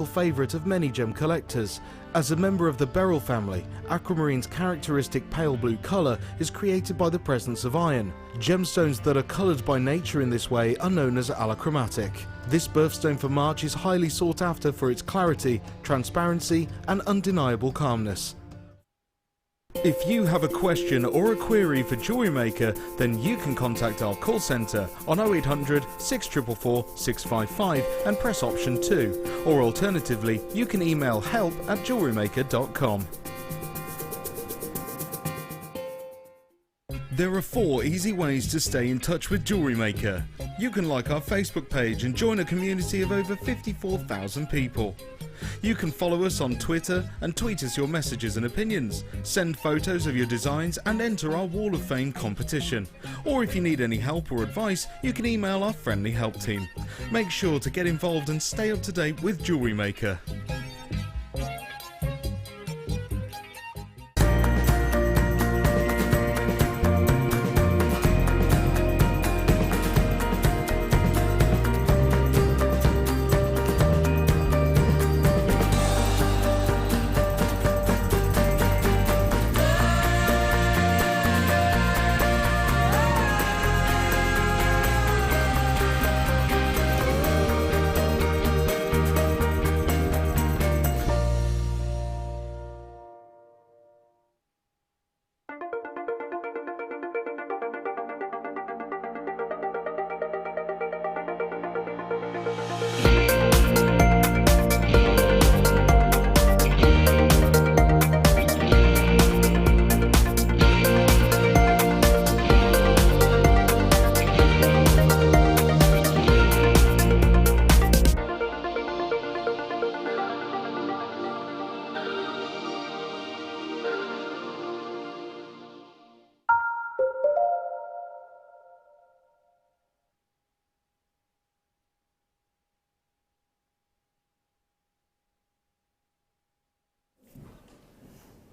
favourite of many gem collectors. As a member of the beryl family, aquamarine's characteristic pale blue colour is created by the presence of iron. Gemstones that are coloured by nature in this way are known as allochromatic. This birthstone for March is highly sought after for its clarity, transparency and undeniable calmness. If you have a question or a query for Jewellery Maker, then you can contact our call centre on 0800 644 655 and press option 2, or alternatively you can email help@jewellerymaker.com. There are 4 easy ways to stay in touch with Jewellery Maker. You can like our Facebook page and join a community of over 54,000 people. You can follow us on Twitter and tweet us your messages and opinions, send photos of your designs and enter our Wall of Fame competition. Or if you need any help or advice, you can email our friendly help team. Make sure to get involved and stay up to date with Jewellery Maker.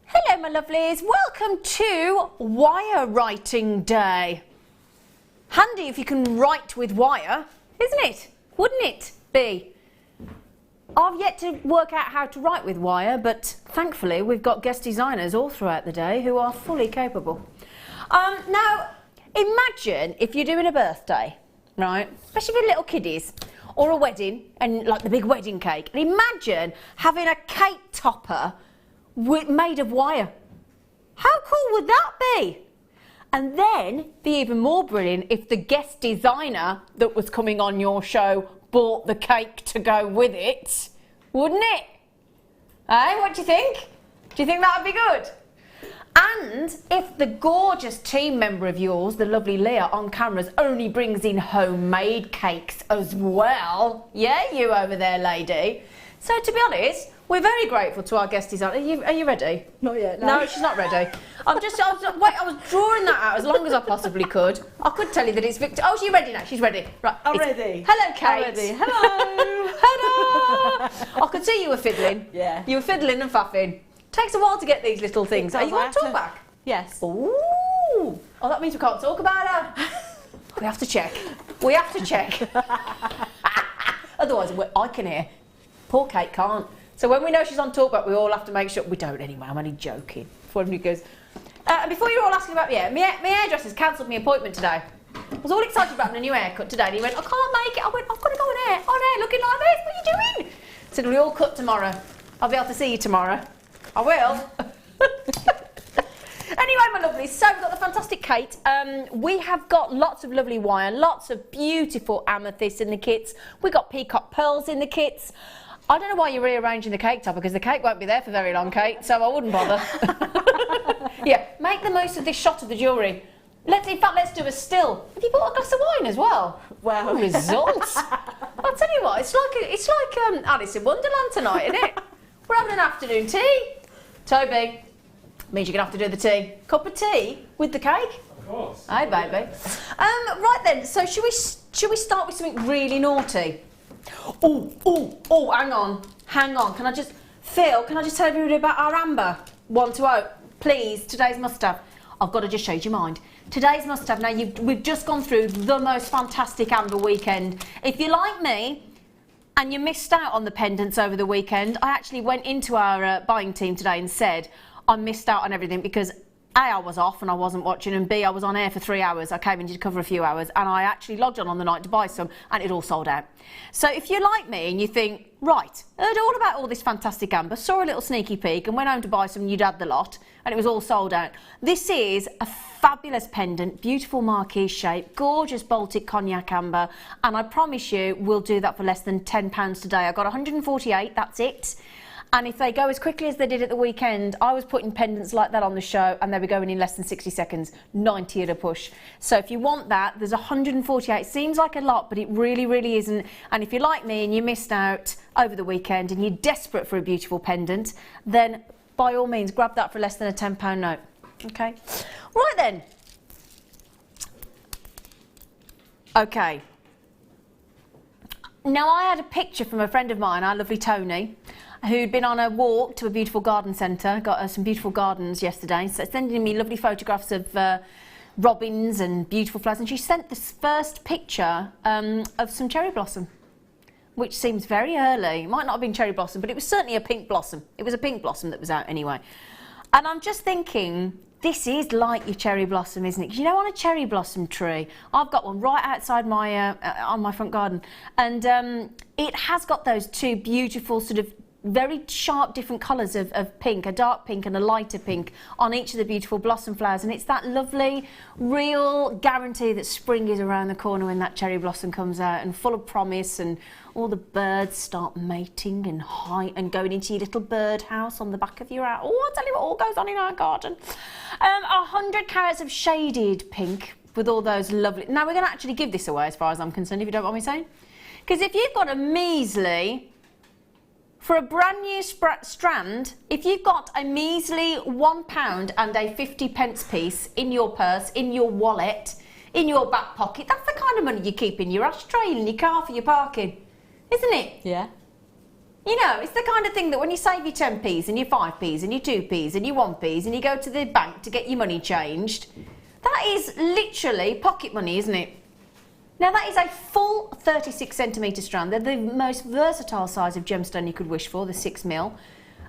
Hello my lovelies, welcome to Wire Writing Day. Handy if you can write with wire, isn't it? Wouldn't it be? I've yet to work out how to write with wire, but thankfully we've got guest designers all throughout the day who are fully capable. Now, imagine if you're doing a birthday, right? Especially for little kiddies, or a wedding, and like the big wedding cake. And imagine having a cake topper made of wire. How cool would that be? And then be even more brilliant if the guest designer that was coming on your show bought the cake to go with it, wouldn't it? Eh, what do you think? Do you think that would be good? And if the gorgeous team member of yours, the lovely Leah on cameras, only brings in homemade cakes as well. Yeah, you over there, lady. So to be honest, we're very grateful to our guest designer. Are you ready? Not yet, no. No, she's not ready. I was drawing that out as long as I possibly could. I could tell you that it's Victor. Oh, she's ready now. She's ready. Right. I'm ready. Hello, Kate. I'm ready. Hello. Hello. I could see you were fiddling. Yeah. You were fiddling and faffing. Takes a while to get these little things. Are you on talkback? Yes. Ooh. Oh, that means we can't talk about her. We have to check. We have to check. Otherwise, I can hear. Poor Kate can't. So when we know she's on talkback, we all have to make sure. We don't anyway, I'm only joking. Before everybody goes. And before you're all asking about my hairdresser's cancelled my appointment today. I was all excited about my new haircut today, and he went, I can't make it. I went, I've got to go on air looking like this. What are you doing? He said, we all cut tomorrow. I'll be able to see you tomorrow. I will. Anyway, my lovelies, so we've got the fantastic Kate. We have got lots of lovely wire, lots of beautiful amethysts in the kits. We've got peacock pearls in the kits. I don't know why you're rearranging the cake topper, because the cake won't be there for very long, Kate, so I wouldn't bother. Yeah, make the most of this shot of the jewellery. In fact, let's do a still. Have you bought a glass of wine as well? Wow. Oh, results. I'll tell you what, it's like Alice in Wonderland tonight, isn't it? We're having an afternoon tea. Toby, means you're going to have to do the tea. Cup of tea with the cake? Of course. Hey, baby. Right then, so should we start with something really naughty? Oh, hang on. Can I just tell everybody about our amber 120? Please, today's must-have. I've got to just change your mind. Today's must-have. Now, we've just gone through the most fantastic amber weekend. If you're like me, and you missed out on the pendants over the weekend, I actually went into our buying team today and said I missed out on everything because A, I was off and I wasn't watching, and B, I was on air for 3 hours. I came in to cover a few hours, and I actually logged on the night to buy some, and it all sold out. So if you're like me and you think, right, heard all about all this fantastic amber, saw a little sneaky peek and went home to buy some, and you'd had the lot, and it was all sold out. This is a fabulous pendant, beautiful marquise shape, gorgeous Baltic cognac amber, and I promise you we'll do that for less than £10 today. I got 148, that's it. And if they go as quickly as they did at the weekend, I was putting pendants like that on the show and they were going in less than 60 seconds, 90 at a push. So if you want that, there's 148. Seems like a lot, but it really, really isn't. And if you're like me and you missed out over the weekend and you're desperate for a beautiful pendant, then by all means, grab that for less than a £10 note. Okay? Right then. Okay. Now, I had a picture from a friend of mine, our lovely Tony, who'd been on a walk to a beautiful garden centre, got some beautiful gardens yesterday, so sending me lovely photographs of robins and beautiful flowers, and she sent this first picture of some cherry blossom, which seems very early. It might not have been cherry blossom, but it was certainly a pink blossom. It was a pink blossom that was out anyway. And I'm just thinking, this is like your cherry blossom, isn't it? 'Cause you know, on a cherry blossom tree, I've got one right outside my on my front garden, and it has got those two beautiful sort of very sharp different colours of pink, a dark pink and a lighter pink on each of the beautiful blossom flowers, and it's that lovely real guarantee that spring is around the corner when that cherry blossom comes out, and full of promise, and all the birds start mating and going into your little bird house on the back of your house. Oh, I'll tell you what all goes on in our garden. 100 carats of shaded pink with all those lovely... Now we're going to actually give this away as far as I'm concerned, if you don't mind me saying, because if you've got a measly... For a brand new strand, if you've got a measly £1 and a 50p piece in your purse, in your wallet, in your back pocket, that's the kind of money you keep in your ashtray and in your car for your parking, isn't it? Yeah. You know, it's the kind of thing that when you save your 10p's and your 5p's and your 2p's and your 1p's and you go to the bank to get your money changed, that is literally pocket money, isn't it? Now that is a full 36cm strand. They're the most versatile size of gemstone you could wish for, the 6mm.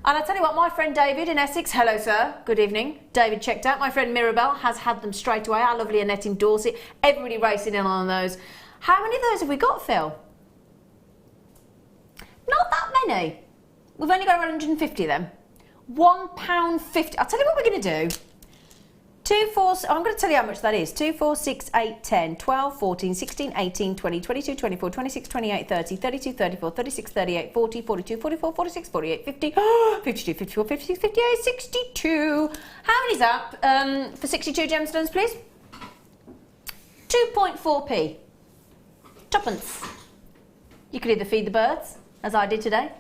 And I tell you what, my friend David in Essex, hello sir, good evening. David checked out. My friend Mirabelle has had them straight away. Our lovely Annette in Dorset, everybody racing in on those. How many of those have we got, Phil? Not that many. We've only got around 150 of them. £1.50. I'll tell you what we're going to do. 2, 4, I'm going to tell you how much that is. 2, 4, 6, 8, 10, 12, 14, 16, 18, 20, 22, 24, 26, 28, 30, 32, 34, 36, 38, 40, 42, 44, 46, 48, 50, 52, 54, 56, 58, 62. How many's that for 62 gemstones, please? 2.4p. Tuppence. You could either feed the birds, as I did today,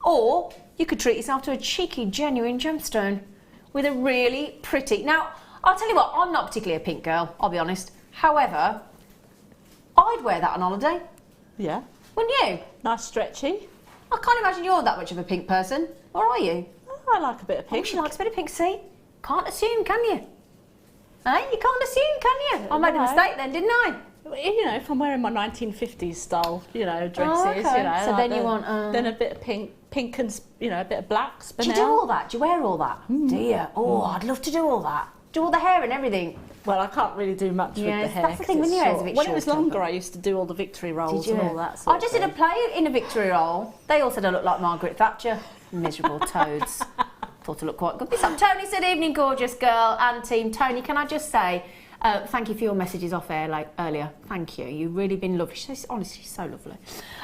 or you could treat yourself to a cheeky, genuine gemstone with a really pretty... Now, I'll tell you what, I'm not particularly a pink girl, I'll be honest. However, I'd wear that on holiday. Yeah. Wouldn't you? Nice stretchy. I can't imagine you're that much of a pink person. Or are you? Oh, I like a bit of Oh, pink. she likes a bit of pink, see? Can't assume, can you? Eh? You can't assume, can you? I made a No. mistake then, didn't I? You know, if I'm wearing my 1950s style, you know, dresses, Oh, okay. you know. So like then you want... Then a bit of pink and, you know, a bit of black, Do you do all that? Do you wear all that? Do you? Oh, I'd love to do all that. Do all the hair and everything. Well, I can't really do much with the hair. That's the thing, 'cause when it's your hair's a short. bit When it was shorter. longer, I used to do all the victory rolls Did you? and all that sort I just of did a thing. play in a victory role. They all said I looked like Margaret Thatcher. Miserable toads. Thought I looked quite good. Tony said, evening, gorgeous girl and team. Tony, can I just say, thank you for your messages off air earlier. Thank you. You've really been lovely. Honestly, she's so lovely.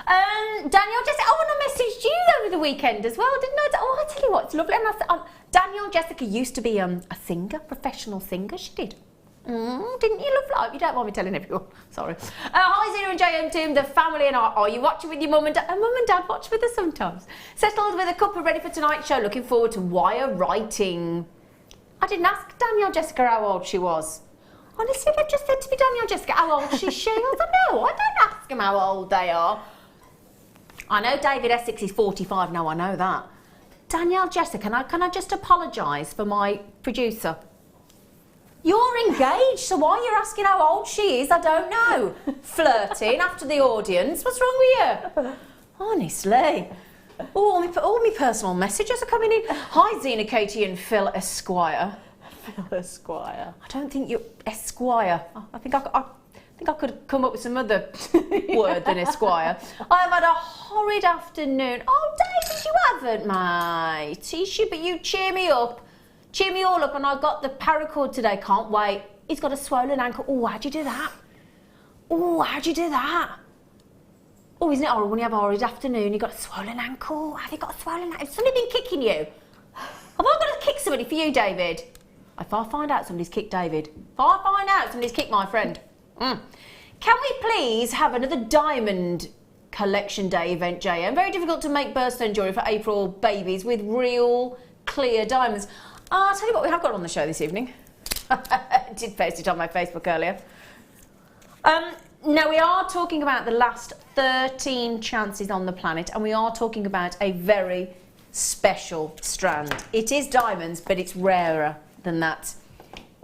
Danielle Jessica, and I messaged you over the weekend as well, didn't I? Oh, I tell you what, it's lovely. And Danielle Jessica used to be a singer, professional singer. She did. Didn't you, love life? You don't mind me telling everyone. Sorry. Hi, Zena and JM team, the family and I. Are you watching with your mum and dad? Mum and dad watch with us sometimes. Settled with a cuppa ready for tonight's show. Looking forward to wire writing. I didn't ask Danielle Jessica how old she was. Honestly, they just said to me, Danielle Jessica, how old is she? I don't know. I don't ask them how old they are. I know David Essex is 45. No, I know that. Danielle Jessica, can I just apologise for my producer? You're engaged, so why you're asking how old she is, I don't know. Flirting after the audience. What's wrong with you? Honestly. All my personal messages are coming in. Hi, Zena, Katie and Phil Esquire. Phil Esquire. I don't think you Esquire. I think I could come up with some other word than Esquire. I've had a horrid afternoon. Oh, David, you haven't, mate. But you cheer me up. Cheer me all up, and I got the paracord today. Can't wait. He's got a swollen ankle. Oh, how'd you do that? Oh, how'd you do that? Oh, isn't it horrible when you have a horrid afternoon? You've got a swollen ankle. Have you got a swollen ankle? Has somebody been kicking you? Have I got to kick somebody for you, David? If I find out somebody's kicked David. If I find out somebody's kicked my friend. Can we please have another diamond collection day event, JM? Very difficult to make birthstone jewellery for April babies with real clear diamonds. I'll tell you what we have got on the show this evening. I did post it on my Facebook earlier. Now we are talking about the last 13 chances on the planet, and we are talking about a very special strand. It is diamonds, but it's rarer than that.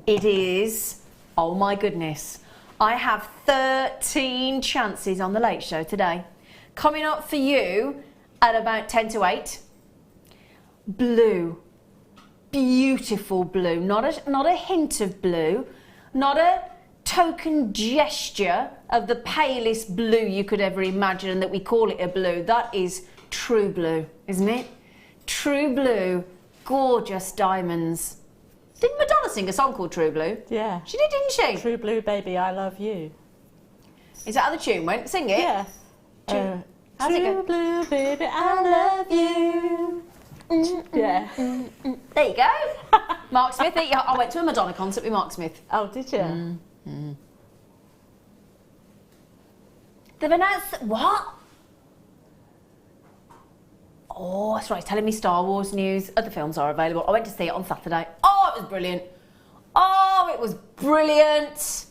It is, oh my goodness, I have 13 chances on the Late Show today. Coming up for you at about 10 to 8. Blue. Beautiful blue. Not a hint of blue. Not a token gesture of the palest blue you could ever imagine, and that we call it a blue. That is true blue, isn't it? True blue. Gorgeous diamonds. Didn't Madonna sing a song called True Blue? Yeah. She did, didn't she? True Blue, baby, I love you. Is that how the tune went? Sing it. Yeah. How's it True go? Blue, baby, I love you. Yeah. There you go. Mark Smith. I went to a Madonna concert with Mark Smith. Oh, did you? They've announced what? Oh, that's right. It's telling me Star Wars news. Other films are available. I went to see it on Saturday. Oh, it was brilliant. Oh, it was brilliant.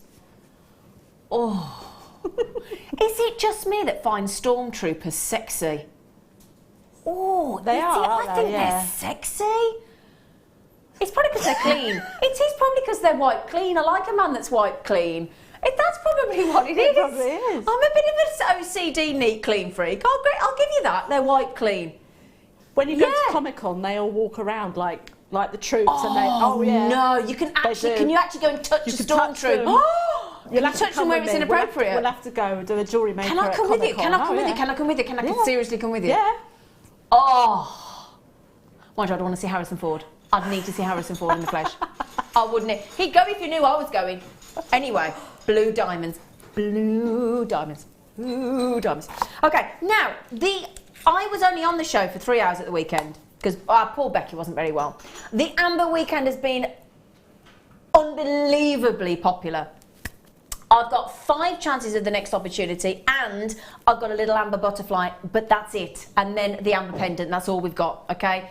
Oh. Is it just me that finds stormtroopers sexy? Oh, They are, I think yeah. they're sexy. It's probably because they're clean. It is probably because they're white clean. I like a man that's white clean. That's probably what it is. It probably is. I'm a bit of an OCD neat clean freak. Oh, great. I'll give you that. They're white clean. When you go to Yeah. Comic-Con, they all walk around like the troops, and they No, you can actually. do. Can you actually go and touch a can touch stormtrooper? them. You'll have to touch them where it's inappropriate. We'll have to go do a Jewellery Maker. Can I come with you? at Can I Comic-Con. come with Oh, you? yeah. Can I come with you? Can I Yeah. seriously come with you? Yeah. Oh, my God, I want to see Harrison Ford. I'd need to see Harrison Ford in the flesh. I wouldn't. He'd go if you knew I was going. Anyway, blue diamonds. Blue diamonds. Blue diamonds. Okay, now, I was only on the show for 3 hours at the weekend because poor Becky wasn't very well. The Amber weekend has been unbelievably popular. I've got 5 chances of the next opportunity, and I've got a little amber butterfly, but that's it. And then the amber pendant, that's all we've got, okay?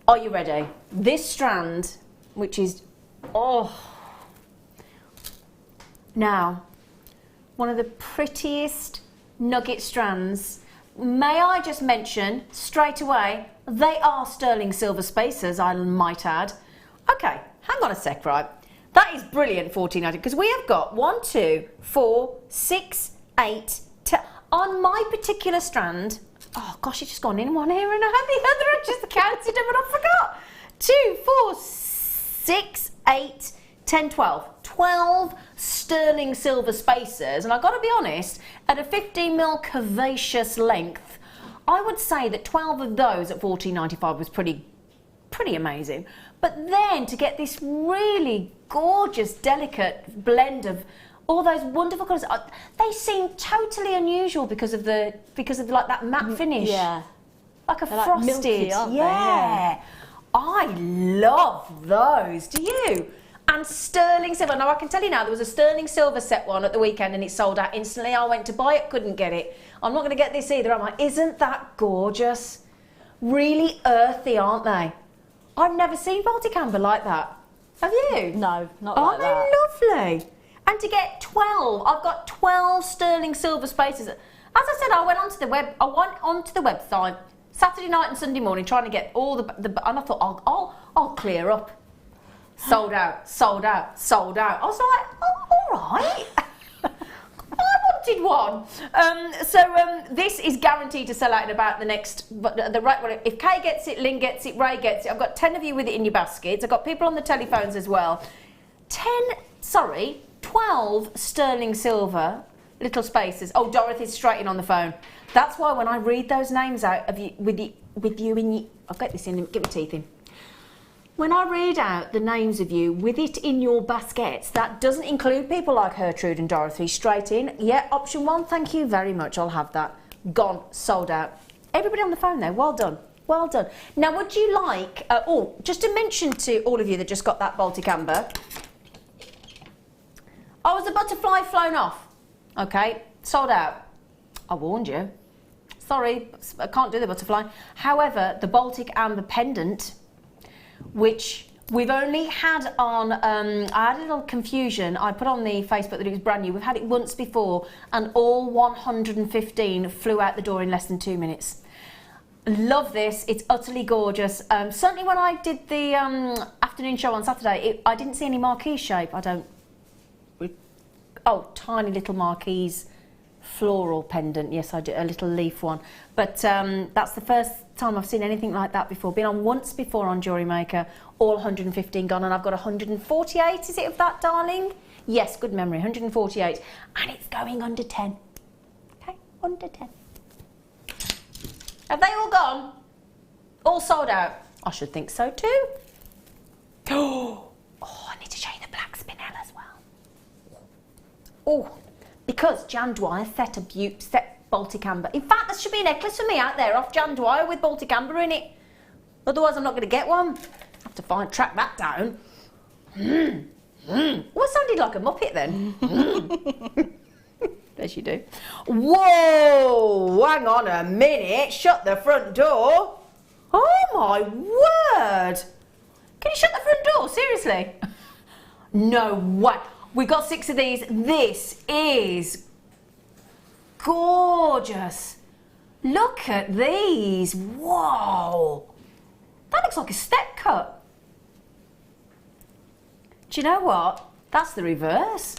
Are you ready? This strand, which is, now, one of the prettiest nugget strands. May I just mention, straight away, they are sterling silver spacers, I might add. Okay, hang on a sec, right? That is brilliant, 1490, because we have got 1, 2, 4, 6, 8, 10. On my particular strand, oh gosh, it's just gone in one ear and out the other. I just counted them and I forgot. 2, 4, 6, 8, 10, 12. 12 sterling silver spacers. And I've got to be honest, at a 15mm curvaceous length, I would say that 12 of those at $14.95 was pretty amazing. But then to get this really gorgeous, delicate blend of all those wonderful colours, they seem totally unusual because of like that matte finish. Yeah. Like a They're like frosted. milky, aren't they? Yeah. I love those. Do you? And sterling silver. Now I can tell you now, there was a sterling silver set one at the weekend and it sold out instantly. I went to buy it, couldn't get it. I'm not going to get this either, am I? Isn't that gorgeous? Really earthy, aren't they? I've never seen Baltic Amber like that. Have you? No, not Aren't like that. they lovely? And to get 12, I've got 12 sterling silver spaces. As I said, I went onto the website Saturday night and Sunday morning trying to get all the and I thought I'll clear up. Sold out, sold out, sold out. I was like, oh, all right. I wanted one. This is guaranteed to sell out in about the next. But the right one. If Kay gets it, Lynn gets it, Ray gets it. I've got 10 of you with it in your baskets. I've got people on the telephones as well. 12 sterling silver. Little spaces. Oh, Dorothy's straight in on the phone. That's why when I read those names out of you with you in your, I'll get this in. Get my teeth in. When I read out the names of you with it in your baskets, that doesn't include people like Gertrude and Dorothy. Straight in. Yeah, option 1, thank you very much. I'll have that. Gone. Sold out. Everybody on the phone there. Well done. Well done. Now, would you like... just to mention to all of you that just got that Baltic Amber. Oh, was the butterfly flown off? Okay. Sold out. I warned you. Sorry, I can't do the butterfly. However, the Baltic Amber pendant... which we've only had on, I had a little confusion. I put on the Facebook that it was brand new. We've had it once before and all 115 flew out the door in less than 2 minutes. Love this, it's utterly gorgeous. Certainly when I did the afternoon show on Saturday, I didn't see any marquee shape. Tiny little marquees. Floral pendant, yes I did, a little leaf one, but that's the first time I've seen anything like that before. Been on once before on Jewellery Maker, all 115 gone, and I've got 148, is it, of that, darling? Yes, good memory, 148, and it's going under 10. Okay, under 10. Have they all gone? All sold out? I should think so too. Oh, I need to show you the black spinel as well. Oh. Because Jan Dwyer set Baltic Amber. In fact, there should be a necklace for me out there off Jan Dwyer with Baltic Amber in it. Otherwise, I'm not going to get one. I have to track that down. Well, it sounded like a Muppet then. There you do. Whoa! Hang on a minute. Shut the front door. Oh my word! Can you shut the front door? Seriously? No way. We got 6 of these. This is gorgeous. Look at these. Whoa. That looks like a step cut. Do you know what? That's the reverse.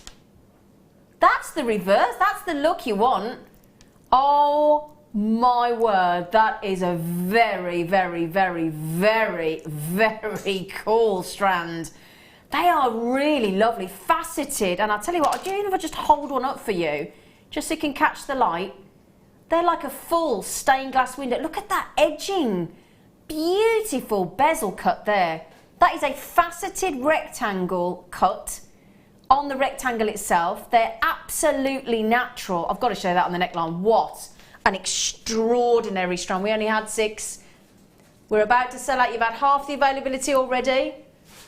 That's the reverse. That's the look you want. Oh my word. That is a very, very, very, very, very cool strand. They are really lovely, faceted, and I'll tell you what, do you know if I just hold one up for you, just so you can catch the light? They're like a full stained glass window. Look at that edging. Beautiful bezel cut there. That is a faceted rectangle cut on the rectangle itself. They're absolutely natural. I've got to show that on the neckline. What an extraordinary strand. We only had 6. We're about to sell out. You've had half the availability already.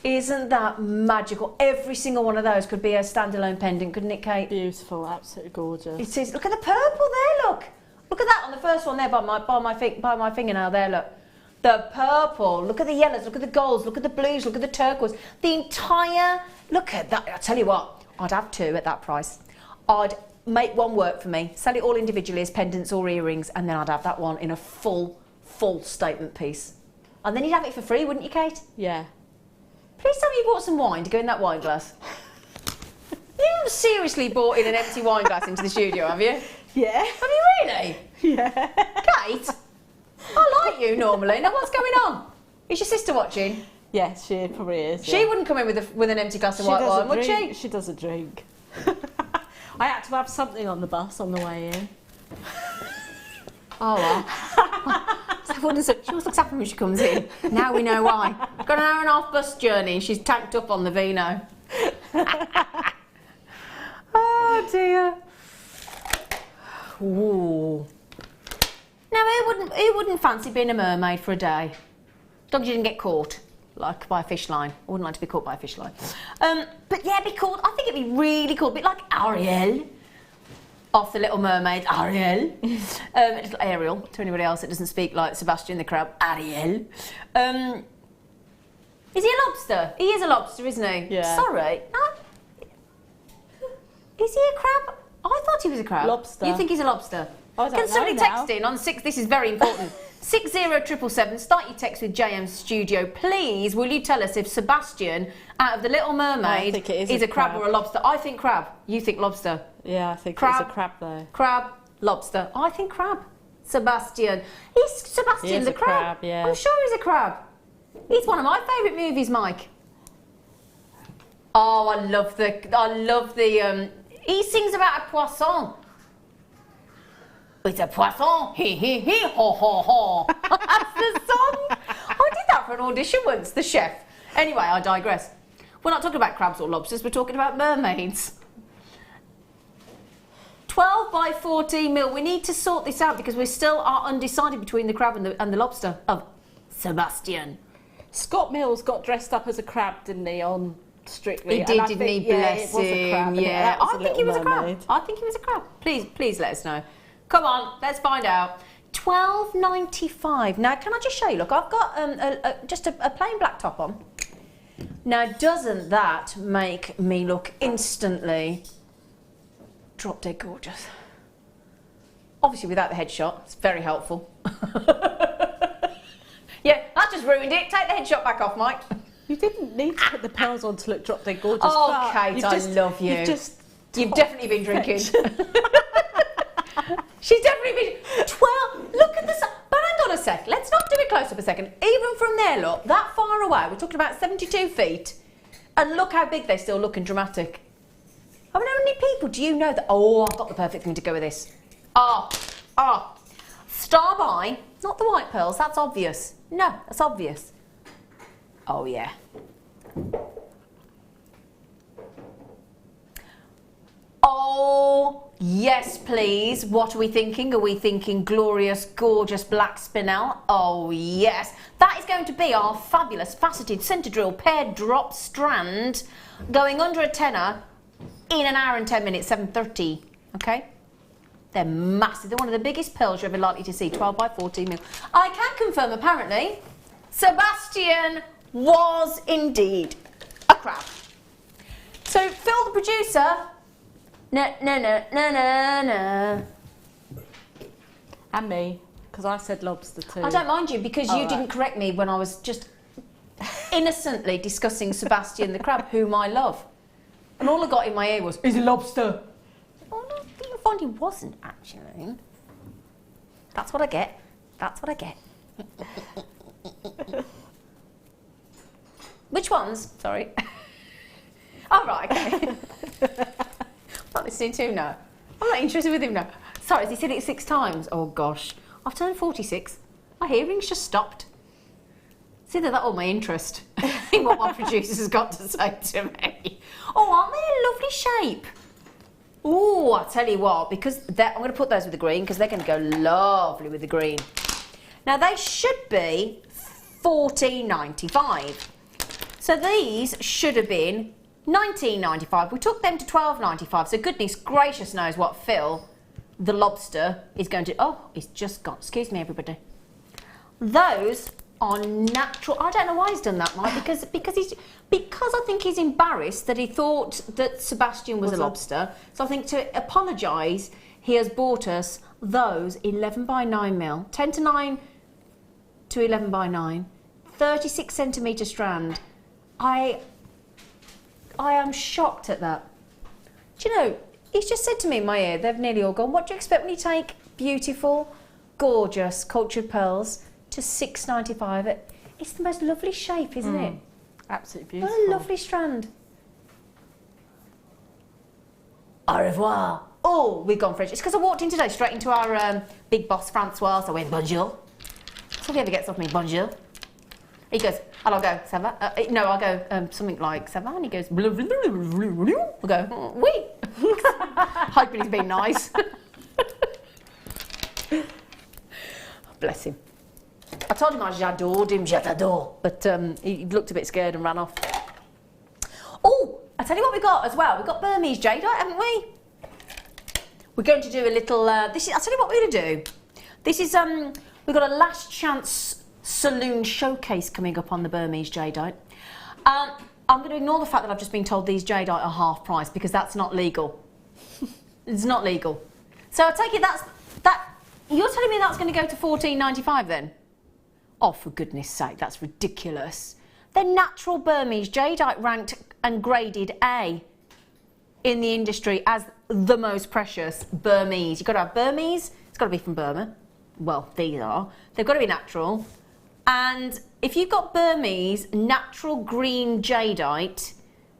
Isn't that magical? Every single one of those could be a standalone pendant, couldn't it, Kate? Beautiful, absolutely gorgeous. It is. Look at the purple there, look. Look at that on the first one there by my fingernail there, look. The purple, look at the yellows, look at the golds, look at the blues, look at the turquoise. The entire, look at that. I'll tell you what, I'd have 2 at that price. I'd make one work for me, sell it all individually as pendants or earrings, and then I'd have that one in a full statement piece. And then you'd have it for free, wouldn't you, Kate? Yeah. Please tell me you bought some wine to go in that wine glass. You haven't seriously brought in an empty wine glass into the studio, have you? Yeah. Have you really? Yeah. Kate, I like you normally. Now what's going on? Is your sister watching? Yes, she probably is. She wouldn't come in with an empty glass of white wine, would she? She doesn't drink. I had to have something on the bus on the way in. Oh well. She always looks happy when she comes in. Now we know why. Got an 1.5-hour bus journey and she's tanked up on the vino. Oh dear. Ooh. Now who wouldn't fancy being a mermaid for a day? As long as you didn't get caught, like by a fish line. I wouldn't like to be caught by a fish line. But yeah, it'd be cool. I think it'd be really cool. A bit like Ariel. Off the Little Mermaid, Ariel. Little Ariel, to anybody else that doesn't speak like Sebastian the Crab, Ariel. Is he a lobster? He is a lobster, isn't he? Yeah. Sorry. No. Is he a crab? I thought he was a crab. Lobster. You think he's a lobster? I don't Can somebody know text now. in on 6, this is very important, 60777, start your text with JM Studio. Please, will you tell us if Sebastian, out of the Little Mermaid, think it is a crab or a lobster? I think crab. You think lobster. Yeah, I think Crab. it was a crab though. Crab, lobster. I think crab. Sebastian. He's Sebastian He is the a crab. crab, yeah. I'm sure he's a crab. He's one of my favourite movies, Mike. Oh, I love the. He sings about a poisson. It's a poisson. He he ho ho ho. That's the song. I did that for an audition once. The chef. Anyway, I digress. We're not talking about crabs or lobsters. We're talking about mermaids. 12 by 14 mil. We need to sort this out because we still are undecided between the crab and the lobster of Sebastian. Scott Mills got dressed up as a crab, didn't he, on Strictly? He did, didn't he? Bless it was a crab, him. Yeah, I think he was a mermaid. crab. I think he was a crab. Please let us know. Come on, let's find out. £12.95. Now, can I just show you? Look, I've got just a plain black top on. Now, doesn't that make me look instantly drop dead gorgeous? Obviously, without the headshot, it's very helpful. Yeah, that just ruined it. Take the headshot back off, Mike. You didn't need to put the pearls on to look drop dead gorgeous. Oh, Kate, I love you. You've definitely been drinking. She's definitely been 12. Look at this. But hang on a sec. Let's not do it close up a second. Even from there, look, that far away, we're talking about 72 feet. And look how big they still look and dramatic. I mean, how many people do you know that? Oh, I've got the perfect thing to go with this. Star by. Not the white pearls. That's obvious. No, that's obvious. Oh, yeah. Oh, yes, please. What are we thinking? Are we thinking glorious, gorgeous black spinel? Oh, yes. That is going to be our fabulous faceted centre drill paired drop strand going under a tenner in an hour and 10 minutes, 7:30. Okay? They're massive. They're one of the biggest pearls you're ever likely to see, 12 by 14 mil. I can confirm, apparently, Sebastian was indeed a crab. So, Phil, the producer... No. And me, because I said lobster too. I don't mind you because you right. didn't correct me when I was just innocently discussing Sebastian the crab, whom I love. And all I got in my ear was, he's a lobster. Oh, no, you'll find he wasn't, actually. That's what I get. That's what I get. Which ones? Sorry. Oh, right, okay. I'm not listening to him now. I'm not interested with him now. Sorry, has he said it 6 times? Oh, gosh. I've turned 46. My hearing's just stopped. It's either that or my interest in what my producer has got to say to me. Oh, aren't they a lovely shape? Oh, I'll tell you what, because I'm going to put those with the green because they're going to go lovely with the green. Now, they should be $14.95. So these should have been $19.95. We took them to $12.95. So goodness gracious knows what Phil, the lobster, is going to... Oh, it's just gone. Excuse me, everybody. Those are natural. I don't know why he's done that, Mike, because I think he's embarrassed that he thought that Sebastian was a lobster. So I think to apologise, he has bought us those 11 by 9 mil, 10 to 9 to 11 by 9, 36 centimetre strand. I am shocked at that. Do you know, he's just said to me in my ear, they've nearly all gone, what do you expect when you take beautiful, gorgeous, cultured pearls to $6.95? It's the most lovely shape, isn't it? Absolutely beautiful. What a lovely strand. Au revoir. Oh, we've gone French. It's because I walked in today straight into our big boss, Francois. So I went, bonjour. So if he ever gets off me, bonjour. He goes, and I'll go, ça va? No, I'll go something like, ça va? And he goes, blah, blah, blah, blah, blah. I'll go, oui. Hoping he's been nice. Bless him. I told him I j'adored him, j'adore. But he looked a bit scared and ran off. Oh, I tell you what we got as well. We've got Burmese jadeite, haven't we? We're going to do a little, I'll tell you what we're going to do. This is, we've got a last chance saloon showcase coming up on the Burmese jadeite. I'm going to ignore the fact that I've just been told these jadeite are half price because that's not legal. It's not legal. So I take it you're telling me that's going to go to $14.95 then? Oh, for goodness sake, that's ridiculous. They're natural Burmese jadeite ranked and graded A in the industry as the most precious Burmese. You've got to have Burmese. It's got to be from Burma. Well, these are. They've got to be natural. And if you've got Burmese natural green jadeite,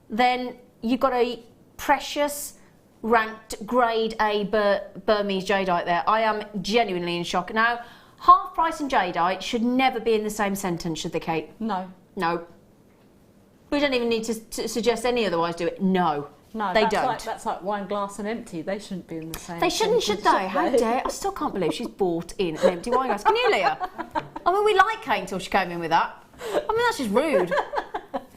then you've got a precious ranked grade A Burmese jadeite there. I am genuinely in shock. Now, half price and jadeite should never be in the same sentence, should they, Kate? No. No. We don't even need to suggest any otherwise do it. No. No, they don't. That's like wine glass and empty. They shouldn't be in the same. They shouldn't, should they? How dare? I still can't believe she's bought in an empty wine glass. Can you, Leah? I mean, we like Kate until she came in with that. I mean, that's just rude, isn't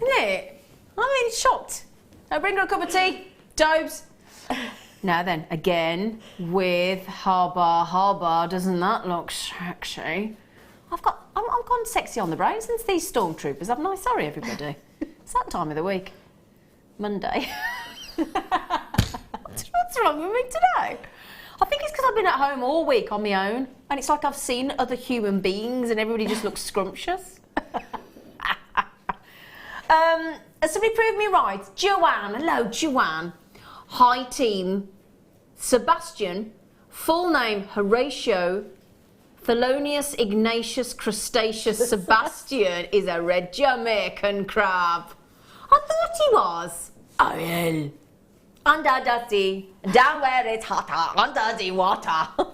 it? I mean, shocked. Now bring her a cup of tea, Dobes. Now then, again with Harbour. Doesn't that look sexy? I'm gone sexy on the brain since these stormtroopers, haven't I? Sorry, everybody. It's that time of the week. Monday. What's wrong with me today? I think it's because I've been at home all week on my own, and it's like I've seen other human beings and everybody just looks scrumptious. Somebody proved me right. Joanne, hello Joanne. Hi team. Sebastian, full name Horatio Thelonious Ignatius Crustaceous Sebastian is a red Jamaican crab. I thought he was. Oh, well. Under the sea, down where it's hotter, under the water. I'm going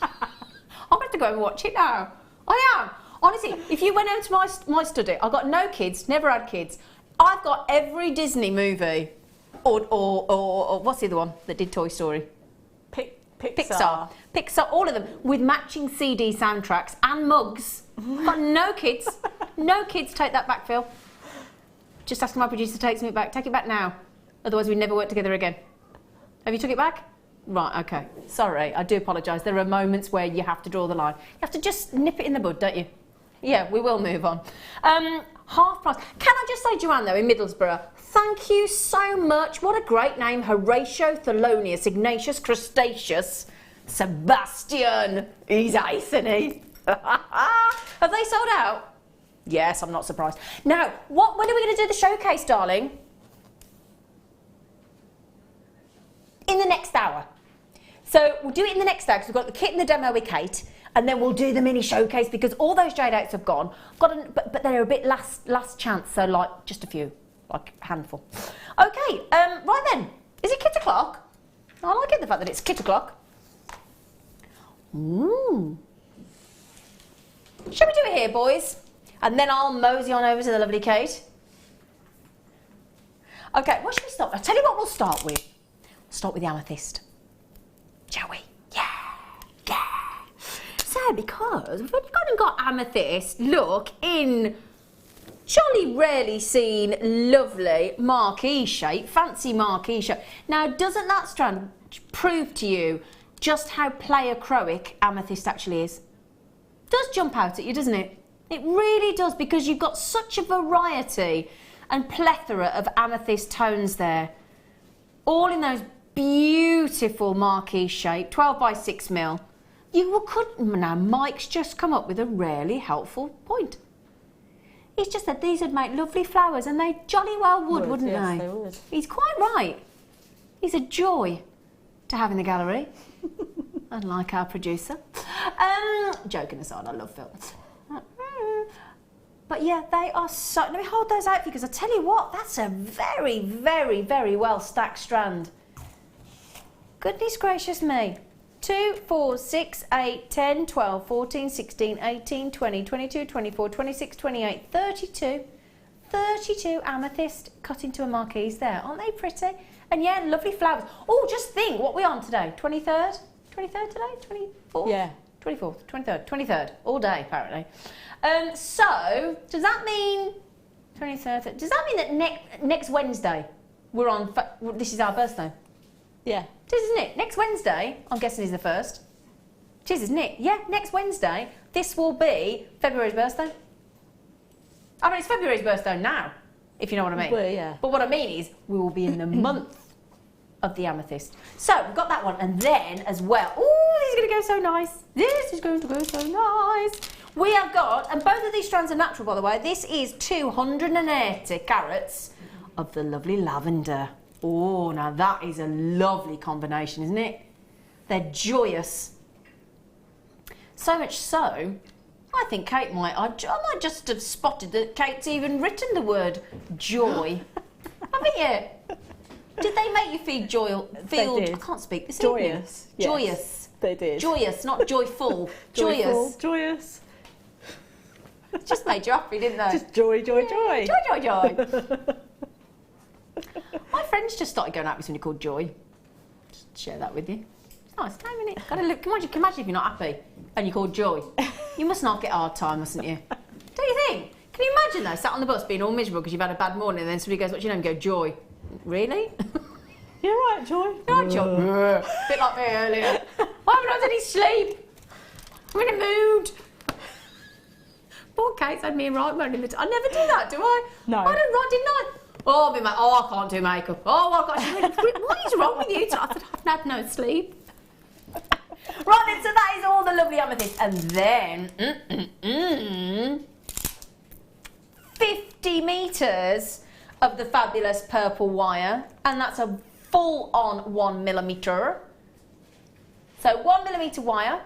to have to go and watch it now. I am. Honestly, if you went into my study, I've got no kids, never had kids. I've got every Disney movie, or what's the other one that did Toy Story? Pixar, all of them, with matching CD soundtracks and mugs. Got no kids. No kids. Take that back, Phil. Just asking my producer to take something back. Take it back now. Otherwise, we'd never work together again. Have you took it back? Right, okay. Sorry, I do apologise. There are moments where you have to draw the line. You have to just nip it in the bud, don't you? Yeah, we will move on. Half price. Can I just say, Joanne, though, in Middlesbrough, thank you so much. What a great name. Horatio Thelonious Ignatius Crustaceous Sebastian. He's ace, isn't he? Have they sold out? Yes, I'm not surprised. Now, when are we going to do the showcase, darling? In the next hour. So we'll do it in the next hour because we've got the kit and the demo with Kate, and then we'll do the mini showcase because all those jade-outs have gone. But they're a bit last chance, so like just a few, like a handful. Okay, right then. Is it kit o'clock? I like it, the fact that it's kit o'clock. Shall we do it here, boys? And then I'll mosey on over to the lovely Kate. Okay, what should we start with? I'll tell you what we'll start with. We'll start with the amethyst. Shall we? Yeah. So, because we've gone and got amethyst, look, in jolly rarely seen, lovely marquee shape, fancy marquee shape. Now, doesn't that strand prove to you just how pleiochroic amethyst actually is? It does jump out at you, doesn't it? It really does, because you've got such a variety and plethora of amethyst tones there, all in those beautiful marquee shape, 12 by 6 mil. Now Mike's just come up with a really helpful point. He's just said these would make lovely flowers, and they jolly well would, wouldn't yes, they? They would. He's quite right. He's a joy to have in the gallery, unlike our producer. Joking aside, I love Phil. But yeah, they are so... Let me hold those out for you, because I tell you what, that's a very, very, very well stacked strand. Goodness gracious me. 2, 4, 6, 8, 10, 12, 14, 16, 18, 20, 22, 24, 26, 28, 32. 32 amethyst cut into a marquise there. Aren't they pretty? And yeah, lovely flowers. Oh, just think, what are we on today? 23rd? 23rd today? 24th? Yeah. 24th, 23rd, 23rd, all day apparently. So, does that mean 23rd? Does that mean that next Wednesday we're on? This is our birthday. Yeah. It is, isn't it? Next Wednesday, I'm guessing is the 1st. It is, isn't it? Yeah, next Wednesday, this will be February's birthday. I mean, it's February's birthday now, if you know what I mean. Well, yeah. But what I mean is, we will be in the month of the amethyst. So, we've got that one, and then as well, oh, this is going to go so nice. This is going to go so nice. We have got, and both of these strands are natural, by the way, this is 280 carats of the lovely lavender. Oh, now that is a lovely combination, isn't it? They're joyous. So much so, I think Kate I might just have spotted that Kate's even written the word joy. Haven't you? Did they make you feel They did. I can't speak this Joyous. evening. Yes, Joyous. they did. Joyous, not joyful. Joyful, Joyous. joyous. It just made you happy, didn't they? Just joy, joy, joy. Joy, joy, joy. My friends just started going out with somebody called Joy. Just share that with you. It's a nice name, isn't it? Gotta look. Can you imagine if you're not happy and you're called Joy? You must not get a hard time, mustn't you? Don't you think? Can you imagine though, sat on the bus being all miserable because you've had a bad morning and then somebody goes, what's your name? You go, Joy. Really? You're right, Joy. You're right, Joy. Bit like me earlier. I haven't had any sleep. I'm in a mood. Poor Kate's had me right moaning. I never do that, do I? No. I don't right, didn't I? Oh, I can't do makeup. Oh, I can't. What is wrong with you? I said, I haven't had no sleep. Right then, so that is all the lovely amethyst. And then, 50 metres of the fabulous purple wire. And that's a full-on 1mm. So 1mm wire.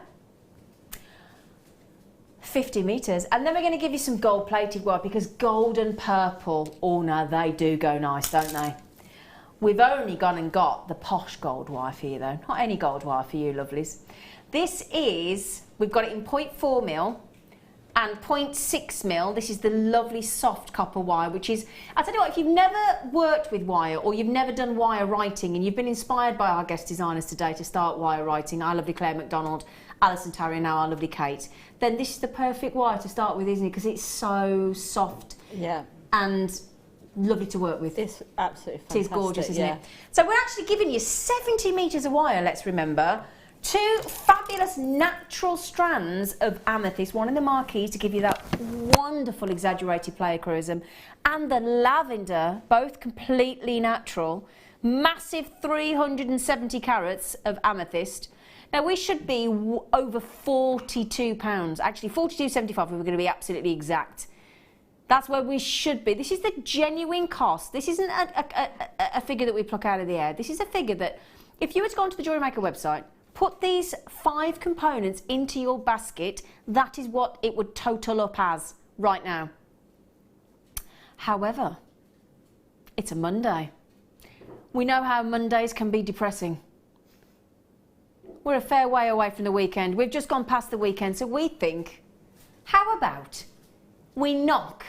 50 metres, and then we're going to give you some gold-plated wire because gold and purple, oh no, they do go nice, don't they? We've only gone and got the posh gold wire for you though, not any gold wire for you lovelies. This is, we've got it in 0.4mm and 0.6mm. This is the lovely soft copper wire, which is, I tell you what, if you've never worked with wire or you've never done wire writing and you've been inspired by our guest designers today to start wire writing, our lovely Claire McDonald, Alison Tarry, and now our lovely Kate, then this is the perfect wire to start with, isn't it? Because it's so soft and lovely to work with. It's absolutely fantastic. It is gorgeous, isn't it? So we're actually giving you 70 metres of wire, let's remember. 2 fabulous natural strands of amethyst, one in the marquee to give you that wonderful exaggerated pleochroism, and the lavender, both completely natural. Massive 370 carats of amethyst. Now we should be over £42, actually £42.75 if we're going to be absolutely exact. That's where we should be. This is the genuine cost. This isn't a figure that we pluck out of the air. This is a figure that, if you were to go onto the Jewellery Maker website, put these 5 components into your basket, that is what it would total up as right now. However, it's a Monday. We know how Mondays can be depressing. We're a fair way away from the weekend. We've just gone past the weekend, so we think, how about we knock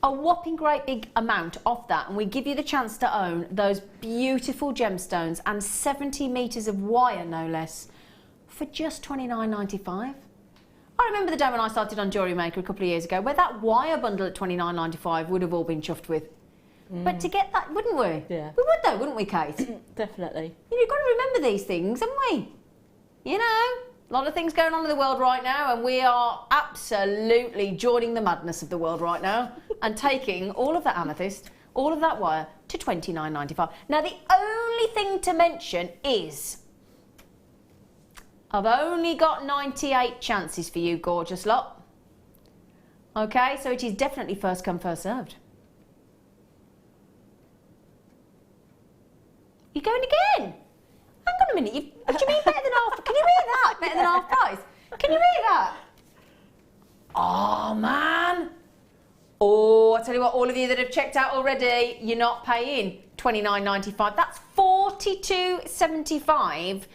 a whopping great big amount off that and we give you the chance to own those beautiful gemstones and 70 metres of wire, no less, for just $29.95. I remember the day when I started on Jewellery Maker a couple of years ago where that wire bundle at $29.95 would have all been chuffed with. But to get that, wouldn't we? Yeah. We would though, wouldn't we, Kate? Definitely. You've got to remember these things, haven't we? You know, a lot of things going on in the world right now and we are absolutely joining the madness of the world right now and taking all of that amethyst, all of that wire to $29.95. Now the only thing to mention is I've only got 98 chances for you, gorgeous lot. Okay, so it is definitely first come, first served. You're going again? Hang on a minute, what do you mean better than half? Can you read that? Better than half price? Can you read that? Oh, man. Oh, I tell you what, all of you that have checked out already, you're not paying $29.95. That's $42.75.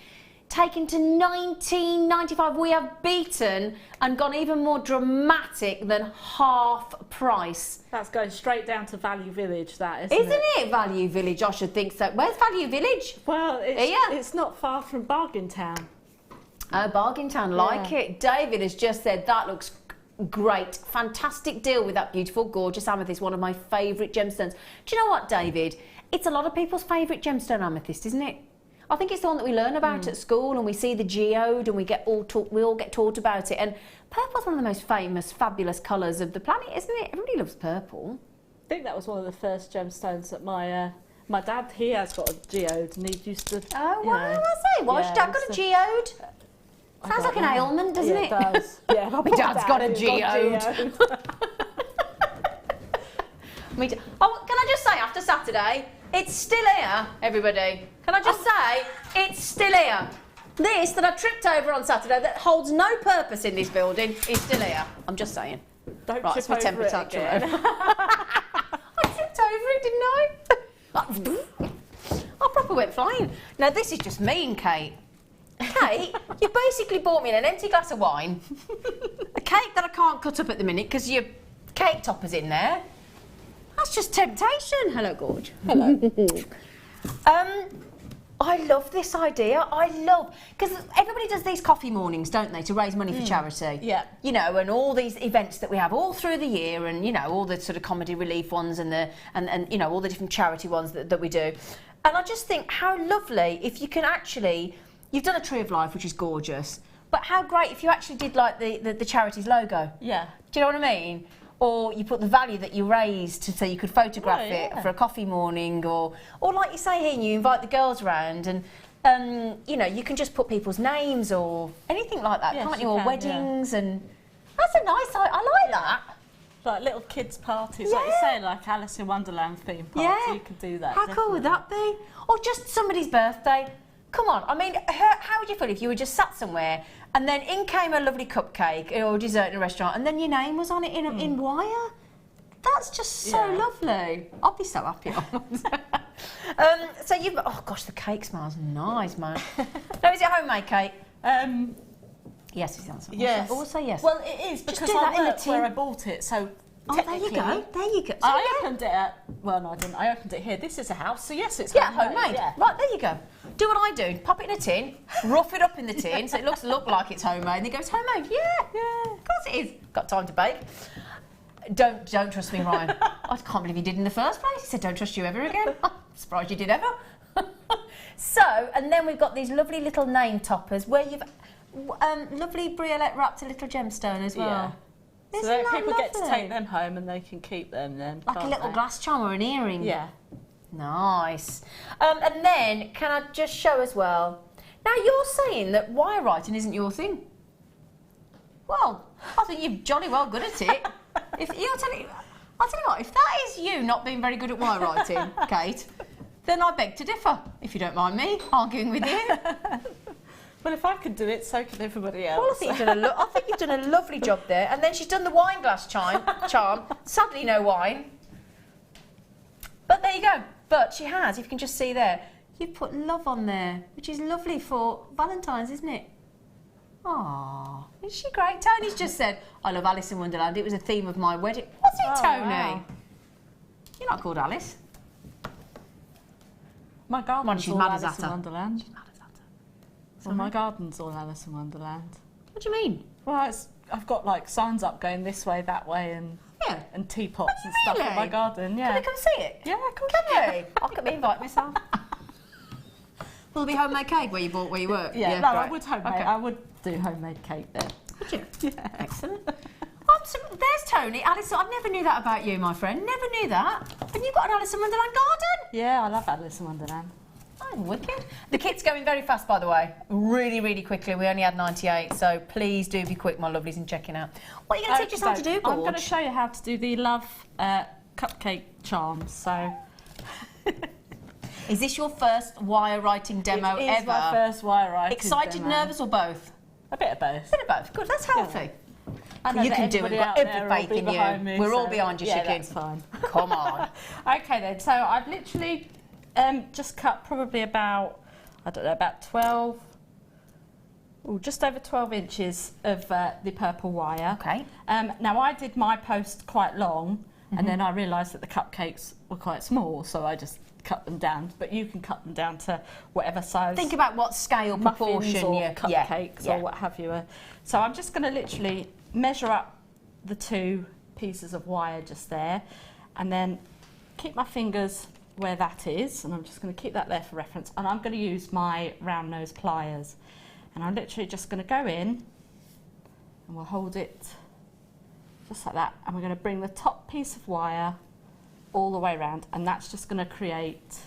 Taken to $19.95. We have beaten and gone even more dramatic than half price. That's going straight down to Value Village, that, Isn't it Value Village? I should think so. Where's Value Village? Well, it's not far from Bargain Town. Oh, Bargain Town, like it. David has just said that looks great. Fantastic deal with that beautiful, gorgeous amethyst, one of my favourite gemstones. Do you know what, David? It's a lot of people's favourite gemstone amethyst, isn't it? I think it's the one that we learn about at school and we see the geode and we all get taught about it. And purple's one of the most famous, fabulous colours of the planet, isn't it? Everybody loves purple. I think that was one of the first gemstones that my dad, he has got a geode and he used to... Oh, wow, I say, why's your dad got a geode? Sounds like an ailment, doesn't it? Yeah, it does. Yeah, my dad's got a geode. Oh, can I just say, after Saturday, It's still here, everybody. Can I just say, it's still here. This that I tripped over on Saturday that holds no purpose in this building is still here. I'm just saying. Don't Right, trip it's my temper over it tantrum. again. I tripped over it, didn't I? I proper went flying. Now this is just mean, Kate. Kate, you basically bought me an empty glass of wine, a cake that I can't cut up at the minute because your cake topper's in there. That's just temptation. Hello, Gorge. Hello. I love this idea. I love, because everybody does these coffee mornings, don't they, to raise money for charity? Yeah. You know, and all these events that we have all through the year, and you know, all the sort of comedy relief ones and you know, all the different charity ones that we do. And I just think how lovely if you can actually, you've done a Tree of Life, which is gorgeous, but how great if you actually did like the charity's logo. Yeah. Do you know what I mean? Or you put the value that you raised so you could photograph it for a coffee morning, or like you say here, you invite the girls around and you know, you can just put people's names or anything like that, Yes, can't you? you Or can, weddings, and that's a nice, I like that. Like little kids' parties, like you say, like Alice in Wonderland theme party, you could do that. How cool would that be? Or just somebody's birthday. Come on, I mean, how would you feel if you were just sat somewhere and then in came a lovely cupcake or dessert in a restaurant and then your name was on it in wire? That's just so lovely. I'd be so happy. So you've, oh gosh, the cake smells nice, man. No, is it homemade cake? Yes, it's the answer. Yes. Also yes. Well, it is because do that I in the work where tin. I bought it, so Oh, there you go. There you go. So, I opened it at, well, no, I didn't. I opened it here. This is a house, so yes, it's homemade. homemade. Yeah. Right, there you go. Do what I do. Pop it in a tin, rough it up in the tin so it look like it's homemade, and it goes homemade. Yeah, of course it is. Got time to bake. Don't trust me, Ryan. I can't believe you did in the first place. He said, "Don't trust you ever again." I'm surprised you did ever. So, and then we've got these lovely little name toppers where you've lovely briolette wrapped a little gemstone as well. Yeah. So Isn't that that people get to lovely? take them home and they can keep them then. Like a can't little they? glass charm or an earring. Yeah. Nice. And then, can I just show as well? Now, you're saying that wire writing isn't your thing. Well, I think you're jolly well good at it. I'll tell you what, if that is you not being very good at wire writing, Kate, then I beg to differ, if you don't mind me arguing with you. Well, if I could do it, so can everybody else. Well, I think you've done a lovely job there. And then she's done the wine glass charm. Sadly, no wine. But there you go. But she has, if you can just see there, you've put love on there, which is lovely for Valentine's, isn't it? Aww, isn't she great? Tony's just said, I love Alice in Wonderland. It was a theme of my wedding. Was it, Tony? Wow. You're not called Alice. My garden's she's all mad as Alice in that. Wonderland. She's mad as that. Well, my garden's all Alice in Wonderland. What do you mean? Well, I've got like signs up going this way, that way, and Yeah. and teapots and stuff in my Really? garden. Yeah. Can I come see it? Yeah, cool. Can you? I can invite myself. Will there be homemade cake where you work? Yeah, no, I right. would homemade. Okay. I would do homemade cake there. Would you? Yeah. Excellent. There's Tony. Alice, I never knew that about you, my friend. Never knew that. And you've got an Alice in Wonderland garden? Yeah, I love Alice in Wonderland. Oh, wicked. The kit's going very fast, by the way. Really, really quickly. We only had 98, so please do be quick, my lovelies, in checking out. What are you going to teach us how to do, Gorge? I'm going to show you how to do the love cupcake charms. So, Is this your first wire writing demo it is ever? my first wire writing Excited, demo. nervous, or both? A bit of both. Bit of both. Good, that's healthy. I know You that can do it. everybody We've got out every there faith will be in you. behind me, We're all so- behind you, yeah, chicken. that's fine. Come on. Okay then, so I've literally just cut probably about, I don't know, about 12, just over 12 inches of the purple wire. Okay. Now I did my post quite long, and then I realised that the cupcakes were quite small, so I just cut them down. But you can cut them down to whatever size. Think about what scale, muffins proportion, or yeah. cupcakes Yeah. or what have you. So I'm just going to literally measure up the two pieces of wire just there, and then keep my fingers where that is, and I'm just going to keep that there for reference, and I'm going to use my round nose pliers, and I'm literally just going to go in and we'll hold it just like that, and we're going to bring the top piece of wire all the way around, and that's just going to create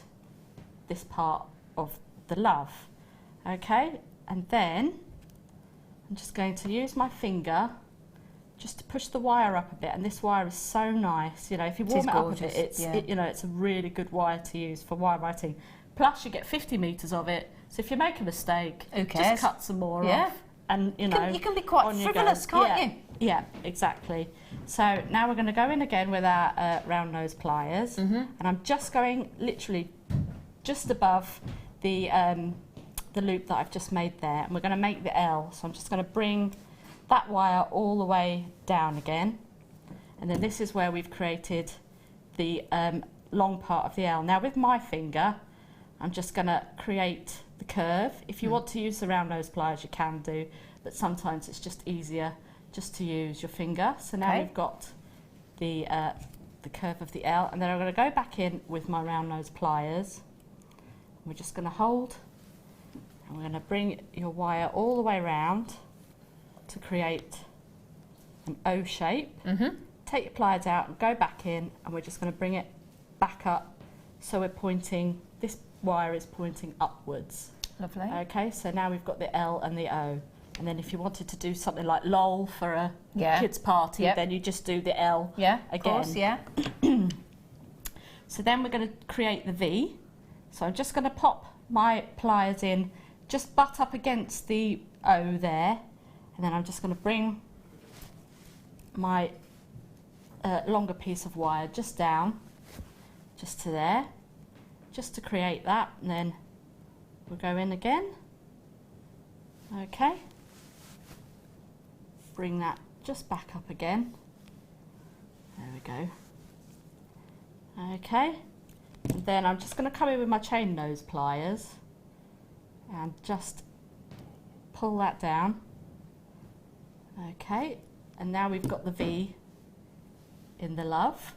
this part of the love. Okay, and then I'm just going to use my finger just to push the wire up a bit. And this wire is so nice, you know, if you warm it up a bit, it's you know, it's a really good wire to use for wire writing. Plus you get 50 metres of it, so if you make a mistake, just cut some more off. And you know, you can be quite frivolous, can't you? Yeah, exactly. So now we're going to go in again with our round nose pliers, and I'm just going literally just above the loop that I've just made there, and we're going to make the L. So I'm just going to bring that wire all the way down again, and then this is where we've created the long part of the L. Now with my finger, I'm just going to create the curve. If you want to use the round nose pliers, you can do, but sometimes it's just easier just to use your finger. So now we've got the curve of the L, and then I'm going to go back in with my round nose pliers. We're just going to hold, and we're going to bring your wire all the way around to create an O shape. Take your pliers out and go back in, and we're just going to bring it back up so we're pointing, this wire is pointing upwards. Lovely. Okay, so now we've got the L and the O. And then if you wanted to do something like LOL for a kids party, then you just do the L again. Of course, So then we're going to create the V. So I'm just going to pop my pliers in, just butt up against the O there, and then I'm just going to bring my longer piece of wire just down, just to there, just to create that, and then we'll go in again. Okay. Bring that just back up again. There we go. Okay. And then I'm just going to come in with my chain nose pliers and just pull that down. Okay. And now we've got the V in the love.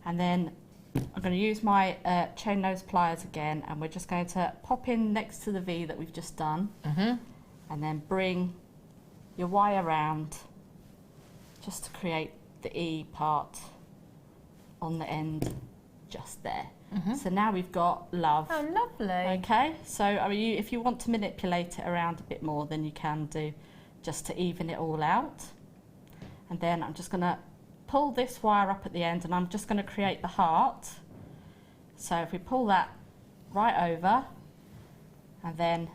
And then I'm going to use my chain nose pliers again, and we're just going to pop in next to the V that we've just done, and then bring your wire round just to create the E part on the end just there. So now we've got love. Oh, lovely. Okay, so I mean, if you want to manipulate it around a bit more, then you can do, just to even it all out. And then I'm just going to pull this wire up at the end, and I'm just going to create the heart. So if we pull that right over, and then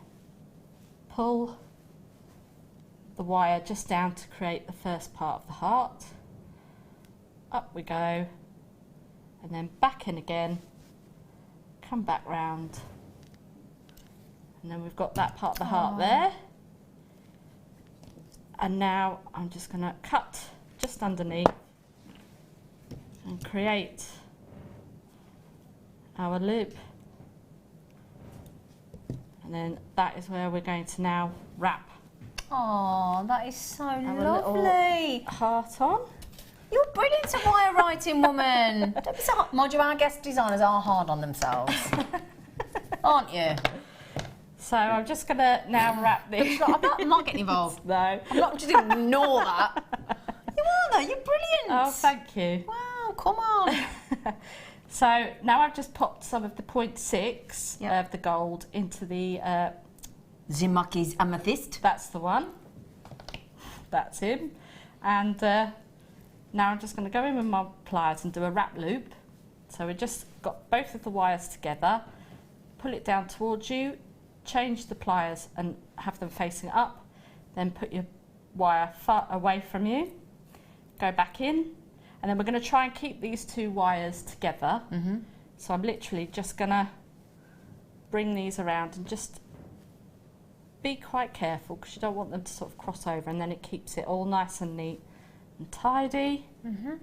pull the wire just down to create the first part of the heart. Up we go, and then back in again, come back round, and then we've got that part of the heart there. And now I'm just going to cut just underneath and create our loop, and then that is where we're going to now wrap. Oh, that is so our lovely. Heart on. You're brilliant at wire writing, woman. Don't be so hard. Mind you, our guest designers are hard on themselves, aren't you? So I'm just going to now wrap this. I'm not getting involved. No. I'm not just ignore that. You are though. You're brilliant. Oh, thank you. Wow, come on. So now I've just popped some of the 0.6 of the gold into the... Zimaki's amethyst. That's the one. That's him. And now I'm just going to go in with my pliers and do a wrap loop. So we've just got both of the wires together, pull it down towards you, change the pliers and have them facing up, then put your wire far away from you, go back in, and then we're going to try and keep these two wires together. So I'm literally just going to bring these around and just be quite careful, because you don't want them to sort of cross over, and then it keeps it all nice and neat and tidy. And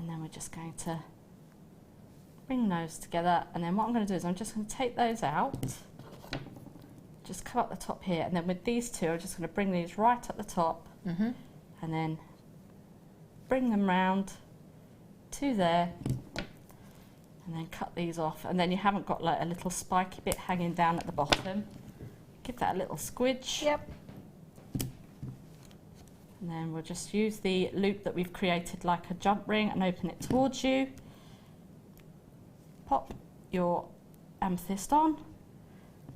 then we're just going to bring those together, and then what I'm going to do is I'm just going to take those out, just come up the top here, and then with these two I'm just going to bring these right at the top, and then bring them round to there, and then cut these off, and then you haven't got like a little spiky bit hanging down at the bottom. Give that a little squidge. Yep. And then we'll just use the loop that we've created like a jump ring and open it towards you. Pop your amethyst on,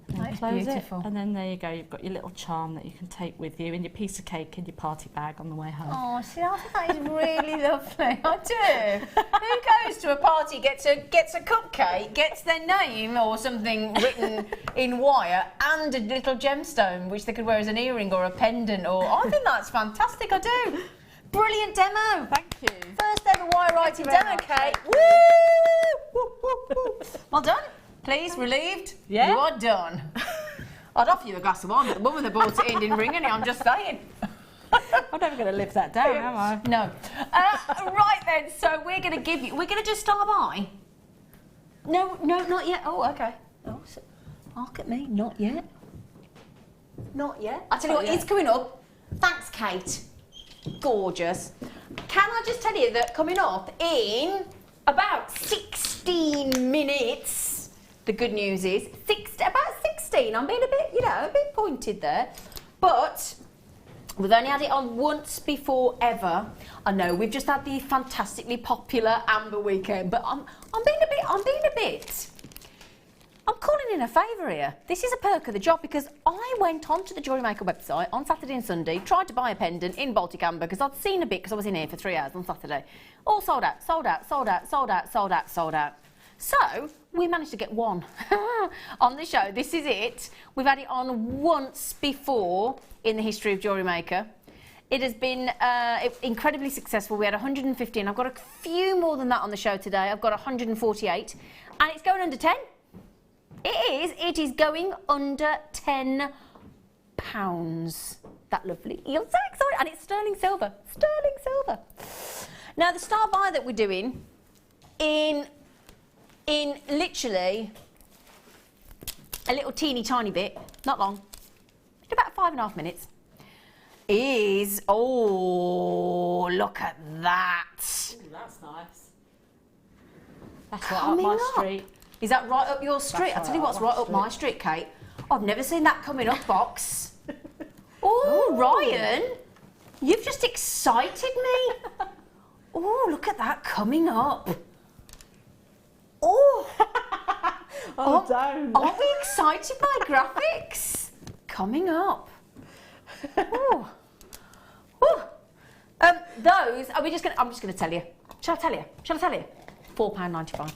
And then That is close beautiful. it, and then there you go. You've got your little charm that you can take with you, and your piece of cake in your party bag on the way home. Oh, see, I think that is really lovely. I do. Who goes to a party, gets a cupcake, gets their name or something written in wire, and a little gemstone which they could wear as an earring or a pendant? Or I think that's fantastic. I do. Brilliant demo. Thank you. First ever wire writing very demo, much. Kate. Woo! Woo, woo, woo. Well done. Pleased, relieved. Yeah. You are done. I'd offer you a glass of wine, but the woman that bought it in didn't ring any. I'm just saying. I'm never going to live that down, am I? No. Right then, so we're going to just start by. No, not yet. Oh, okay. Oh, so, look at me, not yet. Not yet. I tell you what, it's coming up. Thanks, Kate. Gorgeous. Can I just tell you that coming up in about 16 minutes, the good news is, about 16, I'm being a bit, a bit pointed there, but we've only had it on once before ever. I know we've just had the fantastically popular Amber weekend, but I'm calling in a favour here. This is a perk of the job because I went onto the Jewellery Maker website on Saturday and Sunday, tried to buy a pendant in Baltic Amber because I'd seen a bit because I was in here for 3 hours on Saturday. All sold out, sold out, sold out, sold out, sold out, sold out. So we managed to get one on the show. This is it. We've had it on once before in the history of Jewellery Maker. It has been incredibly successful. We had 115. I've got a few more than that on the show today. I've got 148 and it's going under 10. It is going under £10. That lovely. You're so excited. And it's sterling silver. Sterling silver. Now the star buy that we're doing in literally a little teeny tiny bit, not long, just about 5.5 minutes, is, oh, look at that. Ooh, that's nice. That's right up my street. Is that right up your street? I'll tell you what's right up my street, Kate. I've never seen that coming up box. Oh, Ryan, you've just excited me. Oh, look at that coming up. Oh, Don't. Are we excited by graphics? Coming up. Oh. Oh. Those, I'm just going to tell you. Shall I tell you? £4.95.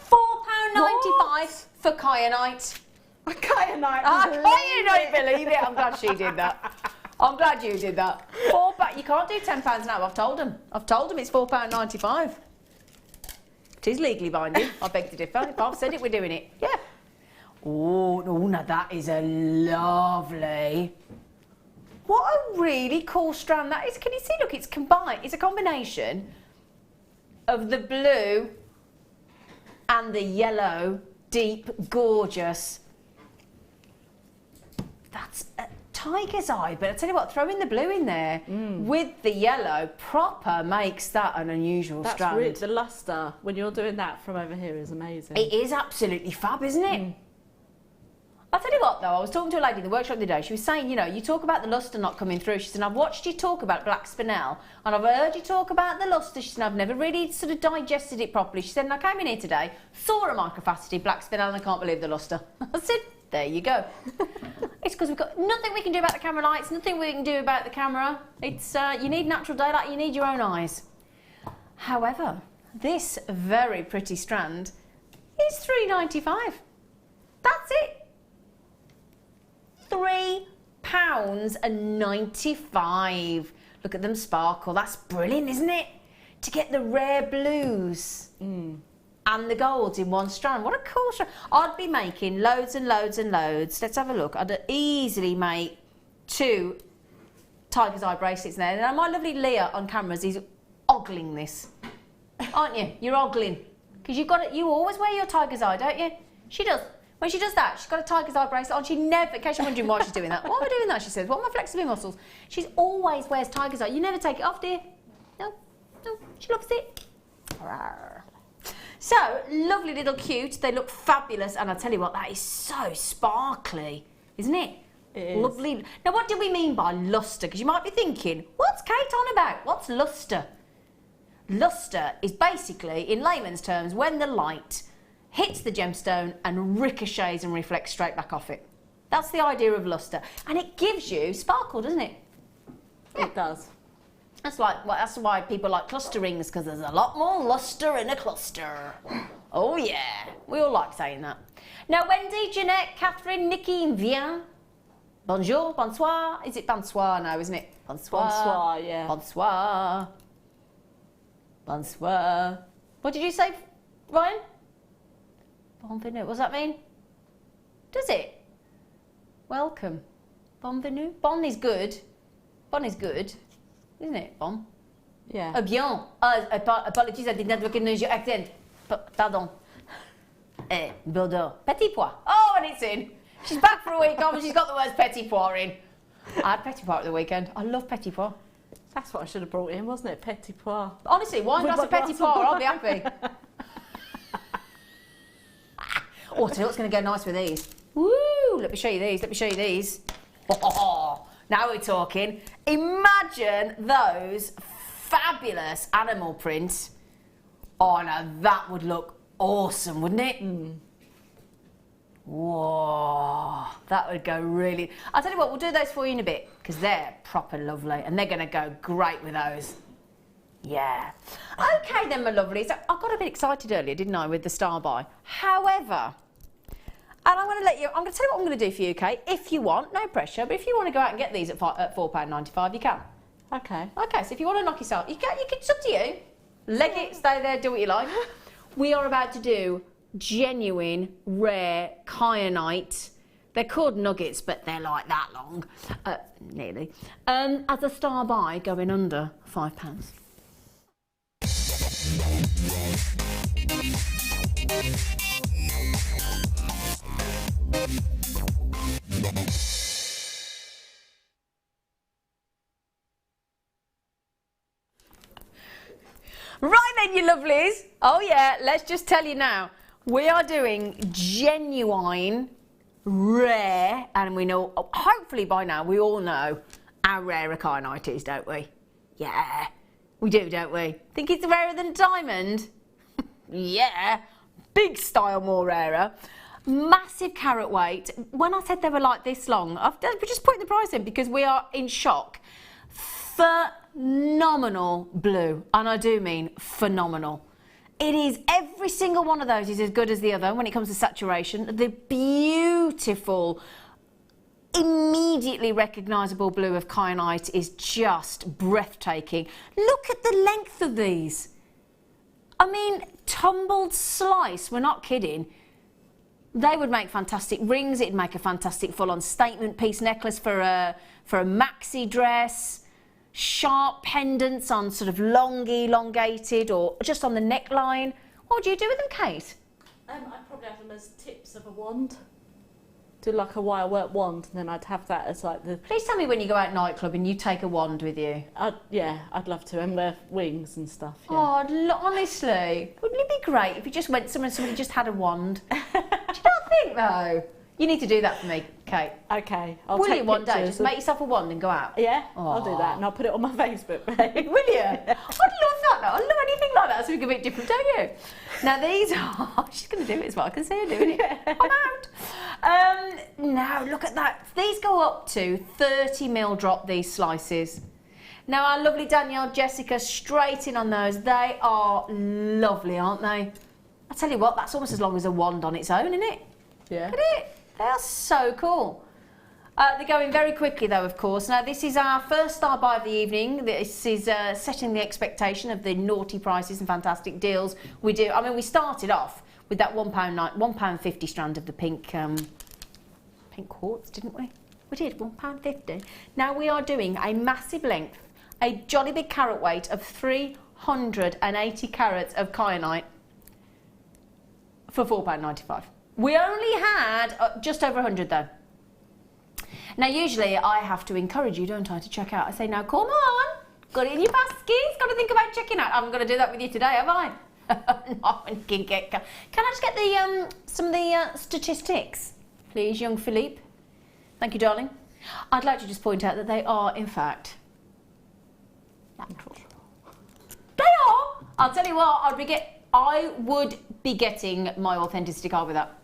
£4.95 for Kyanite. Kyanite. Kyanite, believe it. I'm glad she did that. I'm glad you did that. You can't do £10 now. I've told them it's £4.95. It is legally binding. I beg to differ. If I've said it, we're doing it. Yeah. Oh, now that is a lovely. What a really cool strand that is. Can you see? Look, it's combined. It's a combination of the blue and the yellow, deep, gorgeous. That's a tiger's eye, but I tell you what, throwing the blue in there with the yellow proper makes that an unusual strand. Really, the lustre when you're doing that from over here is amazing. It is absolutely fab, isn't it? I'll tell you what though, I was talking to a lady in the workshop the other day, she was saying, you talk about the lustre not coming through. She said, I've watched you talk about black spinel and I've heard you talk about the lustre. She said, I've never really sort of digested it properly. She said, and I came in here today, saw a microfaceted black spinel and I can't believe the lustre. I said, there you go. It's because we've got nothing we can do about the camera lights, nothing we can do about the camera. It's you need natural daylight, you need your own eyes. However, this very pretty strand is £3.95. That's it. £3.95. Look at them sparkle. That's brilliant, isn't it? To get the rare blues and the golds in one strand. What a cool strand. I'd be making loads and loads and loads. Let's have a look. I'd easily make 2 tiger's eye bracelets there. Now, my lovely Leah on cameras is ogling this. Aren't you? You're ogling. Because you always wear your tiger's eye, don't you? She does. When she does that, she's got a tiger's eye bracelet on. She never, in case you're wondering why she's doing that. Why am I doing that, she says? What are my flexible muscles? She always wears tiger's eye. You never take it off, do you? No, she loves it. So, lovely little cute. They look fabulous. And I tell you what, that is so sparkly, isn't it? It is. Lovely. Now, what do we mean by lustre? Because you might be thinking, what's Kate on about? What's lustre? Lustre is basically, in layman's terms, when the light hits the gemstone and ricochets and reflects straight back off it. That's the idea of lustre. And it gives you sparkle, doesn't it? It does. That's why people like cluster rings, because there's a lot more lustre in a cluster. Oh yeah, we all like saying that. Now Wendy, Jeanette, Catherine, Nikki, Vien. Bonjour, bonsoir. Is it bonsoir now, isn't it? Bonsoir. Bonsoir, yeah. Bonsoir. Bonsoir. What did you say, Ryan? Bienvenue. What does that mean? Does it? Welcome. Bienvenue. Bon is good. Bon is good, isn't it? Bon. Yeah. Bien. Apologies, I did not recognize your accent. Pardon. Bordeaux. Petit pois. Oh, and it's in. She's back for a week off and she's got the words petit pois in. I had petit pois at the weekend. I love petit pois. That's what I should have brought in, wasn't it? Petit pois. Honestly, wine glass of petit pois, I'll be happy. Oh, I tell you what's going to go nice with these. Woo! Let me show you these. Let me show you these. Oh, now we're talking. Imagine those fabulous animal prints. Oh, now that would look awesome, wouldn't it? Mm. Whoa, that would go really... I'll tell you what, we'll do those for you in a bit, because they're proper lovely, and they're going to go great with those. Yeah. Okay then, my lovelies. I got a bit excited earlier, didn't I, with the star buy. However, and I'm going to tell you what I'm going to do for you, Kate, if you want, no pressure, but if you want to go out and get these at £4.95, you can. Okay. Okay, so if you want to knock yourself, you can, it's up to you. Leg it, stay there, do what you like. We are about to do genuine, rare kyanite. They're called nuggets, but they're like that long, nearly. As a star buy, going under £5. Right then, you lovelies. Oh yeah, let's just tell you now. We are doing genuine, rare, and we know, hopefully by now, we all know how rare a kyanite is, don't we? Yeah, we do, don't we? Think it's rarer than diamond? Yeah, big style more rarer. Massive carat weight. When I said they were like this long, we're just putting the price in because we are in shock. Phenomenal blue, and I do mean phenomenal. It is, every single one of those is as good as the other when it comes to saturation. The beautiful, immediately recognisable blue of kyanite is just breathtaking. Look at the length of these. I mean, tumbled slice, we're not kidding. They would make fantastic rings, it'd make a fantastic full-on statement piece necklace for a maxi dress. Sharp pendants on sort of long, elongated, or just on the neckline. What would you do with them, Kate? I'd probably have them as tips of a wand. Do like a wire work wand, and then I'd have that as like the... Please tell me when you go out nightclub and you take a wand with you. Yeah, I'd love to, and wear wings and stuff. Yeah. Oh, honestly, wouldn't it be great if you just went somewhere and somebody just had a wand? Do you not think, though? You need to do that for me, Kate. Okay, Will you one day? Just make yourself a wand and go out. Yeah, I'll do that, and I'll put it on my Facebook page. Will you? I'd love that, though. I'd love anything like that, something a bit different, don't you? Now these are... she's going to do it as well. I can see her doing it. I'm out. Now, look at that. These go up to 30mm drop, these slices. Now, our lovely Danielle, Jessica, straight in on those. They are lovely, aren't they? I tell you what, that's almost as long as a wand on its own, isn't it? Yeah. Look at it. They are so cool. They're going very quickly though, of course. Now this is our first star buy of the evening. This is setting the expectation of the naughty prices and fantastic deals we do. I mean, we started off with that £1.50 strand of the pink quartz, didn't we? We did, £1.50. Now we are doing a massive length, a jolly big carat weight of 380 carats of kyanite for £4.95. We only had just over 100 though. Now usually I have to encourage you, don't I, to check out. I say, now come on, got it in your baskets, got to think about checking out. I'm going to do that with you today, have I? No, can I just get the some of the statistics, please, young Philippe? Thank you, darling. I'd like to just point out that they are, in fact, natural. They are. I'll tell you what, I would be getting my authenticity card with that.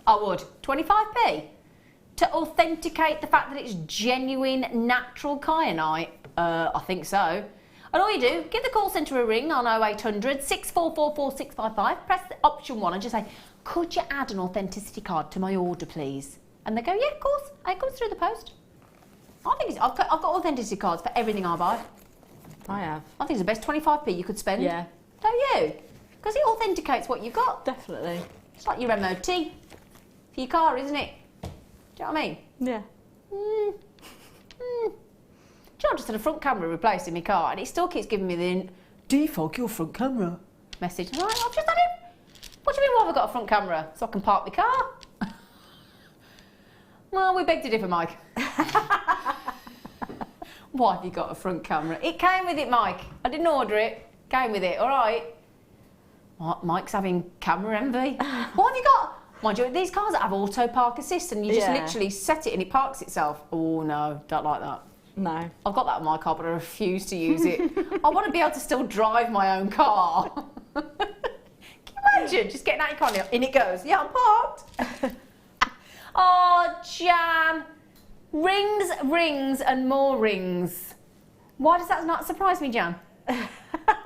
I would. 25p to authenticate the fact that it's genuine natural kyanite. I think so. And all you do, give the call centre a ring on 0800 644 655, press the option 1 and just say, could you add an authenticity card to my order, please? And they go, yeah, of course. It comes through the post. I think I've got authenticity cards for everything I buy. I have. I think it's the best 25p you could spend. Yeah. Don't you? Because it authenticates what you've got. Definitely. It's like your MOT for your car, isn't it? Do you know what I mean? Yeah. Do you know, I just had a front camera replaced in my car and it still keeps giving me the defog your front camera message. I'm like, I've just had it. What do you mean, why have I got a front camera? So I can park my car? Well, we beg to differ, Mike. Why have you got a front camera? It came with it, Mike. I didn't order it. Came with it, all right. What, Mike's having camera envy. What have you got? Mind you, these cars that have auto park assist and you just literally set it and it parks itself. Oh no, don't like that. No. I've got that on my car, but I refuse to use it. I want to be able to still drive my own car. Can you imagine just getting out your car and in it goes? Yeah, I'm parked. Oh, Jan. Rings, and more rings. Why does that not surprise me, Jan?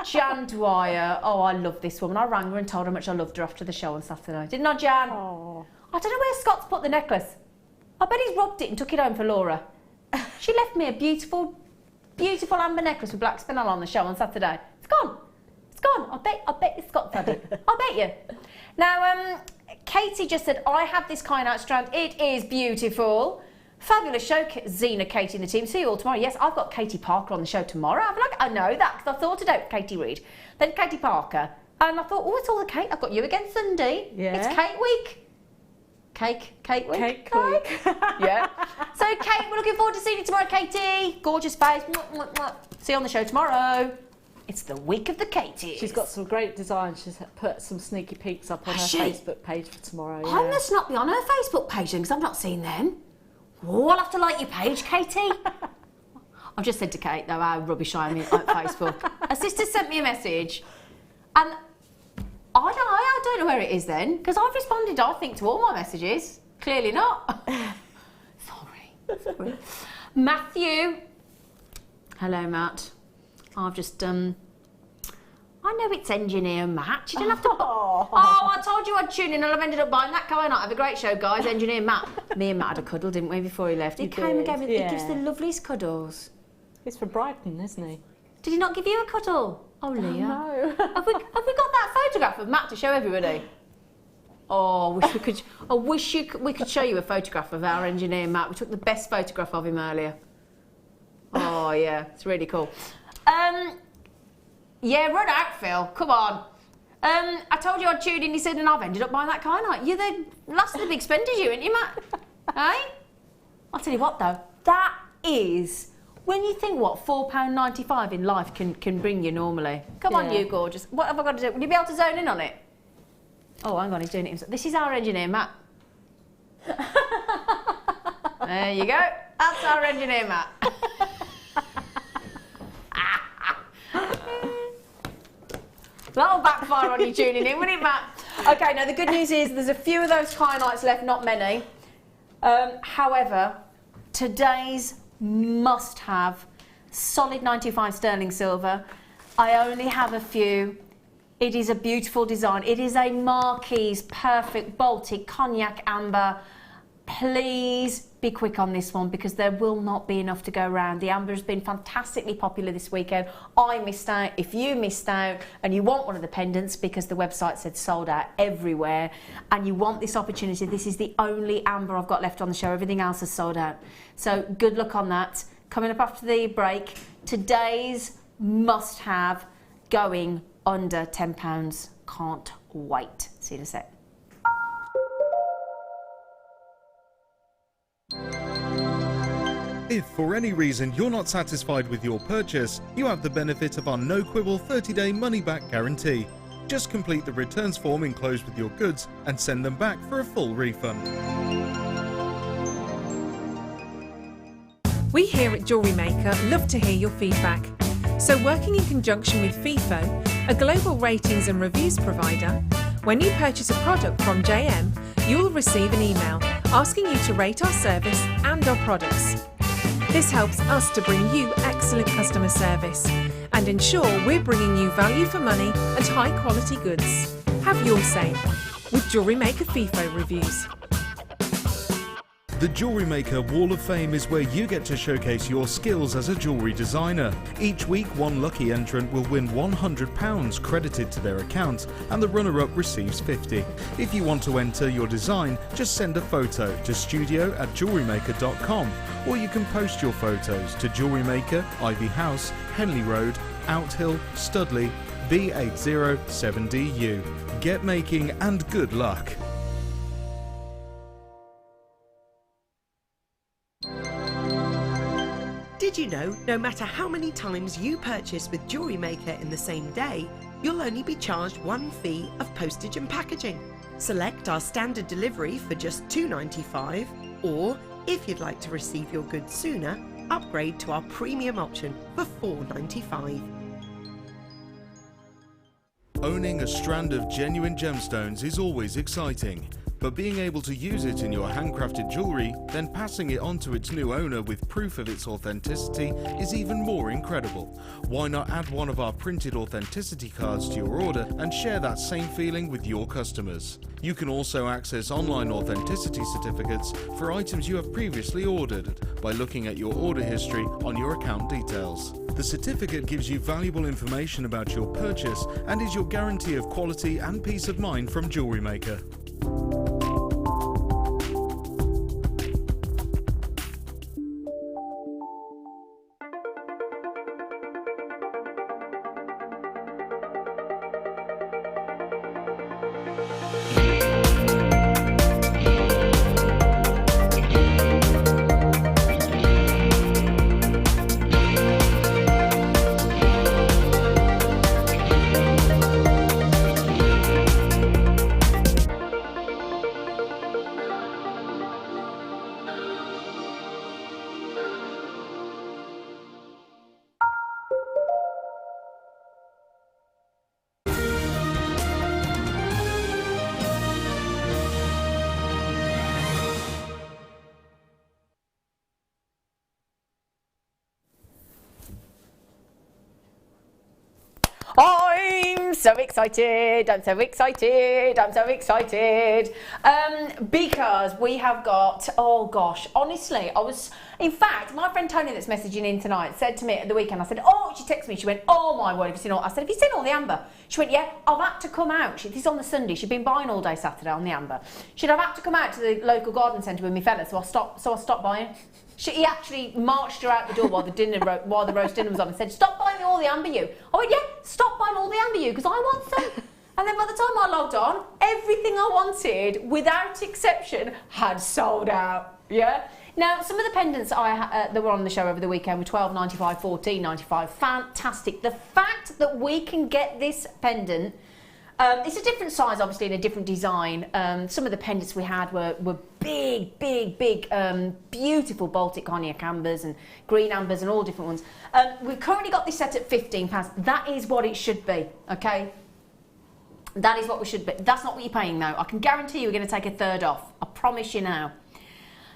Jan Dwyer. Oh, I love this woman. I rang her and told her how much I loved her after the show on Saturday. Didn't I, Jan? Oh. I don't know where Scott's put the necklace. I bet he's robbed it and took it home for Laura. She left me a beautiful, beautiful amber necklace with black spinel on the show on Saturday. It's gone. It's gone. I bet Scott's had it. I bet you. Now, Katie just said, I have this kyanite strand. It is beautiful. Fabulous show, Zena, Katie and the team. See you all tomorrow. Yes, I've got Katie Parker on the show tomorrow. I know that because I thought about Katie Reid, then Katie Parker. And I thought, oh, it's all the Kate. I've got you again Sunday. Yeah. It's Kate week. Cake week. Cake week. Yeah. So, Kate, we're looking forward to seeing you tomorrow, Katie. Gorgeous face. Mwah, mwah, mwah. See you on the show tomorrow. It's the week of the Katies. She's got some great designs. She's put some sneaky peeks up on her Facebook page for tomorrow. Yeah. I must not be on her Facebook page then, because I've not seen them. Oh, I'll have to like your page, Katie. I've just said to Kate, though, how rubbish I am at Facebook. Her sister sent me a message, and I don't know where it is then, because I've responded, I think, to all my messages. Clearly not. Sorry. Matthew. Hello, Matt. I've just, I know it's Engineer Matt. You don't have to... Oh, I told you I'd tune in and I've ended up buying that car. Have a great show, guys. Engineer Matt. Me and Matt had a cuddle, didn't we, before he left? He came and gave me... He gives the loveliest cuddles. He's from Brighton, isn't he? Did he not give you a cuddle? Oh, Leah. No. Have we got that photograph of Matt to show everybody? Oh, I wish we could show you a photograph of our engineer Matt. We took the best photograph of him earlier. Oh yeah, it's really cool. Yeah, run out, Phil. Come on. I told you I'd tune in. He said, and I've ended up buying that kyanite. You're the last of the big spenders, you, ain't you, Matt? Hey? I'll tell you what, though. That is, when you think what £4.95 in life can bring you normally. Come on, you gorgeous. What have I got to do? Will you be able to zone in on it? Oh, hang on, he's doing it himself. This is our engineer, Matt. There you go. That's our engineer, Matt. That'll backfire on you tuning in, won't it, Matt? Okay, now the good news is there's a few of those kyanites left, not many. However, today's must-have, solid 95 sterling silver. I only have a few. It is a beautiful design. It is a Marquise perfect Baltic cognac amber. Please be quick on this one because there will not be enough to go around. The amber has been fantastically popular this weekend. I missed out. If you missed out and you want one of the pendants because the website said sold out everywhere and you want this opportunity, this is the only amber I've got left on the show. Everything else is sold out. So good luck on that. Coming up after the break, today's must-have going under £10. Can't wait. See you in a sec. If for any reason you're not satisfied with your purchase, you have the benefit of our no-quibble 30-day money-back guarantee. Just complete the returns form enclosed with your goods and send them back for a full refund. We here at Jewellery Maker love to hear your feedback. So working in conjunction with FIFO, a global ratings and reviews provider, when you purchase a product from JM, you will receive an email asking you to rate our service and our products. This helps us to bring you excellent customer service and ensure we're bringing you value for money and high quality goods. Have your say with Jewellery Maker FIFO reviews. The Jewellery Maker Wall of Fame is where you get to showcase your skills as a jewellery designer. Each week, one lucky entrant will win £100 credited to their account, and the runner-up receives £50. If you want to enter your design, just send a photo to studio@jewellerymaker.com, or you can post your photos to Jewellery Maker, Ivy House, Henley Road, Outhill, Studley, B807DU. Get making and good luck. Did you know, no matter how many times you purchase with Jewellery Maker in the same day, you'll only be charged one fee of postage and packaging. Select our standard delivery for just £2.95, or if you'd like to receive your goods sooner, upgrade to our premium option for £4.95. Owning a strand of genuine gemstones is always exciting, but being able to use it in your handcrafted jewellery, then passing it on to its new owner with proof of its authenticity is even more incredible. Why not add one of our printed authenticity cards to your order and share that same feeling with your customers? You can also access online authenticity certificates for items you have previously ordered by looking at your order history on your account details. The certificate gives you valuable information about your purchase and is your guarantee of quality and peace of mind from Jewellery Maker. I'm so excited, I'm so excited, I'm so excited, because we have got, oh gosh, honestly, in fact, my friend Tony that's messaging in tonight said to me at the weekend, I said, oh, she texted me, she went, oh my word, have you seen all, I said, have you seen all the amber? She went, yeah, I've had to come out, this is on the Sunday, she'd been buying all day Saturday on the amber. She'd have had to come out to the local garden centre with me fella, so I stopped buying. He actually marched her out the door while the roast dinner was on and said, stop buying me all the amber you. I went, yeah, stop buying all the amber you, because I want some. And then by the time I logged on, everything I wanted, without exception, had sold out. Yeah. Now, some of the pendants that were on the show over the weekend were $12.95, $14.95. Fantastic. The fact that we can get this pendant, it's a different size, obviously, and a different design. Some of the pendants we had were big, beautiful Baltic cognac ambers and green ambers and all different ones. We've currently got this set at £15. That is what it should be, okay? That is what we should be. That's not what you're paying, though. I can guarantee you we're going to take a third off. I promise you now.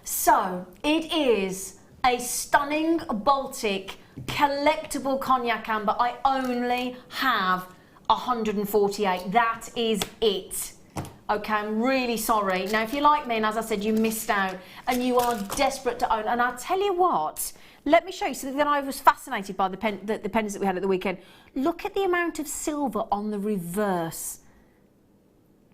So, it is a stunning Baltic collectible cognac amber. I only have 148. That is it. Okay, I'm really sorry. Now, if you're like me, and as I said, you missed out, and you are desperate to own, and I'll tell you what, let me show you something that I was fascinated by, the pendants that we had at the weekend. Look at the amount of silver on the reverse.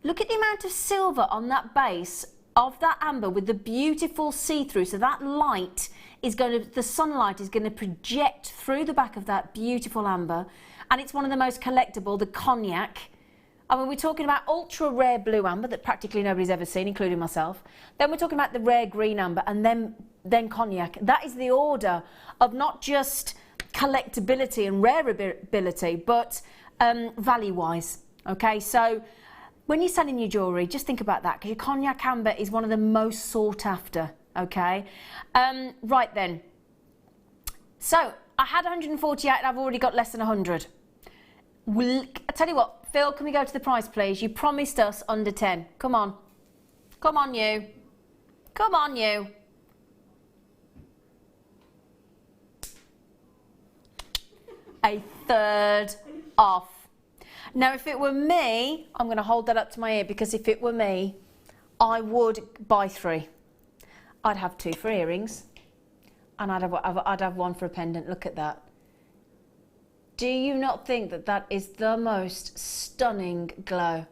Look at the amount of silver on that base of that amber with the beautiful see-through. So that light is the sunlight is going to project through the back of that beautiful amber. And it's one of the most collectible, the cognac. I mean, we're talking about ultra rare blue amber that practically nobody's ever seen, including myself. Then we're talking about the rare green amber, and then cognac. That is the order of not just collectability and rareability, but value-wise. Okay, so when you're selling your jewellery, just think about that, because your cognac amber is one of the most sought after. Okay, right then. So I had 148 and I've already got less than 100. I tell you what, Phil, can we go to the price, please? You promised us under 10. Come on. Come on, you. Come on, you. A third off. Now, if it were me, I'm going to hold that up to my ear, because if it were me, I would buy 3. I'd have 2 for earrings, and I'd have 1 for a pendant. Look at that. Do you not think that that is the most stunning glow?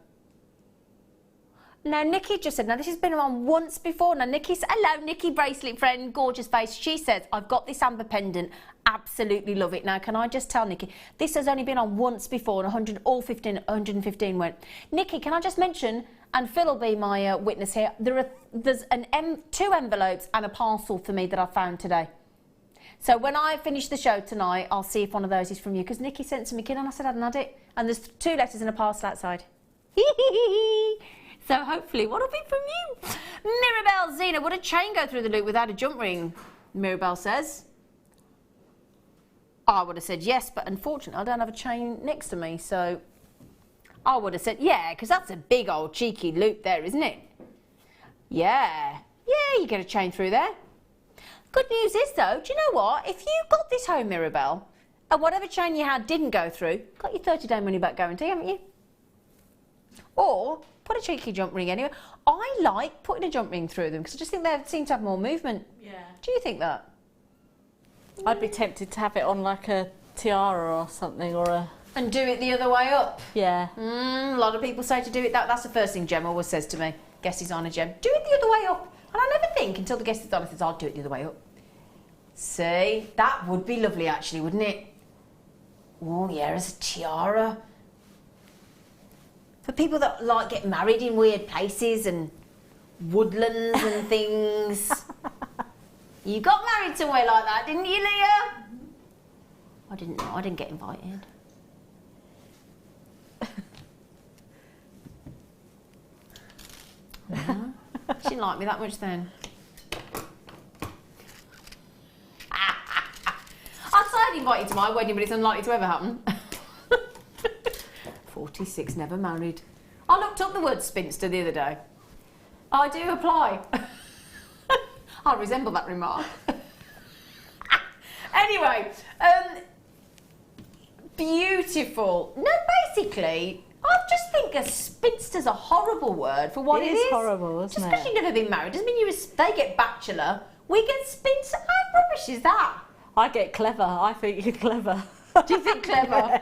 Now, Nikki just said, now this has been on once before. Now, Nikki said, hello, Nikki, bracelet friend, gorgeous face. She says, I've got this amber pendant, absolutely love it. Now, can I just tell Nikki, this has only been on once before, and 115 went. Nikki, can I just mention, and Phil will be my witness here, there's 2 envelopes and a parcel for me that I found today. So when I finish the show tonight, I'll see if one of those is from you, because Nikki sent it to me, and I said I hadn't had it. And there's 2 letters and a parcel outside. So hopefully one will be from you. Mirabelle, Zena, would a chain go through the loop without a jump ring? Mirabelle says. I would have said yes, but unfortunately I don't have a chain next to me, so I would have said yeah, because that's a big old cheeky loop there, isn't it? Yeah. Yeah, you get a chain through there. Good news is though, do you know what? If you got this home, Mirabelle, and whatever chain you had didn't go through, got your 30-day money-back guarantee, haven't you? Or put a cheeky jump ring anyway. I like putting a jump ring through them because I just think they seem to have more movement. Yeah. Do you think that? I'd be tempted to have it on like a tiara or something, or a... And do it the other way up. Yeah. A lot of people say to do it that's the first thing Gem always says to me. Guess he's on a Gem. Do it the other way up. And I never think until the guest is on and says, I'll do it the other way up. See, that would be lovely actually, wouldn't it? Oh yeah, as a tiara. For people that like get married in weird places and woodlands and things. You got married somewhere like that, didn't you, Leah? I didn't know. I didn't get invited. She didn't like me that much then. I'd say I'd invite you to my wedding, but it's unlikely to ever happen. 46, never married. I looked up the word spinster the other day. I do apply. I resemble that remark. Anyway, beautiful. No, basically, I just think a spinster's a horrible word for what it is. It is horrible, isn't it? Just because you've never been married doesn't mean they get bachelor, we get spinster. How rubbish is that? I get clever. I think you're clever. Do you think clever?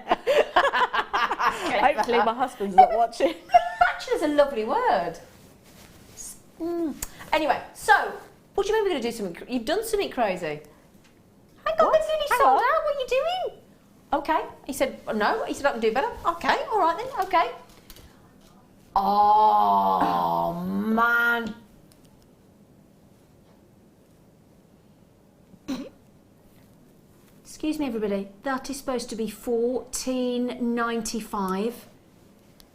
Hopefully my husband's not watching. Bachelor's a lovely word. Anyway, so, what do you mean we're going to do something? You've done something crazy. Hang on, it's nearly sold out. What are you doing? Okay. He said, no. He said, I can do better. Okay, all right then. Okay. Oh, man. Excuse me, everybody. That is supposed to be $14.95.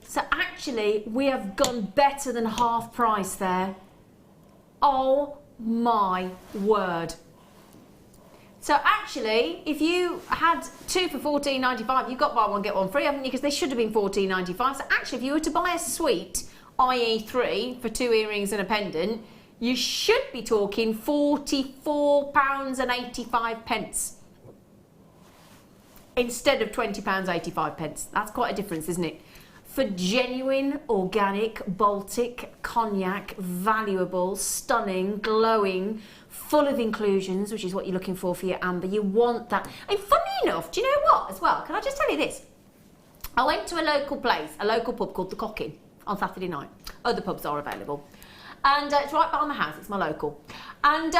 So actually, we have gone better than half price there. Oh my word. So actually, if you had 2 for $14.95, you got buy one, get one free, haven't you? Because they should have been $14.95. So actually, if you were to buy a suite, i.e. 3 for 2 earrings and a pendant, you should be talking £44.85. Instead of £20.85. That's quite a difference, isn't it? For genuine, organic, Baltic, cognac, valuable, stunning, glowing, full of inclusions, which is what you're looking for your amber. You want that. And funny enough, do you know what as well? Can I just tell you this? I went to a local place, a local pub called The Cockin on Saturday night. Other pubs are available. And it's right by my house, it's my local. And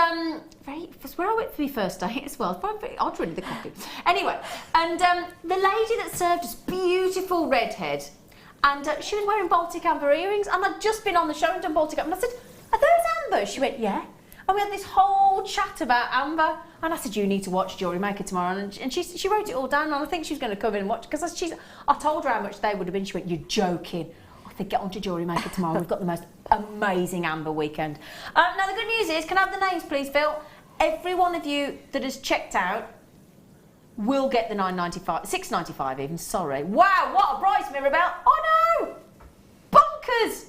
it's where I went for my first date as well. It's probably very odd, really, The Cockin. Anyway, and the lady that served us, beautiful redhead, and she was wearing Baltic amber earrings, and I'd just been on the show and done Baltic amber, and I said, are those amber? She went, yeah. And we had this whole chat about amber, and I said, you need to watch Jewellery Maker tomorrow, and she wrote it all down, and I think she was going to come in and watch, because I told her how much they would have been. She went, you're joking. I said, get on to Jewellery Maker tomorrow. We've got the most amazing amber weekend. Now the good news is, can I have the names please, Phil? Every one of you that has checked out will get the £9.95, £6.95 even, sorry. Wow, what a price, Mirabelle. Oh no! Bonkers!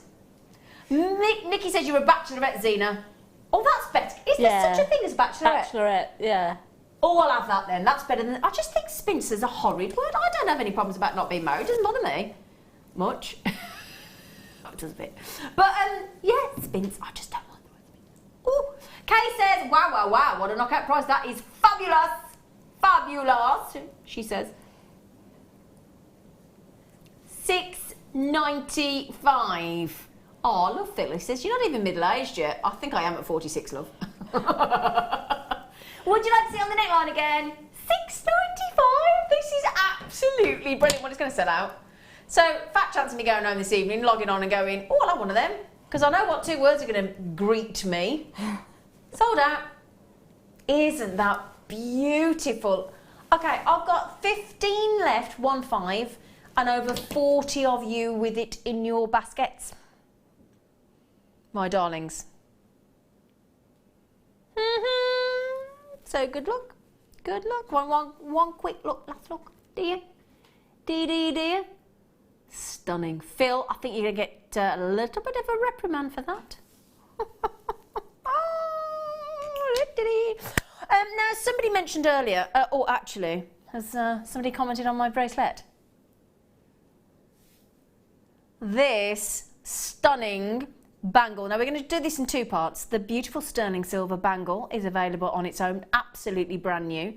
Nikki says you're a bachelorette, Zena. Oh, that's better. Is there such a thing as bachelorette? Bachelorette, yeah. Oh, I'll have that then. That's better than... I just think spinster's a horrid word. I don't have any problems about not being married. It doesn't bother me. Much. Oh, it does a bit. But, yeah, spinster. I just don't like the word spinster. Ooh. Kay says, wow, wow, wow. What a knockout price. That is fabulous. Fabulous, she says. £6.95. Oh, love Phyllis says, you're not even middle-aged yet. I think I am at 46, love. Would you like to see on the neckline again? £6.95. This is absolutely brilliant. What it's going to sell out. So, fat chance of me going home this evening, logging on and going, oh, I'll have one of them. Because I know what 2 words are going to greet me. Sold out. Isn't that beautiful? Okay, I've got 15 left, 15, and over 40 of you with it in your baskets. My darlings. So good luck. Good luck. One quick look. Last look. Dear. Dear. Stunning. Phil, I think you're going to get a little bit of a reprimand for that. Now, somebody mentioned earlier, or actually, has somebody commented on my bracelet? This stunning bangle. Now we're going to do this in 2 parts. The beautiful sterling silver bangle is available on its own, absolutely brand new.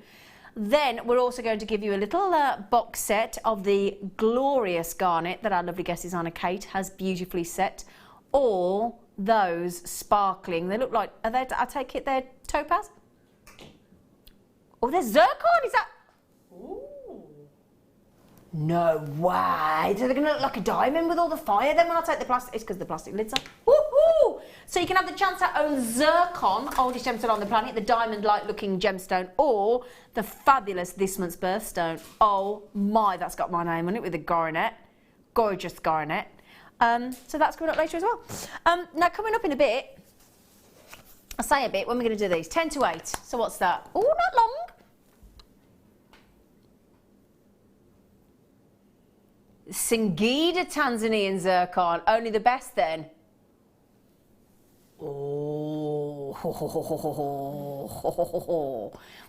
Then we're also going to give you a little box set of the glorious garnet that our lovely guest Zena Kate has beautifully set. All those sparkling, they look like, are they, I take it they're topaz? Oh, they're zircon, is that? Ooh. No way. So they're going to look like a diamond with all the fire. Then when I take the plastic, it's because the plastic lid's on. Woohoo! So you can have the chance to own zircon, oldest gemstone on the planet, the diamond-like looking gemstone, or the fabulous this month's birthstone. Oh my, that's got my name on it with a garnet. Gorgeous garnet. So that's coming up later as well. Now coming up in a bit, I'll say a bit when we're going to do these. 10 to 8. So what's that? Oh, not long. Singida Tanzanian zircon, only the best then. Oh,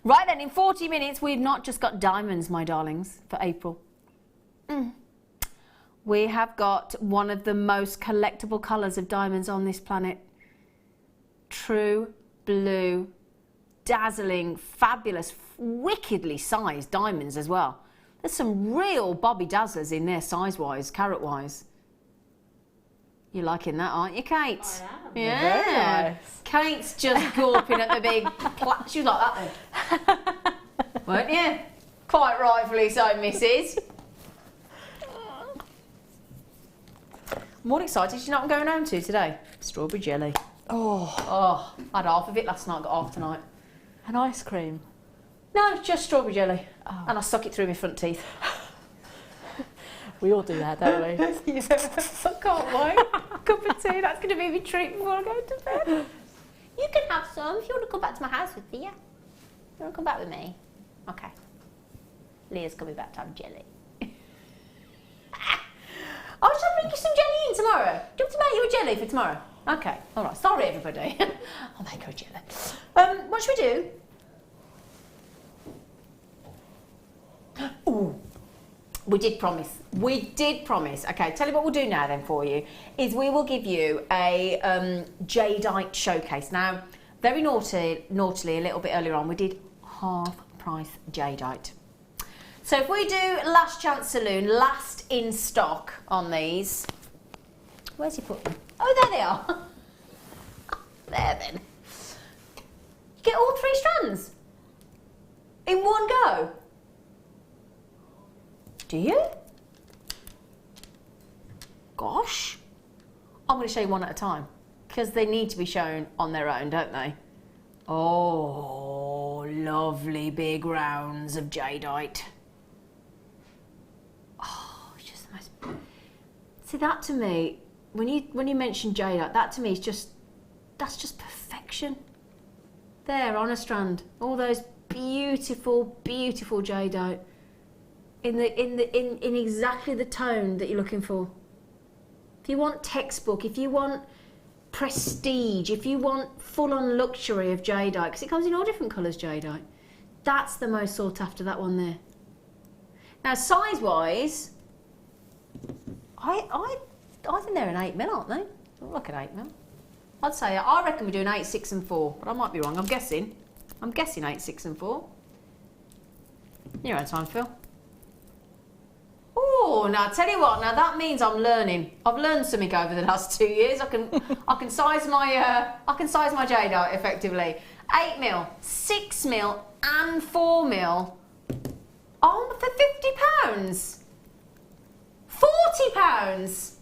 right then, in 40 minutes, we've not just got diamonds, my darlings, for April. We have got one of the most collectible colours of diamonds on this planet. True blue, dazzling, fabulous, wickedly sized diamonds as well. There's some real Bobby Dazzlers in there, size-wise, carat-wise. You're liking that, aren't you, Kate? I am. Yeah. Very nice. Kate's just gawping at the big... She was like that then. Weren't you? Quite rightfully so, missus. I'm more excited. Do you know what I'm going home to today? Strawberry jelly. Oh, I had half of it last night, got half tonight. An ice cream? No, just strawberry jelly. Oh. And I stuck it through my front teeth. We all do that, don't we? Yeah, I can't wait. Cup of tea, that's going to be my treat before I go to bed. You can have some if you want to come back to my house with me, yeah? You want to come back with me? Okay. Leah's coming back to have jelly. I shall make you some jelly in tomorrow. Do you want to make you a jelly for tomorrow? Okay, all right. Sorry, everybody. I'll make her a jelly. What should we do? Ooh, we did promise. Okay, tell you what we'll do now then for you is we will give you a jadeite showcase. Now, very naughtily, a little bit earlier on, we did half price jadeite. So if we do last chance saloon, last in stock on these, where's he put them? Oh, there they are. There then. You get all 3 strands in one go. Do you? Gosh. I'm going to show you one at a time because they need to be shown on their own, don't they? Oh, lovely big rounds of jadeite. Oh, it's just the most... See, that to me, when you mention jadeite, that to me is just, that's just perfection. There, on a strand. All those beautiful, beautiful jadeite in exactly the tone that you're looking for. If you want textbook, if you want prestige, if you want full-on luxury of jadeite, because it comes in all different colours, jadeite, that's the most sought after, that one there. Now, size-wise, I think they're an 8mm, aren't they? Look at 8mm. I'd say, I reckon we're doing 8, 6 and 4, but I might be wrong. I'm guessing 8, 6 and 4. Your own time, Phil. Oh, now I tell you what. Now that means I'm learning. I've learned something over the last 2 years. I can size my jadeite effectively. 8mm, 6mm, and 4mm. Oh, for £50. £40.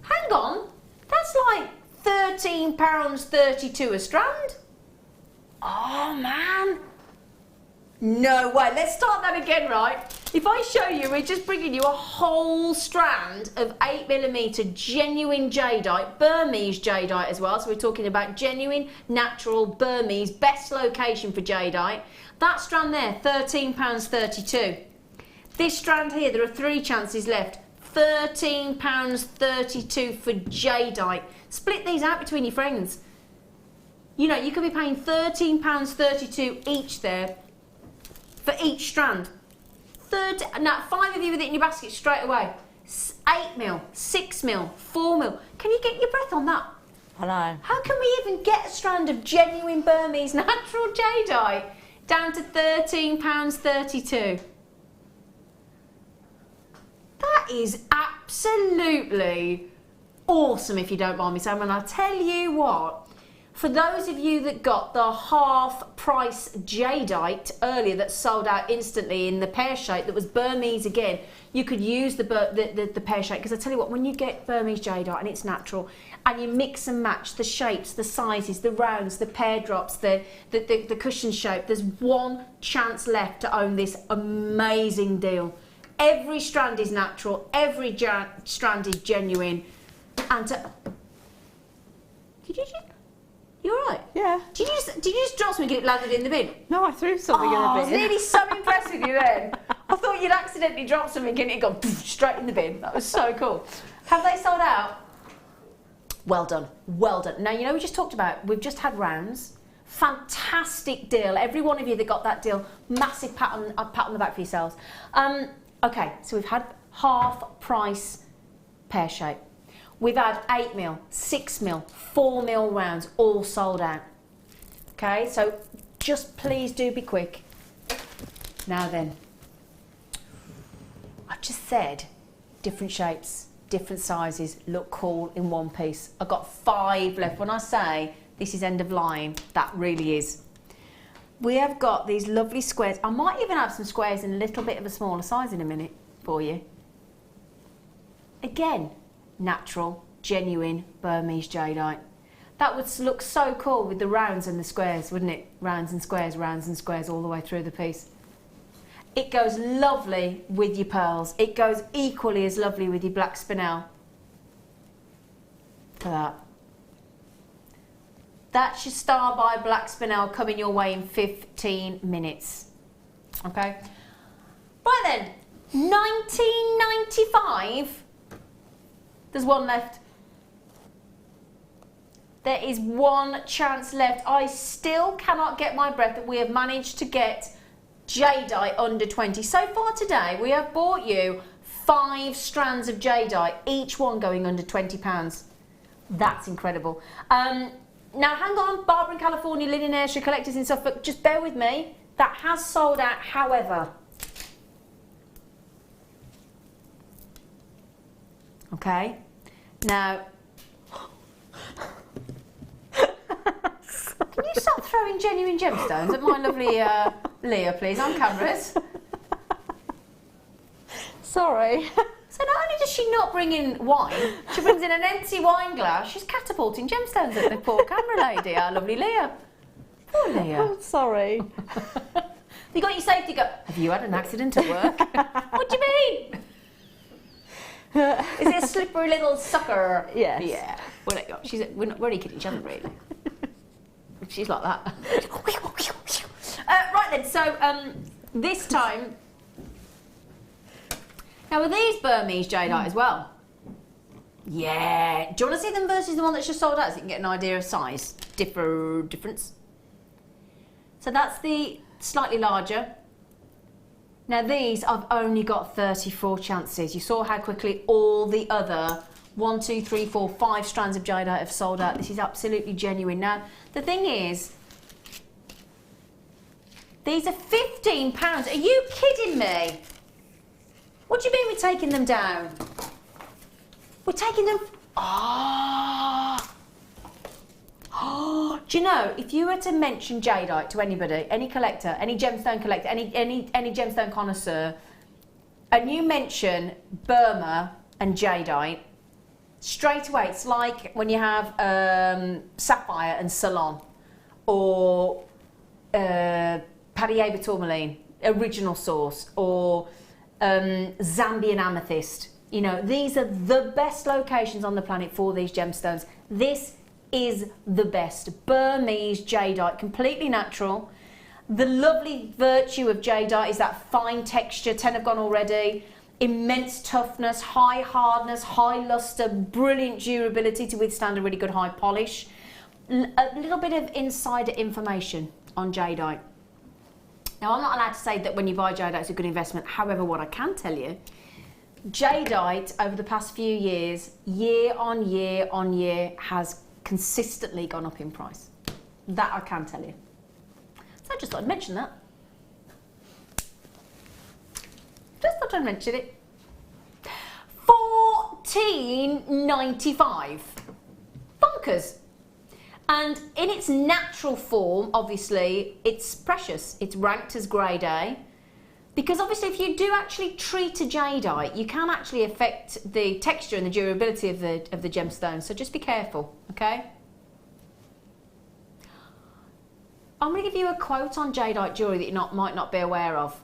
Hang on, that's like £13.32 a strand. Oh man. No way. Let's start that again, right? If I show you, we're just bringing you a whole strand of 8mm genuine jadeite, Burmese jadeite as well. So we're talking about genuine, natural Burmese, best location for jadeite. That strand there, £13.32. This strand here, there are 3 chances left. £13.32 for jadeite. Split these out between your friends. You know, you could be paying £13.32 each there for each strand. Now, 5 of you with it in your basket straight away. 8mm, 6mm, 4mm. Can you get your breath on that? I know. How can we even get a strand of genuine Burmese natural jadeite down to £13.32? That is absolutely awesome, if you don't mind me saying. And I tell you what, for those of you that got the half-price jadeite earlier that sold out instantly in the pear shape that was Burmese again, you could use the pear shape, because I tell you what, when you get Burmese jadeite and it's natural, and you mix and match the shapes, the sizes, the rounds, the pear drops, the cushion shape, there's one chance left to own this amazing deal. Every strand is natural, every strand is genuine, and you alright? Yeah. Did you just drop something and it landed in the bin? No, I threw something in the bin. I was really so impressed with you then. I thought you'd accidentally dropped something and it got straight in the bin. That was so cool. Have they sold out? Well done, well done. Now, you know, we just talked about, we've just had rounds. Fantastic deal. Every one of you that got that deal, massive pat on the back for yourselves. Okay, so we've had half price pear shape. We've had 8mm, 6mm, 4mm rounds all sold out. Okay, so just please do be quick. Now then, I've just said different shapes, different sizes, look cool in one piece. I've got 5 left. When I say this is end of line, that really is. We have got these lovely squares. I might even have some squares in a little bit of a smaller size in a minute for you. Again, natural, genuine Burmese jadeite. That would look so cool with the rounds and the squares, wouldn't it? Rounds and squares all the way through the piece. It goes lovely with your pearls. It goes equally as lovely with your black spinel. Look at that. That's your Star by Black Spinel coming your way in 15 minutes. Okay? Right then, 1995. There's one left. There is one chance left. I still cannot get my breath that we have managed to get jadeite under 20. So far today, we have bought you 5 strands of jadeite, each one going under £20. That's incredible. Now, hang on, Barbara in California, Lynn in Ayrshire, Collectors in Suffolk, just bear with me. That has sold out, however. Okay, now, can you stop throwing genuine gemstones at my lovely Leah, please, on cameras? Sorry. So not only does she not bring in wine, she brings in an empty wine glass. She's catapulting gemstones at the poor camera lady, our lovely Leah. Poor Leah. I'm sorry. You got your safety go. Have you had an accident at work? What do you mean? Is it a slippery little sucker? Yes. Yeah. Well, we're only kidding. She hasn't really. She's like that. Right Right then, so this time, now are these Burmese jadeite as well? Yeah. Do you want to see them versus the one that's just sold out so you can get an idea of size difference? So that's the slightly larger. Now these, I've only got 34 chances. You saw how quickly all the other 1, 2, 3, 4, 5 strands of jadeite have sold out. This is absolutely genuine. Now, the thing is, these are £15. Are you kidding me? What do you mean we're taking them down? We're taking them... Oh, do you know, if you were to mention jadeite to anybody, any collector, any gemstone collector, any gemstone connoisseur, and you mention Burma and jadeite, straight away it's like when you have sapphire and Ceylon, or Paraiba tourmaline, original source, or Zambian amethyst. You know, these are the best locations on the planet for these gemstones. This is the best. Burmese jadeite, completely natural. The lovely virtue of jadeite is that fine texture, 10 have gone already, immense toughness, high hardness, high luster, brilliant durability to withstand a really good high polish. A little bit of insider information on jadeite. Now, I'm not allowed to say that when you buy jadeite it's a good investment. However, what I can tell you, jadeite over the past few years, year on year on year, has consistently gone up in price. That I can tell you. So I just thought I'd mention that. Just thought I'd mention it. $14.95. Bonkers. And in its natural form, obviously, it's precious. It's ranked as grade A. Because obviously if you do actually treat a jadeite, you can actually affect the texture and the durability of the gemstone. So just be careful, okay? I'm going to give you a quote on jadeite jewellery that you might not be aware of.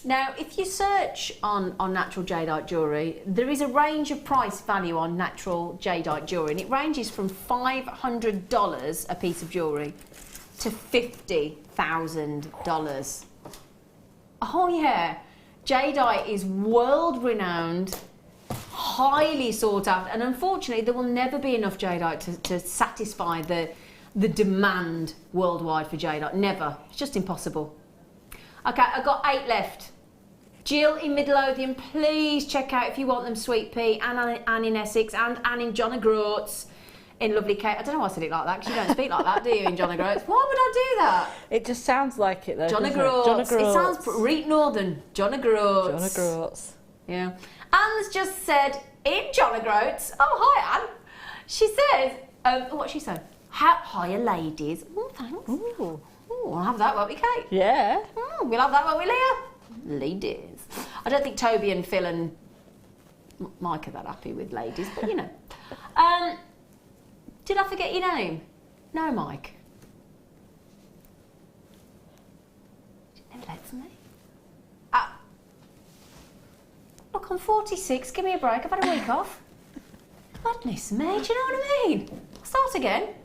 Now, if you search on natural jadeite jewellery, there is a range of price value on natural jadeite jewellery, and it ranges from $500 a piece of jewellery to $50,000. Oh yeah, jadeite is world renowned, highly sought after, and unfortunately there will never be enough jadeite to satisfy the demand worldwide for jadeite. Never. It's just impossible. Okay, I've got 8 left. Jill in Midlothian, please check out if you want them, Sweet Pea, and Anne in Essex, and Anne in John O'Groats. In lovely Kate. I don't know why I said it like that, because you don't speak like that, do you, in John O'Groats? Why would I do that? It just sounds like it, though. John O'Groats. It sounds Reid Northern. John O'Groats. John O'Groats. Yeah. Anne's just said, in John O'Groats. Oh, hi, Anne. She says, what's she saying? Hiya, ladies. Oh, thanks. Ooh. We'll have that, won't we, Kate? Yeah. We'll have that, won't we, Leah? Ladies. I don't think Toby and Phil and Mike are that happy with ladies, but you know. Did I forget your name? No, Mike. Never lets me. Look, I'm 46. Give me a break. I've had a week off. Goodness me, do you know what I mean? Start again.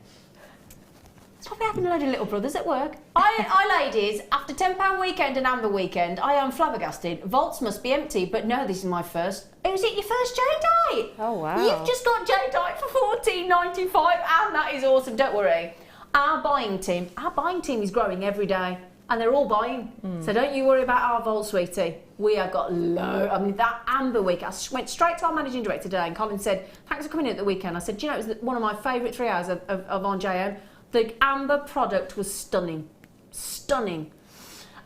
Stop having a load of little brothers at work. I ladies, after £10 weekend and Amber weekend, I am flabbergasted. Vaults must be empty, but no, this is my first. Was it your first jadeite? Oh, wow. You've just got jadeite for $14.95, and that is awesome. Don't worry. Our buying team is growing every day, and they're all buying. So don't you worry about our vault, sweetie. We have got I mean, that Amber week, I went straight to our managing director today, and Colin said, thanks for coming in at the weekend. I said, do you know, it was one of my favourite 3 hours of on JM. The Amber product was stunning. Stunning.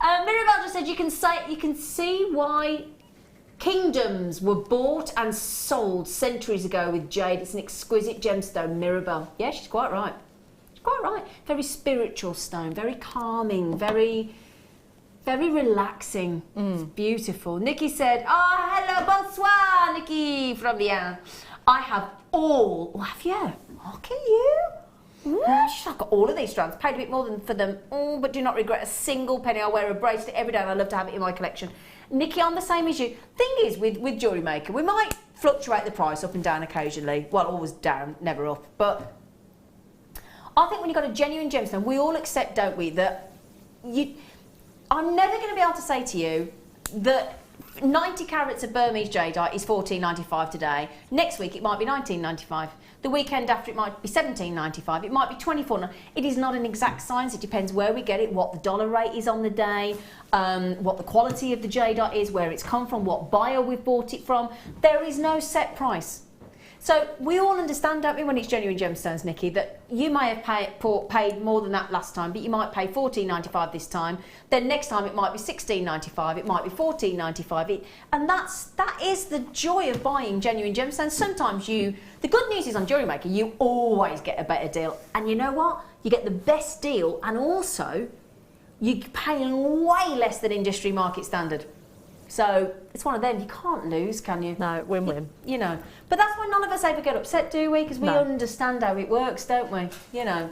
Mirabelle just said you can see why kingdoms were bought and sold centuries ago with jade. It's an exquisite gemstone, Mirabelle. Yeah, she's quite right. She's quite right. Very spiritual stone, very calming, very relaxing. It's beautiful. Nikki said, oh, hello, bonsoir, Nikki from Lyon. I have all. Oh, have you? Look at you. I've got all of these strands, paid a bit more than for them, but do not regret a single penny. I wear a bracelet every day and I love to have it in my collection. Nikki, I'm the same as you. Thing is, with Jewellery Maker, we might fluctuate the price up and down occasionally. Well, always down, never up. But I think when you've got a genuine gemstone, we all accept, don't we, that I'm never going to be able to say to you that 90 carats of Burmese jadeite is $14.95 today. Next week it might be $19.95. The weekend after it might be $17.95. It might be $24. It is not an exact science. It depends where we get it, what the dollar rate is on the day, what the quality of the jadeite is, where it's come from, what buyer we've bought it from. There is no set price. So we all understand, don't we, when it's genuine gemstones, Nikki, that you may have paid more than that last time, but you might pay $14.95 this time. Then next time it might be $16.95, it might be $14.95. And that is the joy of buying genuine gemstones. Sometimes the good news is on Jewellery Maker, you always get a better deal. And you know what? You get the best deal, and also you're paying way less than industry market standard. So it's one of them, you can't lose, can you? No, win-win. You know, but that's why none of us ever get upset, do we? Because we understand how it works, don't we? You know.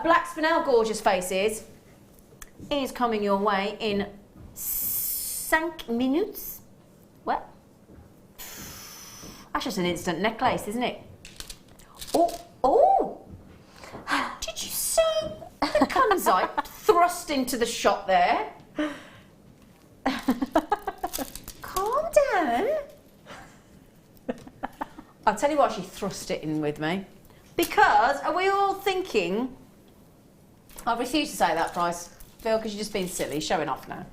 Black Spinel Gorgeous Faces is coming your way in 5 minutes. What? That's just an instant necklace, isn't it? Oh! Did you see the kunzite thrust into the shot there? Calm down. I'll tell you why she thrust it in with me. Because, are we all thinking... I refuse to say that price, Phil, because you're just being silly, showing off now.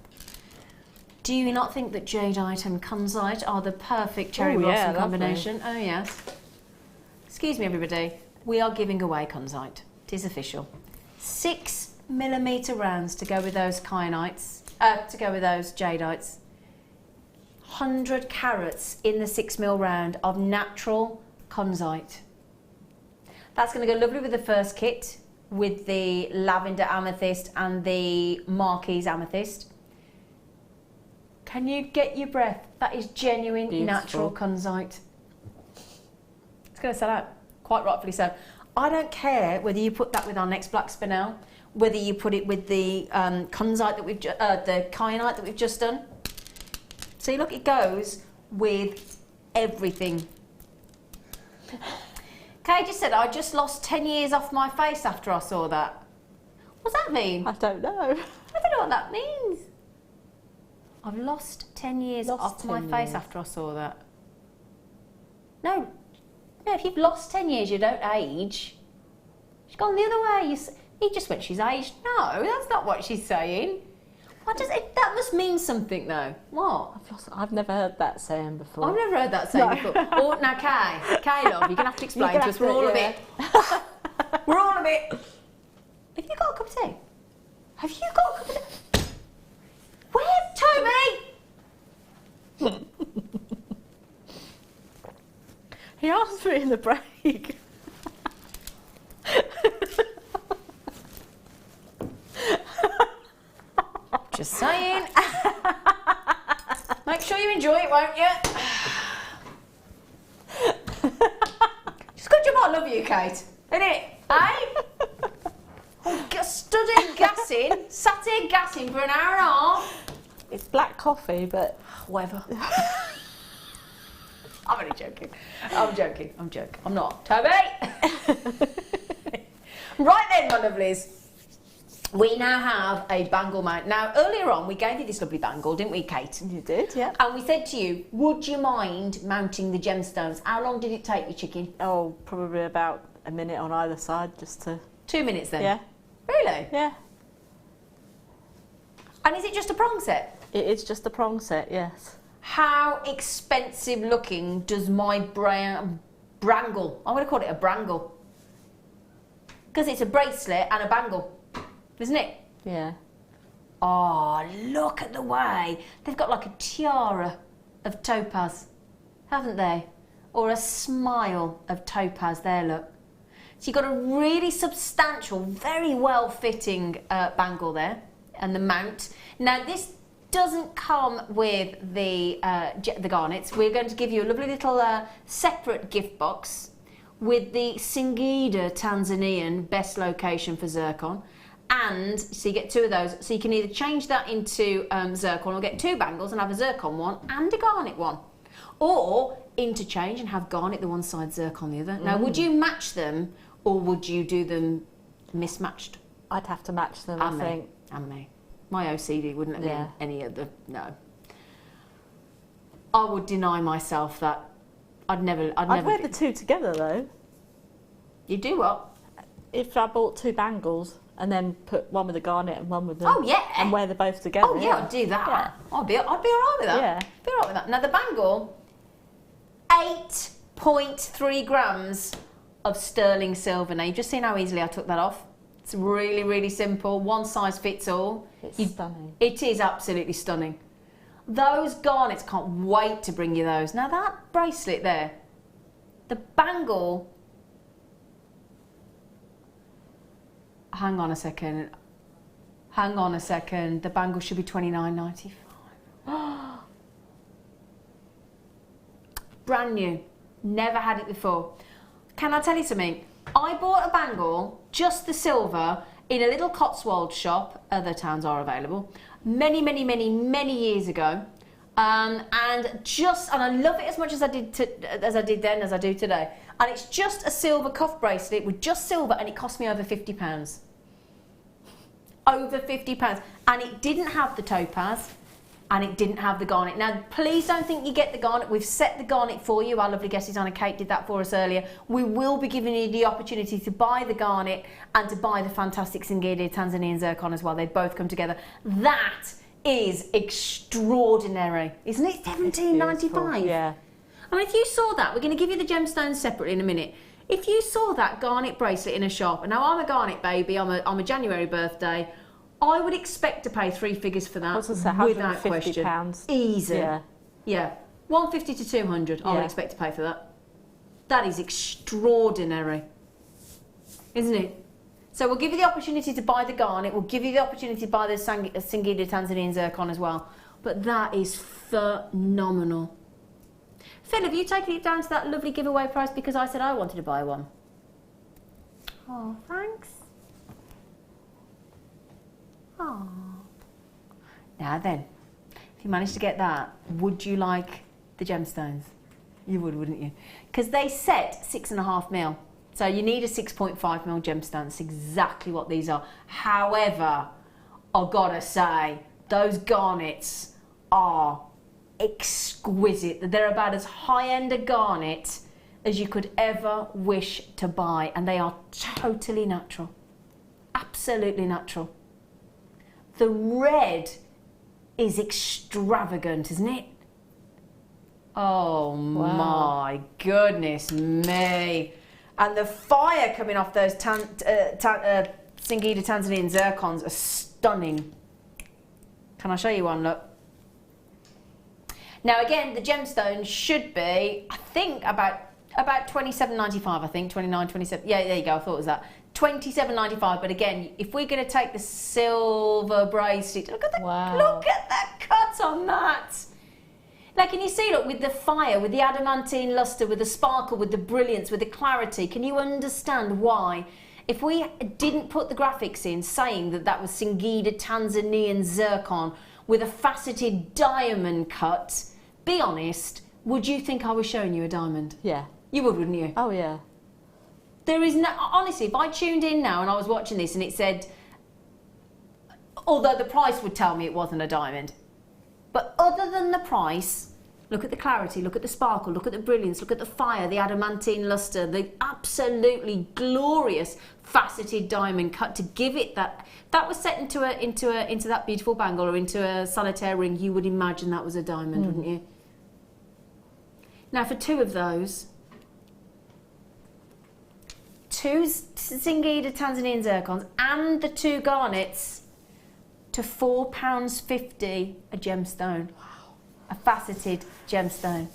Do you not think that jadeite and kunzite are the perfect cherry blossom combination? Oh, yes. Excuse me, everybody. We are giving away kunzite. It is official. 6mm rounds to go with those kyanites. To go with those jadeites. 100 carats in the 6mm round of natural kunzite. That's going to go lovely with the first kit, with the lavender amethyst and the Marquise amethyst. Can you get your breath? That is genuine, natural kunzite. It's going to sell out, quite rightfully so. I don't care whether you put that with our next Black Spinel, whether you put it with the kunzite that we've the kyanite that we've just done. See, look, it goes with everything. Kay just said, I just lost 10 years off my face after I saw that. What's that mean? I don't know. I don't know what that means. I've lost 10 years off my face after I saw that. No, if you've lost 10 years, you don't age. She's gone the other way. He just went, she's aged. No, that's not what she's saying. That must mean something, though. What? I've never heard that saying before. I've never heard that saying before. Oh, now, Kay, love, you're going to have to explain to us. We're all a bit. We're all a bit. Have you got a cup of tea? Have you got a cup of tea? Where's Toby? He asked for it in the break. Just saying. Make sure you enjoy it, won't you? Just good job I love you, Kate. Isn't it? Eh? Stood here gassing, sat here gassing for an hour and a half. It's black coffee, but... Whatever. I'm only joking. I'm joking. I'm not. Toby! Right then, my lovelies. We now have a bangle mount. Now, earlier on, we gave you this lovely bangle, didn't we, Kate? You did, yeah. And we said to you, would you mind mounting the gemstones? How long did it take you, chicken? Oh, probably about a minute on either side, just to... 2 minutes then? Yeah. Really? Yeah. And is it just a prong set? It is just a prong set, yes. How expensive looking does my brangle, I'm going to call it a brangle, because it's a bracelet and a bangle, isn't it? Yeah. Oh, look at the way. They've got like a tiara of topaz, haven't they? Or a smile of topaz there, look. So you've got a really substantial, very well-fitting bangle there, and the mount. Now this doesn't come with the garnets. We're going to give you a lovely little separate gift box with the Singida Tanzanian best location for zircon. And so you get 2 of those. So you can either change that into zircon or get 2 bangles and have a zircon one and a garnet one. Or interchange and have garnet the one side, zircon the other. Now, would you match them or would you do them mismatched? I'd have to match them, I think. And me. My OCD wouldn't let me Yeah. in any of the, no. I would deny myself that. I'd never wear the two together though. You do what? If I bought two bangles and then put one with a garnet and one with the... Oh, yeah. And wear them both together. Oh, yeah, I'd do that. I'd be all right with that. Yeah. Be all right with that. Now, the bangle, 8.3 grams of sterling silver. Now, you've just seen how easily I took that off. It's really, really simple. One size fits all. It's stunning. It is absolutely stunning. Those garnets, can't wait to bring you those. Now, that bracelet there, the bangle... Hang on a second. The bangle should be $29.95. Brand new. Never had it before. Can I tell you something? I bought a bangle, just the silver, in a little Cotswold shop. Other towns are available. Many years ago. And I love it as much as I did then as I do today. And it's just a silver cuff bracelet with just silver, and it cost me over £50. Over £50. And it didn't have the topaz, and it didn't have the garnet. Now, please don't think you get the garnet. We've set the garnet for you. Our lovely guest Zena Kate did that for us earlier. We will be giving you the opportunity to buy the garnet and to buy the fantastic Singida Tanzanian zircon as well. They both come together. That is extraordinary, isn't it? $17.95. Yeah. I mean, if you saw that, we're going to give you the gemstones separately in a minute. If you saw that garnet bracelet in a shop, and now I'm a garnet baby, I'm a January birthday, I would expect to pay three figures for that without question. £150. Easy. Yeah. Yeah. 150 to 200, I would expect to pay for that. That is extraordinary, isn't it? So we'll give you the opportunity to buy the garnet. We'll give you the opportunity to buy the Singida Tanzanian zircon as well. But that is phenomenal. Phil, have you taken it down to that lovely giveaway price because I said I wanted to buy one? Oh, thanks. Oh. Now then, if you managed to get that, would you like the gemstones? You would, wouldn't you? Because they set 6.5 mil. So you need a 6.5 mil gemstone. That's exactly what these are. However, I've got to say, those garnets are exquisite. They're about as high-end a garnet as you could ever wish to buy, and they are totally natural. Absolutely natural. The red is extravagant, isn't it? Oh, wow. My goodness me. And the fire coming off those Singida Tanzanian zircons are stunning. Can I show you one? Look. Now again, the gemstones should be, I think, about $27.95. I think 29, 27. Yeah, there you go. I thought it was that. $27.95. But again, if we're going to take the silver bracelet, look at the look at that cut on that. Like, can you see, look, with the fire, with the adamantine luster, with the sparkle, with the brilliance, with the clarity, can you understand why, if we didn't put the graphics in saying that that was Singida Tanzanian zircon with a faceted diamond cut, be honest, would you think I was showing you a diamond? Yeah. You would, wouldn't you? Oh, yeah. There is no, honestly, if I tuned in now and I was watching this and it said, although the price would tell me it wasn't a diamond, but other than the price, look at the clarity, look at the sparkle, look at the brilliance, look at the fire, the adamantine luster, the absolutely glorious faceted diamond cut to give it that. That was set into that beautiful bangle or into a solitaire ring. You would imagine that was a diamond, wouldn't you? Now for two of those, two Singida Tanzanian zircons and the two garnets, to £4.50 a gemstone. Wow. A faceted gemstone.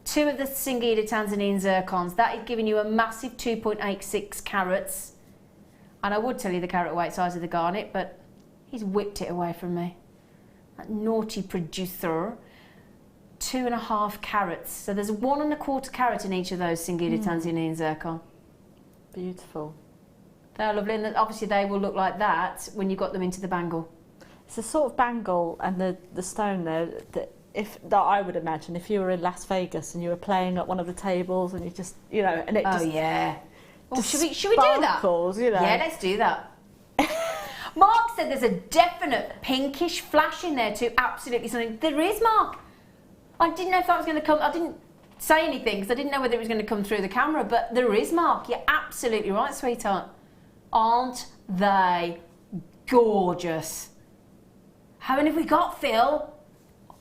Two of the Singida Tanzanian zircons, that is giving you a massive 2.86 carats. And I would tell you the carat weight size of the garnet, but he's whipped it away from me. That naughty producer. 2.5 carats. So there's 1.25 carat in each of those Singida Tanzanian zircon. Beautiful. They're lovely, and obviously they will look like that when you got them into the bangle. It's a sort of bangle and the stone there that I would imagine if you were in Las Vegas and you were playing at one of the tables and you just, you know, and it just... Oh, yeah. Well, should we do that? Sparkles, you know. Yeah, let's do that. Mark said there's a definite pinkish flash in there too. Absolutely something. There is, Mark. I didn't know if that was going to come. I didn't say anything because I didn't know whether it was going to come through the camera, but there is, Mark. You're absolutely right, sweetheart. Aren't they gorgeous? How many have we got, Phil?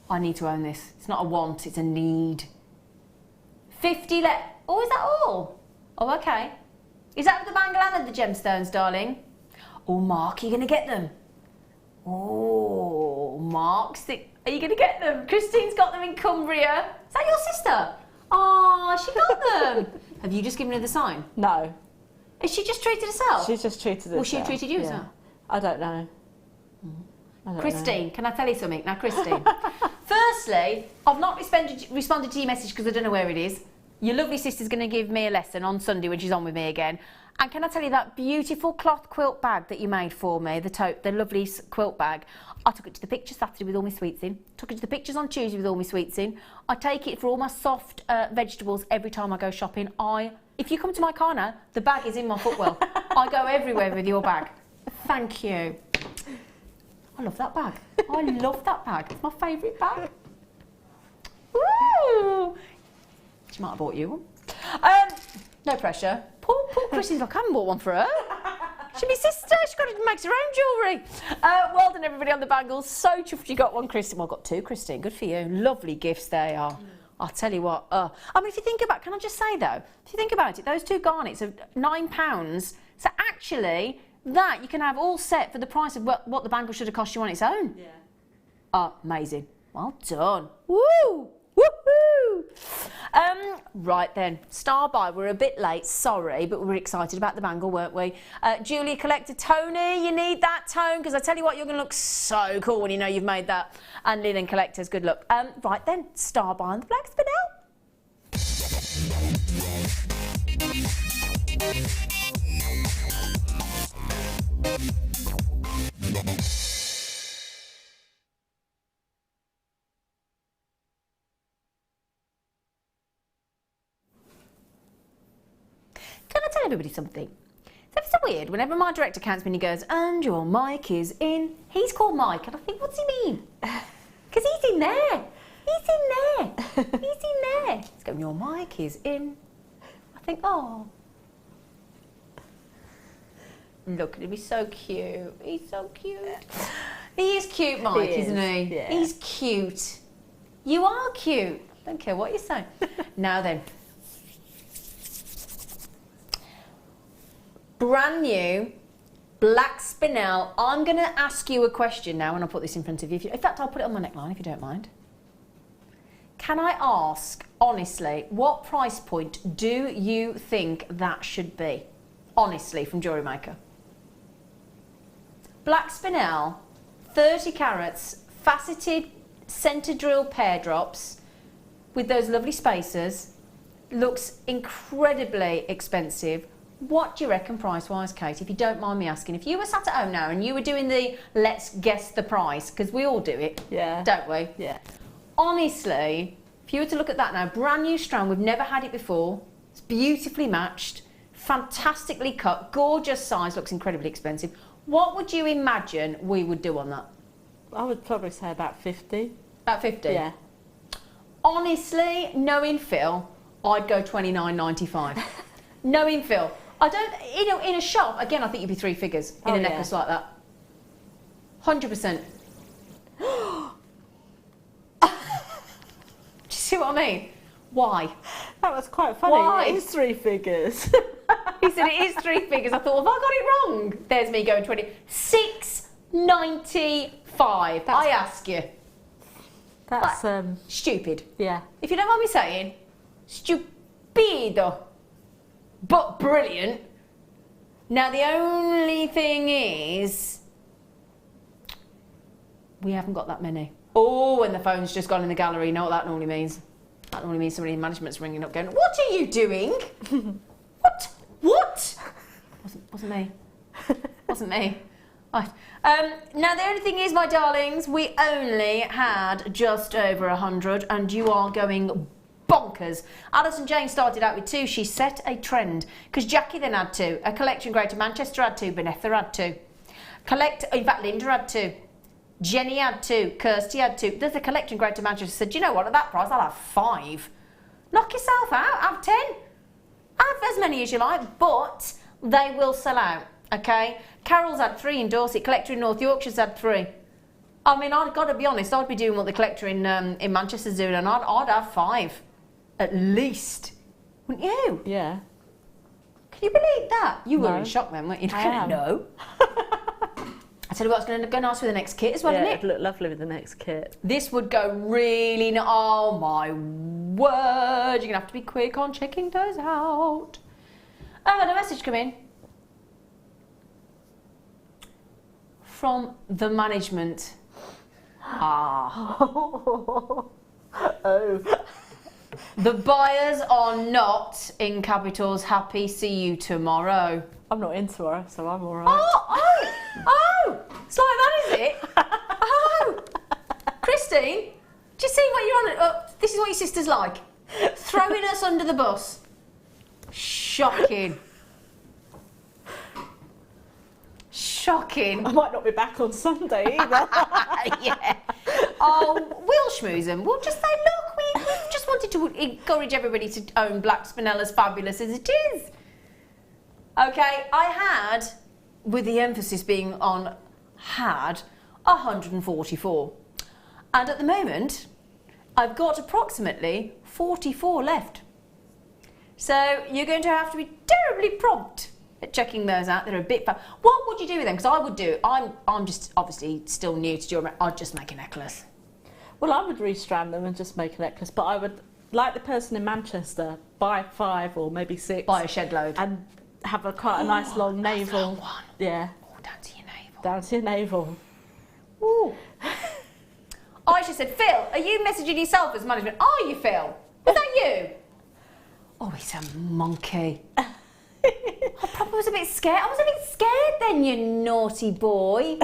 I need to own this. It's not a want, it's a need. 50 left. Oh, is that all? Oh, okay. Is that the bangle and the gemstones, darling? Oh, Mark, are you going to get them? Oh, Mark's are you going to get them? Christine's got them in Cumbria. Is that your sister? Oh, she got them. Have you just given her the sign? No. Is she just treated herself? She's just treated herself. Well, she treated you as well? I don't know. Christine, can I tell you something? Now, Christine, firstly, I've not responded to your message because I don't know where it is. Your lovely sister's going to give me a lesson on Sunday when she's on with me again. And can I tell you that beautiful cloth quilt bag that you made for me, the lovely quilt bag, I took it to the picture Saturday with all my sweets in, took it to the pictures on Tuesday with all my sweets in. I take it for all my soft vegetables every time I go shopping. If you come to my car now, the bag is in my footwell. I go everywhere with your bag. Thank you. I love that bag. I love that bag. It's my favourite bag. Woo! She might have bought you one. No pressure. Poor Chrissy's like, I haven't bought one for her. She's my sister. She's got to make her own jewellery. Well done, everybody, on the bangles. So chuffed you got one, Christine. Well, I got two, Christine. Good for you. Lovely gifts they are. I'll tell you what. I mean, if you think about, can I just say though, if you think about it, those two garnets are £9. So actually, that you can have all set for the price of what the bangle should have cost you on its own. Yeah. Amazing. Well done. Woo! Woohoo! Right then, Star Buy, we're a bit late, sorry, but we were excited about the bangle, weren't we? Julia Collector, Tony, you need that tone, because I tell you what, you're going to look so cool when you know you've made that. And Linen Collectors, good luck. Right then, Star Buy and the Black Spinel. Can I tell everybody something? It's so weird. Whenever my director counts me and he goes, and your mic is in, he's called Mike, and I think, what's he mean? Because he's in there. He's in there. He's in there. He's going, your mic is in. I think, oh. Look at him, he's so cute. He's so cute. He is cute, Mike, isn't he? Yeah. He's cute. You are cute. Don't care what you say. Now then. Brand new black spinel. I'm going to ask you a question now when I put this in front of you. In fact, I'll put it on my neckline if you don't mind. Can I ask, honestly, what price point do you think that should be? Honestly, from Jewellery Maker. Black spinel, 30 carats, faceted centre drill pear drops with those lovely spacers. Looks incredibly expensive. What do you reckon price-wise, Kate, if you don't mind me asking? If you were sat at home now and you were doing the let's guess the price, because we all do it, don't we? Yeah. Honestly, if you were to look at that now, brand new strand, we've never had it before. It's beautifully matched, fantastically cut, gorgeous size, looks incredibly expensive. What would you imagine we would do on that? I would probably say about 50. About 50? Yeah. Honestly, knowing Phil, I'd go $29.95. Knowing Phil. I don't, in a shop, again, I think you'd be three figures in a necklace like that. 100%. Do you see what I mean? Why? That was quite funny. Why? It is three figures. He said it is three figures. I thought, have I got it wrong? There's me going 20. $6.95. I ask you. That's stupid. Yeah. If you don't mind me saying, stupido. But brilliant. Now the only thing is, we haven't got that many. Oh, and the phone's just gone in the gallery. You know what that normally means? That normally means somebody in management's ringing up going, what are you doing? What? Wasn't me. Wasn't me. Right. Now the only thing is, my darlings, we only had just over 100 and you are going bonkers. Alison Jane started out with 2. She set a trend because Jackie then had 2. A collection Greater Manchester had 2. Benetha had 2. In fact, Linda had 2. Jenny had 2. Kirsty had 2. There's a collector in Greater Manchester said, do you know what, at that price, I'll have 5. Knock yourself out, have 10. Have as many as you like, but they will sell out, okay? Carol's had 3 in Dorset, collector in North Yorkshire's had 3. I mean, I've got to be honest, I'd be doing what the collector in Manchester's doing, and I'd have 5, at least. Wouldn't you? Yeah. Can you believe that? You were No. in shock then, weren't you? I am. No. I tell you what, it's going to go nice with the next kit as well, Yeah, isn't it'd it? look lovely with the next kit. This would go really nice. Oh my word. You're going to have to be quick on checking those out. Oh, I had a message come in from the management. Ah. Oh. The buyers are not, in capitals, happy. See you tomorrow. I'm not in tomorrow, so I'm all right. Oh! It's like that, is it? Oh! Christine, do you see what you're on? This is what your sister's like. Throwing us under the bus. Shocking. Shocking. I might not be back on Sunday either. Yeah. Oh, we'll schmooze them. We'll just say, look, we just wanted to encourage everybody to own black Spinella's fabulous as it is. Okay, I had, with the emphasis being on had, 144. And at the moment, I've got approximately 44 left. So you're going to have to be terribly prompt at checking those out. They're a bit fun. What would you do with them? Because I would do, I'm just obviously still new to jewellery. I'd just make a necklace. Well, I would restrand them and just make a necklace, but I would, like the person in Manchester, buy 5 or maybe 6. Buy a shed load. And have quite a nice long navel. Long one. Yeah. Oh, down to your navel. Down to your navel. Ooh. Aisha said, Phil, are you messaging yourself as management? Are you, Phil? Is that you? Oh, he's a monkey. I probably was a bit scared. I was a bit scared then, you naughty boy.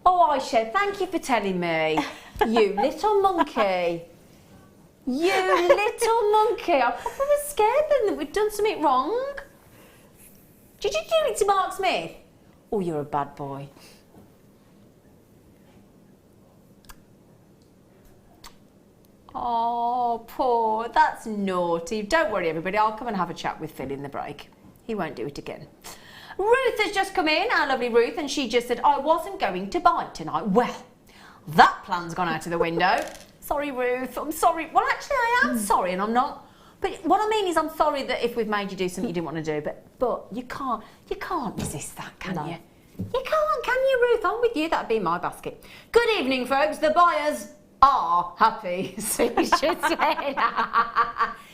Oh, Aisha, thank you for telling me. You little monkey. You little monkey. I probably was scared then that we'd done something wrong. Did you do it to Mark Smith? Oh, you're a bad boy. Oh, poor. That's naughty. Don't worry, everybody. I'll come and have a chat with Phil in the break. He won't do it again. Ruth has just come in, our lovely Ruth, and she just said, I wasn't going to buy tonight. Well, that plan's gone out of the window. Sorry, Ruth. I'm sorry. Well, actually, I am sorry, and I'm not. But what I mean is, I'm sorry that if we've made you do something you didn't want to do, but you can't resist that, can you? You can't, can you, Ruth? I'm with you. That'd be my basket. Good evening, folks. The buyers are happy. Sue just said.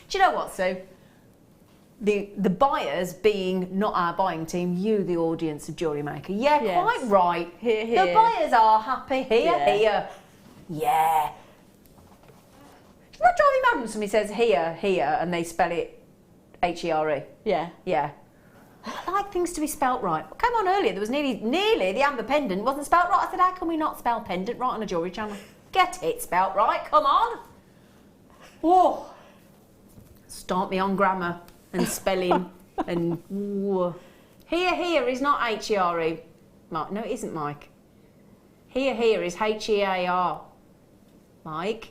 Do you know what, Sue? The buyers being not our buying team, you, the audience of Jewellery Maker. Yeah, Yes. quite right. Hear, hear. The buyers are happy. Here, Yeah. here. Yeah. Doesn't that drive you mad when somebody says here, here, and they spell it H-E-R-E? Yeah. Yeah. I like things to be spelt right. Well, come on, earlier there was nearly the amber pendant wasn't spelt right. I said, how can we not spell pendant right on a jewellery channel? Get it spelt right, come on. Whoa. Start me on grammar and spelling and whoa. Here is not H-E-R-E. Mike, no, it isn't, Mike. Here is H-E-A-R. Mike.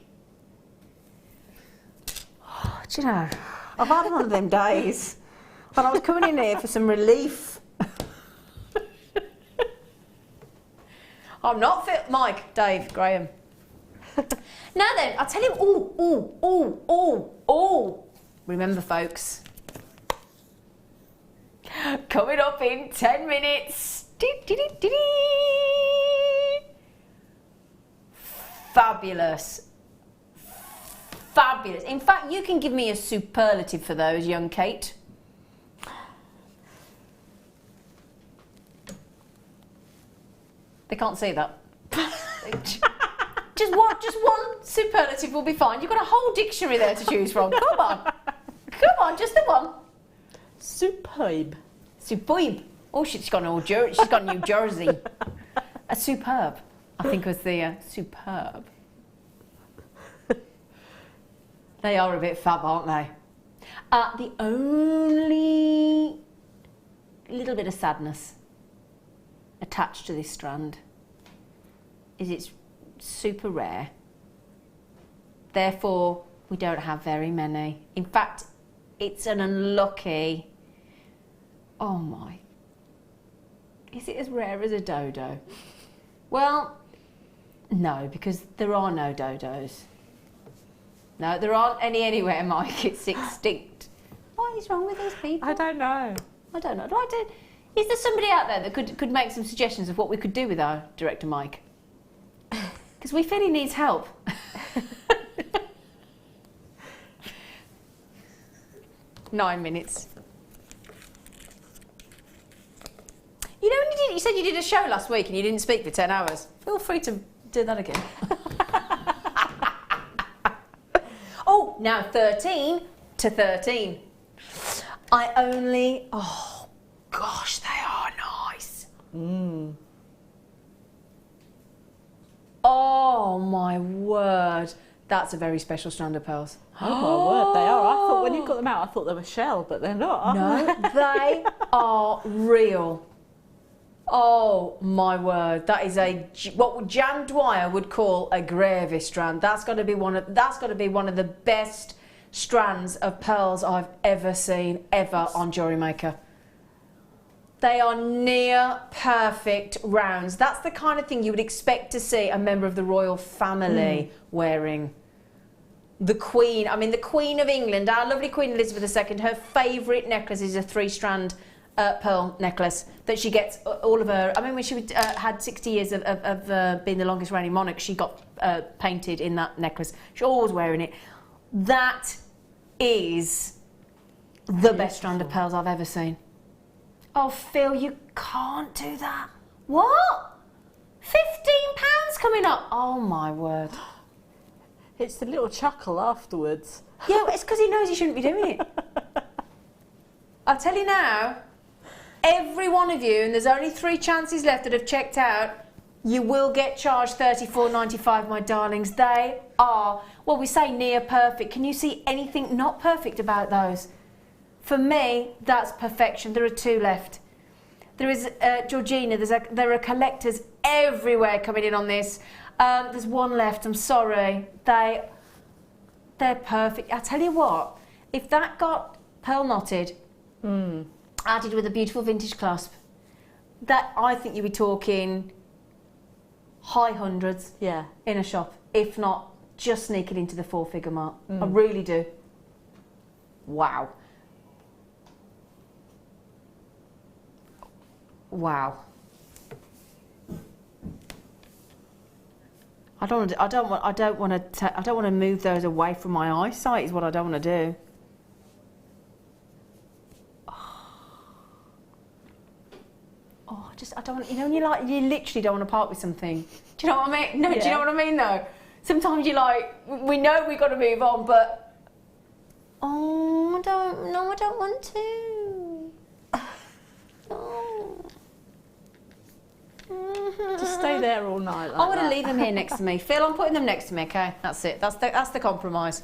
Oh, do you know, I've had one of them days. But I was coming in here for some relief. I'm not fit, Mike, Dave, Graham. Now then, I'll tell you, remember, folks, coming up in 10 minutes. Fabulous. Fabulous. In fact, you can give me a superlative for those, young Kate. They can't say that. just one superlative will be fine. You've got a whole dictionary there to choose from. Come on, just the one. Superb. Superb. Oh, she's got New Jersey. A superb, I think was the superb. They are a bit fab, aren't they? The only little bit of sadness attached to this strand is it's super rare. Therefore, we don't have very many. In fact, it's an unlucky... Oh my. Is it as rare as a dodo? Well, no, because there are no dodos. No, there aren't any anywhere, Mike. It's extinct. What is wrong with these people? I don't know. I don't know. Is there somebody out there that could make some suggestions of what we could do with our director, Mike? Because we feel he needs help. Nine minutes. You know, when you said you did a show last week and you didn't speak for 10 hours. Feel free to do that again. Oh, now 13 to 13. Oh gosh, they are nice. Oh my word. That's a very special strand of pearls. Oh my word, they are. I thought when you got them out, I thought they were shell, but they're not. No, they are real. Oh my word, that is what Jan Dwyer would call a gravy strand. That's got to be one of the best strands of pearls I've ever seen on Jewellery Maker. They are near perfect rounds. That's the kind of thing you would expect to see a member of the royal family wearing. The Queen, the Queen of England, our lovely Queen Elizabeth II, her favourite necklace is a 3-strand pearl necklace that she gets all of her... when she had 60 years of being the longest reigning monarch, she got painted in that necklace. She's always wearing it. That is the best strand of pearls I've ever seen. Oh, Phil, you can't do that. What? £15 coming up? Oh, my word. It's the little chuckle afterwards. Yeah, it's because he knows he shouldn't be doing it. I'll tell you now, every one of you, and there's only 3 chances left that have checked out, you will get charged $34.95, my darlings. They are, well, we say near perfect. Can you see anything not perfect about those? For me, that's perfection. There are 2 left. There is Georgina. There are collectors everywhere coming in on this. There's 1 left. I'm sorry. They're perfect. I tell you what, if that got pearl knotted, added with a beautiful vintage clasp, that I think you'd be talking high hundreds. Yeah. In a shop, if not just sneaking into the 4-figure mark. I really do. Wow. Wow. I don't want to move those away from my eyesight. Is what I don't want to do. I don't want. You know, when you literally don't want to part with something. Do you know what I mean? No, yeah. Do you know what I mean though? Sometimes we know we've got to move on, but I don't want to. Oh. Just stay there all night. I want to leave them here next to me. Phil, I'm putting them next to me, okay? That's it. That's the compromise.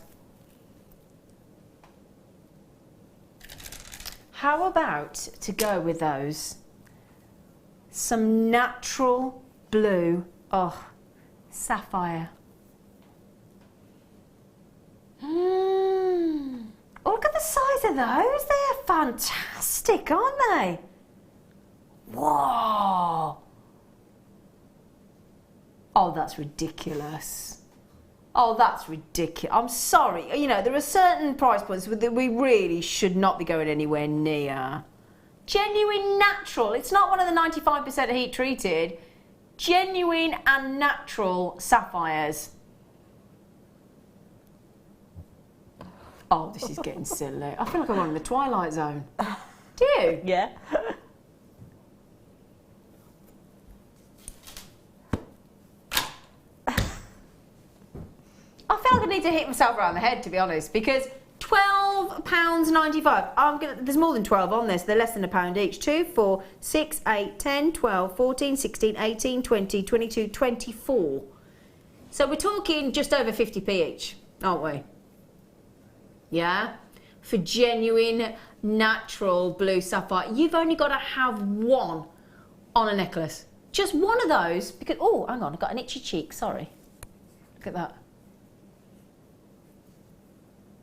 How about to go with those? Some natural blue, sapphire. Oh, look at the size of those. They're fantastic, aren't they? Whoa. Oh, that's ridiculous. Oh, that's ridiculous. I'm sorry. You know, there are certain price points that we really should not be going anywhere near. Genuine natural. It's not one of the 95% heat treated. Genuine and natural sapphires. Oh, this is getting silly. I feel like I'm on in the Twilight Zone. Do you? Yeah. I feel like I need to hit myself around the head, to be honest, because £12.95. There's more than 12 on this. They're less than £1 each. 2, 4, 6, 8, 10, 12, 14, 16, 18, 20, 22, 24. So we're talking just over 50p each, aren't we? Yeah? For genuine, natural blue sapphire. You've only got to have one on a necklace. Just one of those, because, oh, hang on, I've got an itchy cheek, sorry. Look at that.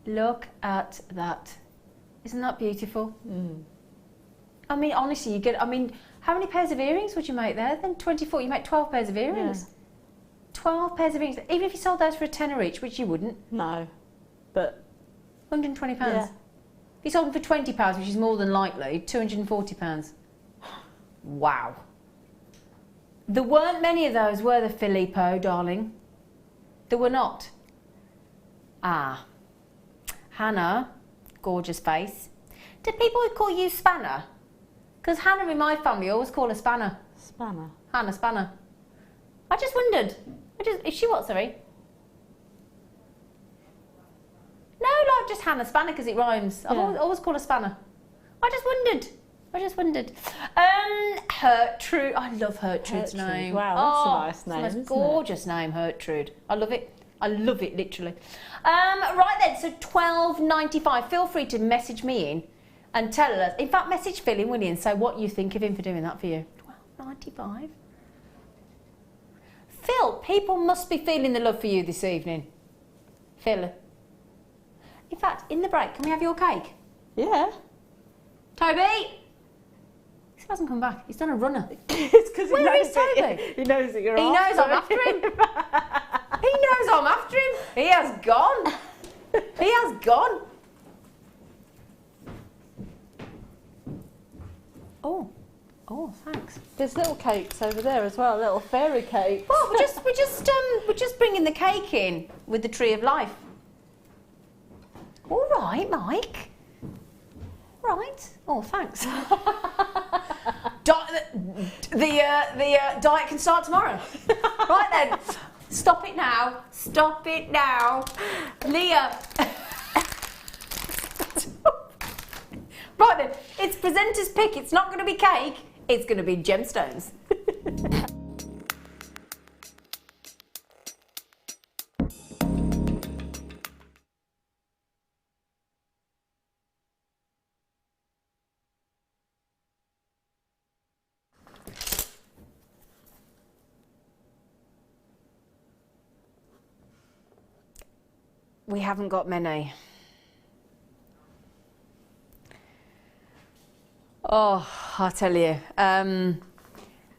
Look at that. Isn't that beautiful? Mm. I mean, honestly, you get, I mean, how many pairs of earrings would you make there? Then 24, you make 12 pairs of earrings. Yeah. 12 pairs of earrings, even if you sold those for a tenner each, which you wouldn't. No, but... £120. Yeah. If you sold them for £20, which is more than likely, £240. Wow. There weren't many of those, were there, Filippo, darling? There were not. Ah. Hannah, gorgeous face. Do people call you Spanner? Because Hannah in my family always call her Spanner. Spanner? Hannah Spanner. I just wondered. Is she what, sorry? No, like just Hannah Spanner because it rhymes. Yeah. I've always called her Spanner. I just wondered. Hertrude. I love Hertrude's name. Wow, that's a nice name. It's the most gorgeous name, Hertrude. I love it. I love it, literally. Right then, so £12.95. Feel free to message me in and tell us. In fact, message Phil in, will you, and say what you think of him for doing that for you. £12.95. Phil, people must be feeling the love for you this evening. Phil. In fact, in the break, can we have your cake? Yeah. Toby! He hasn't come back. He's done a runner. It's because Where is Toby? He knows that you're He knows I'm after him. He knows I'm after him. He has gone. He has gone. Oh, thanks. There's little cakes over there as well, little fairy cakes. Well, we're just bringing the cake in with the tree of life. All right, Mike. Right. Oh, thanks. The diet can start tomorrow. Right then. Stop it now. Stop it now. Leah. Right then. It's presenter's pick. It's not going to be cake. It's going to be gemstones. We haven't got many. Oh, I tell you,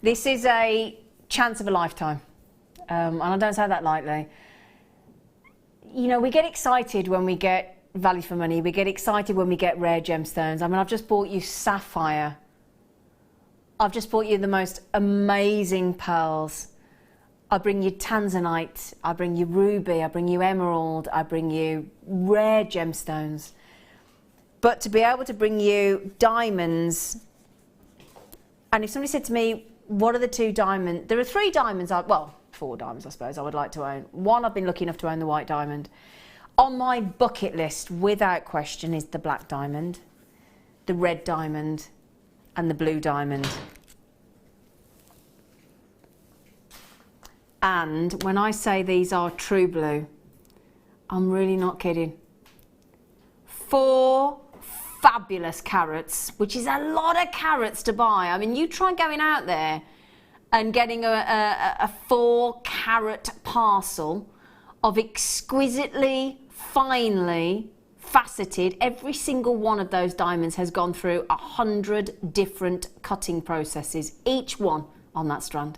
this is a chance of a lifetime, and I don't say that lightly. You know, we get excited when we get value for money. We get excited when we get rare gemstones. I mean, I've just bought you sapphire. I've just bought you the most amazing pearls. I bring you tanzanite, I bring you ruby, I bring you emerald, I bring you rare gemstones. But to be able to bring you diamonds, and if somebody said to me, what are the two diamonds? There are three diamonds, well, four diamonds I suppose I would like to own. One, I've been lucky enough to own the white diamond. On my bucket list, without question, is the black diamond, the red diamond, and the blue diamond. And when I say these are true blue, I'm really not kidding. 4 fabulous carats, which is a lot of carats to buy. I mean, you try going out there and getting a 4 carat parcel of exquisitely, finely faceted. Every single one of those diamonds has gone through 100 different cutting processes, each one on that strand.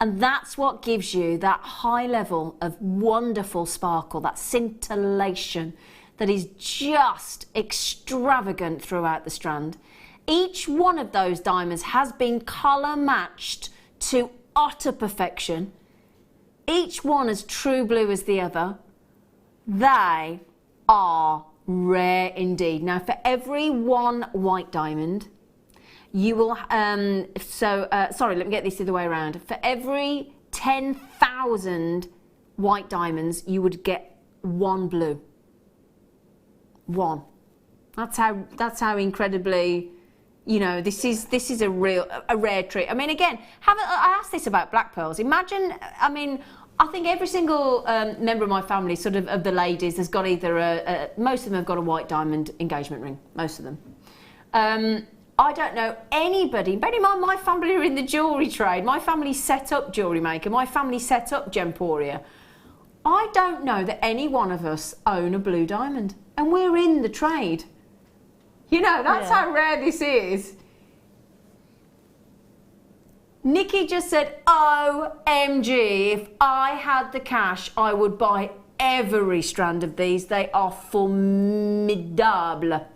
And that's what gives you that high level of wonderful sparkle, that scintillation that is just extravagant throughout the strand. Each one of those diamonds has been colour matched to utter perfection. Each one as true blue as the other. They are rare indeed. Now, for every 1 white diamond, you will, sorry, let me get this the other way around. For every 10,000 white diamonds, you would get 1 blue. 1. That's how incredibly, you know, this is a rare treat. I mean, again, I asked this about black pearls. Imagine, I mean, I think every single member of my family, sort of the ladies, has got either most of them have got a white diamond engagement ring, most of them. I don't know anybody, bearing in mind my family are in the jewellery trade, my family set up Jewellery Maker, my family set up Gemporia. I don't know that any one of us own a blue diamond, and we're in the trade. You know, that's how rare this is. Nikki just said, OMG, if I had the cash, I would buy every strand of these. They are formidable.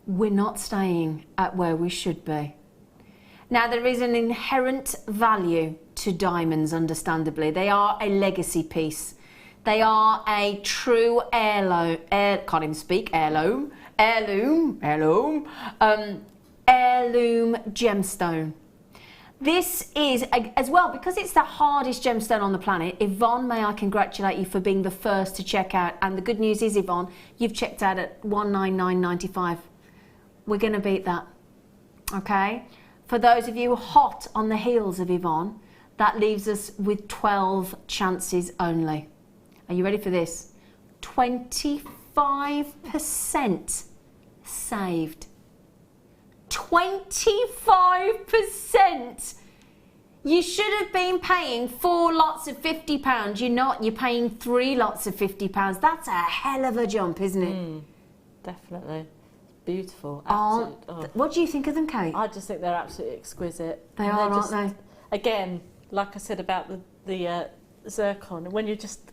We're not staying at where we should be. Now, there is an inherent value to diamonds, understandably. They are a legacy piece. They are a true heirloom, heirloom gemstone. This is, as well, because it's the hardest gemstone on the planet. Yvonne, may I congratulate you for being the first to check out. And the good news is, Yvonne, you've checked out at $199.95. We're going to beat that, okay? For those of you hot on the heels of Yvonne, that leaves us with 12 chances only. Are you ready for this? 25% saved. 25%! You should have been paying 4 lots of £50. You're not. You're paying 3 lots of £50. That's a hell of a jump, isn't it? Definitely. Beautiful. What do you think of them, Kate? I just think they're absolutely exquisite. They are, aren't they? Again, like I said about the zircon, when you just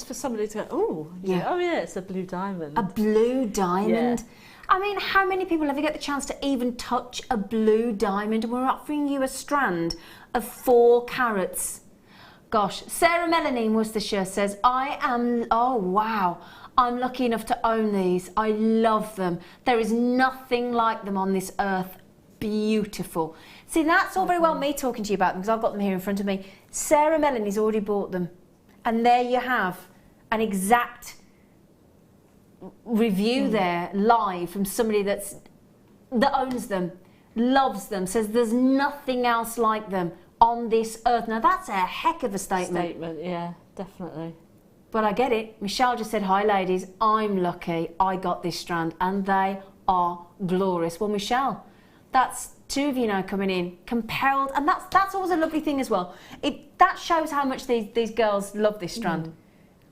for somebody to go, oh yeah, it's a blue diamond. A blue diamond. Yeah. I mean, how many people ever get the chance to even touch a blue diamond? And we're offering you a strand of 4 carats. Gosh, Sarah Melanie Worcestershire says, oh wow, I'm lucky enough to own these. I love them. There is nothing like them on this earth. Beautiful. See, that's all very well me talking to you about them because I've got them here in front of me. Sarah Melanie's already bought them. And there you have an exact review there, live, from somebody that owns them, loves them, says there's nothing else like them on this earth. Now, that's a heck of a statement. Yeah, definitely. But I get it. Michelle just said, hi, ladies, I'm lucky I got this strand, and they are glorious. Well, Michelle, that's 2 of you now coming in, compelled, and that's always a lovely thing as well. That shows how much these girls love this strand.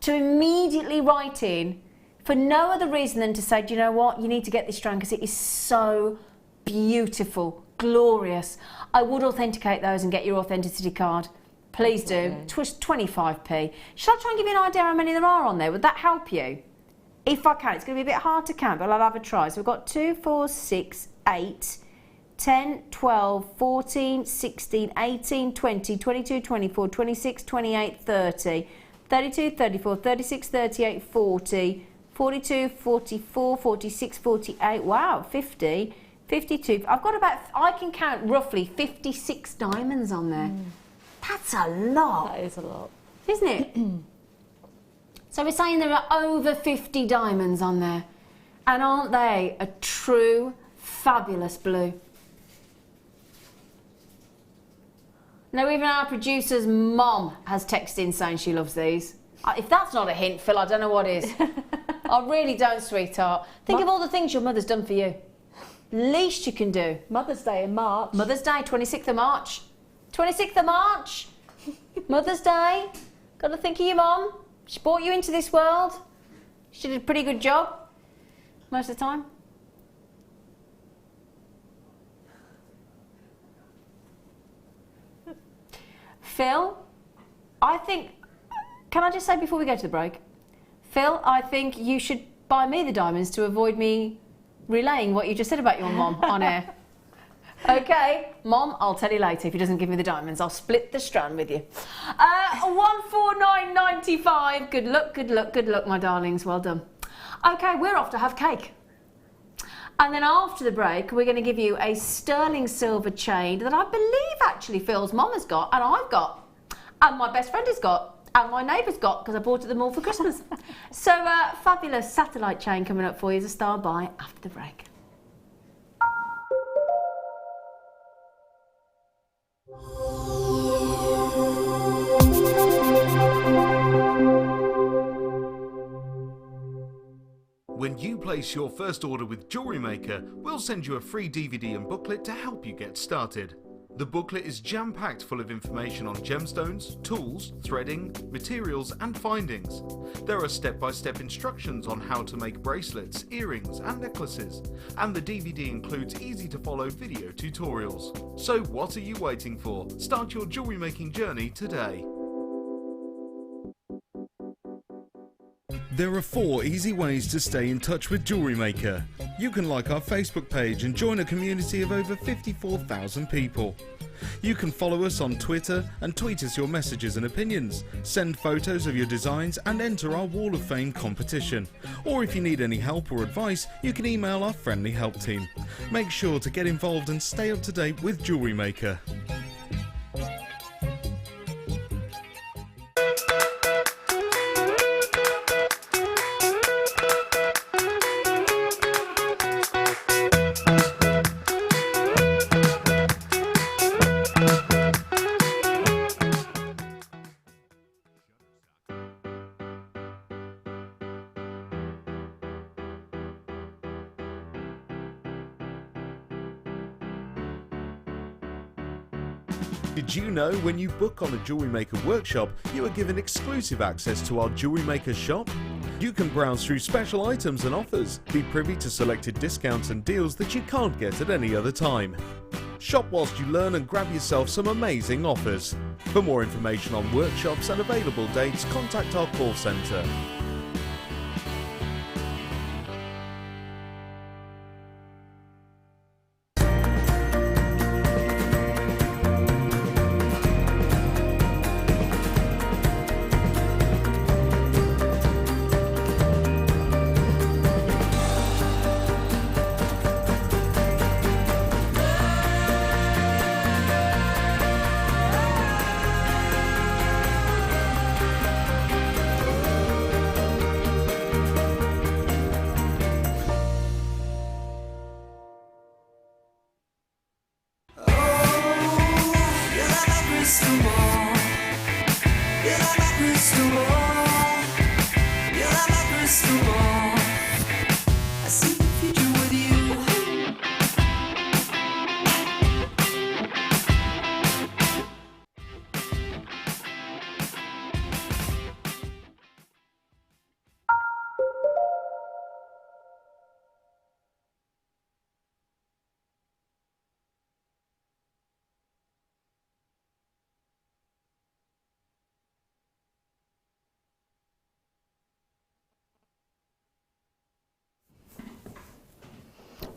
To immediately write in for no other reason than to say, do you know what, you need to get this strand because it is so beautiful, glorious. I would authenticate those and get your authenticity card. Please do. 25p. Shall I try and give you an idea how many there are on there? Would that help you? If I can. It's going to be a bit hard to count, but I'll have a try. So we've got 2, 4, 6, 8, 10, 12, 14, 16, 18, 20, 22, 24, 26, 28, 30, 32, 34, 36, 38, 40, 42, 44, 46, 48, wow, 50, 52. I've got I can count roughly 56 diamonds on there. That's a lot. That is a lot. Isn't it? So we're saying there are over 50 diamonds on there. And aren't they a true, fabulous blue? Now, even our producer's mom has texted in saying she loves these. If that's not a hint, Phil, I don't know what is. I really don't, sweetheart. Think of all the things your mother's done for you. Least you can do. Mother's Day in March. Mother's Day, 26th of March. 26th of March. Mother's Day. Got to think of your mom. She brought you into this world. She did a pretty good job most of the time. Phil, I think, can I just say before we go to the break, Phil, I think you should buy me the diamonds to avoid me relaying what you just said about your mom on air. Okay, Mom, I'll tell you later if he doesn't give me the diamonds. I'll split the strand with you. 149.95. Good luck, good luck, good luck, my darlings. Well done. Okay, we're off to have cake. And then after the break, we're going to give you a sterling silver chain that I believe actually Phil's mom has got, and I've got, and my best friend has got, and my neighbour's got, because I bought them all for Christmas. So, fabulous satellite chain coming up for you as a star buy after the break. When you place your first order with Jewellery Maker, we'll send you a free DVD and booklet to help you get started. The booklet is jam-packed full of information on gemstones, tools, threading, materials and findings. There are step-by-step instructions on how to make bracelets, earrings and necklaces, and the DVD includes easy-to-follow video tutorials. So what are you waiting for? Start your jewellery making journey today. There are 4 easy ways to stay in touch with Jewellery Maker. You can like our Facebook page and join a community of over 54,000 people. You can follow us on Twitter and tweet us your messages and opinions, send photos of your designs and enter our Wall of Fame competition. Or if you need any help or advice, you can email our friendly help team. Make sure to get involved and stay up to date with Jewellery Maker. Did you know when you book on a Jewellery Maker workshop, you are given exclusive access to our Jewellery Maker shop? You can browse through special items and offers, be privy to selected discounts and deals that you can't get at any other time. Shop whilst you learn and grab yourself some amazing offers. For more information on workshops and available dates, contact our call centre.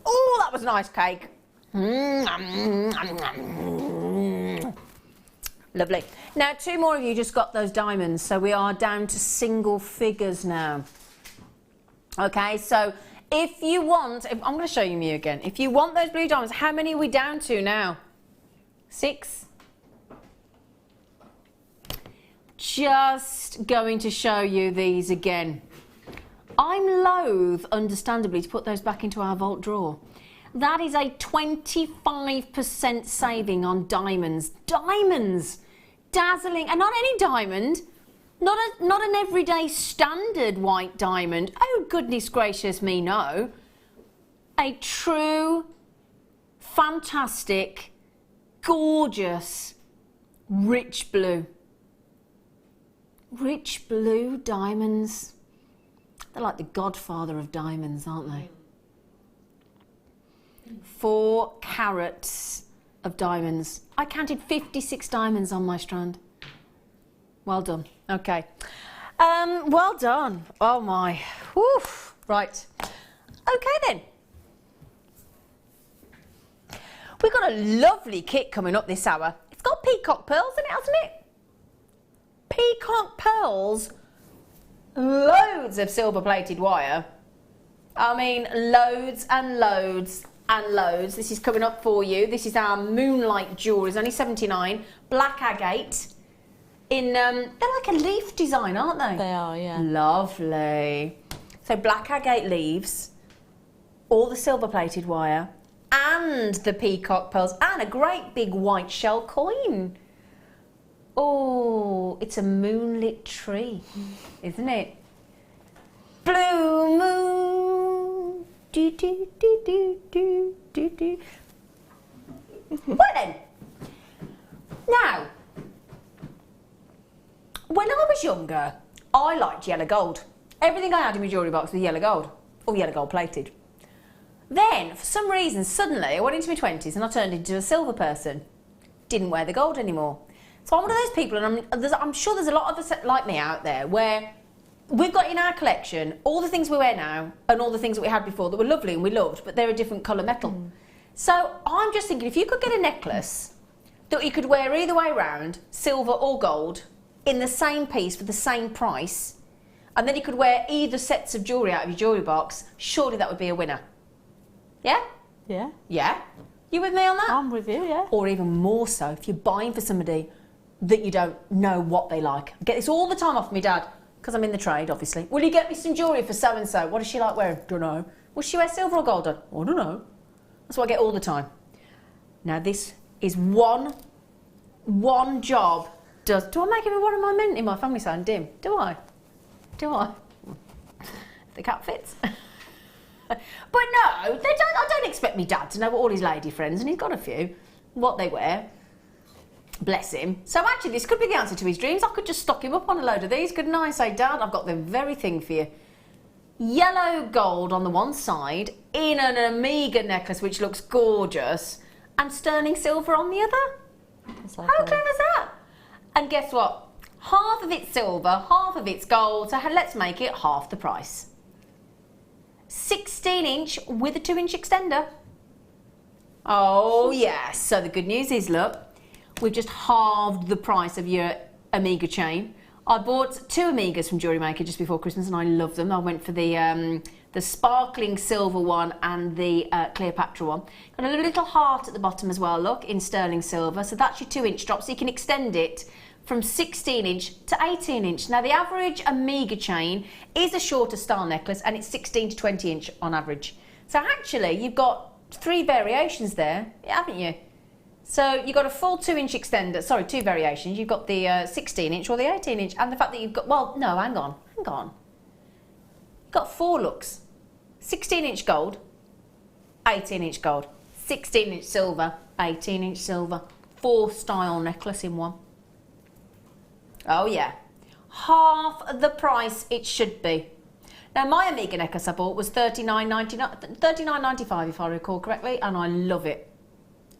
Oh, that was a nice cake. Lovely. Now, 2 more of you just got those diamonds, so we are down to single figures now. Okay, so if you want, I'm going to show you me again. If you want those blue diamonds, how many are we down to now? 6? Just going to show you these again. I'm loath, understandably, to put those back into our vault drawer. That is a 25% saving on diamonds. Diamonds! Dazzling. And not any diamond. Not an everyday standard white diamond. Oh, goodness gracious me, no. A true, fantastic, gorgeous, rich blue. Rich blue diamonds. They're like the godfather of diamonds, aren't they? 4 carats of diamonds. I counted 56 diamonds on my strand. Well done. Okay. Well done. Oh my. Woof. Right. Okay then. We've got a lovely kit coming up this hour. It's got peacock pearls in it, hasn't it? Peacock pearls. Loads of silver-plated wire. I mean, loads and loads and loads. This is coming up for you. This is our Moonlight jewellery. It's only 79. Black agate. In they're like a leaf design, aren't they? They are, yeah. Lovely. So black agate leaves, all the silver-plated wire, and the peacock pearls, and a great big white shell coin. Oh, it's a moonlit tree, isn't it? Blue moon. Do, do, do, do, do, do, do. Right then. Now, when I was younger, I liked yellow gold. Everything I had in my jewellery box was yellow gold, or yellow gold plated. Then, for some reason, suddenly I went into my 20s and I turned into a silver person. Didn't wear the gold anymore. So I'm one of those people, and I'm sure there's a lot of us like me out there, where we've got in our collection all the things we wear now and all the things that we had before that were lovely and we loved, but they're a different colour metal. So I'm just thinking, if you could get a necklace that you could wear either way around, silver or gold, in the same piece for the same price, and then you could wear either sets of jewellery out of your jewellery box, surely that would be a winner. Yeah? Yeah. Yeah? You with me on that? I'm with you, yeah. Or even more so, if you're buying for somebody that you don't know what they like. I get this all the time off my dad, because I'm in the trade, obviously. Will you get me some jewellery for so-and-so? What does she like wearing? Don't know. Will she wear silver or gold? I don't know. That's what I get all the time. Now, this is one job. Do I make everyone in my mint in my family sound dim? Do I? The cat fits. But no, I don't expect me dad to know all his lady friends, and he's got a few, what they wear. Bless him. So actually, this could be the answer to his dreams. I could just stock him up on a load of these, couldn't I? And say, Dad, I've got the very thing for you. Yellow gold on the one side, in an Omega necklace, which looks gorgeous, and sterling silver on the other. How clever is that? And guess what? Half of it's silver, half of it's gold, so let's make it half the price. 16-inch with a 2-inch extender. Oh yes, so the good news is, look, we've just halved the price of your Omega chain. I bought 2 Omegas from Jewellery Maker just before Christmas and I love them. I went for the sparkling silver one and the Cleopatra one. Got a little heart at the bottom as well, look, in sterling silver. So that's your 2-inch drop, so you can extend it from 16-inch to 18-inch. Now, the average Omega chain is a shorter style necklace and it's 16 to 20-inch on average. So actually, you've got 3 variations there, haven't you? So you've got a full 2-inch extender, sorry, 2 variations. You've got the 16-inch or the 18-inch, and the fact that you've got, well, no, hang on. You've got 4 looks. 16-inch gold, 18-inch gold, 16-inch silver, 18-inch silver, 4 style necklace in one. Oh yeah, half the price it should be. Now my Omega necklace I bought was $39.95 if I recall correctly, and I love it.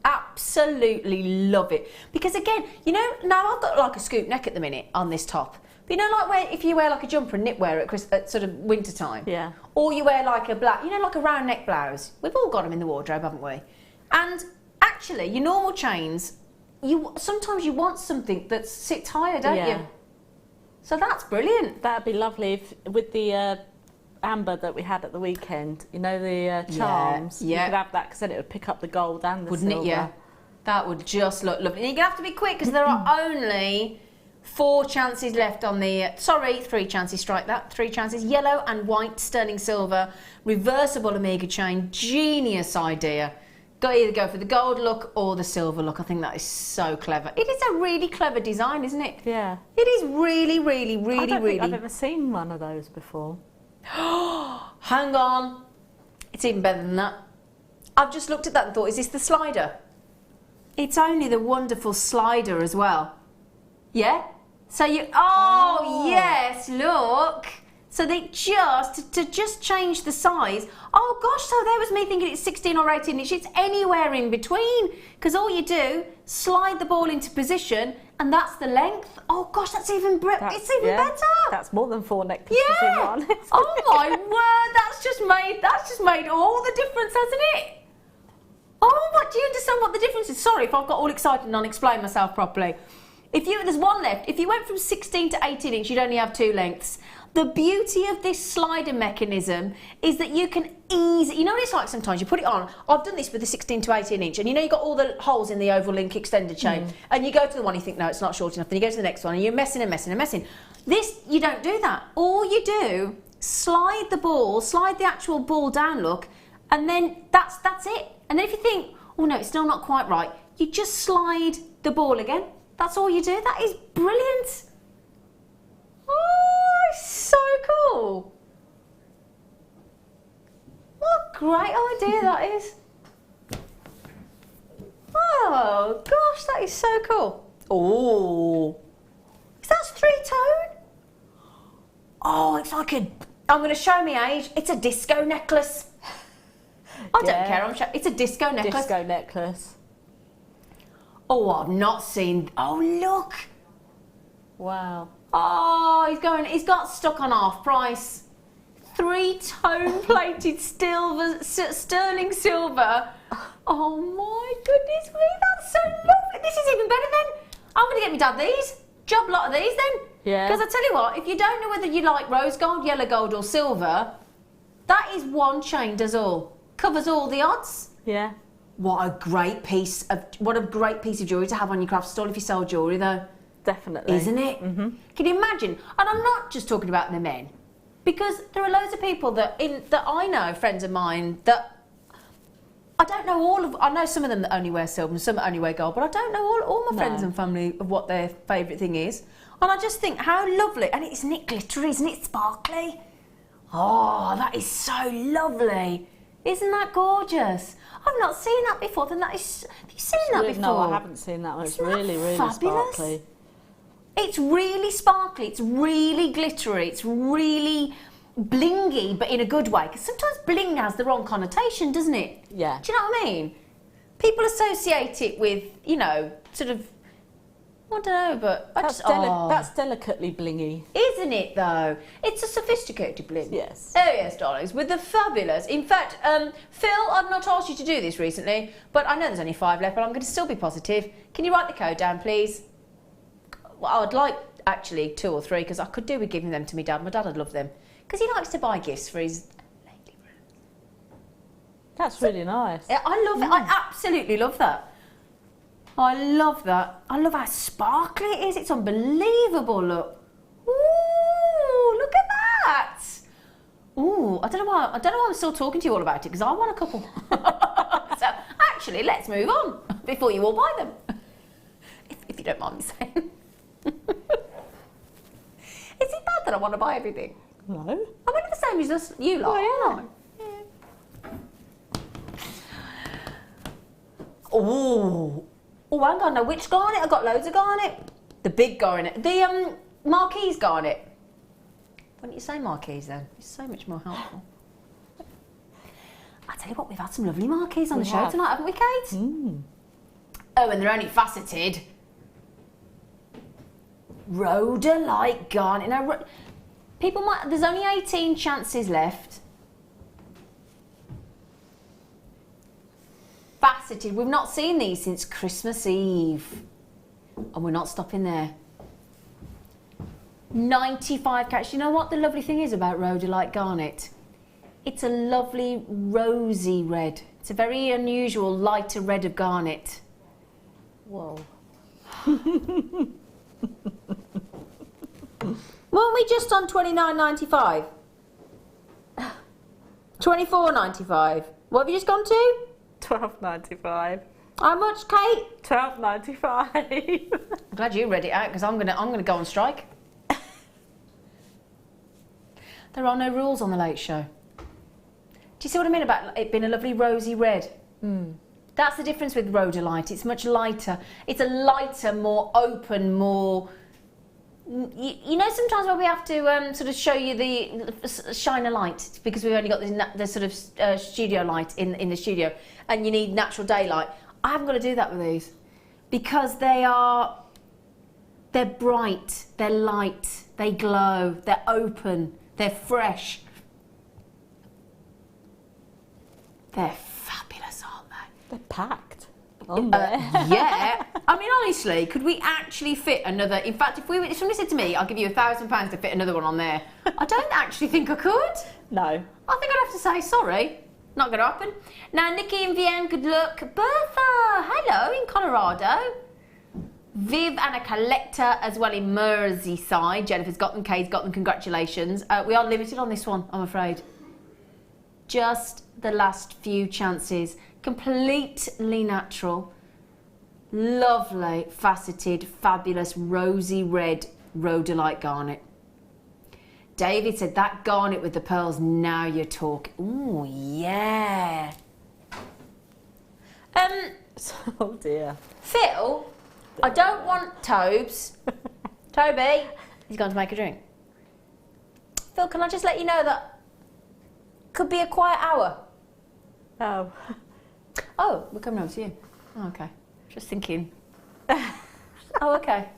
Absolutely love it. Because again, you know, now I've got like a scoop neck at the minute on this top. But you know, like if you wear like a jumper and knitwear at sort of winter time, yeah, or you wear like a black, you know, like a round neck blouse. We've all got them in the wardrobe, haven't we? And actually, your normal chains, sometimes you want something that sits higher, don't you? So that's brilliant. That'd be lovely if, with the amber that we had at the weekend, you know, the charms. Yeah. You could have that because then it would pick up the gold and the Wouldn't silver. it? Yeah. That would just look lovely. And you're going to have to be quick because there are only 4 chances left on the... 3 chances, strike that. 3 chances. Yellow and white sterling silver, reversible Omega chain. Genius idea. Either go for the gold look or the silver look. I think that is so clever. It is a really clever design, isn't it? Yeah. It is really, really, really, I don't really... think I've ever seen one of those before. Hang on. It's even better than that. I've just looked at that and thought, is this the slider? It's only the wonderful slider as well. Yeah? So you... Oh, yes, look. So they just change the size. Oh gosh, so there was me thinking it's 16 or 18 inch. It's anywhere in between. Because all you do, slide the ball into position and that's the length. Oh gosh, it's even better. That's more than 4 necklaces in one. Oh my word, that's just made all the difference, hasn't it? Oh, what, do you understand what the difference is? Sorry if I've got all excited and unexplained myself properly. There's one left. If you went from 16 to 18 inch, you'd only have 2 lengths. The beauty of this slider mechanism is that you can easily, you know what it's like sometimes, you put it on, I've done this with the 16 to 18 inch, and you know you've got all the holes in the oval link extender chain, and you go to the one, you think, no, it's not short enough, then you go to the next one, and you're messing and messing and messing. This, you don't do that. All you do, slide the actual ball down, look, and then that's it. And then if you think, oh no, it's still not quite right, you just slide the ball again. That's all you do. That is brilliant. Oh, so cool. What great idea, that is. Oh, gosh, that is so cool. Oh, is that 3-tone? Oh, it's like a, I'm going to show me age. It's a disco necklace. I don't care, it's a disco necklace. Disco necklace. Oh, I've not seen, oh, look. Wow. Oh, he's got stuck on half price. 3-tone plated sterling silver. Oh my goodness me, that's so lovely. This is even better then. I'm going to get my dad these. Job lot of these then. Yeah. Because I tell you what, if you don't know whether you like rose gold, yellow gold or silver, that is one chain does all. Covers all the odds. Yeah. What a great piece of jewellery to have on your craft stall if you sell jewellery though. Definitely. Isn't it? Mm-hmm. Can you imagine? And I'm not just talking about the men, because there are loads of people that I know, friends of mine, that I don't know all of. I know some of them that only wear silver and some that only wear gold, but I don't know all my friends and family of what their favourite thing is. And I just think how lovely, and isn't it glittery? Isn't it sparkly? Oh, that is so lovely. Isn't that gorgeous? I've not seen that before. Then that is. Have you seen that before? No, I haven't seen that one. It's really, really fabulous? sparkly. It's really sparkly, it's really glittery, it's really blingy, but in a good way. Because sometimes bling has the wrong connotation, doesn't it? Yeah. Do you know what I mean? People associate it with, you know, sort of, I don't know, but that's delicately blingy. Isn't it though? It's a sophisticated bling. Yes. Oh yes, darlings, with the fabulous. In fact, Phil, I've not asked you to do this recently, but I know there's only 5 left, but I'm going to still be positive. Can you write the code down, please? Well, I'd like actually 2 or 3 because I could do with giving them to my dad. My dad would love them because he likes to buy gifts for his lady friends. That's really nice. Yeah, I love it. I absolutely love that. I love that. I love how sparkly it is. It's unbelievable. Look. Ooh, look at that. Ooh, I don't know why I'm still talking to you all about it because I want a couple. So actually, let's move on before you all buy them, if you don't mind me saying. Is it bad that I want to buy everything? No. I'm only the same as us, you lot. Oh, Oh, hang on now. Which garnet? I've got loads of garnet. The big garnet. The marquise garnet. Why don't you say marquise then? It's so much more helpful. I tell you what, we've had some lovely marquise on the show tonight, haven't we, Kate? Mm. Oh, and they're only faceted. Rhodolite garnet. Now, people might. There's only 18 chances left. Faceted. We've not seen these since Christmas Eve, and we're not stopping there. 95 carats. You know what the lovely thing is about rhodolite garnet? It's a lovely rosy red. It's a very unusual lighter red of garnet. Whoa. Weren't we just on $29.95? $24.95. What have you just gone to? $12.95. How much, Kate? $12.95. I'm glad you read it out because I'm gonna go on strike. There are no rules on the Late Show. Do you see what I mean about it being a lovely rosy red? Mm. That's the difference with rhodolite. It's much lighter. It's a lighter, more open, more. You know, sometimes when we have to sort of show you the shine a light because we've only got the sort of studio light in the studio, and you need natural daylight. I haven't got to do that with these because they're bright, they're light, they glow, they're open, they're fresh. They're fabulous, aren't they? They're packed on there. Yeah. I mean, honestly, could we actually fit another? In fact, if somebody said to me, "I'll give you £1,000 to fit another one on there," I don't actually think I could. No. I think I'd have to say sorry. Not going to happen. Now, Nikki and Vienne, good luck. Bertha, hello in Colorado. Viv and a collector as well in Merseyside. Jennifer's got them, Kay's got them. Congratulations. We are limited on this one, I'm afraid. Just the last few chances. Completely natural. Lovely, faceted, fabulous, rosy red rhodolite garnet. David said that garnet with the pearls, now you're talking. Ooh, yeah. Oh dear. Phil, I don't want Tobes. Toby, he's gone to make a drink. Phil, can I just let you know that could be a quiet hour? Oh. Oh, we're coming over to you. Oh, okay. Just thinking. Oh, okay.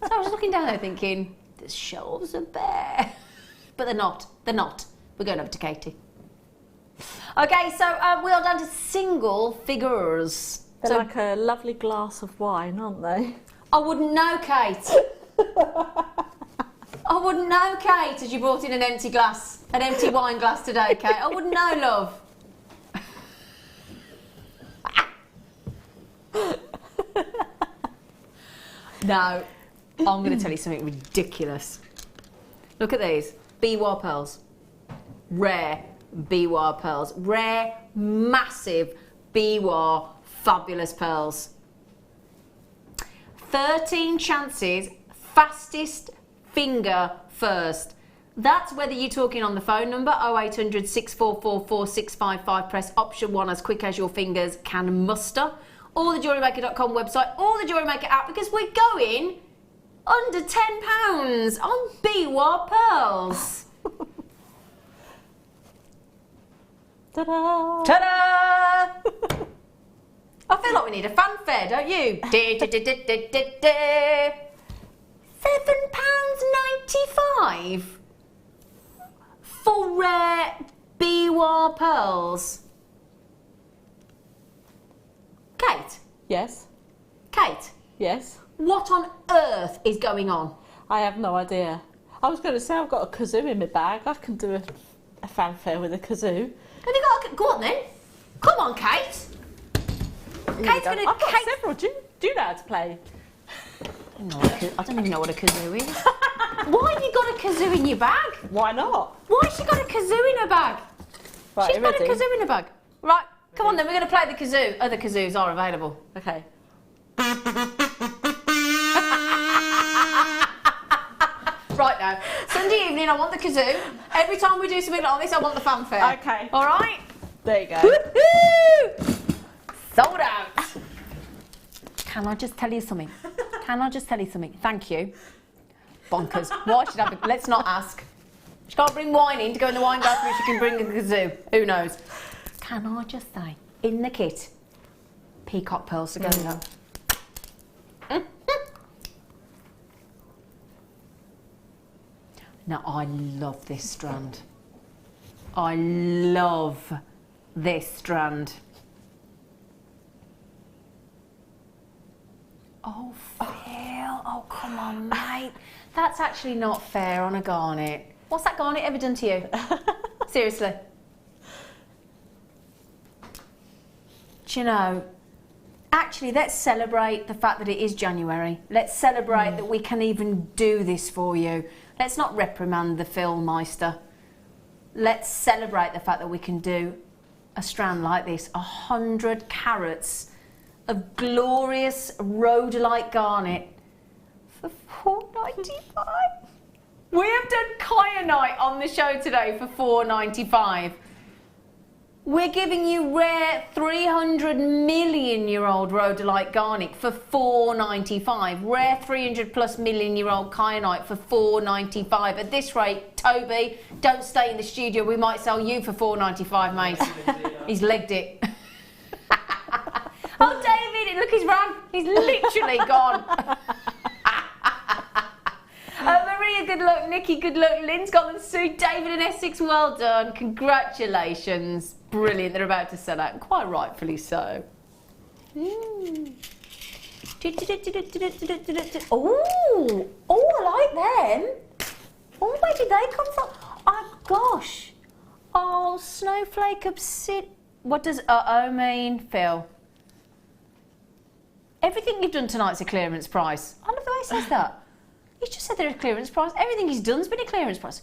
So I was looking down there thinking, the shelves are bare. But they're not. They're not. We're going over to Katie. Okay, so we are down to single figures. They're So like a lovely glass of wine, aren't they? I wouldn't know, Kate. I wouldn't know, Kate, as you brought in an empty glass, an empty wine glass today, Kate. I wouldn't know, love. No, I'm going to tell you something ridiculous. Look at these. Biwa pearls. Rare Biwa pearls. Rare, massive Biwa fabulous pearls. 13 chances, fastest finger first. That's whether you're talking on the phone number 0800 644 4655, press option 1 as quick as your fingers can muster, or the JewelleryMaker.com website, or the Jewellery Maker app, because we're going under £10 on Biwa pearls. Ta-da! Ta-da! I feel like we need a fanfare, don't you? £7.95 for rare Biwa pearls. Kate, Yes. Kate, Yes. what on earth is going on? I have no idea. I was going to say I've got a kazoo in my bag. I can do a fanfare with a kazoo. Have you got a... Go on then. Come on, Kate. Kate's going to... I've got several. Do you know how to play? I don't even know what a kazoo is. Why have you got a kazoo in your bag? Why not? Why has she got a kazoo in her bag? Right, She's you got ready? a kazoo in her bag. Right, come on then, we're going to play the kazoo. Other kazoos are available. Okay. Right now, Sunday evening, I want the kazoo. Every time we do something like this, I want the fanfare. Okay. All right? There you go. Woohoo! Sold out. Can I just tell you something? Can I just tell you something? Thank you. Bonkers. Why should I have... Let's not ask. She can't bring wine in to go in the wine glass, but she can bring a kazoo. Who knows? Can I just say, in the kit, peacock pearls to go with that. Now, I love this strand. I love this strand. Oh, Phil. Oh, come on, mate. That's actually not fair on a garnet. What's that garnet ever done to you? Seriously. Do you know, actually, let's celebrate the fact that it is January. Let's celebrate that we can even do this for you. Let's not reprimand the Philmeister. Let's celebrate the fact that we can do a strand like this. 100 carats of glorious rhodolite garnet for $4.95. We have done kyanite on the show today for $4.95. We're giving you rare 300 million-year-old rhodolite garnet for $4.95. Rare 300+ million-year-old kyanite for $4.95. At this rate, Toby, don't stay in the studio. We might sell you for $4.95, mate. He's legged it. Oh, David, look, he's run. He's literally gone. Maria, good luck. Nikki, good luck. Lynn's got them sued. David and Essex, well done. Congratulations. Brilliant. They're about to sell out, and quite rightfully so. Oh, I like them. Oh, where did they come from? Oh, gosh. Oh, snowflake obsidian. What does mean, Phil? Everything you've done tonight's a clearance price. I love the way he says that. He's just said they're a clearance price. Everything he's done's been a clearance price.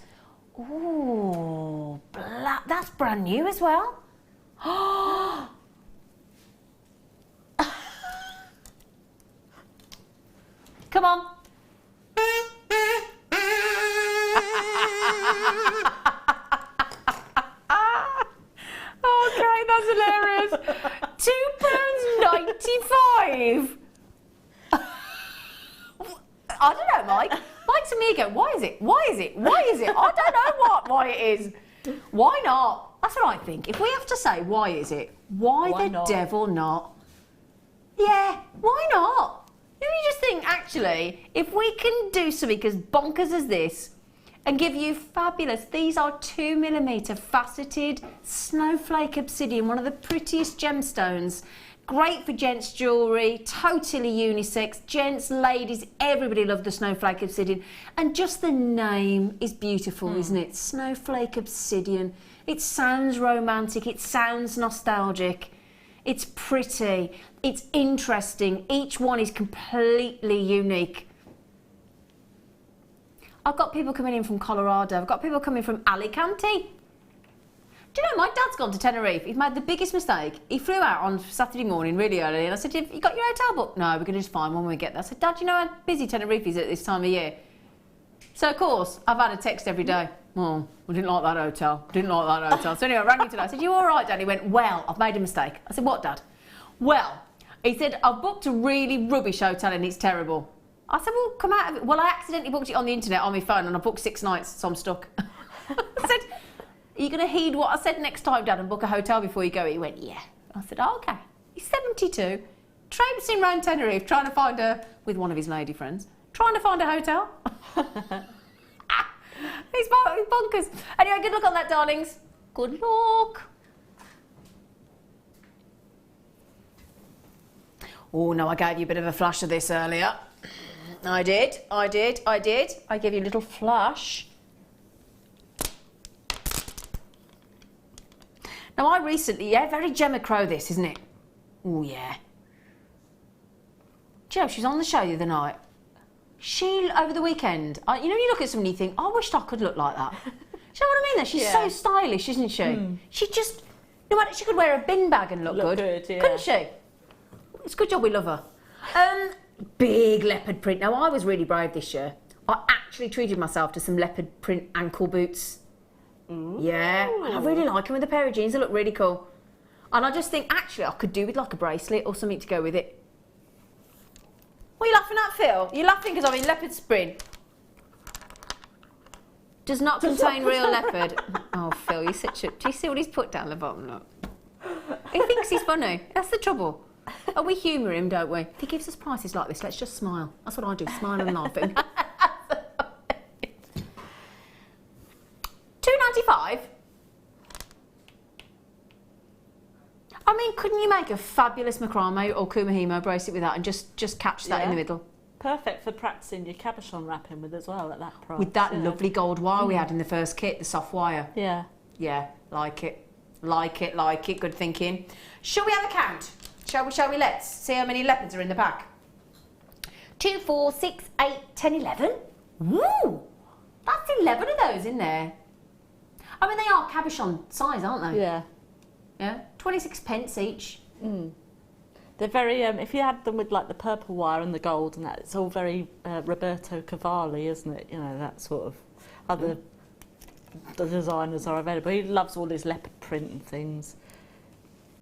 Ooh, that's brand new as well. Come on. Okay, that's hilarious. £2.95. I don't know, Mike. Mike's and me go, why is it? Why is it? Why is it? I don't know why it is. Why not? That's what I think. If we have to say, why is it? Why the not? devil not? Yeah, why not? You just think, actually, if we can do something as bonkers as this and give you fabulous, these are 2mm faceted snowflake obsidian, one of the prettiest gemstones. Great for gents jewellery, totally unisex, gents, ladies, everybody loves the snowflake obsidian. And just the name is beautiful, isn't it? Snowflake obsidian. It sounds romantic, it sounds nostalgic, it's pretty, it's interesting. Each one is completely unique. I've got people coming in from Colorado, I've got people coming from Alicante. Do you know, my dad's gone to Tenerife. He's made the biggest mistake. He flew out on Saturday morning really early and I said, you got your hotel booked? No, we're going to just find one when we get there. I said, Dad, do you know how busy Tenerife is at this time of year? So, of course, I've had a text every day. Oh, we didn't like that hotel. Didn't like that hotel. So anyway, I rang him today. I said, you all right, Dad? He went, well, I've made a mistake. I said, what, Dad? Well, he said, I've booked a really rubbish hotel and it's terrible. I said, well, come out of it. Well, I accidentally booked it on the internet on my phone and I booked 6 nights, so I'm stuck. I said, are you going to heed what I said next time, Dad, and book a hotel before you go? He went, yeah. I said, oh, OK. He's 72, traipsing around Tenerife, trying to find with one of his lady friends, trying to find a hotel. He's bonkers. Anyway, good luck on that, darlings. Good luck. Oh, no, I gave you a bit of a flash of this earlier. I did. I gave you a little flash. Now, I recently, very Gemma Crow this, isn't it? Oh, yeah. Joe, she was on the show the other night. She, over the weekend, you know, you look at somebody and you think, I wished I could look like that. Do you know what I mean? She's so stylish, isn't she? She just, no matter, she could wear a bin bag and look good. Yeah. Couldn't she? It's a good job we love her. Big leopard print. Now, I was really brave this year. I actually treated myself to some leopard print ankle boots. Ooh. Yeah, and I really like them with a pair of jeans. They look really cool. And I just think, actually, I could do with like a bracelet or something to go with it. What are you laughing at, Phil? You're laughing because I'm in leopard print. Does not contain real leopard. Oh, Phil, you're such a... Do you see what he's put down the bottom? Look. He thinks he's funny. That's the trouble. Oh, we humour him, don't we? If he gives us prices like this, let's just smile. That's what I do, smile and laugh at him. £2.95. I mean, couldn't you make a fabulous macrame or kumahimo bracelet with that and just catch that in the middle? Perfect for practicing your cabochon wrapping with as well at that price. With that lovely gold wire we had in the first kit, the soft wire. Yeah. Yeah, like it. Like it. Good thinking. Shall we have a count? Shall we? Let's see how many leopards are in the pack. 2, 4, 6, 8, 10, 11. Woo! That's 11 of those in there. I mean, they are cabochon size, aren't they? Yeah. Yeah, 26 pence each. They're very, if you had them with like the purple wire and the gold and that, it's all very Roberto Cavalli, isn't it? You know, that sort of other the designers are available. He loves all his leopard print and things.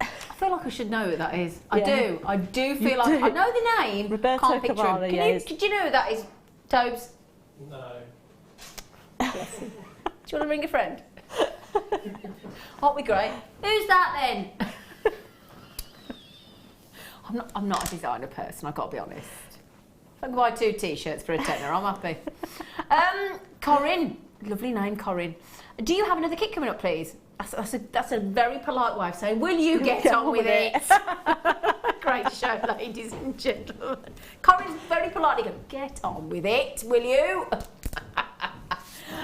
I feel like I should know what that is. I do feel like I know the name. Roberto can't picture Cavalli, him. Did you know who that is, Tobes? No. Do you want to ring a friend? Aren't we great? Who's that then? I'm not a designer person, I've got to be honest. If I can buy 2 t-shirts for a tenner, I'm happy. Corinne, lovely name, Corinne. Do you have another kit coming up, please? That's a very polite way of saying, will you get on with it? Great show, ladies and gentlemen. Corinne's very politely going, get on with it, will you?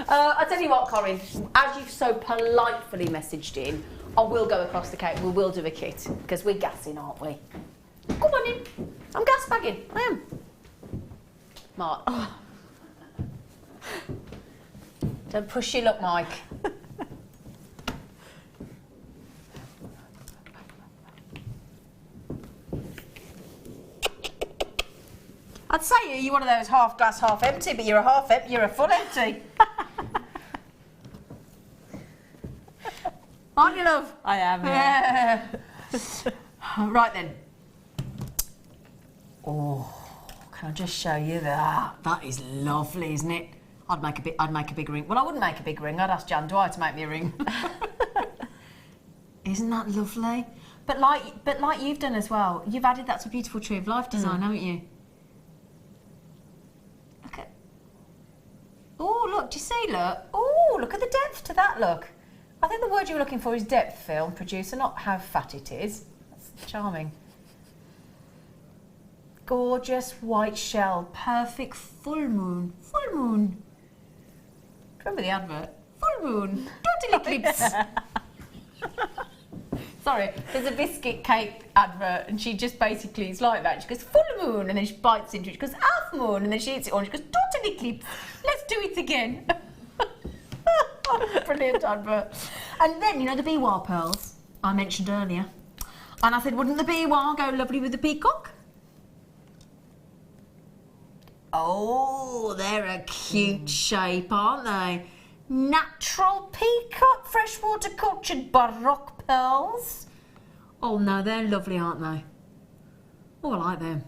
I'll tell you what, Corinne, as you've so politely messaged in, I will go across the cake, we will do a kit, because we're gassing, aren't we? Come on in. I'm gas bagging, I am. Mark. Oh. Don't push your luck, Mike. I'd say you're one of those half glass, half empty, but you're a full empty. Aren't you, love? I am, yeah. Right then. Oh, can I just show you that? That is lovely, isn't it? I'd make a big ring. Well, I wouldn't make a big ring. I'd ask Jan Dwyer to make me a ring. Isn't that lovely? But like you've done as well. You've added that to a beautiful Tree of Life design, haven't you? Look at. Oh, look! Do you see? Look! Oh, look at the depth to that. Look. I think the word you were looking for is depth, Phil, producer, not how fat it is. That's charming. Gorgeous white shell, perfect full moon. Full moon. Remember the advert? Full moon. Total eclipse. Sorry, there's a biscuit cake advert and she just basically is like that. She goes, full moon, and then she bites into it. She goes, half moon, and then she eats it all. And she goes, total eclipse. Let's do it again. Brilliant advert. And then, you know the biwa pearls I mentioned earlier? And I said, wouldn't the biwa go lovely with the peacock? Oh, they're a cute shape, aren't they? Natural peacock, freshwater cultured baroque pearls. Oh no, they're lovely, aren't they? Oh, I like them.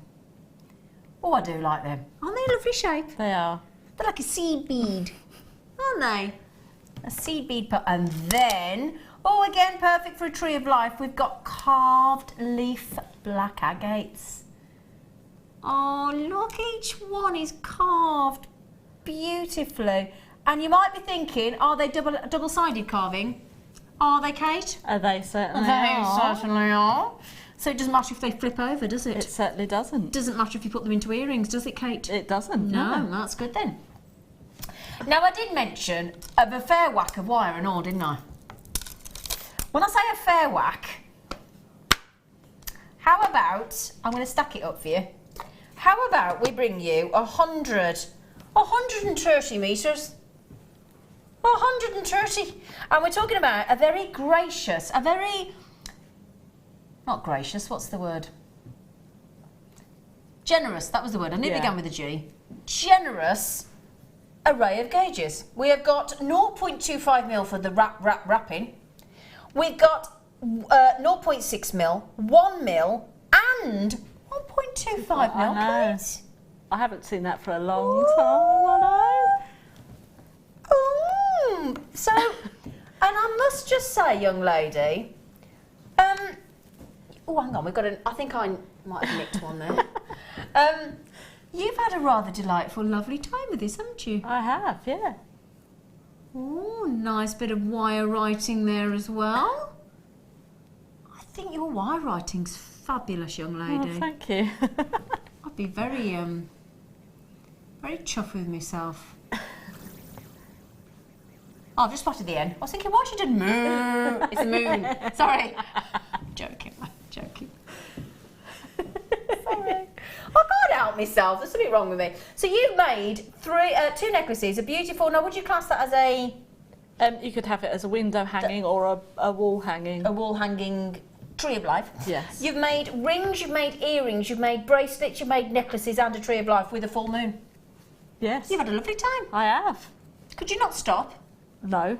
Oh, I do like them. Aren't they a lovely shape? They are. They're like a seed bead, aren't they? A seed bead pearl. And then, oh, again, perfect for a Tree of Life, we've got carved leaf black agates. Oh, look, each one is carved beautifully. And you might be thinking, are they double-sided carving? Are they, Kate? They certainly They are. certainly are. So it doesn't matter if they flip over, does it? It certainly doesn't. Doesn't matter if you put them into earrings, does it, Kate? It doesn't. No, that's good then. Now, I did mention of a fair whack of wire and all, didn't I? When I say a fair whack, how about, I'm going to stack it up for you. How about we bring you 130 metres, 130, and we're talking about a very gracious, not gracious, what's the word? Generous, that was the word, I knew it began with a G. Generous array of gauges. We have got 0.25mm for the wrapping. We've got 0.6mm, 1mm, and 1.25mm, please. I haven't seen that for a long time, So, and I must just say, young lady, oh, hang on, we've got I think I might have nicked one there. You've had a rather delightful, lovely time with this, haven't you? I have, yeah. Oh, nice bit of wire writing there as well. I think your wire writing's fabulous, young lady. Oh, thank you. I'd be very, very chuffed with myself. Oh, I've just spotted the end. I was thinking, why she did moon? It's a moon. Sorry. Joking. Sorry. I can't help myself. There's something wrong with me. So you've made two necklaces. A beautiful. Now, would you class that as a? You could have it as a window hanging or a wall hanging. A wall hanging Tree of Life. Yes. You've made rings. You've made earrings. You've made bracelets. You've made necklaces and a Tree of Life with a full moon. Yes. You've had a lovely time. I have. Could you not stop? No.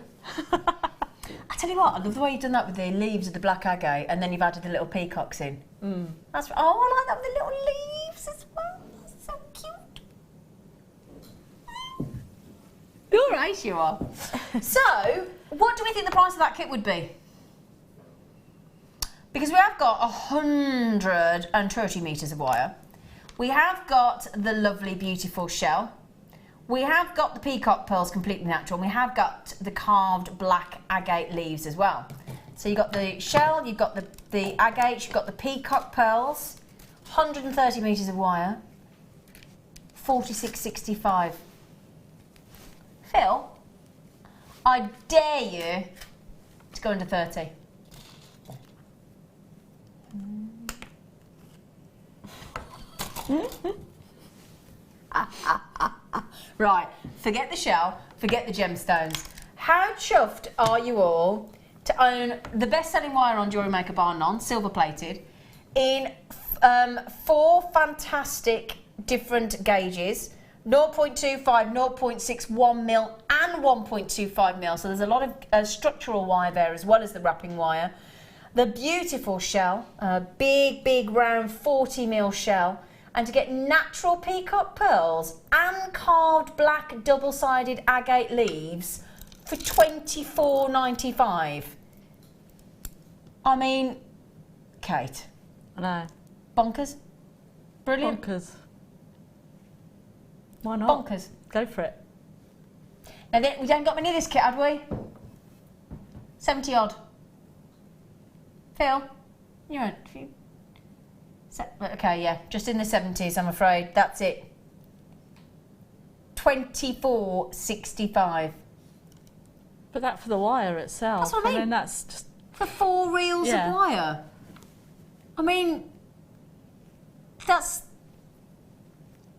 I tell you what, I love the way you've done that with the leaves of the black agate, and then you've added the little peacocks in. That's I like that with the little leaves as well. That's so cute. You're right, you are. So, what do we think the price of that kit would be? Because we have got 130 metres of wire. We have got the lovely, beautiful shell. We have got the peacock pearls completely natural, and we have got the carved black agate leaves as well. So you've got the shell, you've got the agates, you've got the peacock pearls, 130 metres of wire, 46.65. Phil, I dare you to go under 30. Right, forget the shell, forget the gemstones. How chuffed are you all to own the best-selling wire on Jewellery Maker bar none, silver-plated, in 4 fantastic different gauges, 0.25, 0.61 mil and 1.25 mil. So there's a lot of structural wire there as well as the wrapping wire. The beautiful shell, big round 40 mil shell. And to get natural peacock pearls and carved black double-sided agate leaves for $24.95. I mean, Kate. I know. Bonkers? Brilliant? Bonkers. Why not? Bonkers. Go for it. Now, we don't got many of this kit, had we? 70 odd. Phil, you're on. Okay, yeah, just in the 70s, I'm afraid. That's it. $24.65. But that for the wire itself. That's what I mean. And then that's just... For 4 reels of wire. I mean, that's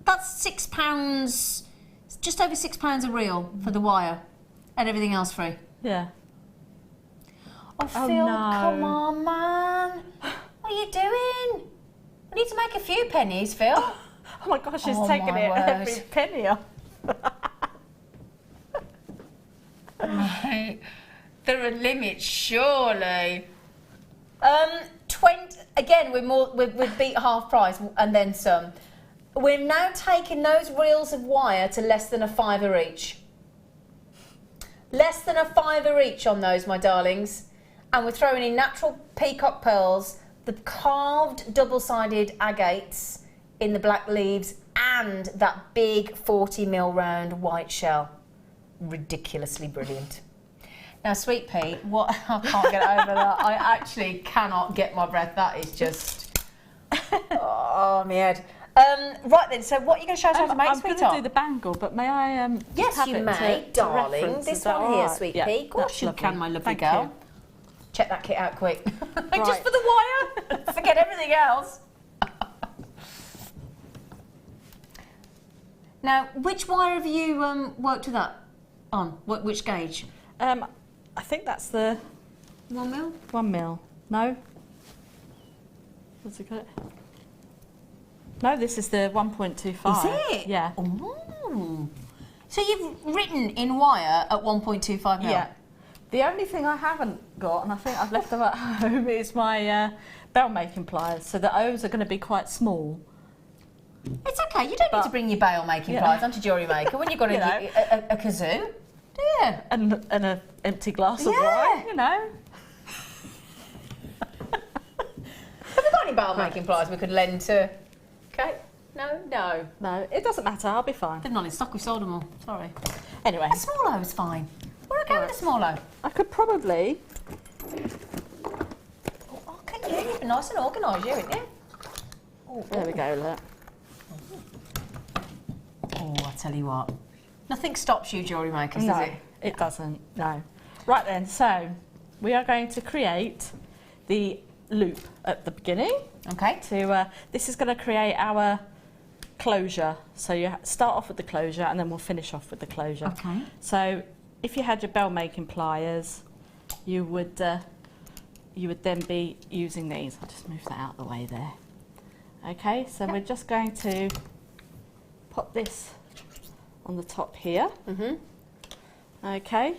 £6, just over £6 a reel for the wire, and everything else free. Yeah. Oh, Phil, no. come on, man. What are you doing? We need to make a few pennies, Phil. Oh my gosh, she's Oh, taking my it word. every penny off. Right. There are limits, surely. Again, we've beat half price and then some. We're now taking those reels of wire to less than a £5 each. Less than a £5 each on those, my darlings. And we're throwing in natural peacock pearls, the carved double-sided agates in the black leaves, and that big 40 mil round white shell. Ridiculously brilliant. Now, Sweet Pea, what I can't get over that. I actually cannot get my breath. That is just oh my head. Right then, so what are you going to show us how to make, I'm sweetheart? going to do the bangle, but may I Yes, have you it may, to darling. reference? This Is that one all here, right? Sweet Yeah, Pea. Of course that's you lovely. can, my lovely Thank girl. you. Check that kit out quick. Right. Just for the wire. Forget everything else. Now, which wire have you worked with that on? Which gauge? I think that's the 1 mil? 1 mil. No? What's it got? No, this is the 1.25. Is it? Yeah. Ooh. So you've written in wire at 1.25 mil? Yeah. The only thing I haven't got, and I think I've left them at home, is my bell making pliers. So the O's are going to be quite small. It's okay. You don't need to bring your bail making Yeah. pliers onto Jewellery Maker when you've got You know. a kazoo. Do you? And an empty glass of Yeah. wine, you know. Have we got any bail making pliers we could lend to? Okay. No. No, it doesn't matter. I'll be fine. They're not in stock. We sold them all. Sorry. Anyway, A small O's fine. We're okay with a small O. I could probably... Oh, can you? You've been nice and organised, you, haven't you? Oh, There we go, look. Oh, I tell you what. Nothing stops you, Jewellery Makers, No, does it? it doesn't, no. Right then, so we are going to create the loop at the beginning. Okay. This is going to create our closure. So you start off with the closure and then we'll finish off with the closure. Okay. So if you had your bell making pliers, you would then be using these. I'll just move that out of the way there. Okay, so we're just going to pop this on the top here. Okay,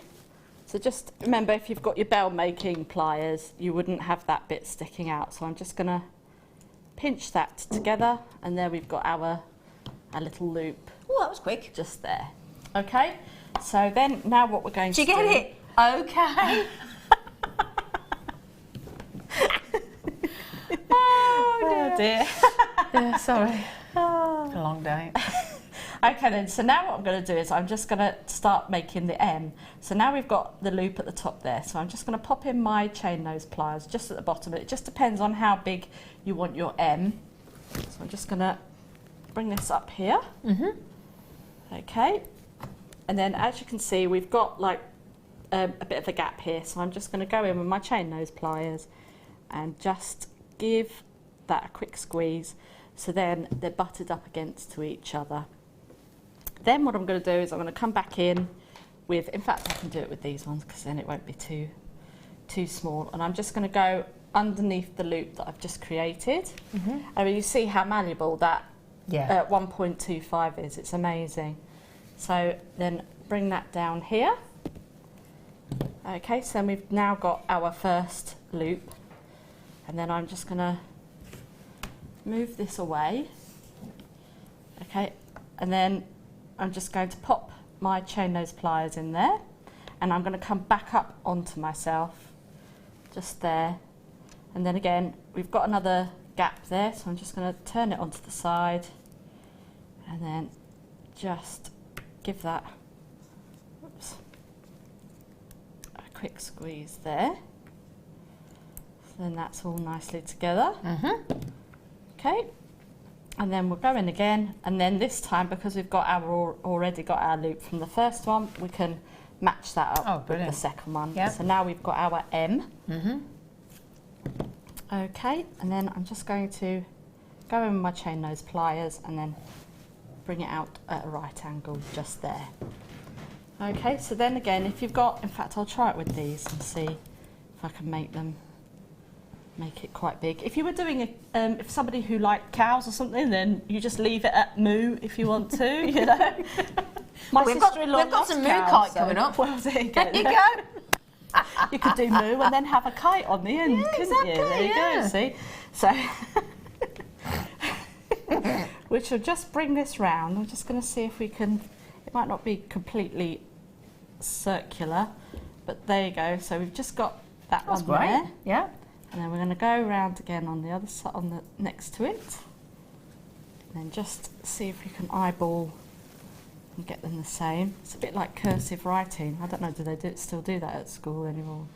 so just remember, if you've got your bell making pliers, you wouldn't have that bit sticking out. So I'm just going to pinch that together, and there we've got our little loop. Oh, that was quick. Just there. Okay, so then now what we're going to do... Did you get it? Okay. Oh dear. Yeah, sorry. It's a long day. Okay then, so now what I'm going to do is I'm just going to start making the M. So now we've got the loop at the top there, so I'm just going to pop in my chain nose pliers just at the bottom. It just depends on how big you want your M. So I'm just going to bring this up here. Okay, and then as you can see, we've got like a bit of a gap here, so I'm just going to go in with my chain nose pliers and just give that a quick squeeze, so then they're butted up against to each other. Then what I'm going to do is I'm going to come back in with, in fact I can do it with these ones because then it won't be too small, and I'm just going to go underneath the loop that I've just created. I mean, you see how malleable that Yeah. 1.25 is. It's amazing. So then bring that down here. Okay, so then we've now got our first loop, and then I'm just going to move this away. Okay, and then I'm just going to pop my chain nose pliers in there, and I'm going to come back up onto myself, just there, and then again we've got another gap there, so I'm just going to turn it onto the side, and then just give that, oops, a quick squeeze there. So then that's all nicely together. Okay. And then we'll go in again, and then this time, because we've got our already got our loop from the first one, we can match that up with the second one. Yep. So now we've got our M. Okay, and then I'm just going to go in with my chain nose pliers and then bring it out at a right angle just there. Okay, so then again, if you've got, in fact I'll try it with these and see if I can make it quite big. If you were doing if somebody who liked cows or something, then you just leave it at moo if you want to, you know. My sister-in-law we've got some moo cows, kite coming up. Well, there you go. There you go. You could do moo and then have a kite on the end, couldn't you? There you go, see? So, we shall just bring this round. I'm just going to see if we can, it might not be completely circular, but there you go. So we've just got that one there. Yeah. And then we're going to go round again on the other side, on the next to it, and then just see if we can eyeball and get them the same. It's a bit like cursive writing. I don't know, do they still do that at school anymore?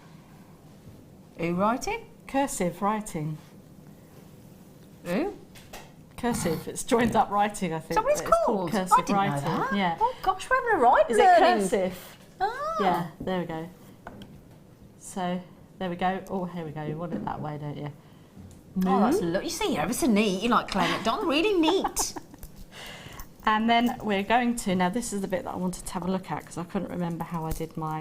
Who writing? Cursive writing. Who? Cursive. It's joined up writing, I think. Is that what it's called? cursive I didn't writing. know that. Yeah. Oh gosh, we're having a right Is it learning. cursive? Ah. Yeah. There we go. So there we go. Oh, here we go. You want it that way, don't you? Oh, that's you see, you're ever so neat. You like Claire McDonald, really neat. And then we're going to, now this is the bit that I wanted to have a look at because I couldn't remember how I did my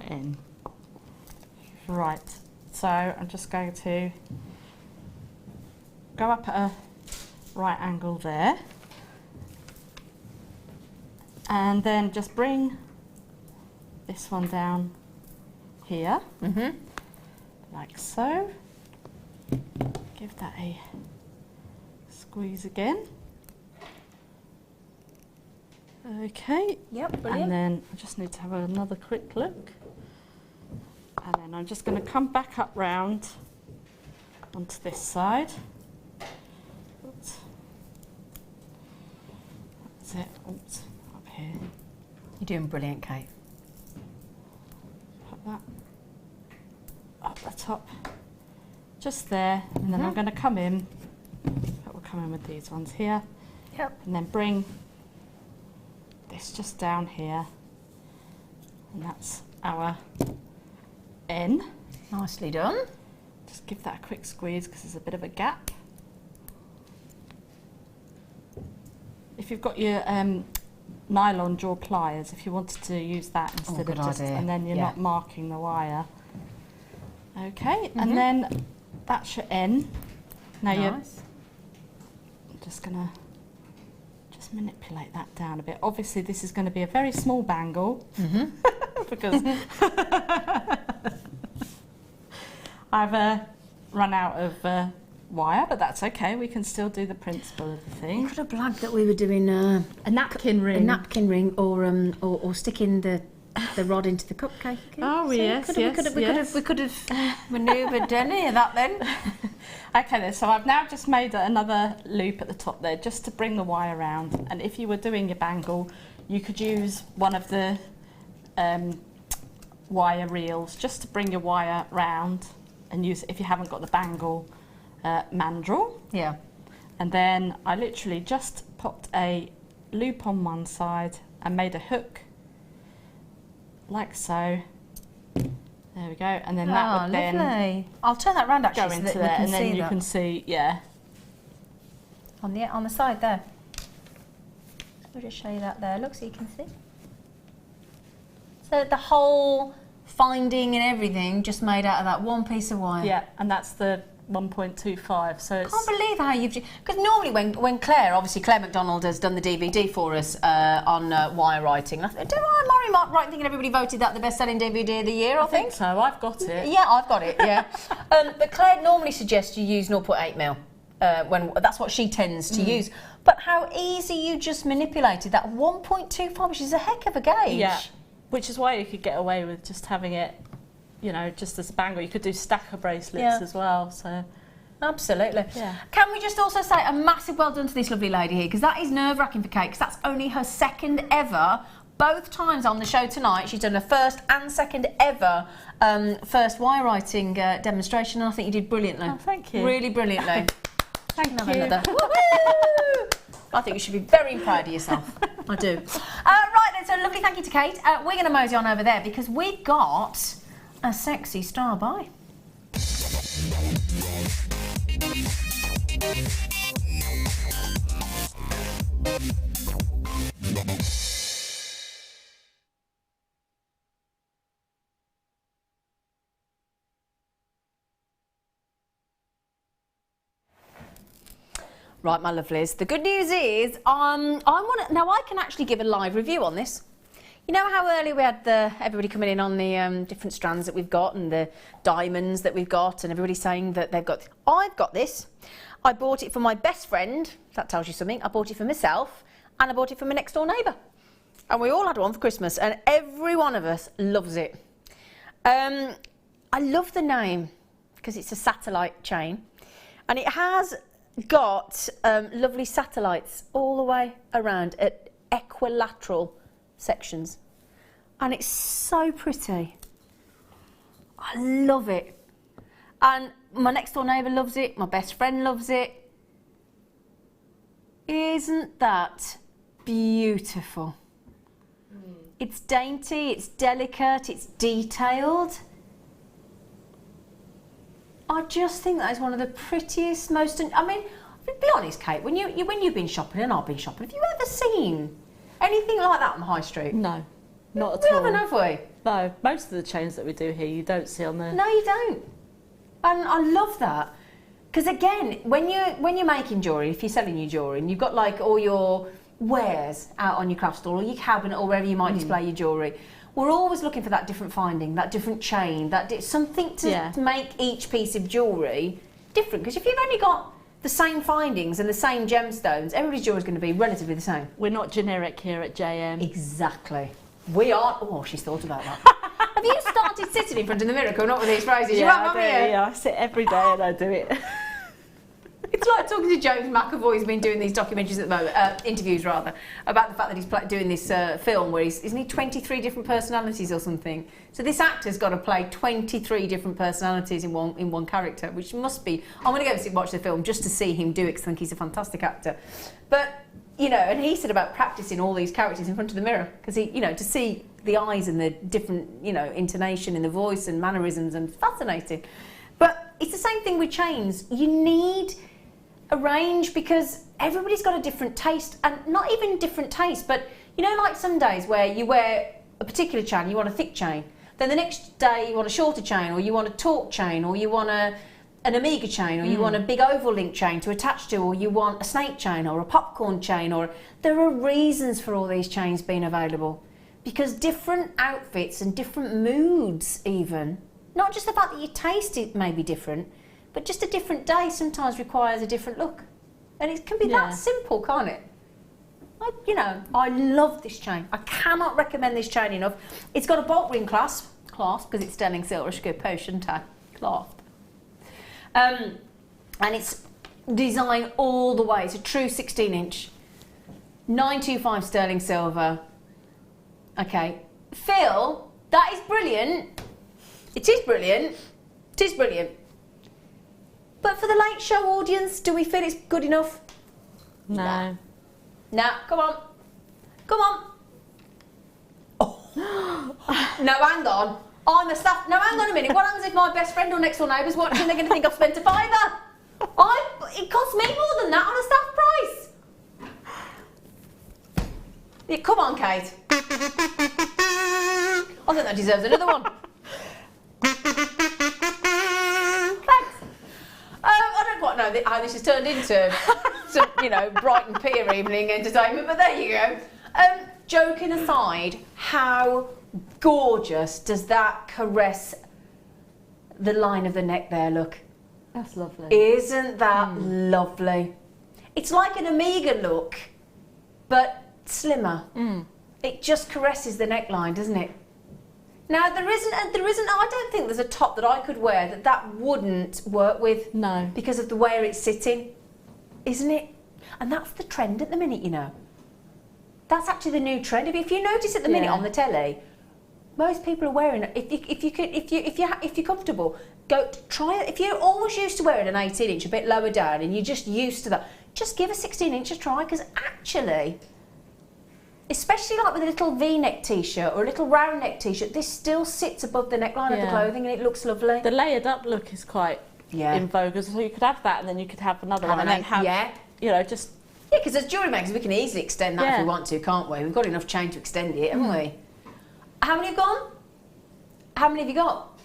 N. Right, so I'm just going to go up at a right angle there, and then just bring this one down here, like so. Give that a squeeze again. Okay. Yep, brilliant. And then I just need to have another quick look. And then I'm just going to come back up round onto this side. Oops. That's it. Oops. Up here. You're doing brilliant, Kate. Put that up the top. Just there. And then I'm going to come in. But we'll come in with these ones here. Yep. And then bring this just down here. And that's our N. Nicely done. Just give that a quick squeeze because there's a bit of a gap. If you've got your nylon jaw pliers, if you wanted to use that instead of just, idea. and then you're not marking the wire. Okay, and then that's your N. Now you're just gonna manipulate that down a bit. Obviously this is going to be a very small bangle because I've run out of wire, but that's okay, we can still do the principle of the You thing. could have blagged that we were doing A napkin ring. a napkin ring or sticking the rod into the cupcake. Oh, yes, We could have manoeuvred any of that then. Okay then, so I've now just made another loop at the top there just to bring the wire around, and if you were doing your bangle you could use one of the wire reels just to bring your wire round and use it if you haven't got the bangle mandrel. Yeah. And then I literally just popped a loop on one side and made a hook like so. There we go, and then that would then lovely. I'll turn that round actually go so into that we there, can and then see you that. can see, yeah. On the side there. I'll just show you that there. Look, so you can see. So the whole finding and everything just made out of that one piece of wire. Yeah, and that's the 1.25. So I can't believe how you've... Because normally when Claire McDonald has done the DVD for us on wire writing, am I right in thinking everybody voted that the best-selling DVD of the year, I think? so. I've got it. Yeah, I've got it, yeah. But Claire normally suggests you use 0.8 mil. When that's what she tends to use. But how easy you just manipulated that 1.25, which is a heck of a gauge. Yeah, which is why you could get away with just having it, you know, just as a bangle. You could do stacker bracelets as well, so... Absolutely. Yeah. Can we just also say a massive well done to this lovely lady here, because that is nerve-wracking for Kate, because that's only her second ever, both times on the show tonight. She's done her first and second ever first wire writing demonstration, and I think you did brilliantly. Oh, thank you. Really brilliantly. Thank you. Another. I think you should be very proud of yourself. I do. Right then, so lovely thank you to Kate. We're going to mosey on over there because we've got a sexy star buy. Right, my lovelies. The good news is, I can actually give a live review on this. You know how earlier we had everybody coming in on the different strands that we've got and the diamonds that we've got, and everybody saying that they've got. I've got this. I bought it for my best friend. That tells you something. I bought it for myself, and I bought it for my next door neighbour. And we all had one for Christmas, and every one of us loves it. I love the name because it's a satellite chain, and it has got lovely satellites all the way around at equilateral sections, and it's so pretty. I love it, and my next door neighbour loves it, my best friend loves it. Isn't that beautiful? It's dainty, it's delicate, it's detailed. I just think that is one of the prettiest, most... I mean, be honest, Kate, when you've been shopping and I've been shopping, have you ever seen anything like that on the high street? No, not at We all. haven't, have we? No, most of the chains that we do here you don't see on there. No, you don't. And I love that. Because again, when you're making jewellery, if you're selling your jewellery and you've got like all your wares out on your craft store or your cabinet or wherever you might display your jewellery, we're always looking for that different finding, that different chain, something to make each piece of jewellery different. Because if you've only got the same findings and the same gemstones, everybody's jewellery is going to be relatively the same. We're not generic here at JM. Exactly. We are... Oh, she's thought about that. Have you started sitting in front of the mirror coming up with these phrases? Yeah, I sit every day and I do it. It's like talking to James McAvoy, who's been doing these documentaries at the moment, interviews rather, about the fact that he's doing this film where isn't he 23 different personalities or something? So this actor's got to play 23 different personalities in one character, which must be... I'm going to go and watch the film just to see him do it because I think he's a fantastic actor. But, you know, and he said about practising all these characters in front of the mirror because he, you know, to see the eyes and the different, you know, intonation in the voice and mannerisms, and fascinating. But it's the same thing with chains. You need a range because everybody's got a different taste, and not even different taste, but you know, like some days where you wear a particular chain, you want a thick chain, then the next day you want a shorter chain, or you want a taut chain, or you want an Omega chain, or you want a big oval link chain to attach to, or you want a snake chain or a popcorn chain, or there are reasons for all these chains being available because different outfits and different moods, even not just the fact that your taste may be different, but just a different day sometimes requires a different look. And it can be that simple, can't it? I love this chain. I cannot recommend this chain enough. It's got a bolt ring clasp, because it's sterling silver, I should go post, shouldn't I? Clasp. And it's designed all the way. It's a true 16-inch. 925 sterling silver. Okay. Phil, that is brilliant. It is brilliant. It is brilliant. But for the late show audience, do we feel it's good enough? No. No, come on. Come on. Oh. No, hang on. I'm a staff... No, hang on a minute. What happens if my best friend or next door neighbour's watching? They're going to think I've spent a fiver. It costs me more than that on a staff price. Yeah, come on, Kate. I think that deserves another one. Thanks. quite know how this has turned into some, you know, Brighton Pier evening entertainment, but there you go. Joking aside, how gorgeous does that caress the line of the neck there look? That's lovely. Isn't that lovely? It's like an Omega look, but slimmer. It just caresses the neckline, doesn't it? Now there isn't. I don't think there's a top that I could wear that wouldn't work with. No. Because of the way it's sitting, isn't it? And that's the trend at the minute, you know. That's actually the new trend. If you notice at the minute on the telly, most people are wearing it. If you're comfortable, go try it. If you're always used to wearing an 18-inch a bit lower down and you're just used to that, just give a 16-inch a try, because actually, especially like with a little V-neck t-shirt or a little round neck t-shirt, this still sits above the neckline of the clothing and it looks lovely. The layered up look is quite in vogue, so you could have that and then you could have another one and then have, you know, just... Yeah, because as jewellery makers we can easily extend that if we want to, can't we? We've got enough chain to extend it, haven't we? How many have gone? How many have you got?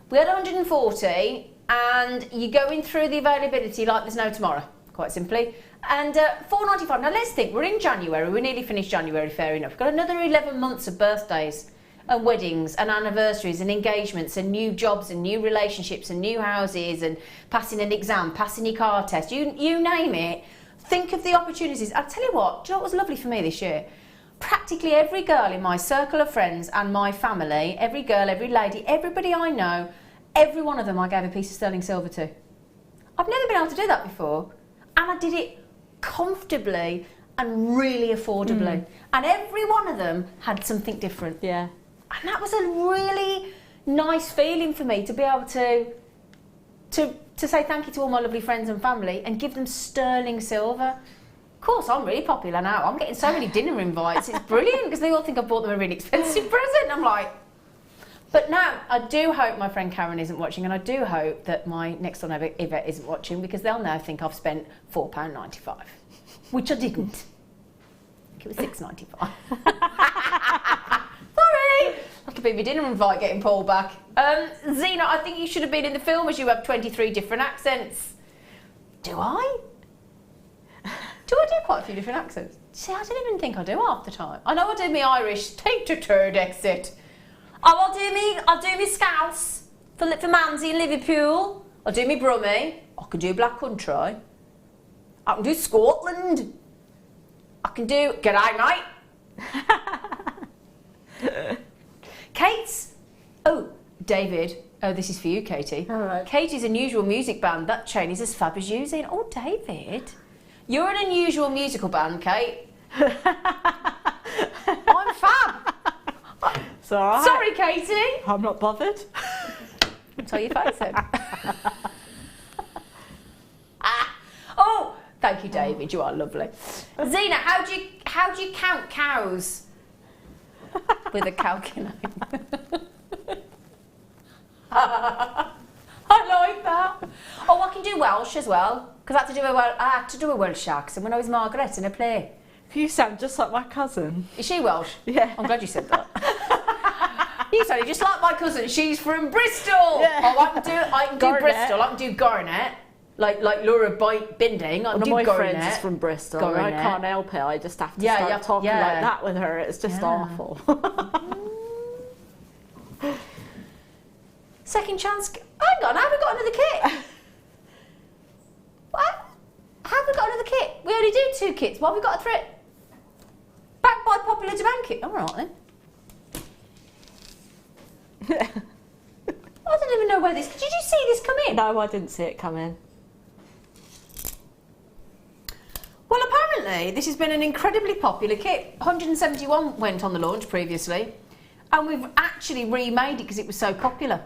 We had 140 and you're going through the availability like there's no tomorrow, quite simply. And £4.95. Now let's think, we're in January, we're nearly finished January, fair enough. We've got another 11 months of birthdays and weddings and anniversaries and engagements and new jobs and new relationships and new houses and passing an exam, passing your car test, you name it. Think of the opportunities. I'll tell you what, do you know what was lovely for me this year? Practically every girl in my circle of friends and my family, every girl, every lady, everybody I know, every one of them I gave a piece of sterling silver to. I've never been able to do that before, and I did it comfortably and really affordably. And every one of them had something different. Yeah. And that was a really nice feeling for me to be able to say thank you to all my lovely friends and family and give them sterling silver. Of course, I'm really popular now. I'm getting so many dinner invites. It's brilliant because they all think I bought them a really expensive present. I'm like... But now, I do hope my friend Karen isn't watching, and I do hope that my next door neighbour Yvette isn't watching, because they'll now think I've spent £4.95, which I didn't. It was £6.95. Sorry! That'll be my dinner invite getting pulled back. Zena, I think you should have been in the film as you have 23 different accents. Do I? Do I do quite a few different accents? See, I don't even think I do half the time. I know I do my Irish, take to turd exit. Oh, I'll do me Scouse for Manzi in Liverpool. I'll do me Brummie. I can do Black Country. I can do Scotland. I can do G'day, mate. Kate's. Oh, David. Oh, this is for you, Katie. All right. Katie's Unusual Music Band. That chain is as fab as using. Oh, David. You're an unusual musical band, Kate. I'm fab. It's all right. Sorry, Katie. I'm not bothered. Tell your face then. Oh, thank you, David. You are lovely. Zena, how do you count cows with a calculator? I like that. Oh, I can do Welsh as well, because I had to do a Welsh accent when I was Margaret in a play. You sound just like my cousin. Is she Welsh? Yeah. I'm glad you said that. You sounded just like my cousin. She's from Bristol. Yeah. Oh, I can do Bristol. I can do Garnet. Like Laura Binding. I can do One of my Garnet. friends is from Bristol. Garnet. I can't help it. I just have to start talking like that with her. It's just awful. Second chance. Hang on, I haven't got another kit. What? Have we got another kit? We only do 2 kits. Why have we got a threat? Backed by popular demand kit. All right then. I don't even know where this... Did you see this come in? No, I didn't see it come in. Well, apparently this has been an incredibly popular kit. 171 went on the launch previously, and we've actually remade it because it was so popular.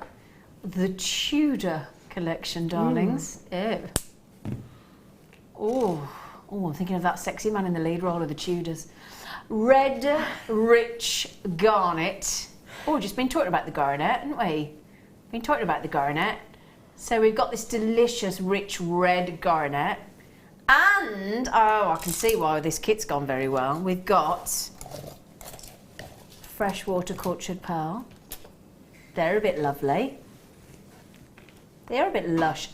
The Tudor collection, darlings. Ew. Oh, I'm thinking of that sexy man in the lead role of the Tudors. Red, rich garnet. Oh, we've just been talking about the garnet, haven't we? Been talking about the garnet. So we've got this delicious, rich red garnet. And, oh, I can see why this kit's gone very well. We've got freshwater cultured pearl. They're a bit lovely. They're a bit lush.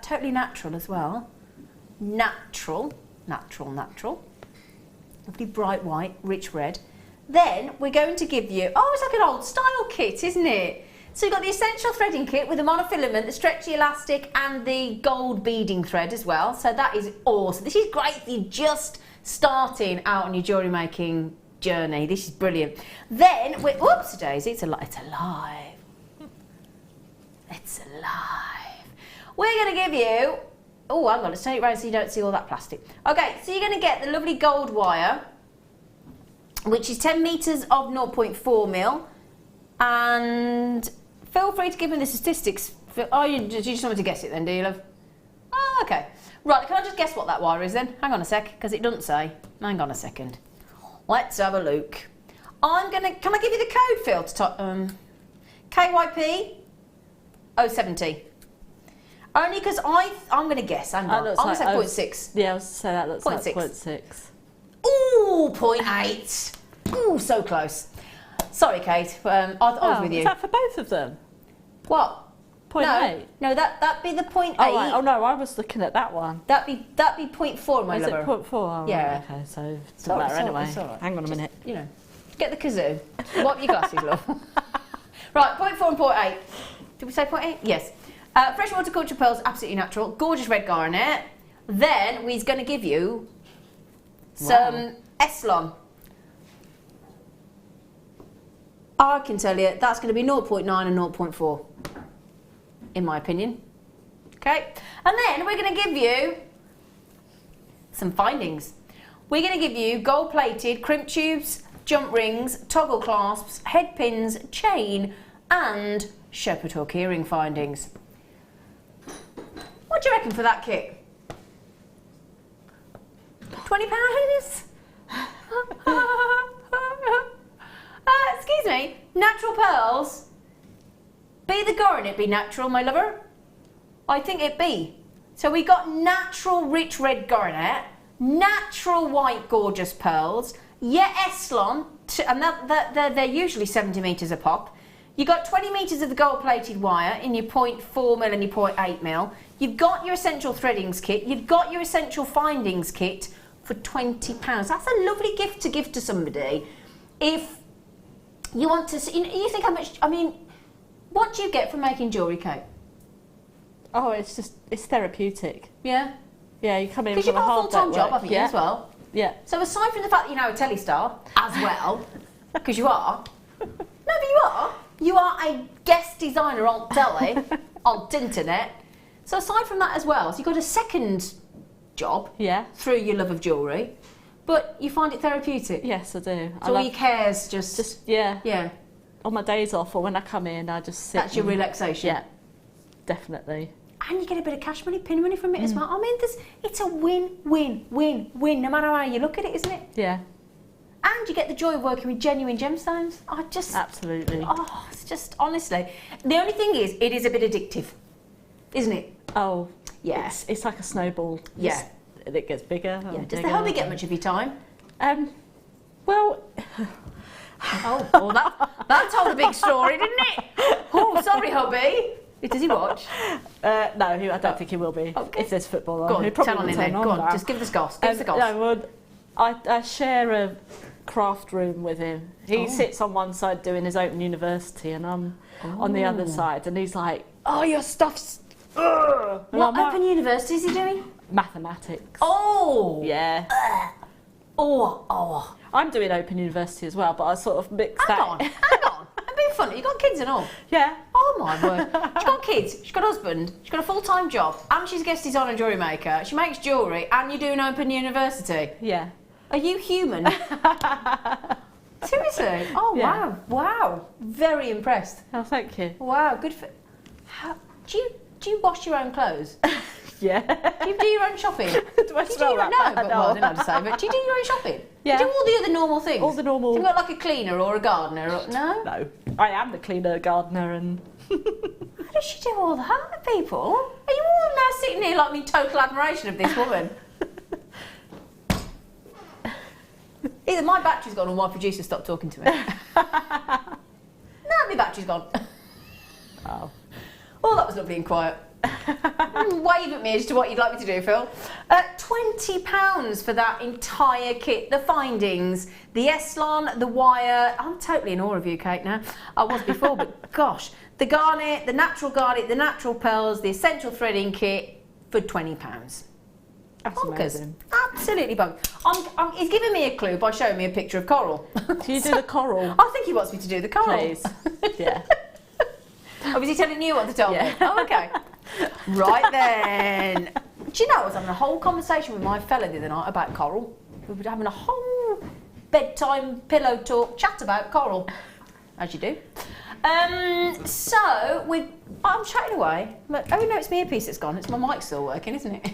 Totally natural as well. Natural. Lovely bright white, rich red. Then we're going to give you, oh, it's like an old style kit, isn't it? So you've got the essential threading kit with the monofilament, the stretchy elastic and the gold beading thread as well. So that is awesome. This is great if you're just starting out on your jewellery making journey. This is brilliant. Then, whoops daisy, it's alive. It's alive. We're going to give you, oh, hang on, let's turn it around so you don't see all that plastic. Okay, so you're going to get the lovely gold wire, which is 10 metres of 0.4 mil. And feel free to give me the statistics. Oh, you just want me to guess it then, do you, love? Oh, okay. Right, can I just guess what that wire is then? Hang on a sec, because it doesn't say. Hang on a second. Let's have a look. Can I give you the code, Phil? KYP 070. Only because I'm going to guess. Hang on. I'm going to say 0.6. Yeah, I was going to say that looks like 0.6. Ooh, 0.8. Ooh, so close. Sorry, Kate. I was with you. Is that for both of them? What? 0.8? No, that'd be the 0.8. Oh, right. Oh no, I was looking at that one. That'd be 0.4, my lover. Is it 0.4? Oh, yeah. Right, okay, so it doesn't matter anyway. Hang on a minute. You know, get the kazoo. Wipe your glasses, love. Right, 0.4 and 0.8. Did we say 0.8? Yes. Freshwater culture pearls, absolutely natural. Gorgeous red garnet. Then we're going to give you some Eslon. I can tell you that's going to be 0.9 and 0.4, in my opinion. Okay, and then we're going to give you some findings. We're going to give you gold-plated crimp tubes, jump rings, toggle clasps, head pins, chain, and shepherd hook earring findings. What do you reckon for that kit? £20? Excuse me, natural pearls. Be the garnet be natural, my lover? I think it be. So we got natural rich red garnet, natural white gorgeous pearls, Eslon, and they're usually 70 metres a pop. You got 20 metres of the gold plated wire in your 0.4 mil and your 0.8 mil. You've got your essential threadings kit, you've got your essential findings kit for £20. That's a lovely gift to give to somebody. If you want to see, you think how much, I mean, what do you get from making jewellery, Kate? Oh, it's therapeutic. Yeah? Yeah, you come in because from you've a got a hard full-time job, work. haven't you, as well? Yeah. So aside from the fact that you're now a telly star, as well, because you are, no, but you are a guest designer on telly, on internet. So aside from that as well, so you've got a second job through your love of jewellery, but you find it therapeutic. Yes, I do. So all your cares just yeah. On my days off or when I come in, I just sit. That's your relaxation. Yeah, definitely. And you get a bit of cash money, pin money from it as well. I mean, it's a win, win, win, win, no matter how you look at it, isn't it? Yeah. And you get the joy of working with genuine gemstones. Absolutely. Oh, it's just, honestly. The only thing is, it is a bit addictive, isn't it? Oh, yeah. It's like a snowball. Yeah. It gets bigger. Yeah. Does the hobby get much of your time? Well... oh, that told a big story, didn't it? Oh, sorry, hubby. Does he watch? No, I don't think he will be. Okay. If there's football on. Go on, tell on him then. Go on, just give us the goss. Give us the goss. No, well, I share a craft room with him. He sits on one side doing his open university and I'm on the other side, and he's like, oh, your stuff's... What open university is he doing? Mathematics. Oh! Yeah. Oh. I'm doing open university as well, but I sort of mixed Hang that. on. I'm being funny. You got kids and all? Yeah. Oh my word. She's got kids, she's got a husband, she's got a full-time job, and she's a guest designer and jewellery maker. She makes jewellery, and you're doing open university. Yeah. Are you human? Seriously? Oh, yeah. Wow. Very impressed. Oh, thank you. Wow, good for... Do you wash your own clothes? Yeah. Do you do your own shopping? Do I smell that? No, but well, I didn't have to say, but do you do your own shopping? Yeah. Do you do all the other normal things? All the normal... So you've got like a cleaner or a gardener? Or... No? No. I am the cleaner, gardener and... How does she do all that, people? Are you all now sitting here like in total admiration of this woman? Either my battery's gone or my producer stopped talking to me. No, my battery's gone. Oh. Oh, that was lovely and quiet. Wave at me as to what you'd like me to do, Phil. £20 for that entire kit. The findings, the Eslon, the wire. I'm totally in awe of you, Kate, now. I was before, but gosh. The garnet, the natural pearls, the essential threading kit for £20. That's amazing. Absolutely bonkers. He's giving me a clue by showing me a picture of coral. Do you do the coral? I think he wants me to do the coral. Please. Yeah. Oh, was he telling you what to tell me? Yeah. Oh, okay. Right then. Do you know, I was having a whole conversation with my fella the other night about coral. We were having a whole bedtime pillow talk chat about coral, as you do. So I'm chatting away. But, oh no, it's me a piece that's gone. It's my mic still working, isn't it?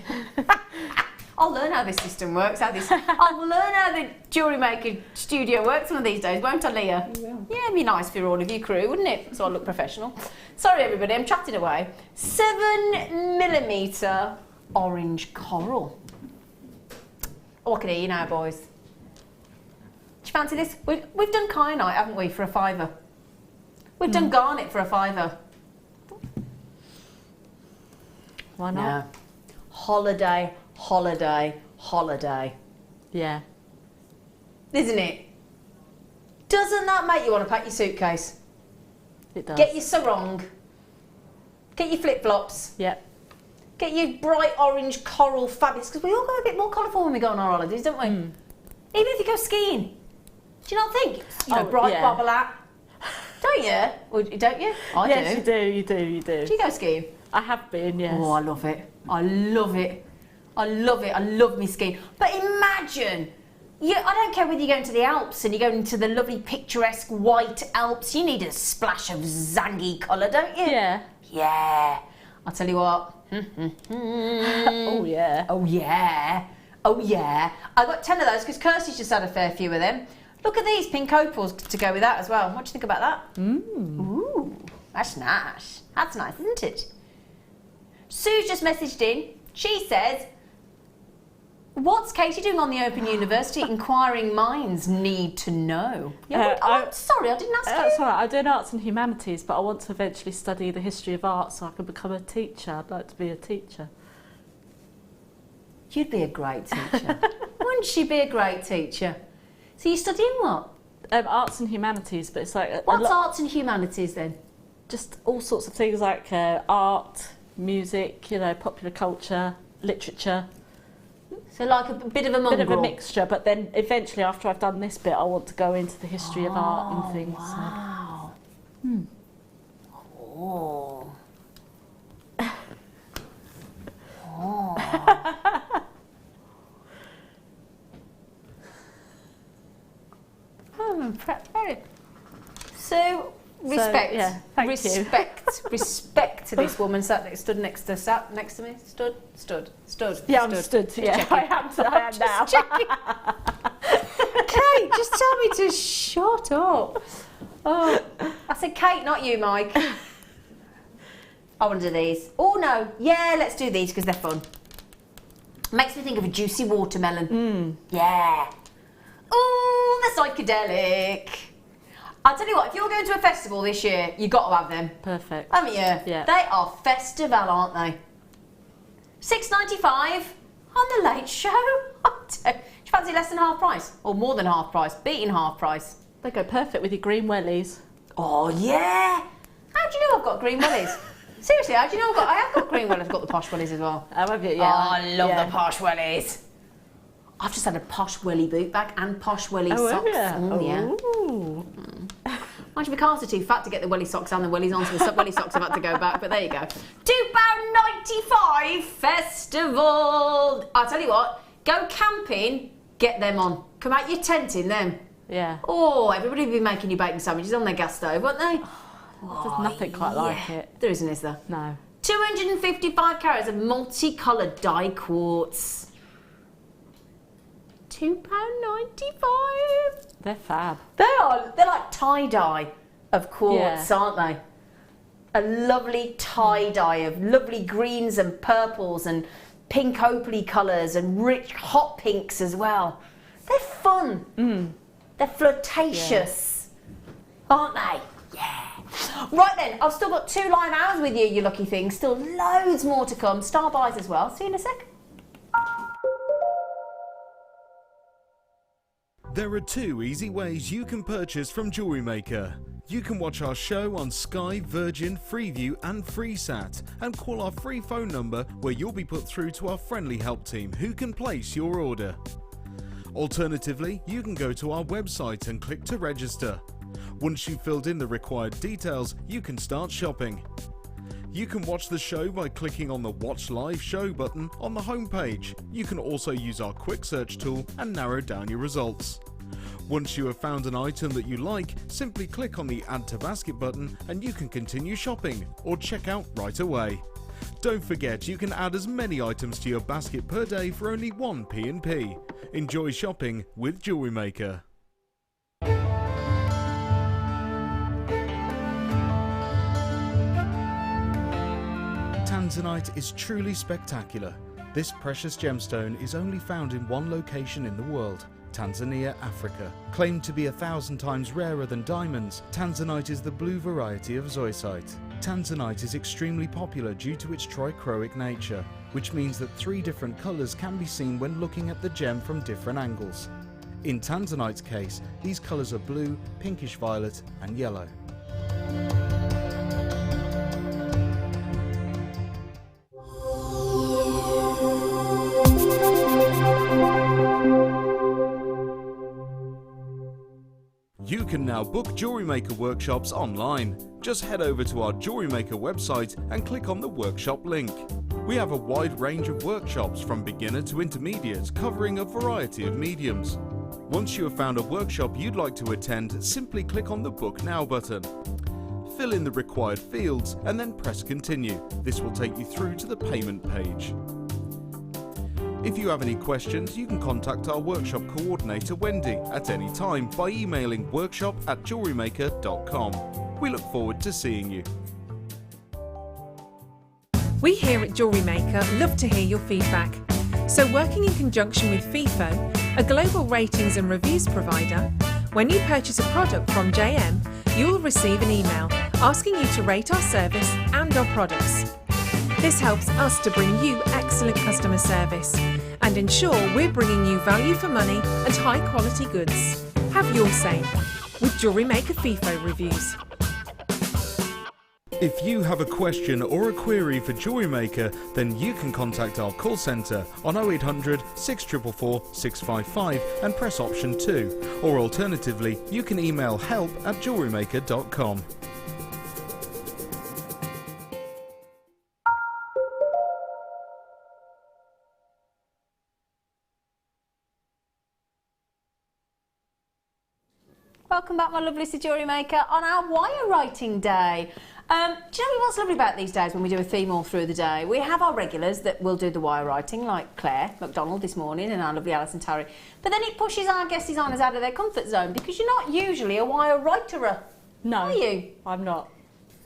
I'll learn how this system works. I'll learn how the Jewellery Maker studio works one of these days, won't I, Leah? You will. Yeah, it'd be nice for all of you crew, wouldn't it? So I look professional. Sorry, everybody, I'm chatting away. 7mm orange coral. Oh, I can hear you now, boys. Do you fancy this? We've done kyanite, haven't we, for a £5? We've done garnet for a £5. Why not? No. Holiday, holiday, holiday. Yeah. Isn't it? Doesn't that make you want to pack your suitcase? It does. Get your sarong. Get your flip-flops. Yep. Get your bright orange coral fabrics, because we all go a bit more colourful when we go on our holidays, don't we? Even if you go skiing. Do you not think? You know, bright bobble hat. Don't you? Or don't you? I Yes, do. you do, you do, you do. Do you go skiing? I have been, yes. Oh, I love it. I love it. I love it. I love me skiing. But imagine, I don't care whether you're going to the Alps and you're going to the lovely picturesque white Alps, you need a splash of zangy colour, don't you? Yeah. Yeah. I'll tell you what. Oh, yeah. Oh, yeah. Oh, yeah. I got 10 of those because Kirsty's just had a fair few of them. Look at these pink opals to go with that as well. What do you think about that? Ooh, that's nice. That's nice, isn't it? Sue's just messaged in. She says, what's Katie doing on the Open University? Inquiring minds need to know. Yeah, I'm sorry, I didn't ask you. That's all right. I do arts and humanities, but I want to eventually study the history of art so I can become a teacher. I'd like to be a teacher. You'd be a great teacher. Wouldn't she be a great teacher? So you're studying what? Arts and humanities, but it's like... What's arts and humanities then? Just all sorts of things like art, music, you know, popular culture, literature. So like a bit of a mongrel. Bit of a mixture, but then eventually after I've done this bit, I want to go into the history of art and things. Wow. So. Oh. Oh. So respect, yeah, thank you. respect to this woman stood next to me. Stood. Yeah, I'm stood. Yeah, I am now. Kate, just tell me to shut up. Oh, I said Kate, not you, Mike. I want to do these. Oh no, yeah, let's do these because they're fun. Makes me think of a juicy watermelon. Yeah. Ooh, the psychedelic. I'll tell you what, if you're going to a festival this year, you've got to have them. Perfect. Haven't you? Yeah. They are festival, aren't they? £6.95 on the Late Show. Do you fancy less than half price? Or more than half price? Beating half price? They go perfect with your green wellies. Oh, yeah. How do you know I've got green wellies? Seriously, how do you know I have got green wellies? I've got the posh wellies as well. Oh, have you? Oh, Yeah. I love the posh wellies. I've just had a posh welly boot bag and posh welly socks. Oh, yeah. Ooh. Mind you, my calves are too fat to get the welly socks and the wellies on, so the welly socks have had to go back, but there you go. £2.95 festival. I'll tell you what, go camping, get them on. Come out your tent in them. Yeah. Oh, everybody will be making you bacon sandwiches on their gas stove, won't they? There's nothing quite like it. There isn't, is there? No. 255 carats of multicoloured dye quartz. £2.95. They're fab. They're like tie-dye of quartz, aren't they? A lovely tie-dye of lovely greens and purples and pink opaly colours and rich hot pinks as well. They're fun. They're flirtatious, aren't they? Yeah. Right then, I've still got 2 live hours with you, you lucky things. Still loads more to come. Star buys as well. See you in a sec. There are 2 easy ways you can purchase from Jewellery Maker. You can watch our show on Sky, Virgin, Freeview and FreeSat and call our free phone number where you'll be put through to our friendly help team who can place your order. Alternatively, you can go to our website and click to register. Once you've filled in the required details, you can start shopping. You can watch the show by clicking on the Watch Live Show button on the homepage. You can also use our quick search tool and narrow down your results. Once you have found an item that you like, simply click on the Add to Basket button and you can continue shopping or check out right away. Don't forget you can add as many items to your basket per day for only 1 P&P. Enjoy shopping with Jewellery Maker. Tanzanite is truly spectacular. This precious gemstone is only found in one location in the world, Tanzania, Africa. Claimed to be 1,000 times rarer than diamonds, Tanzanite is the blue variety of zoisite. Tanzanite is extremely popular due to its trichroic nature, which means that 3 different colours can be seen when looking at the gem from different angles. In Tanzanite's case, these colours are blue, pinkish violet and yellow. You can now book Jewellery Maker workshops online. Just head over to our Jewellery Maker website and click on the workshop link. We have a wide range of workshops from beginner to intermediate, covering a variety of mediums. Once you have found a workshop you'd like to attend, simply click on the Book Now button. Fill in the required fields and then press Continue. This will take you through to the payment page. If you have any questions, you can contact our workshop coordinator Wendy at any time by emailing workshop@jewellerymaker.com. We look forward to seeing you. We here at Jewellery Maker love to hear your feedback. So working in conjunction with FIFO, a global ratings and reviews provider, when you purchase a product from JM, you'll receive an email asking you to rate our service and our products. This helps us to bring you excellent customer service and ensure we're bringing you value for money and high quality goods. Have your say with Jewellery Maker FIFO reviews. If you have a question or a query for Jewellery Maker, then you can contact our call centre on 0800 644 655 and press option 2, or alternatively you can email help@jewellerymaker.com. Welcome back, my lovely Jewellery Maker, on our wire writing day. Do you know what's lovely about these days when we do a theme all through the day? We have our regulars that will do the wire writing, like Claire McDonald this morning and our lovely Alison Tarry. But then it pushes our guest designers out of their comfort zone because you're not usually a wire writer. No, are you? I'm not.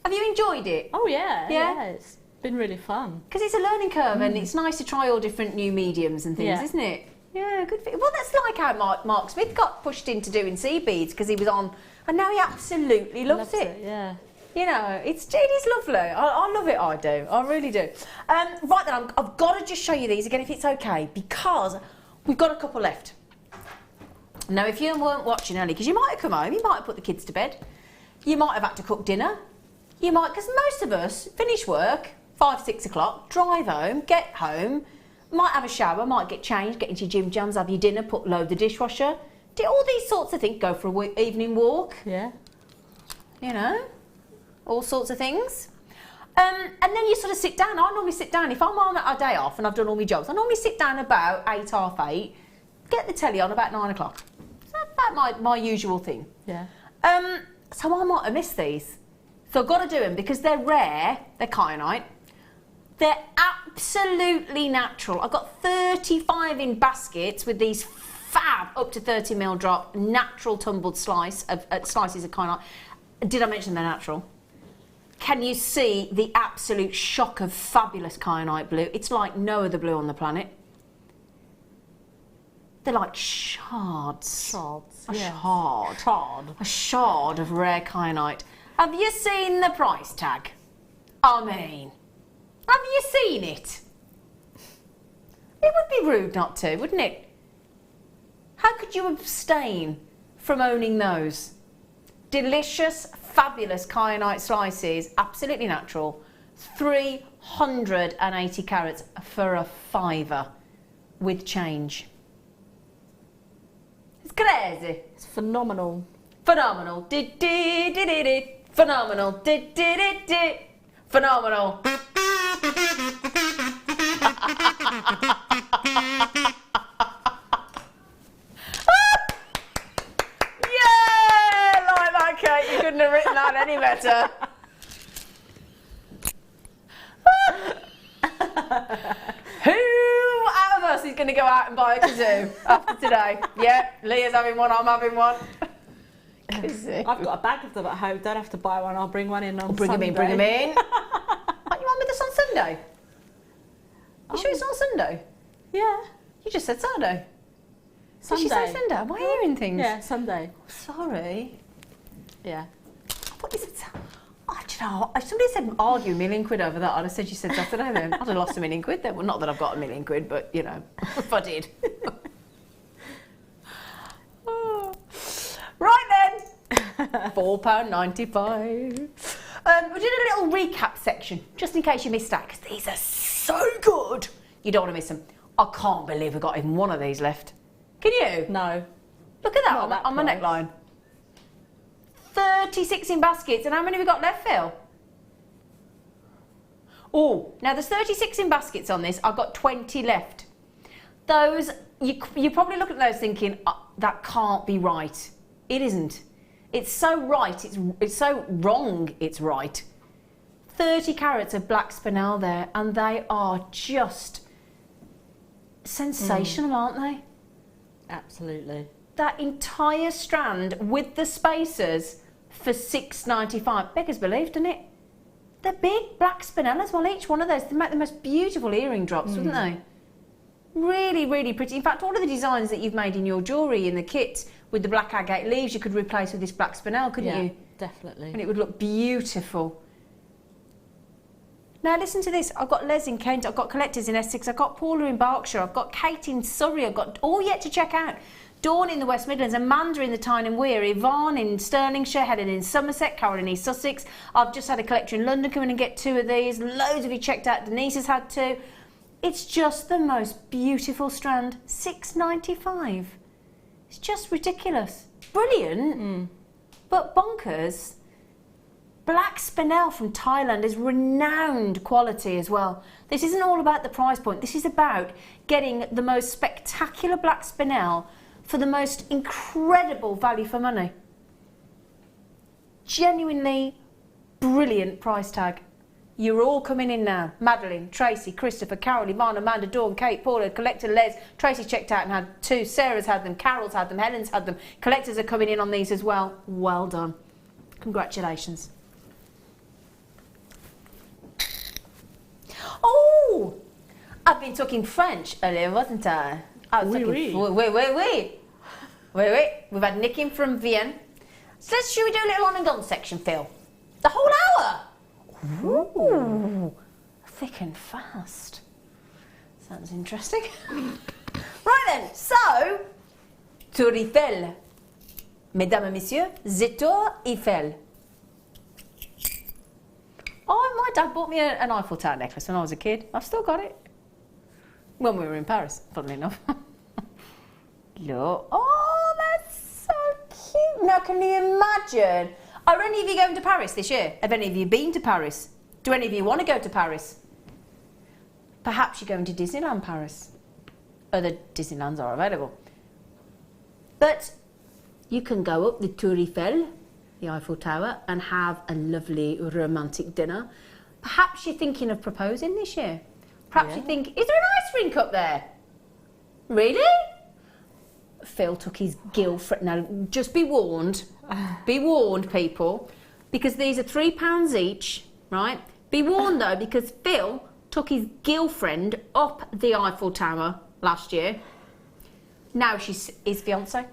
Have you enjoyed it? Oh yeah, Yeah? it's been really fun. Because it's a learning curve and it's nice to try all different new mediums and things, Yeah. isn't it? Yeah, good for you. Well, that's like how Mark Smith got pushed into doing sea beads because he was on, and now he absolutely loves it. Yeah. You know, it is lovely. I love it, I do. I really do. Right then, I've got to just show you these again if it's okay, because we've got a couple left. Now, if you weren't watching early, because you might have come home, you might have put the kids to bed, you might have had to cook dinner, you might, because most of us finish work, 5, 6 o'clock, drive home, get home, might have a shower, might get changed, get into your gym jams, have your dinner, load the dishwasher, do all these sorts of things, go for an evening walk. Yeah. You know, all sorts of things. And then you sort of sit down. I normally sit down, if I'm on a day off and I've done all my jobs, I normally sit down about 8, half 8, get the telly on about 9 o'clock. That's about my usual thing. Yeah. So I might have missed these. So I've got to do them because they're rare, they're kyanite. They're absolutely natural. I've got 35 in baskets with these fab up to 30ml drop natural tumbled slices of kyanite. Did I mention they're natural? Can you see the absolute shock of fabulous kyanite blue? It's like no other blue on the planet. They're like shards. Shards. A yeah. shard. Shard. A shard of rare kyanite. Have you seen the price tag? I mean, have you seen it? It would be rude not to, wouldn't it? How could you abstain from owning those? Delicious, fabulous kyanite slices, absolutely natural. 380 carats for a £5 with change. It's crazy. It's phenomenal. Phenomenal. Phenomenal. Phenomenal. Yeah, like that, Kate. You couldn't have written that any better. Who out of us is going to go out and buy a kazoo after today? Yeah, Leah's having one, I'm having one. Kazoo. I've got a bag of them at home. Don't have to buy one. I'll bring one in on Bring Sunday. them in, bring them in. Aren't you on with us on Sunday? You sure it's not Sunday? Yeah. You just said Saturday. Sunday. Did she say Sunday? Am I hearing things? Yeah, Sunday. Sorry. Yeah. What is it? Oh, do you know, if somebody said argue £1 million over that, I'd have said you said Saturday then. I'd have lost £1 million then. Well, not that I've got £1 million, but you know, if I did. Oh. Right then. £4.95. We did a little recap section, just in case you missed that, because these are so good. You don't want to miss them. I can't believe we've got even one of these left. Can you? No. Look at that Not on, that on my price. neckline. 36 in baskets, and how many have we got left, Phil? Oh, now there's 36 in baskets on this. I've got 20 left. Those, you probably look at those thinking, that can't be right. It isn't. It's so right, it's so wrong, it's right. 30 carats of black spinel there, and they are just sensational, aren't they? Absolutely. That entire strand with the spacers for £6.95. Beggars belief, doesn't it? They're big black spinel as well, each one of those. They make the most beautiful earring drops, wouldn't they? Really, really pretty. In fact, all of the designs that you've made in your jewellery in the kit with the black agate leaves, you could replace with this black spinel, couldn't you? Definitely. And it would look beautiful. Now listen to this. I've got Les in Kent, I've got collectors in Essex, I've got Paula in Berkshire, I've got Kate in Surrey, I've got all yet to check out. Dawn in the West Midlands, Amanda in the Tyne and Wear, Yvonne in Stirlingshire, Helen in Somerset, Carol in East Sussex. I've just had a collector in London come in and get 2 of these. Loads of you checked out. Denise has had 2. It's just the most beautiful strand. £6.95. It's just ridiculous. Brilliant, but bonkers. Black spinel from Thailand is renowned quality as well. This isn't all about the price point. This is about getting the most spectacular black spinel for the most incredible value for money. Genuinely brilliant price tag. You're all coming in now. Madeline, Tracy, Christopher, Carol, Yvonne, Amanda, Dawn, Kate, Paula, collector Les. Tracy checked out and had 2. Sarah's had them. Carol's had them. Helen's had them. Collectors are coming in on these as well. Well done. Congratulations. Oh, I've been talking French earlier, wasn't I? I was Oui, talking. oui. Wait. We've had Nick in from Vienne. So should we do a little on and gone section, Phil? The whole hour? Ooh, thick and fast. Sounds interesting. Right then, so, Tour Eiffel. Mesdames et messieurs, the Tour Eiffel. Oh, my dad bought me an Eiffel Tower necklace when I was a kid. I've still got it. When we were in Paris, funnily enough. Look. Oh, that's so cute. Now, can you imagine? Are any of you going to Paris this year? Have any of you been to Paris? Do any of you want to go to Paris? Perhaps you're going to Disneyland Paris. Other Disneylands are available. But you can go up the Tour Eiffel, the Eiffel Tower, and have a lovely romantic dinner. Perhaps you're thinking of proposing this year. Perhaps you think, is there an ice rink up there? Really? Phil took his girlfriend. Now, just be warned, people, because these are £3 each, right? Be warned though, because Phil took his girlfriend up the Eiffel Tower last year. Now she's his fiance.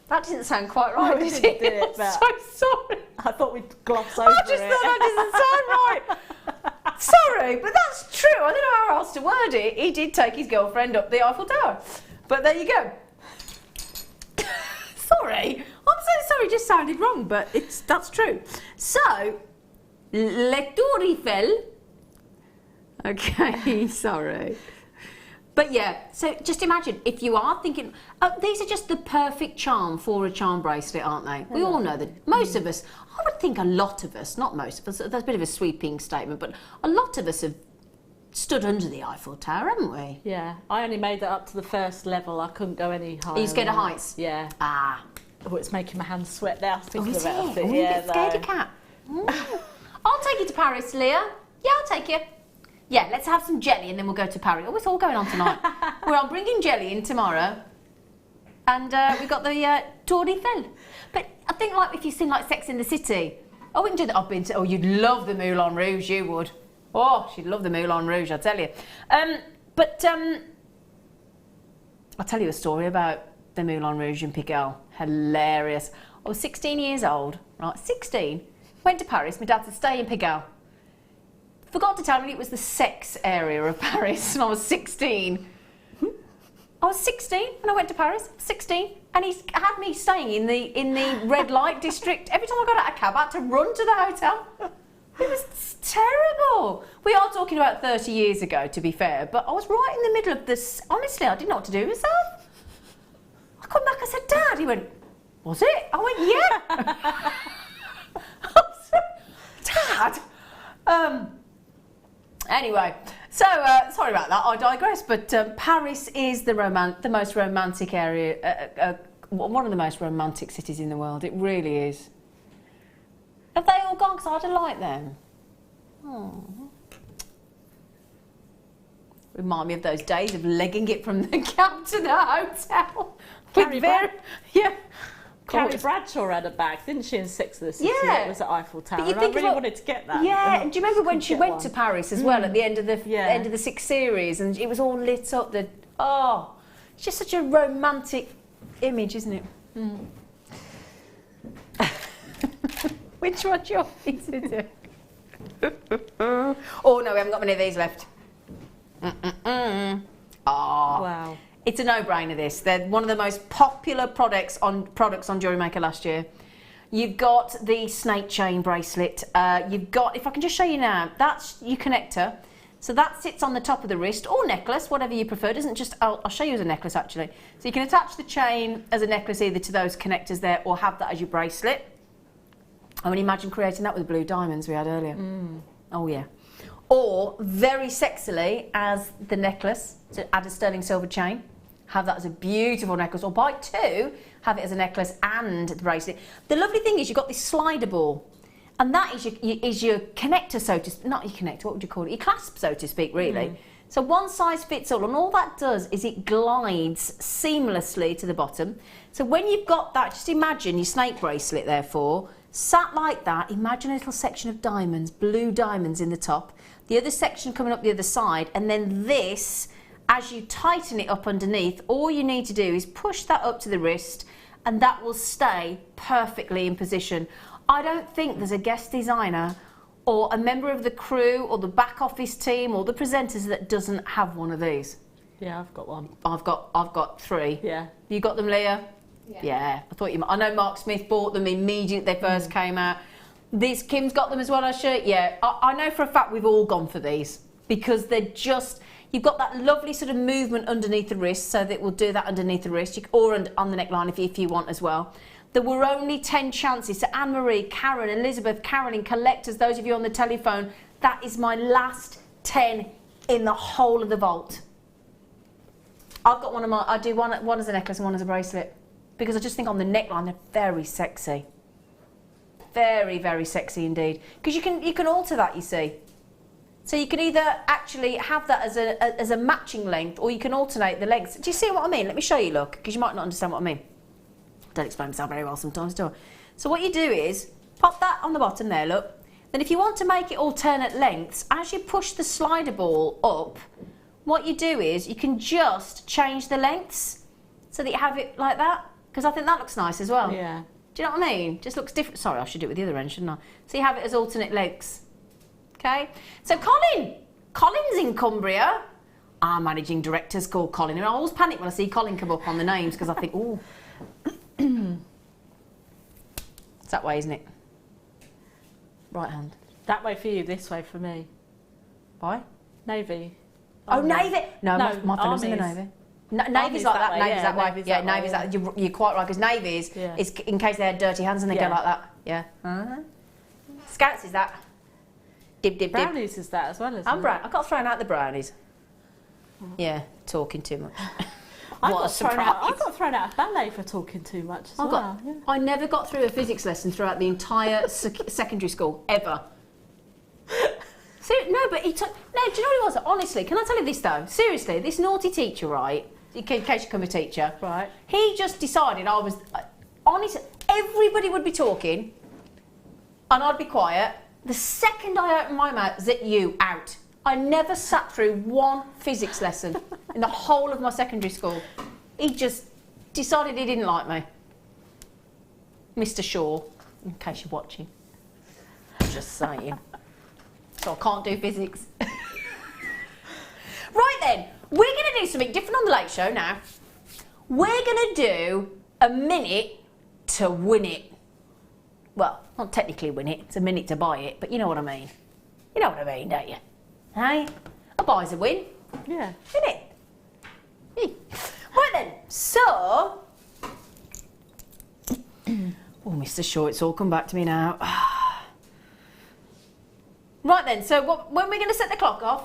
That didn't sound quite right, did it? Did it, I'm so Sorry. I thought we'd gloss over I just it. thought that didn't sound right. Sorry, but that's true. I don't know how else to word it. He did take his girlfriend up the Eiffel Tower. But there you go. Sorry. I'm so sorry, it just sounded wrong, but that's true. So, Le Tour Eiffel. Okay, sorry. But yeah, so just imagine if you are thinking, these are just the perfect charm for a charm bracelet, aren't they? We all know that. Most of us, I would think a lot of us, not most of us, that's a bit of a sweeping statement, but a lot of us have stood under the Eiffel Tower, haven't we? Yeah, I only made it up to the first level. I couldn't go any higher. Are you scared of than that. heights? Yeah. Ah. Oh, it's making my hands sweat now thinking Is about it? it. Oh, Yeah, you get scaredy cat. I'll take you to Paris, Leah. Yeah, I'll take you. Yeah, let's have some jelly and then we'll go to Paris. Oh, it's all going on tonight. I'm bringing jelly in tomorrow. And we've got the Tour Eiffel. But I think like if you've seen like Sex in the City. Oh, we can do that. I've been to, you'd love the Moulin Rouge, you would. Oh, she'd love the Moulin Rouge, I tell you. I'll tell you a story about the Moulin Rouge in Pigalle. Hilarious. I was 16 years old, right? 16. Went to Paris. My dad said, stay in Pigalle. Forgot to tell me it was the sex area of Paris, and I was 16. I was 16 when I went to Paris. 16, and he had me staying in the red light district. Every time I got out of a cab, I had to run to the hotel. It was terrible. We are talking about 30 years ago, to be fair, but I was right in the middle of this. Honestly, I didn't know what to do with myself. I come back, I said, Dad. He went, was it? I went, yeah. I said, Dad. Anyway, so sorry about that. I digress. But Paris is the most romantic area, one of the most romantic cities in the world. It really is. Have they all gone? Because I'd like them. Oh. Remind me of those days of legging it from the cab to the hotel. Yeah. Carrie Bradshaw had a bag, didn't she, in Sex and the City? Yeah. It was at Eiffel Tower. But you And think I really about- wanted to get that. Yeah, and do you remember when she went to Paris as well at the end of the Yeah. end of the 6th series, and it was all lit up? It's just such a romantic image, isn't it? Mm. Which one's your pizza do? Oh no, we haven't got many of these left. Wow. It's a no-brainer, this. They're one of the most popular products on Jewellery Maker last year. You've got the snake chain bracelet. You've got, if I can just show you now, that's your connector. So that sits on the top of the wrist, or necklace, whatever you prefer. It isn't just, I'll show you as a necklace actually. So you can attach the chain as a necklace either to those connectors there or have that as your bracelet. I mean, imagine creating that with the blue diamonds we had earlier. Mm. Oh yeah. Or very sexily as the necklace, to add a sterling silver chain. Have that as a beautiful necklace, or buy two, have it as a necklace and the bracelet. The lovely thing is you've got this slider ball, and that is your connector, so to speak. Not your connector, what would you call it? Your clasp, so to speak, really. Mm. So one size fits all, and all that does is it glides seamlessly to the bottom. So when you've got that, just imagine your snake bracelet, therefore, sat like that. Imagine a little section of diamonds, blue diamonds in the top, the other section coming up the other side, and then this, as you tighten it up underneath, all you need to do is push that up to the wrist, and that will stay perfectly in position. I don't think there's a guest designer or a member of the crew or the back office team or the presenters that doesn't have one of these. Yeah, I've got one. I've got three. Yeah. You got them, Leah? Yeah. I thought you might. I know Mark Smith bought them immediately they first came out. Kim's got them as well, I should. Yeah. I know for a fact we've all gone for these because they're just. You've got that lovely sort of movement underneath the wrist, so that will do that underneath the wrist, or on the neckline if you want as well. There were only 10 chances. So Anne-Marie, Karen, Elizabeth, Carolyn, collectors, those of you on the telephone, that is my last 10 in the whole of the vault. I've got I do one as a necklace and one as a bracelet, because I just think on the neckline they're very sexy. Very, very sexy indeed. Because you can alter that, you see. So you can either actually have that as a matching length, or you can alternate the lengths. Do you see what I mean? Let me show you, look, because you might not understand what I mean. I don't explain myself very well sometimes, do I? So what you do is, pop that on the bottom there, look. Then if you want to make it alternate lengths, as you push the slider ball up, what you do is you can just change the lengths so that you have it like that, because I think that looks nice as well. Yeah. Do you know what I mean? Just looks different. Sorry, I should do it with the other end, shouldn't I? So you have it as alternate legs. Okay? So Colin's in Cumbria. Our managing director's called Colin. And I always panic when I see Colin come up on the names because I think, oh. It's that way, isn't it? Right hand. That way for you, this way for me. Why? Navy. Oh, Navy! No, No, my fellow's in the armies. Navy. Navy's like that. Navy's that way. Navy's Yeah, that Navy's way, that. You're quite right because Navy's Yeah. is in case they had dirty hands and they Yeah. go like that. Yeah. Scouts is that. Dib dib dib. Brownies is that as well, isn't I'm it? brown. I got thrown out the brownies. Yeah, talking too much. I What a got thrown surprise. out. I got thrown out of ballet for talking too much as well. Yeah. I never got through a physics lesson throughout the entire secondary school ever. No, but he took. No, do you know what it was? Honestly, can I tell you this though? Seriously, this naughty teacher, right? In case you become a teacher, Right. He just decided I was. Honestly, everybody would be talking, and I'd be quiet. The second I opened my mouth, zit you out. I never sat through one physics lesson in the whole of my secondary school. He just decided he didn't like me. Mr. Shaw, in case you're watching. Just saying. So I can't do physics. Right then, we're going to do something different on the Late Show now. We're going to do a minute to win it. Well, not technically win it, it's a minute to buy it, but you know what I mean. You know what I mean, don't you? Hey? A buy's a win, Yeah. isn't it? Right then, so... Oh, Mr. Shaw, it's all come back to me now. Right then, so when we're going to set the clock off?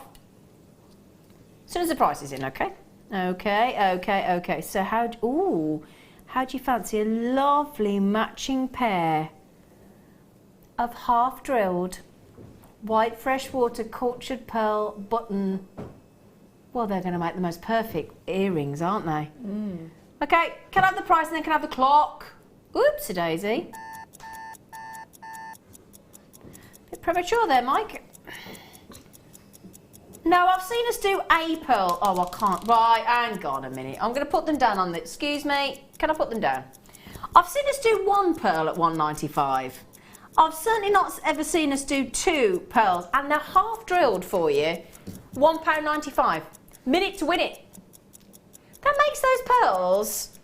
As soon as the price is in, okay? Okay. So how do you fancy a lovely matching pair of half-drilled white freshwater cultured pearl button? Well, they're going to make the most perfect earrings, aren't they? Mm. Okay, can I have the price and then can I have the clock? Oops-a-daisy. Bit premature there, Mike. No, I've seen us do a pearl. Oh, I can't. Right, hang on a minute. I'm going to put them down on the... Excuse me. Can I put them down? I've seen us do one pearl at $1.95. I've certainly not ever seen us do two pearls. And they're half drilled for you. £1.95. Minute to win it. That makes those pearls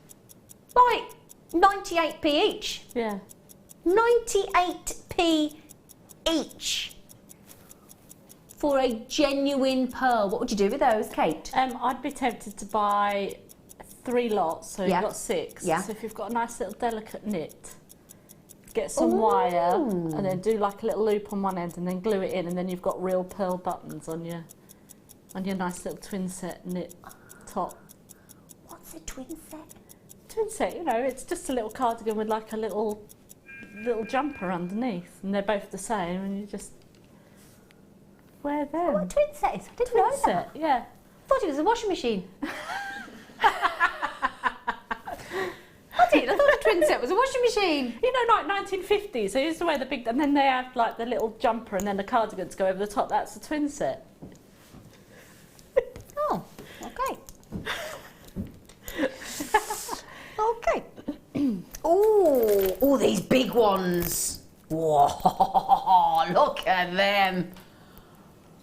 like 98p each. Yeah. 98p each. For a genuine pearl. What would you do with those, Kate? I'd be tempted to buy 3 lots, so Yeah. you've got 6. Yeah. So if you've got a nice little delicate knit, get some wire and then do like a little loop on one end and then glue it in, and then you've got real pearl buttons on your nice little twin set knit top. What's a twin set? Twin set, you know, it's just a little cardigan with like a little jumper underneath, and they're both the same, and you just wear them. What a twin set is? I didn't Twin know set, that. yeah. I thought it was a washing machine. I did. I thought a twin set was a washing machine. You know, like 1950s, they used to wear the big, and then they have like the little jumper and then the cardigan to go over the top. That's a twin set. Oh, okay. Okay. Oh, these big ones. Whoa, look at them.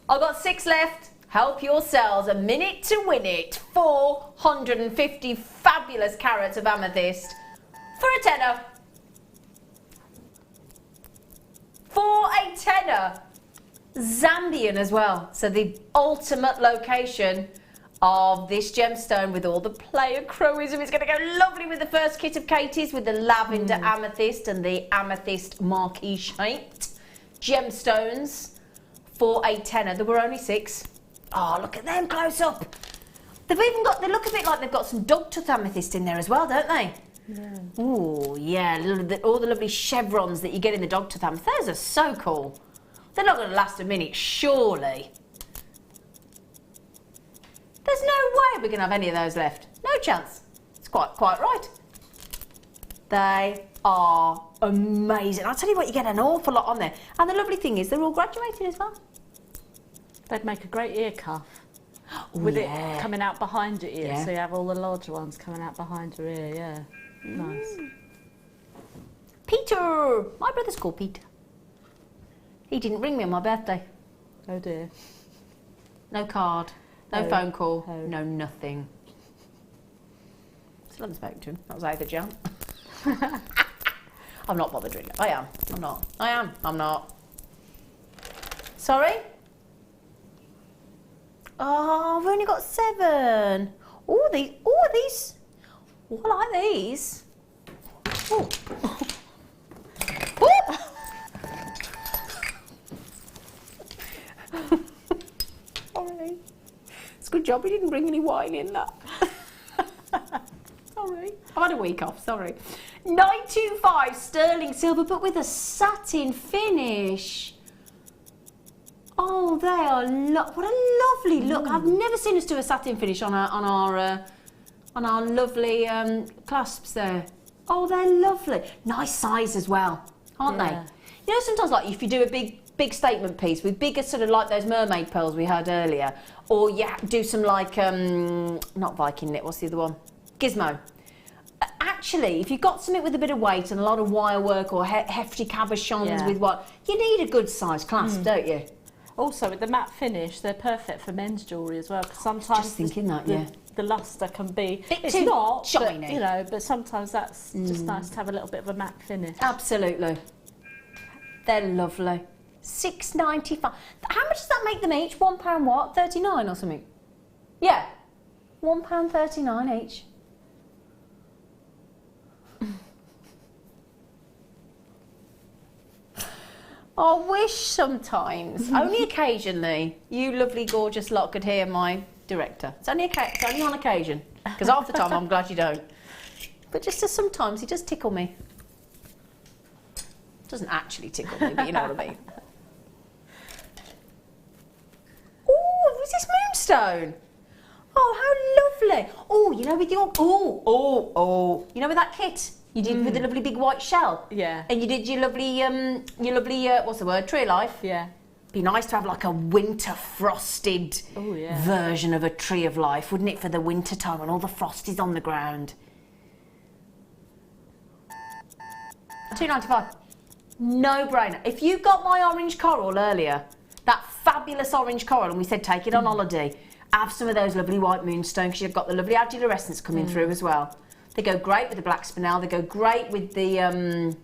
I've got 6 left. Help yourselves. A minute to win it. 450 fabulous carats of amethyst for a tenner. For a tenner. Zambian as well. So the ultimate location of this gemstone with all the player crowism. It's going to go lovely with the first kit of Katie's with the lavender amethyst and the amethyst marquee shaped gemstones for a tenner. There were only 6. Oh, look at them close up. They've even got, they look a bit like they've got some dogtooth amethyst in there as well, don't they? Yeah. Oh, yeah, all the lovely chevrons that you get in the dogtooth amethyst. Those are so cool. They're not going to last a minute, surely. There's no way we're going to have any of those left. No chance. It's quite right. They are amazing. I'll tell you what, you get an awful lot on there. And the lovely thing is they're all graduated as well. They'd make a great ear cuff with it coming out behind your ear. Yeah. So you have all the larger ones coming out behind your ear, yeah. Nice. Peter! My brother's called Peter. He didn't ring me on my birthday. Oh dear. No card, no Oh. phone call, Oh. no nothing. Still haven't spoken to him. That was either jam. I'm not bothered really. I am. I'm not. I am. I'm not. Sorry? Oh, I've only got 7. Oh, these. Oh, these. Oh, I like these. Oh. Oh. Sorry. It's a good job we didn't bring any wine in that. Sorry. I had a week off, sorry. 925 sterling silver, but with a satin finish. Oh, they are what a lovely look. I've never seen us do a satin finish on our lovely clasps there. Oh, they're lovely. Nice size as well, aren't they? You know, sometimes like if you do a big statement piece with bigger sort of like those mermaid pearls we had earlier, or you do some like not Viking knit. What's the other one? Gizmo. Actually, if you've got something with a bit of weight and a lot of wire work or hefty cabochons with what, you need a good size clasp, don't you? Also, with the matte finish, they're perfect for men's jewellery as well. Because sometimes Just thinking the lustre can be Bit it's too not shiny. but, you know, but sometimes that's just nice to have a little bit of a matte finish. Absolutely. They're lovely. £6.95. How much does that make them each? £1 what? 39 or something? Yeah. £1.39 each. I wish sometimes, only occasionally, you lovely, gorgeous lot could hear my director. It's only on occasion, because half the time I'm glad you don't. But just as sometimes he does tickle me. Doesn't actually tickle me, but you know what I mean. Oh, what's this moonstone? Oh, how lovely. Oh, you know with your, you know with that kit you did with the lovely big white shell? Yeah. And you did your lovely, what's the word, Tree of Life? Yeah. Be nice to have like a winter frosted version of a Tree of Life, wouldn't it, for the winter time when all the frost is on the ground? £2.95. No brainer. If you got my orange coral earlier, that fabulous orange coral, and we said take it on holiday, have some of those lovely white moonstones because you've got the lovely adularescence coming through as well. They go great with the black spinel. They go great with the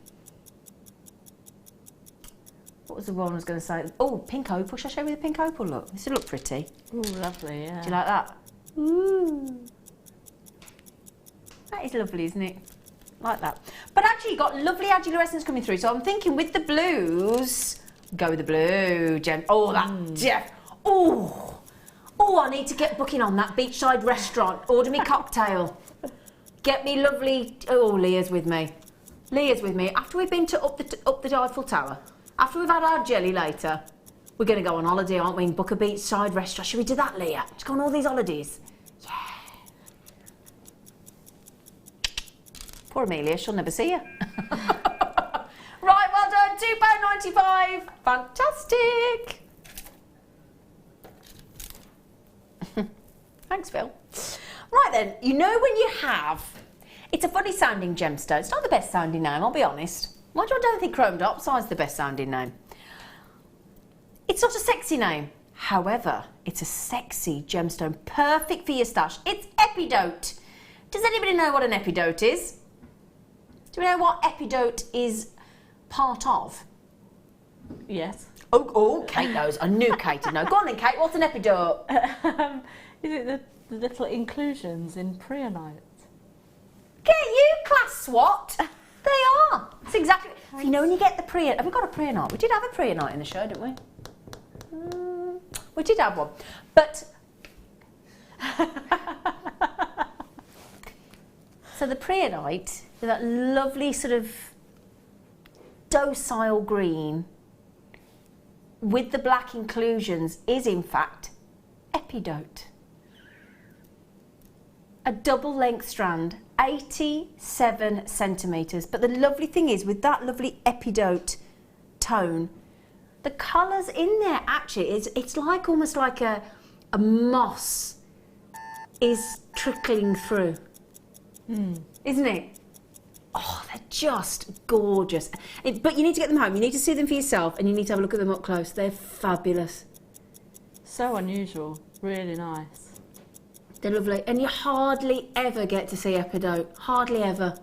what was the one I was going to say? Oh, pink opal. Shall I show you the pink opal look? This will look pretty. Ooh, lovely, yeah. Do you like that? Ooh. That is lovely, isn't it? Like that. But actually, you've got lovely adularescence coming through. So I'm thinking with the blues, go with the blue, Jem. Oh, that Jeff. Oh, I need to get booking on that beachside restaurant. Order me cocktail. Get me lovely. Oh, Leah's with me. Leah's with me. After we've been to up the Eiffel Tower, after we've had our jelly later, we're going to go on holiday, aren't we? And book a beachside restaurant. Should we do that, Leah? Just go on all these holidays. Yeah. Poor Amelia, she'll never see you. Right, well done. £2.95. Fantastic. Thanks, Phil. Right then, you know when you have... It's a funny sounding gemstone. It's not the best sounding name, I'll be honest. Mind you, I don't think Chrome Dioxide's the best sounding name. It's not a sexy name. However, it's a sexy gemstone, perfect for your stash. It's epidote. Does anybody know what an epidote is? Do we know what epidote is part of? Yes. Oh, Kate knows. I knew Kate would know. Go on then, Kate. What's an epidote? Is it the little inclusions in preonite? Get you, class SWAT. They are. It's exactly. You know when you get the preonite. Have we got a preonite? We did have a preonite in the show, didn't we? We did have one, but. So the preonite, with that lovely sort of docile green with the black inclusions, is in fact epidote. A double length strand, 87 centimetres. But the lovely thing is, with that lovely epidote tone, the colours in there actually, it's like almost like a moss is trickling through. Isn't it? Oh, they're just gorgeous. But you need to get them home. You need to see them for yourself, and you need to have a look at them up close. They're fabulous. So unusual, really nice. They're lovely, and you hardly ever get to see epidote. Hardly ever.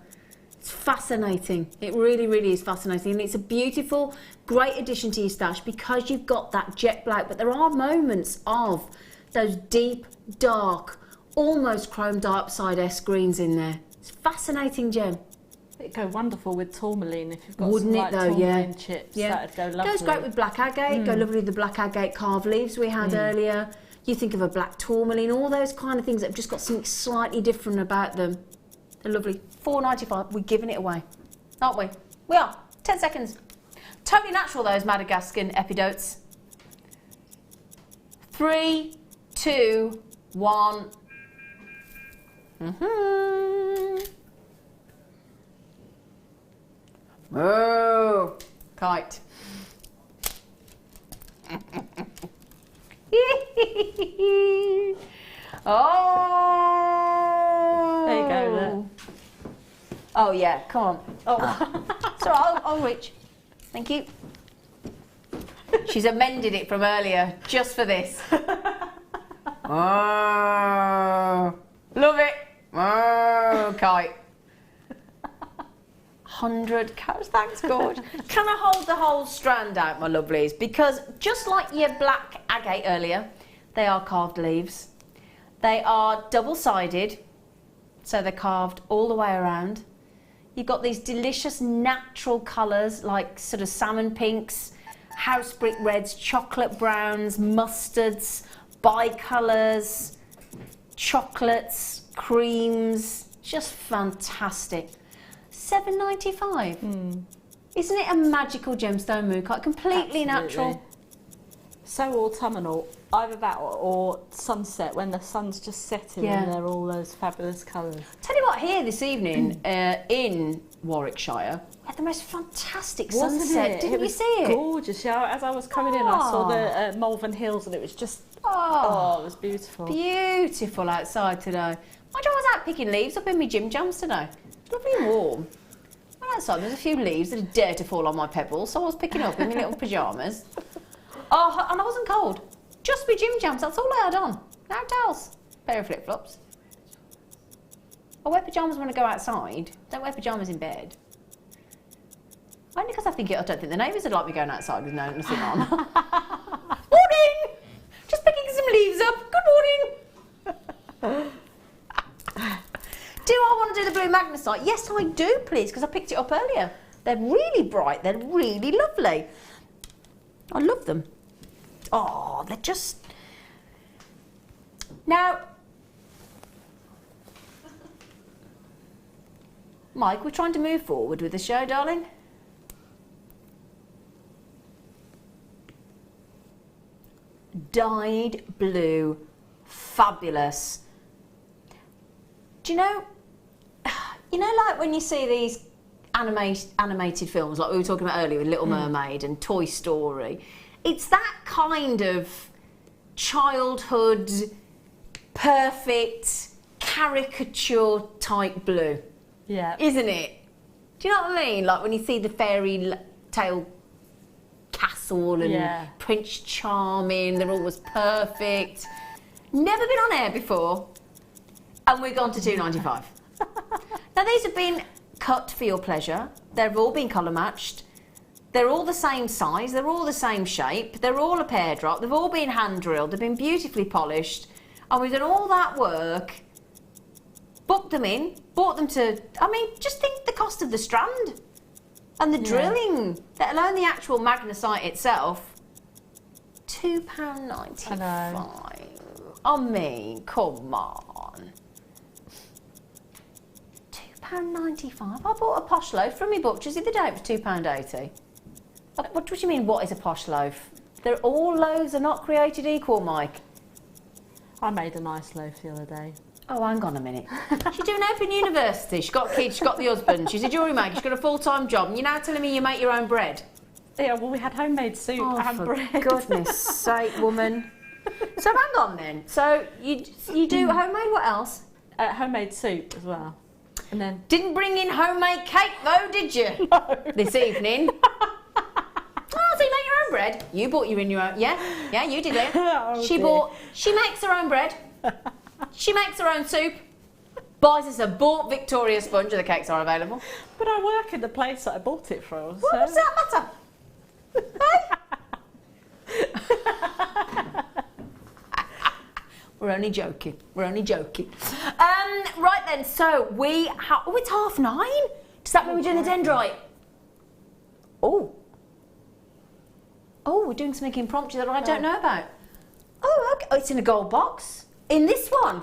It's fascinating. It really, really is fascinating, and it's a beautiful, great addition to your stash because you've got that jet black. But there are moments of those deep, dark, almost chrome dioxide-esque greens in there. It's a fascinating gem. It'd go wonderful with tourmaline if you've got Wouldn't some it like though? tourmaline Yeah. chips. Yeah. That'd go lovely. Goes great with black agate. Go lovely with the black agate carved leaves we had earlier. You think of a black tourmaline, all those kind of things that have just got something slightly different about them. They're lovely. $4.95. We're giving it away, aren't we? We are. 10 seconds. Totally natural, those Madagascan epidotes. 3, 2, 1. Oh, kite. Oh. There you go, look. Oh yeah, come on. Oh, so I'll reach. Thank you. She's amended it from earlier just for this. Oh, love it. Oh, kite. 100 carats, thanks God. Can I hold the whole strand out, my lovelies? Because just like your black agate earlier, they are carved leaves. They are double-sided, so they're carved all the way around. You've got these delicious natural colours like sort of salmon pinks, house brick reds, chocolate browns, mustards, bicolours, chocolates, creams, just fantastic. $7.95. Isn't it a magical gemstone moon kite? Completely natural. So autumnal. Either that or sunset when the sun's just setting and they're all those fabulous colours. Tell you what, here this evening in Warwickshire, we had the most fantastic sunset. Didn't you see it? Gorgeous. Yeah, as I was coming in, I saw the Malvern Hills and it was just, it was beautiful. Beautiful outside today. Mind you, I was out picking leaves up in my gym jams today. Lovely and warm. Well, outside there's a few leaves that had dared to fall on my pebbles, so I was picking up in my little pyjamas. Oh, and I wasn't cold. Just my gym jams, that's all I had on. No towels. Pair of flip-flops. I wear pyjamas when I go outside. Don't wear pyjamas in bed. Only because I don't think the neighbours would like me going outside with nothing on. Morning! Just picking some leaves up. Good morning. Do I want to do the blue magnesite? Yes, I do, please, because I picked it up earlier. They're really bright. They're really lovely. I love them. Oh, they're just... Now, Mike, we're trying to move forward with the show, darling. Dyed blue. Fabulous. Do you know like when you see these animated films, like we were talking about earlier with Little Mermaid and Toy Story, it's that kind of childhood, perfect, caricature type blue. Yeah. Isn't it? Do you know what I mean? Like when you see the fairy tale castle and Prince Charming, they're always perfect. Never been on air before, and we've gone to $2.95. Now these have been cut for your pleasure. They've all been colour matched. They're all the same size. They're all the same shape. They're all a pear drop. They've all been hand drilled. They've been beautifully polished, and we've done all that work. Booked them in, bought them to. I mean, just think the cost of the strand and the drilling, let alone the actual magnesite itself. £2.95. I know. I mean, come on. £2.95. I bought a posh loaf from my butcher's the other day. It was £2.80. What do you mean, what is a posh loaf? They're all loaves are not created equal, Mike. I made a nice loaf the other day. Oh, hang on a minute. She's doing Open University. She's got kids, she's got the husband. She's a jewellery maker. She's got a full-time job. And you're now telling me you make your own bread? Yeah, well, we had homemade soup and bread. For goodness sake, woman. So hang on then. So you do homemade, what else? Homemade soup as well. And then... Didn't bring in homemade cake though, did you? No. This evening. Oh, so you make your own bread? You bought your own, yeah, you did it. Oh, she dear. she makes her own bread. She makes her own soup. Buys us a bought Victoria sponge, the cakes are available. But I work in the place that I bought it from. What does that matter? We're only joking. We're only joking. Right then, so it's 9:30. Does that mean we're doing the dendrite? Oh. Oh, we're doing something impromptu that I don't know about. Oh, okay. Oh, it's in a gold box. In this one.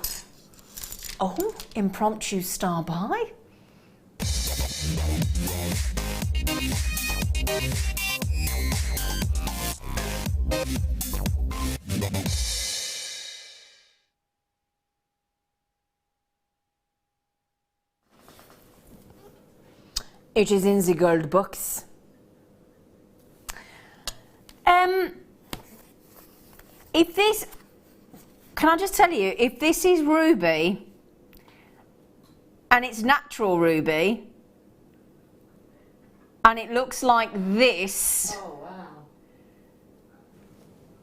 Oh, impromptu star buy. It is in the gold box. If this, can I just tell you, if this is ruby, and it's natural ruby, and it looks like this. Oh, wow.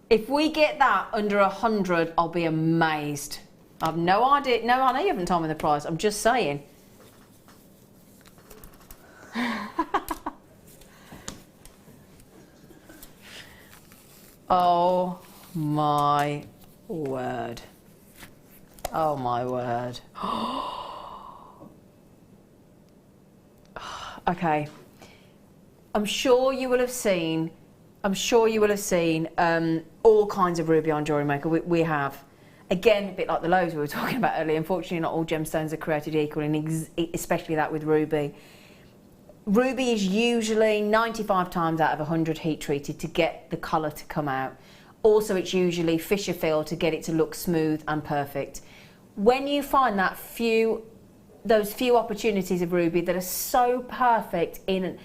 If we get that under 100, I'll be amazed. I've no idea. No, I know you haven't told me the price. I'm just saying. Oh my word. Oh my word. Okay. I'm sure you will have seen all kinds of ruby on Jewellery Maker. We have. Again, a bit like the loaves we were talking about earlier. Unfortunately, not all gemstones are created equal, and especially that with ruby. Ruby is usually 95 times out of 100 heat treated to get the colour to come out. Also, it's usually Fisher filled to get it to look smooth and perfect. When you find that those few opportunities of ruby that are so perfect in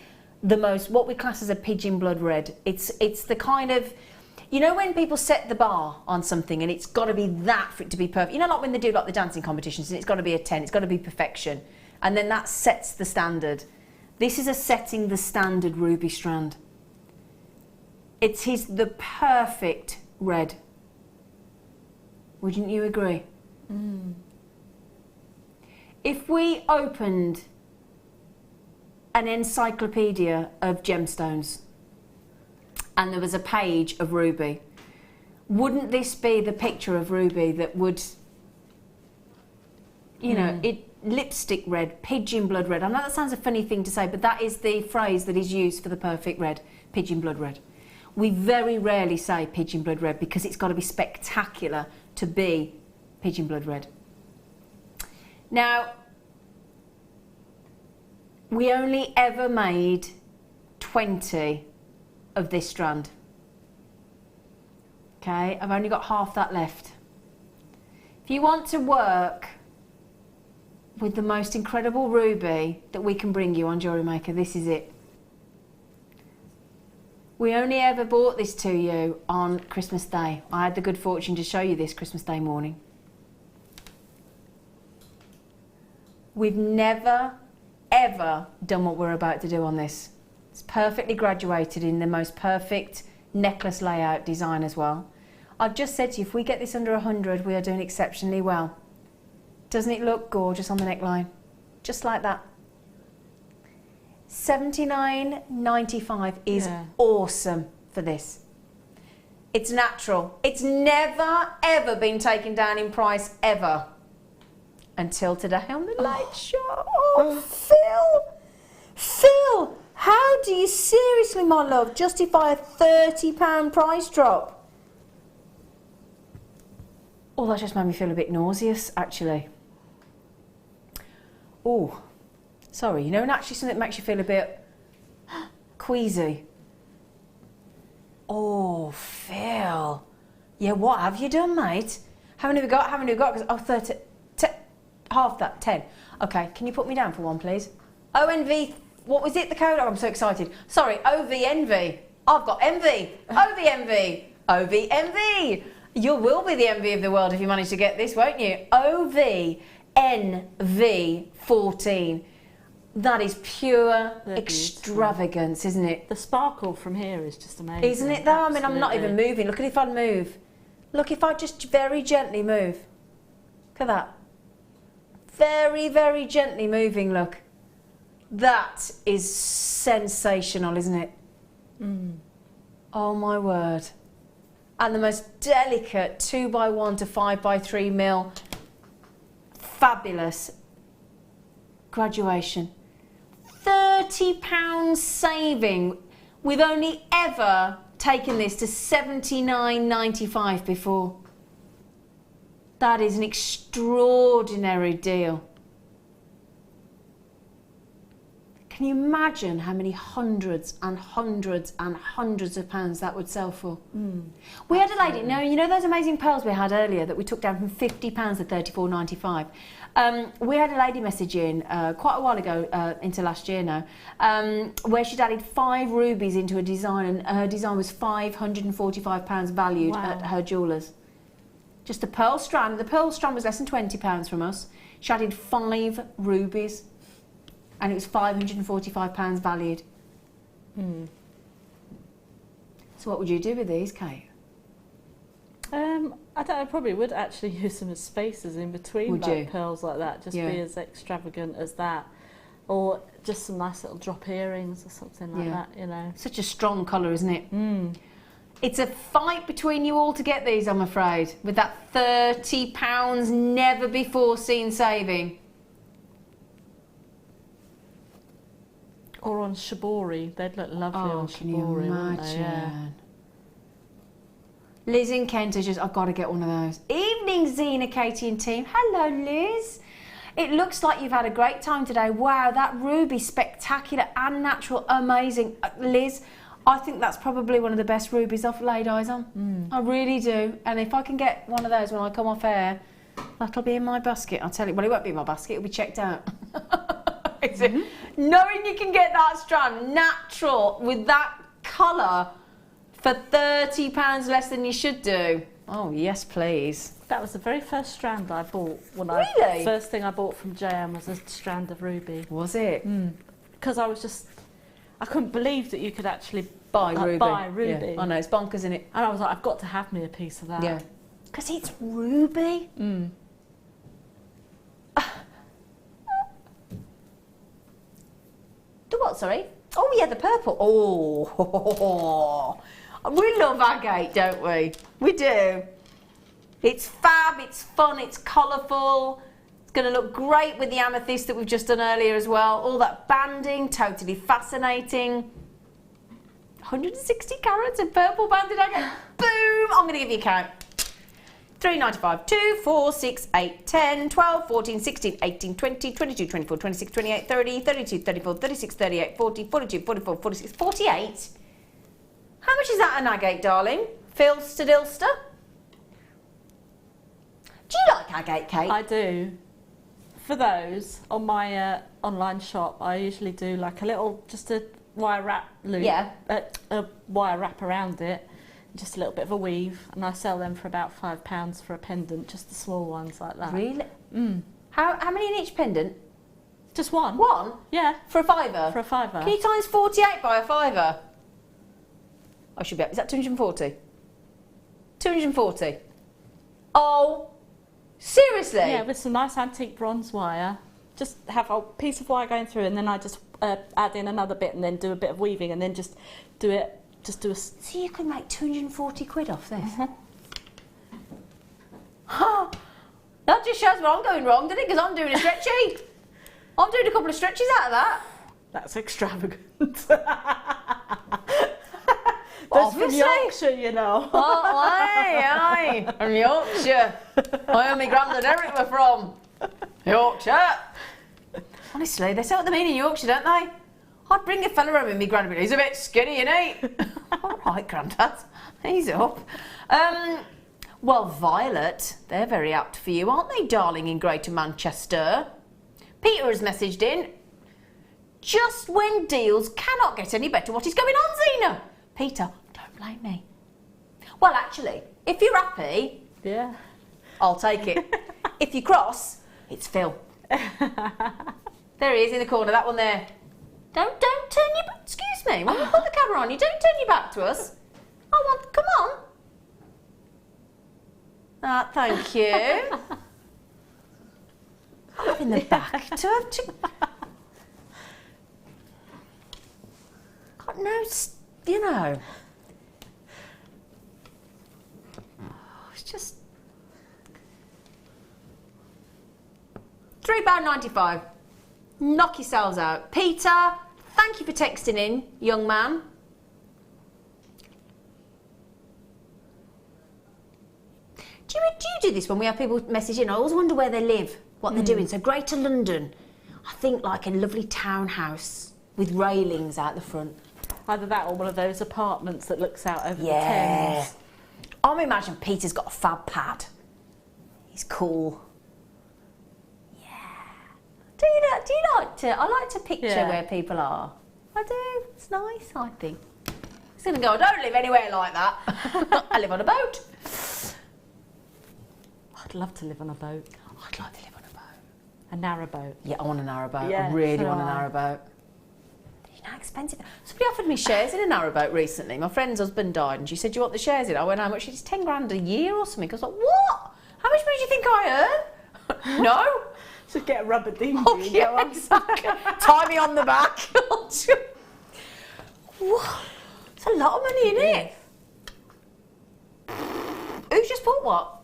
the most, what we class as a pigeon blood red, it's the kind of, you know, when people set the bar on something and it's got to be that for it to be perfect. You know, like when they do like the dancing competitions and it's got to be a 10, it's got to be perfection. And then that sets the standard. This is a setting the standard ruby strand. It's the perfect red. Wouldn't you agree? Mm. If we opened an encyclopedia of gemstones and there was a page of ruby, wouldn't this be the picture of ruby that would, you know, lipstick red, pigeon blood red. I know that sounds a funny thing to say, but that is the phrase that is used for the perfect red, pigeon blood red. We very rarely say pigeon blood red because it's got to be spectacular to be pigeon blood red. Now, we only ever made 20 of this strand. Okay, I've only got half that left. If you want to work with the most incredible ruby that we can bring you on Jewellery Maker, this is it. We only ever bought this to you on Christmas Day. I had the good fortune to show you this Christmas Day morning. We've never, ever done what we're about to do on this. It's perfectly graduated in the most perfect necklace layout design as well. I've just said to you, if we get this under 100, we are doing exceptionally well. Doesn't it look gorgeous on the neckline? Just like that. $79.95 is awesome for this. It's natural. It's never, ever been taken down in price, ever. Until today on the late show. Oh, Phil, how do you seriously, my love, justify a £30 price drop? Oh, that just made me feel a bit nauseous, actually. Oh, sorry, you know, and actually something that makes you feel a bit queasy. Oh, Phil. Yeah, what have you done, mate? How many have we got? How many have we got? Oh, 30, half that, 10. Okay, can you put me down for one, please? ONV, what was it, the code? Oh, I'm so excited. Sorry, OVNV. I've got envy. OVNV. OVNV. You will be the envy of the world if you manage to get this, won't you? OVNV. NV14. That is pure extravagance, isn't it? The sparkle from here is just amazing. Isn't it though? I mean, I'm not even moving. Look at if I move. Look if I just very gently move. Look at that. Very, very gently moving, look. That is sensational, isn't it? Oh my word. And the most delicate 2x1 to 5x3 mil. Fabulous. Graduation. £30 saving. We've only ever taken this to $79.95 before. That is an extraordinary deal. Can you imagine how many hundreds and hundreds and hundreds of pounds that would sell for? We had a lady, you know those amazing pearls we had earlier that we took down from £50 to $34.95? We had a lady message in quite a while ago, into last year now, where she'd added 5 rubies into a design, and her design was £545 valued at her jewellers. Just a pearl strand. The pearl strand was less than £20 from us. She added 5 rubies, and it was £545 valued. So what would you do with these, Kate? I don't know, I probably would actually use them as spacers in between pearls like that, just be as extravagant as that. Or just some nice little drop earrings or something like that, you know. Such a strong colour, isn't it? It's a fight between you all to get these, I'm afraid, with that £30 never before seen saving. Or on shibori, they'd look lovely on shibori, wouldn't they? Yeah. Liz in Kent has just, I've got to get one of those. Evening, Zena, Katie and team. Hello, Liz. It looks like you've had a great time today. Wow, that ruby, spectacular and natural, amazing. Liz, I think that's probably one of the best rubies I've laid eyes on. I really do. And if I can get one of those when I come off air, that'll be in my basket. I'll tell you, well, it won't be in my basket, it'll be checked out. Knowing you can get that strand natural with that colour for £30 less than you should do. Oh, yes, please. That was the very first strand I bought. Really? First thing I bought from JM was a strand of ruby. Was it? Because I was just, I couldn't believe that you could actually buy ruby. Yeah. I know, it's bonkers, isn't it? And I was like, I've got to have me a piece of that. Yeah. Because it's ruby. The what, sorry? Oh, yeah, the purple. Oh, we love agate, don't we? We do. It's fab, it's fun, it's colourful. It's going to look great with the amethyst that we've just done earlier as well. All that banding, totally fascinating. 160 carats of purple banded agate. Boom! I'm going to give you a count. 395, 2, 4, 6, 8, 10, 12, 14, 16, 18, 20, 22, 24, 26, 28, 30, 32, 34, 36, 38, 40, 42, 44, 46, 48. How much is that an agate, darling? Filster Dilster? Do you like agate, Kate? I do. For those, on my online shop, I usually do like a little, just a wire wrap loop. Yeah. A wire wrap around it. Just a little bit of a weave, and I sell them for about £5 for a pendant, just the small ones like that. Really? How many in each pendant? Just one. One? Yeah. For a fiver? For a fiver. Can you times 48 by a fiver? I should be. Is that 240? 240. Oh, seriously? Yeah, with some nice antique bronze wire. Just have a piece of wire going through, and then I just add in another bit, and then do a bit of weaving, and then just do it. Just do a... So you could make 240 quid off this? That just shows where I'm going wrong, doesn't it? Because I'm doing a stretchy. I'm doing a couple of stretches out of that. That's extravagant. That's from Yorkshire, you know. Oh, aye. From Yorkshire. Where my granddad Eric were from. Yorkshire. Honestly, they say what they mean in Yorkshire, don't they? I'd bring a fella home with me granddad, he's a bit skinny, innit? All right, granddad, he's up. Well, Violet, they're very apt for you, aren't they, darling, in Greater Manchester? Peter has messaged in. Just when deals cannot get any better, what is going on, Zena? Peter, don't blame me. Well, actually, if you're happy, yeah, I'll take it. If you're cross, It's Phil. There he is in the corner, that one there. Don't turn your back. Excuse me, when we put the camera on you, don't turn your back to us. Come on. Ah, thank you. Up in the back to got no, you know. It's just £3.95. Knock yourselves out. Peter, thank you for texting in, young man. Do you do this when we have people message in? I always wonder where they live, what they're doing. So Greater London, I think like a lovely townhouse with railings out the front. Either that or one of those apartments that looks out over the Thames. I imagine Peter's got a fab pad. He's cool. Yeah. Do you like to? I like to picture where people are. I do. It's nice, I think. He's going to go, I don't live anywhere like that. I live on a boat. I'd love to live on a boat. I'd like to live on a boat. A narrow boat. Yeah, I want a narrow boat. Yeah, I really so want a narrow boat. You know how expensive. Somebody offered me shares in a narrow boat recently. My friend's husband died and she said, do you want the shares in? I went, how much? It's 10 grand a year or something. I was like, what? How much money do you think I earn? No. Should get a rubber dinghy. Oh, yeah, exactly. Tie me on the back. What? It's a lot of money, isn't it? Who's just bought what?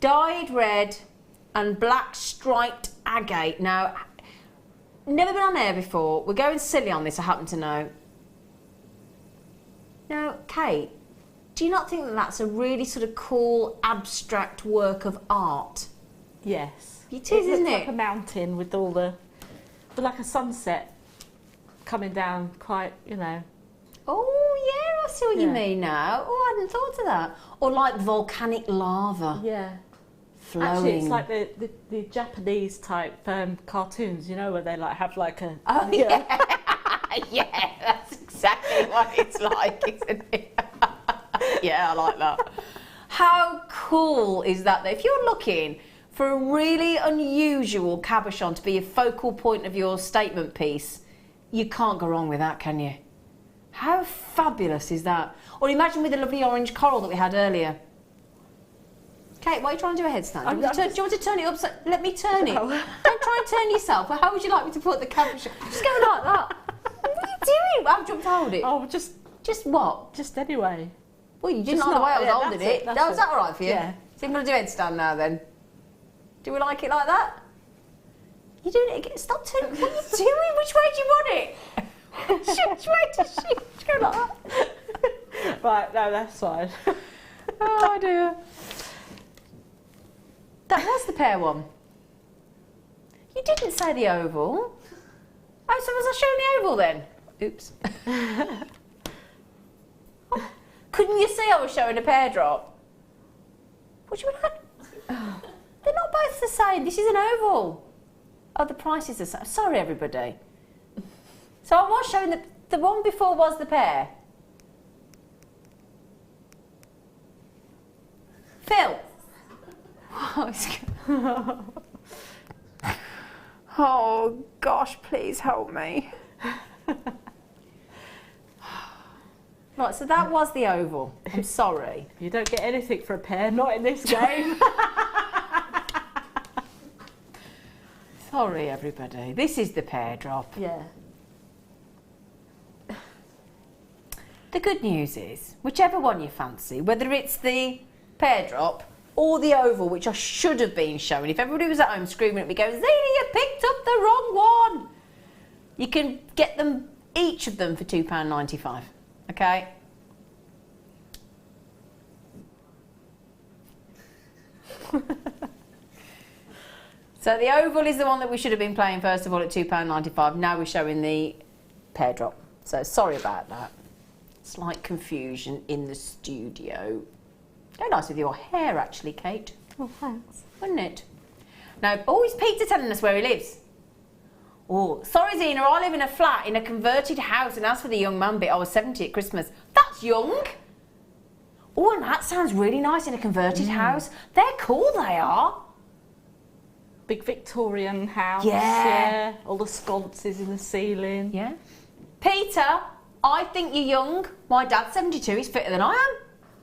Dyed red and black striped agate. Now, never been on air before. We're going silly on this, I happen to know. Now, Kate, do you not think that that's a really sort of cool, abstract work of art? Yes. It is, isn't looks it? like a mountain with all the, with like a sunset coming down quite, you know. Oh, yeah, I see what you mean now. Oh, I hadn't thought of that. Or like volcanic lava. Yeah. Flowing. Actually, it's like the Japanese type cartoons, you know, where they like have like a... Oh, yeah. Yeah, that's exactly what it's like, isn't it? Yeah, I like that. How cool is that, though? If you're looking for a really unusual cabochon to be a focal point of your statement piece, you can't go wrong with that, can you? How fabulous is that? Or imagine with the lovely orange coral that we had earlier. Kate, why are you trying to do a headstand? Do you want to turn it upside? Let me turn it. No. Don't try and turn yourself. Well, how would you like me to put the cabochon? Just go like that. What are you doing? I've jumped to hold it. Oh, just what? Just anyway. Well, you didn't Just like the way I was not- holding that's it. it, that's Was that all right for you? Yeah. So I'm going to do headstand now then. Do we like it like that? You're doing it again. Stop turning. What are you doing? Which way do you want it? Which way does she go like that? Right, no, that's fine. Oh dear. That was the pear one. You didn't say the oval. Oh, so was I showing the oval then? Oops. Couldn't you see I was showing a pear drop? What do you mean? They're not both the same. This is an oval. Oh, the price is the same. Sorry, everybody. So I was showing the one before was the pear. Phil. Oh gosh, please help me. Right, so that was the oval. I'm sorry. You don't get anything for a pear, not in this game. Sorry, everybody. This is the pear drop. Yeah. The good news is, whichever one you fancy, whether it's the pear drop or the oval, which I should have been showing, if everybody was at home screaming at me going, Zena, you picked up the wrong one, you can get them, each of them, for £2.95. Okay? So the oval is the one that we should have been playing first of all at £2.95. Now we're showing the pear drop. So sorry about that. Slight confusion in the studio. Very nice with your hair, actually, Kate. Oh, thanks. Wouldn't it? Now, oh, is Peter telling us where he lives? Oh, sorry, Zena, I live in a flat in a converted house, and as for the young man bit, I was 70 at Christmas. That's young. Oh, and that sounds really nice in a converted house. They're cool, they are. Big Victorian house. Yeah. All the sconces in the ceiling. Yeah. Peter, I think you're young. My dad's 72, he's fitter than I am.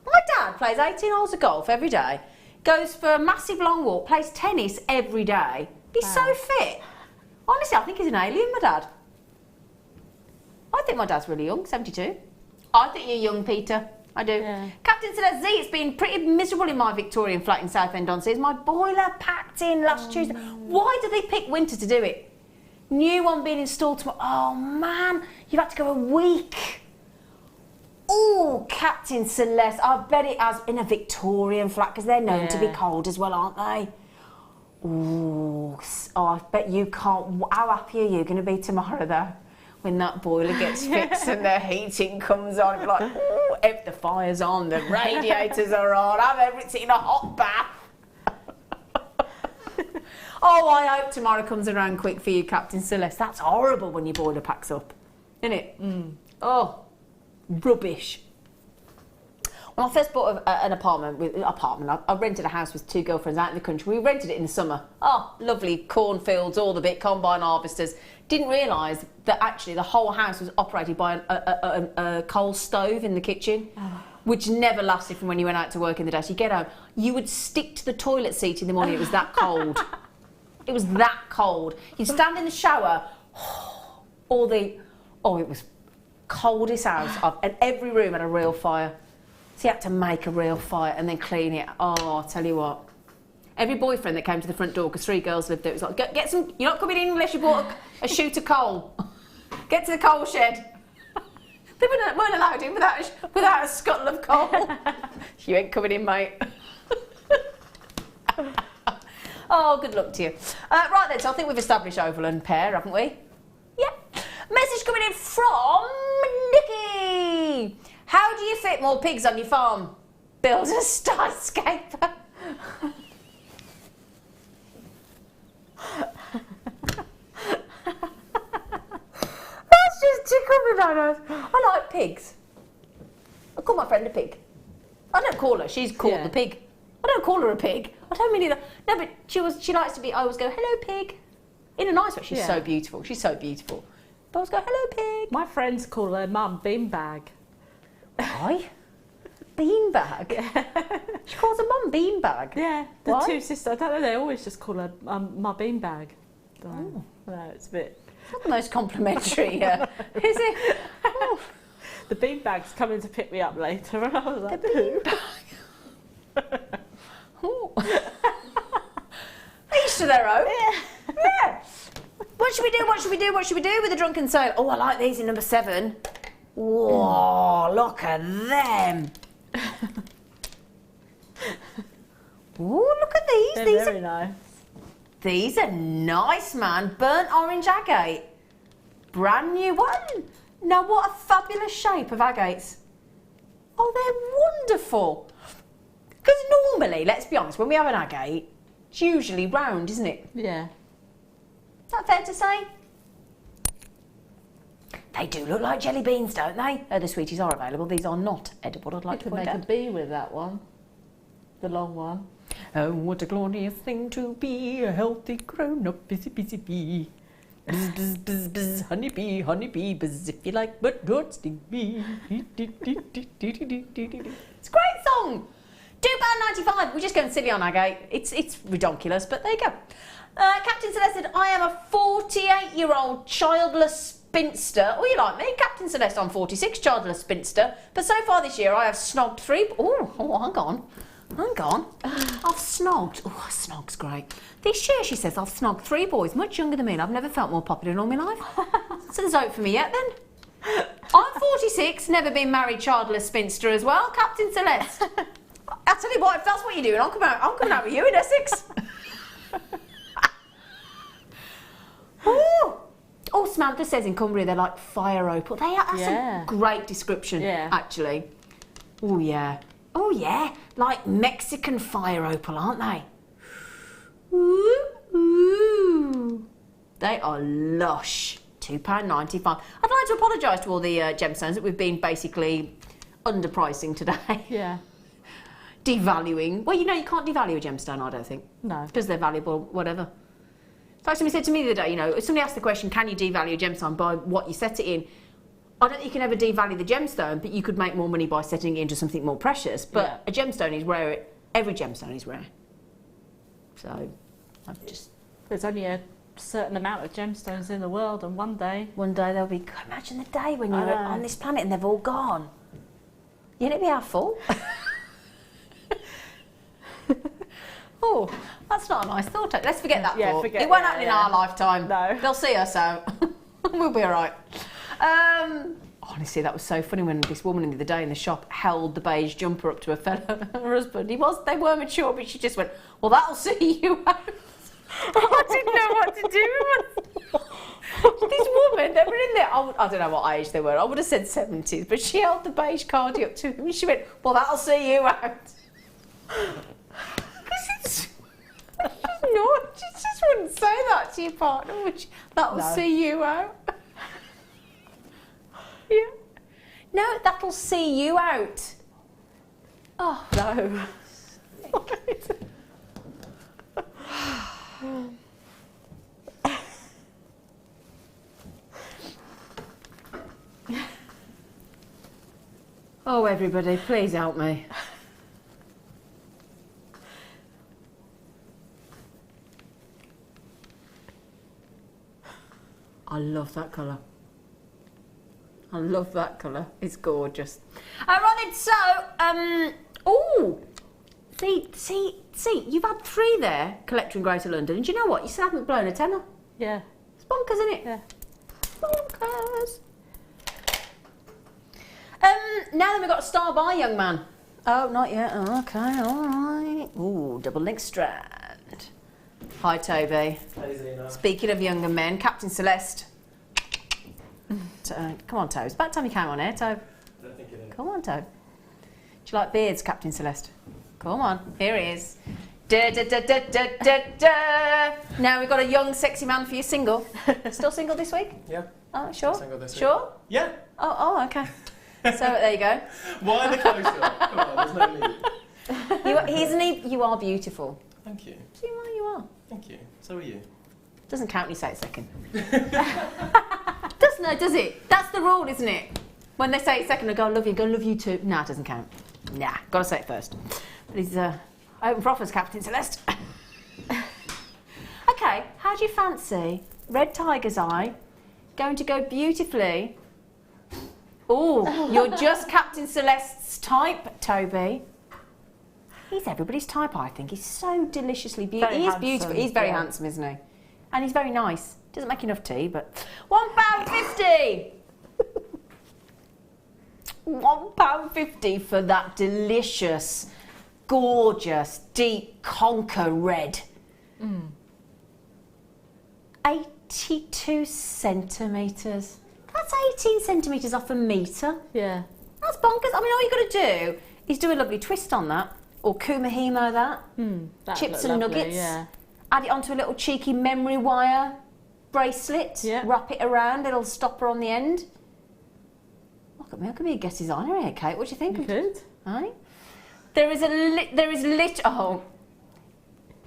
My dad plays 18 holes of golf every day, goes for a massive long walk, plays tennis every day. He's so fit. Honestly, I think he's an alien, my dad. I think my dad's really young, 72. I think you're young, Peter. I do. Yeah. Captain Celeste Z, it's been pretty miserable in my Victorian flat in Southend-on-Sea. My boiler packed in last Tuesday. Why did they pick winter to do it? New one being installed tomorrow. Oh, man, you've had to go a week. Oh, Captain Celeste, I bet it has in a Victorian flat because they're known to be cold as well, aren't they? Ooh, oh, I bet you can't. How happy are you going to be tomorrow, though, when that boiler gets fixed and the heating comes on? You're like, ooh, if the fire's on, the radiators are on, have everything in a hot bath. Oh, I hope tomorrow comes around quick for you, Captain Celeste. That's horrible when your boiler packs up, isn't it? Oh, rubbish. When I first bought an apartment, I rented a house with two girlfriends out in the country. We rented it in the summer. Oh, lovely cornfields, all the bit, combine harvesters. Didn't realise that actually the whole house was operated by a coal stove in the kitchen, which never lasted from when you went out to work in the day. So you get home, you would stick to the toilet seat in the morning. It was that cold. It was that cold. You'd stand in the shower, it was coldest house. And every room had a real fire. So you had to make a real fire and then clean it. Oh, I'll tell you what. Every boyfriend that came to the front door, because 3 girls lived there, it was like, get some, you're not coming in unless you bought a shoot of coal. Get to the coal shed. They weren't allowed in without a scuttle of coal. You ain't coming in, mate. Oh, good luck to you. Right then, so I think we've established oval and pear, haven't we? Yep. Message coming in from Nikki. How do you fit more pigs on your farm? Build a skyscraper. That's just tickled me, Nana. I like pigs. I call my friend a pig. I don't call her. She's called the pig. I don't call her a pig. I don't mean either. No, but she likes to be. I always go, hello, pig, in a nice way. She's so beautiful. She's so beautiful. But I always go, hello, pig. My friends call her mum beanbag. Why? Beanbag? Yeah. She calls her mum beanbag? Yeah, the Why? 2 sisters, I don't know, they always just call her my beanbag. Oh. No, it's a bit... It's not the most complimentary, is it? Oh. The beanbag's coming to pick me up later, and I was like, The beanbag. Oh. Each to their own. Yeah. What should we do? What should we do? What should we do with the drunken sailor? Oh, I like these in number 7. Whoa, look at them. Oh, look at these. They're very nice. These are nice, man. Burnt orange agate. Brand new one. Now, what a fabulous shape of agates. Oh, they're wonderful. Because normally, let's be honest, when we have an agate, it's usually round, isn't it? Yeah. Is that fair to say? They do look like jelly beans, don't they? The sweeties are available. These are not edible, I'd like to point make out. a bee with that one. The long one. Oh, what a glorious thing to be, a healthy grown-up busy bee. Buzz, buzz, buzz, buzz, honeybee, buzz if you like, but don't sting me. It's a great song. £2.95. We're just going silly on agate. It's ridiculous, but there you go. Captain Celeste said, I am a 48-year-old childless spinster. Oh, you like me? Captain Celeste, I'm 46, childless spinster. But so far this year, I have snogged 3... Oh, hang on. I've snogged. Oh, snog's great. This year, she says, I've snogged 3 boys, much younger than me, and I've never felt more popular in all my life. So there's hope for me yet, then. I'm 46, never been married, childless spinster as well. Captain Celeste. I tell you what, if that's what you're doing, I'm coming out with you in Essex. Oh, Samantha says in Cumbria they're like fire opal. That's a great description, actually. Oh, yeah. Oh, yeah. Like Mexican fire opal, aren't they? Ooh. They are lush. £2.95. I'd like to apologise to all the gemstones that we've been basically underpricing today. Yeah. Devaluing. Well, you know, you can't devalue a gemstone, I don't think. No. Because they're valuable, whatever. Like somebody said to me the other day, you know, if somebody asked the question, can you devalue a gemstone by what you set it in? I don't think you can ever devalue the gemstone, but you could make more money by setting it into something more precious. But a gemstone is rare. Every gemstone is rare. So, I've just... There's only a certain amount of gemstones in the world, and one day there'll be... Imagine the day when you're on this planet and they've all gone. You know, it'd be our fault. Oh, that's not a nice thought. Let's forget that thought. It won't happen in our lifetime. No. They'll see us out. We'll be all right. Honestly, that was so funny when this woman the other day in the shop held the beige jumper up to her husband. They were mature, but she just went, well, that'll see you out. I didn't know what to do. This woman, they were in there, I don't know what age they were. I would have said 70s, but she held the beige cardie up to him and she went, well, that'll see you out. She's not. She just wouldn't say that to your partner, would she? That'll see you out. Yeah. No, that'll see you out. Oh no. Oh, everybody, please help me. I love that colour. I love that colour. It's gorgeous. Right then, so, oh, see, you've had 3 there, collector in Greater London, and do you know what? You still haven't blown a tenner. Yeah. It's bonkers, isn't it? Yeah. Bonkers. Now then we've got a star by, young man. Oh, not yet. Oh, okay, all right. Ooh, double link strand. Hi, Toby. Hey, Zena. Speaking of younger men, Captain Celeste. Come on, Tobe. It's about time you came on here, Tobe. I don't think it is. Come on, Tobe. Do you like beards, Captain Celeste? Come on, here he is. Da, da, da, da, da, da, da. Now we've got a young, sexy man for your single. Still single this week? Yeah. Oh, sure. Single this week. Sure? Yeah. Oh, okay. So there you go. Why the closure? Come on, there's no need. You are beautiful. Thank you. You are. Thank you. So are you. Doesn't count when you say it second. Does it? That's the rule, isn't it? When they say it second, I go, I love you too. Nah, it doesn't count. Nah, gotta say it first. But he's open for offers, Captain Celeste. Okay, how do you fancy Red Tiger's Eye going to go beautifully? Oh, you're just Captain Celeste's type, Toby. He's everybody's type, I think. He's so deliciously beautiful. He is beautiful. He's very handsome, isn't he? And he's very nice. Doesn't make enough tea, but £1.50. £1.50 for that delicious, gorgeous, deep conker red. 82 centimetres. That's 18 centimetres off a metre. Yeah. That's bonkers. I mean, all you've got to do is do a lovely twist on that, or kumahimo that, chips and nuggets. Yeah. Add it onto a little cheeky memory wire bracelet, wrap it around, little stopper on the end. Look at me, I could be a guest designer here, Kate. What do you think? You could. Aye. There is oh.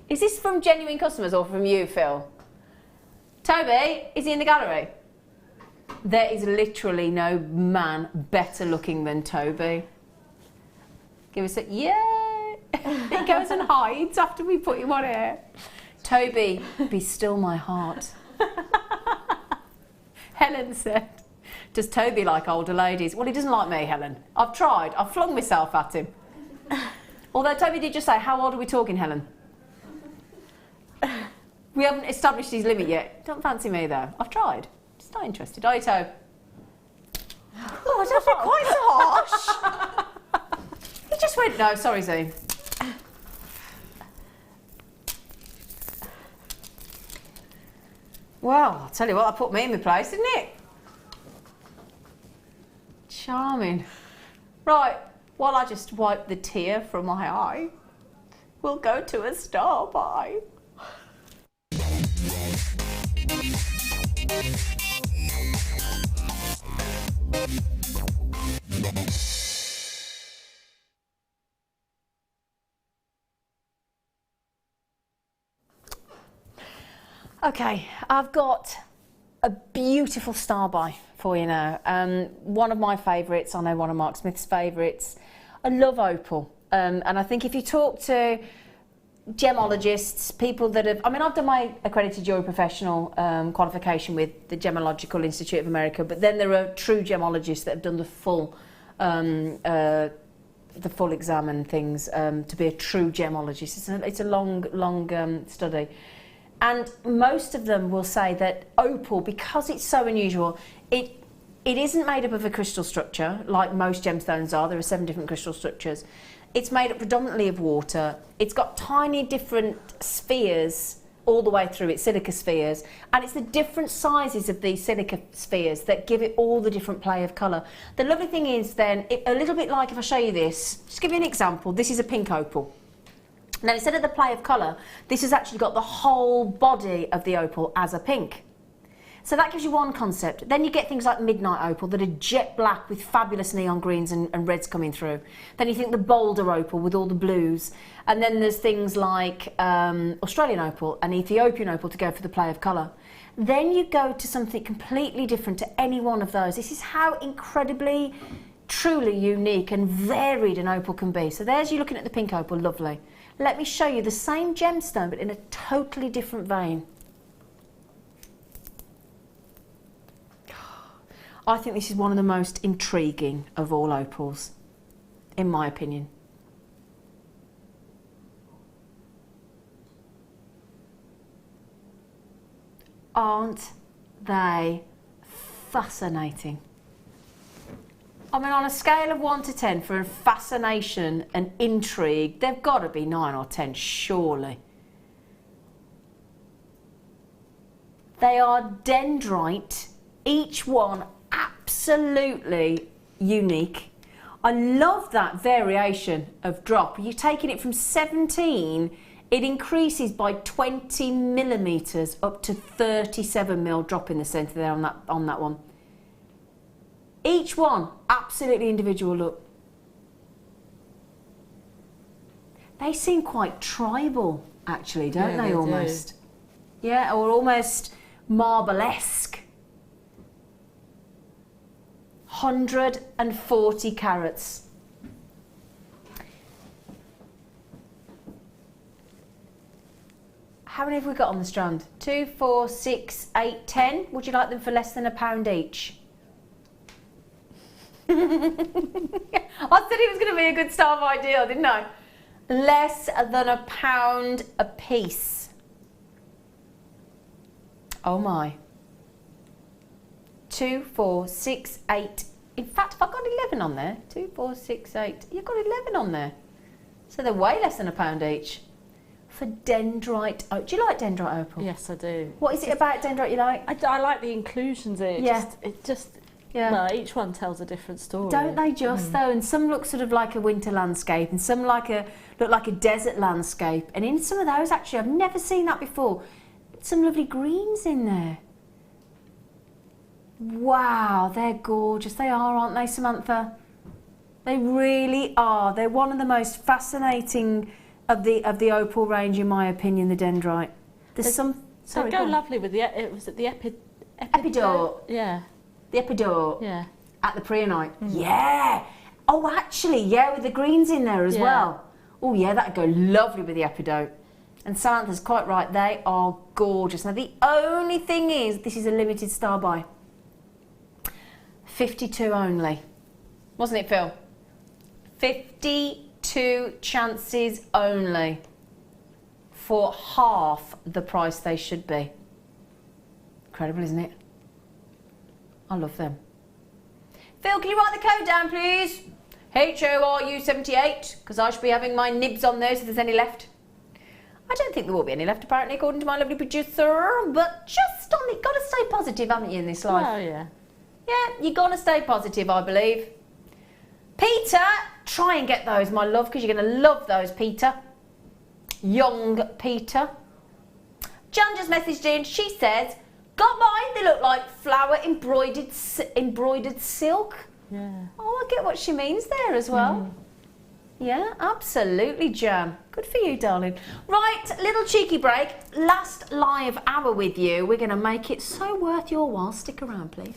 Is this from genuine customers or from you, Phil? Toby, is he in the gallery? There is literally no man better looking than Toby. Give us a yeah. He goes and hides after we put him on air. Toby, be still my heart. Helen said, does Toby like older ladies? Well, he doesn't like me, Helen. I've tried. I've flung myself at him. Although Toby did just say, how old are we talking, Helen? We haven't established his limit yet. Don't fancy me, though. I've tried. Just not interested. Are you, Tobe? Oh, I don't feel quite so harsh. He just went, no, sorry, Zane. Well, I'll tell you what, that put me in my place, didn't it? Charming. Right, while I just wipe the tear from my eye, we'll go to a star by. Okay, I've got a beautiful star by for you now. One of my favourites, I know one of Mark Smith's favourites. I love opal, and I think if you talk to gemologists, people that have, I mean, I've done my accredited jewellery professional qualification with the Gemological Institute of America, but then there are true gemologists that have done the full exam and things to be a true gemologist. It's a long study. And most of them will say that opal, because it's so unusual, it isn't made up of a crystal structure like most gemstones are. There are 7 different crystal structures. It's made up predominantly of water. It's got tiny different spheres all the way through it, silica spheres, and it's the different sizes of these silica spheres that give it all the different play of colour. The lovely thing is then, a little bit like if I show you this, just give you an example, this is a pink opal. Now, instead of the play of colour, this has actually got the whole body of the opal as a pink. So that gives you one concept. Then you get things like midnight opal that are jet black with fabulous neon greens and reds coming through. Then you think the bolder opal with all the blues. And then there's things like Australian opal and Ethiopian opal to go for the play of colour. Then you go to something completely different to any one of those. This is how incredibly, truly unique and varied an opal can be. So there's you looking at the pink opal, lovely. Let me show you the same gemstone but in a totally different vein. I think this is one of the most intriguing of all opals, in my opinion. Aren't they fascinating? I mean, on a scale of 1 to 10 for fascination and intrigue, they've got to be 9 or 10, surely. They are dendrite, each one absolutely unique. I love that variation of drop. You're taking it from 17, it increases by 20 millimetres up to 37 mil drop in the centre there on that one. Each one, absolutely individual look. They seem quite tribal, actually, don't they, almost? Yeah, or almost marble-esque. 140 carats. How many have we got on the strand? 2, 4, 6, 8, 10. Would you like them for less than £1 each? I said it was going to be a good start idea, didn't I? Less than £1 a piece. Oh my. 2, 4, 6, 8. In fact, if I got 11 on there, 2, 4, 6, 8, you've got 11 on there. So they're way less than £1 each. For dendrite opal. Do you like dendrite opal? Yes, I do. What is it about dendrite you like? I like the inclusions in it. Yeah. Well, each one tells a different story. Don't they just though? And some look sort of like a winter landscape, and some look like a desert landscape. And in some of those, actually, I've never seen that before. Some lovely greens in there. Wow, they're gorgeous. They are, aren't they, Samantha? They really are. They're one of the most fascinating of the opal range, in my opinion. The dendrite. There's some. Sorry, go lovely with the. Was it the epidor? Yeah. The epidor. Yeah. At the preonite. Yeah. Oh, actually, yeah, with the greens in there as well. Oh, yeah, that'd go lovely with the epidote. And Samantha's quite right. They are gorgeous. Now, the only thing is, this is a limited star buy. 52 only. Wasn't it, Phil? 52 chances only for half the price they should be. Incredible, isn't it? I love them. Phil, can you write the code down, please? HORU78, because I should be having my nibs on those if there's any left. I don't think there will be any left, apparently, according to my lovely producer, but just on it, got to stay positive, haven't you, in this life? Oh, yeah. Yeah, you've got to stay positive, I believe. Peter, try and get those, my love, because you're going to love those, Peter. Young Peter. Jan just messaged in. She says, got mine. They look like flower embroidered silk. Yeah. Oh, I get what she means there as well. Yeah, absolutely, Gem. Good for you, darling. Right, little cheeky break. Last live hour with you. We're going to make it so worth your while. Stick around, please.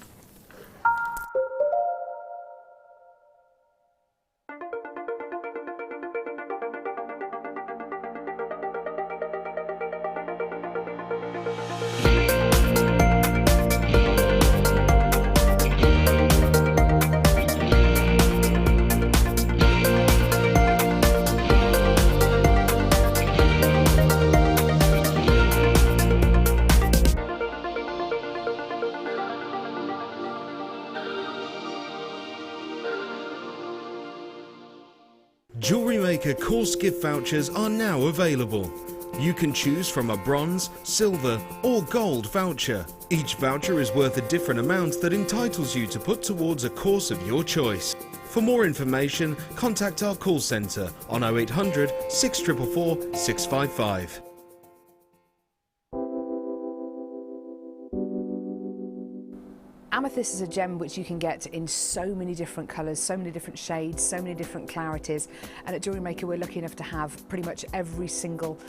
Jewellery Maker course gift vouchers are now available. You can choose from a bronze, silver or gold voucher. Each voucher is worth a different amount that entitles you to put towards a course of your choice. For more information, contact our call centre on 0800 644 655. Amethyst is a gem which you can get in so many different colours, so many different shades, so many different clarities, and at Jewellery Maker we're lucky enough to have pretty much every single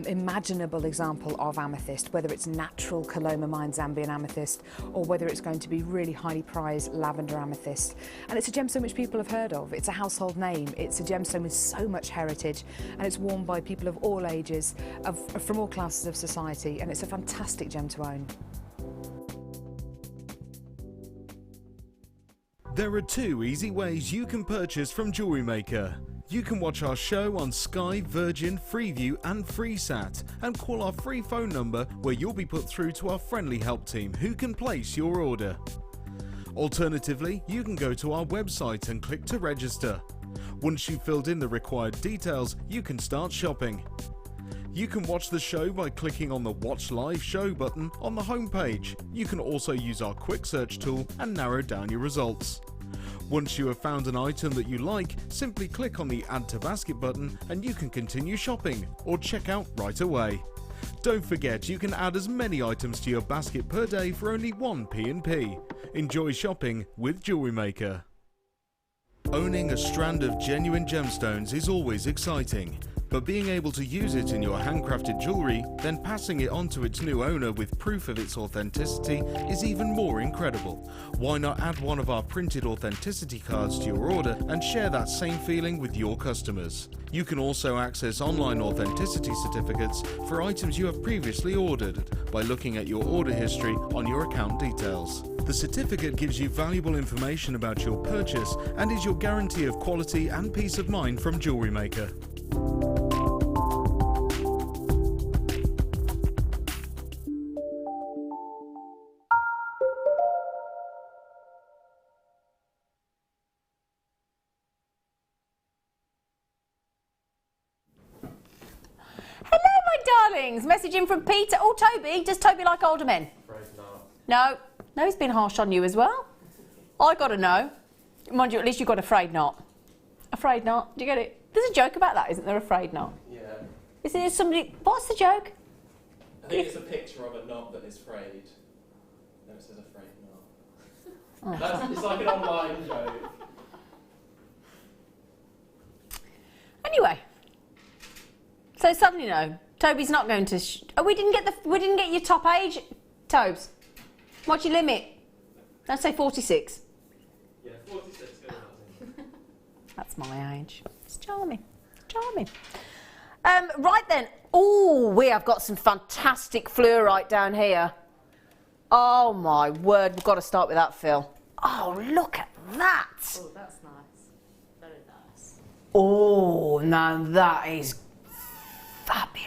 imaginable example of amethyst, whether it's natural Coloma Mine Zambian amethyst or whether it's going to be really highly prized lavender amethyst. And it's a gemstone which people have heard of. It's a household name. It's a gemstone with so much heritage, and it's worn by people of all ages, from all classes of society, and it's a fantastic gem to own. There are two easy ways you can purchase from Jewellery Maker. You can watch our show on Sky, Virgin, Freeview and FreeSat and call our free phone number where you'll be put through to our friendly help team who can place your order. Alternatively, you can go to our website and click to register. Once you've filled in the required details, you can start shopping. You can watch the show by clicking on the Watch Live Show button on the homepage. You can also use our quick search tool and narrow down your results. Once you have found an item that you like, simply click on the Add to Basket button and you can continue shopping or check out right away. Don't forget you can add as many items to your basket per day for only 1 P&P. Enjoy shopping with Jewellery Maker. Owning a strand of genuine gemstones is always exciting. But being able to use it in your handcrafted jewellery, then passing it on to its new owner with proof of its authenticity is even more incredible. Why not add one of our printed authenticity cards to your order and share that same feeling with your customers? You can also access online authenticity certificates for items you have previously ordered by looking at your order history on your account details. The certificate gives you valuable information about your purchase and is your guarantee of quality and peace of mind from Jewellery Maker. Darlings, message in from Peter. Oh, Toby, does Toby like older men? Afraid not. No, he's been harsh on you as well. I got to know. Mind you, at least you got afraid not. Afraid not. Do you get it? There's a joke about that, isn't there? Afraid not. Yeah. Isn't it somebody? What's the joke? I think it's a picture of a knob that is frayed. No, it says afraid not. It's like an online joke. Anyway, so suddenly no. Toby's not going to. Oh, we didn't get your top age, Tobes. What's your limit? Don't say 46. Yeah, 46. That's my age. It's charming, charming. Right then. Oh, we have got some fantastic fluorite down here. Oh my word! We've got to start with that, Phil. Oh, look at that. Oh, that's nice. Very nice. Oh, now that is fabulous.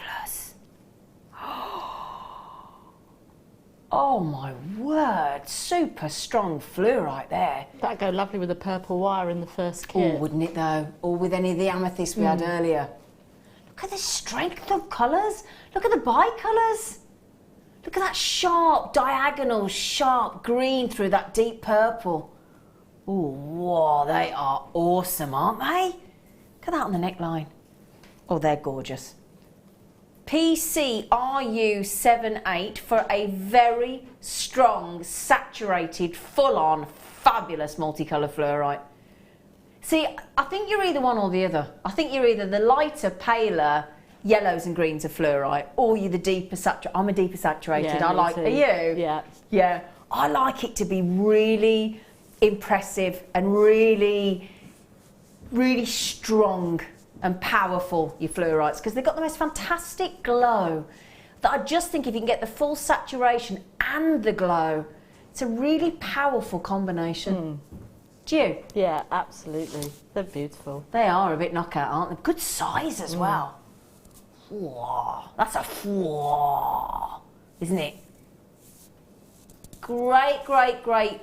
Oh my word, super strong fluorite there. That'd go lovely with the purple wire in the first kit. Oh, wouldn't it though? Or with any of the amethyst we had earlier. Look at the strength of colours. Look at the bicolours. Look at that sharp, diagonal, sharp green through that deep purple. Oh, wow, they are awesome, aren't they? Look at that on the neckline. Oh, they're gorgeous. PCRU78 for a very strong, saturated, full-on, fabulous multicolour fluorite. See, I think you're either one or the other. I think you're either the lighter, paler yellows and greens of fluorite, or you're the deeper saturated. I'm a deeper saturated. Yeah, I me like. too. Are you? Yeah. Yeah. I like it to be really impressive and really, really strong and powerful, your fluorites, because they've got the most fantastic glow that I just think if you can get the full saturation and the glow, it's a really powerful combination. Do you? Yeah, absolutely. They're beautiful. They are a bit knockout, aren't they? Good size as well. Whoa, that's a whoa, isn't it? Great, great, great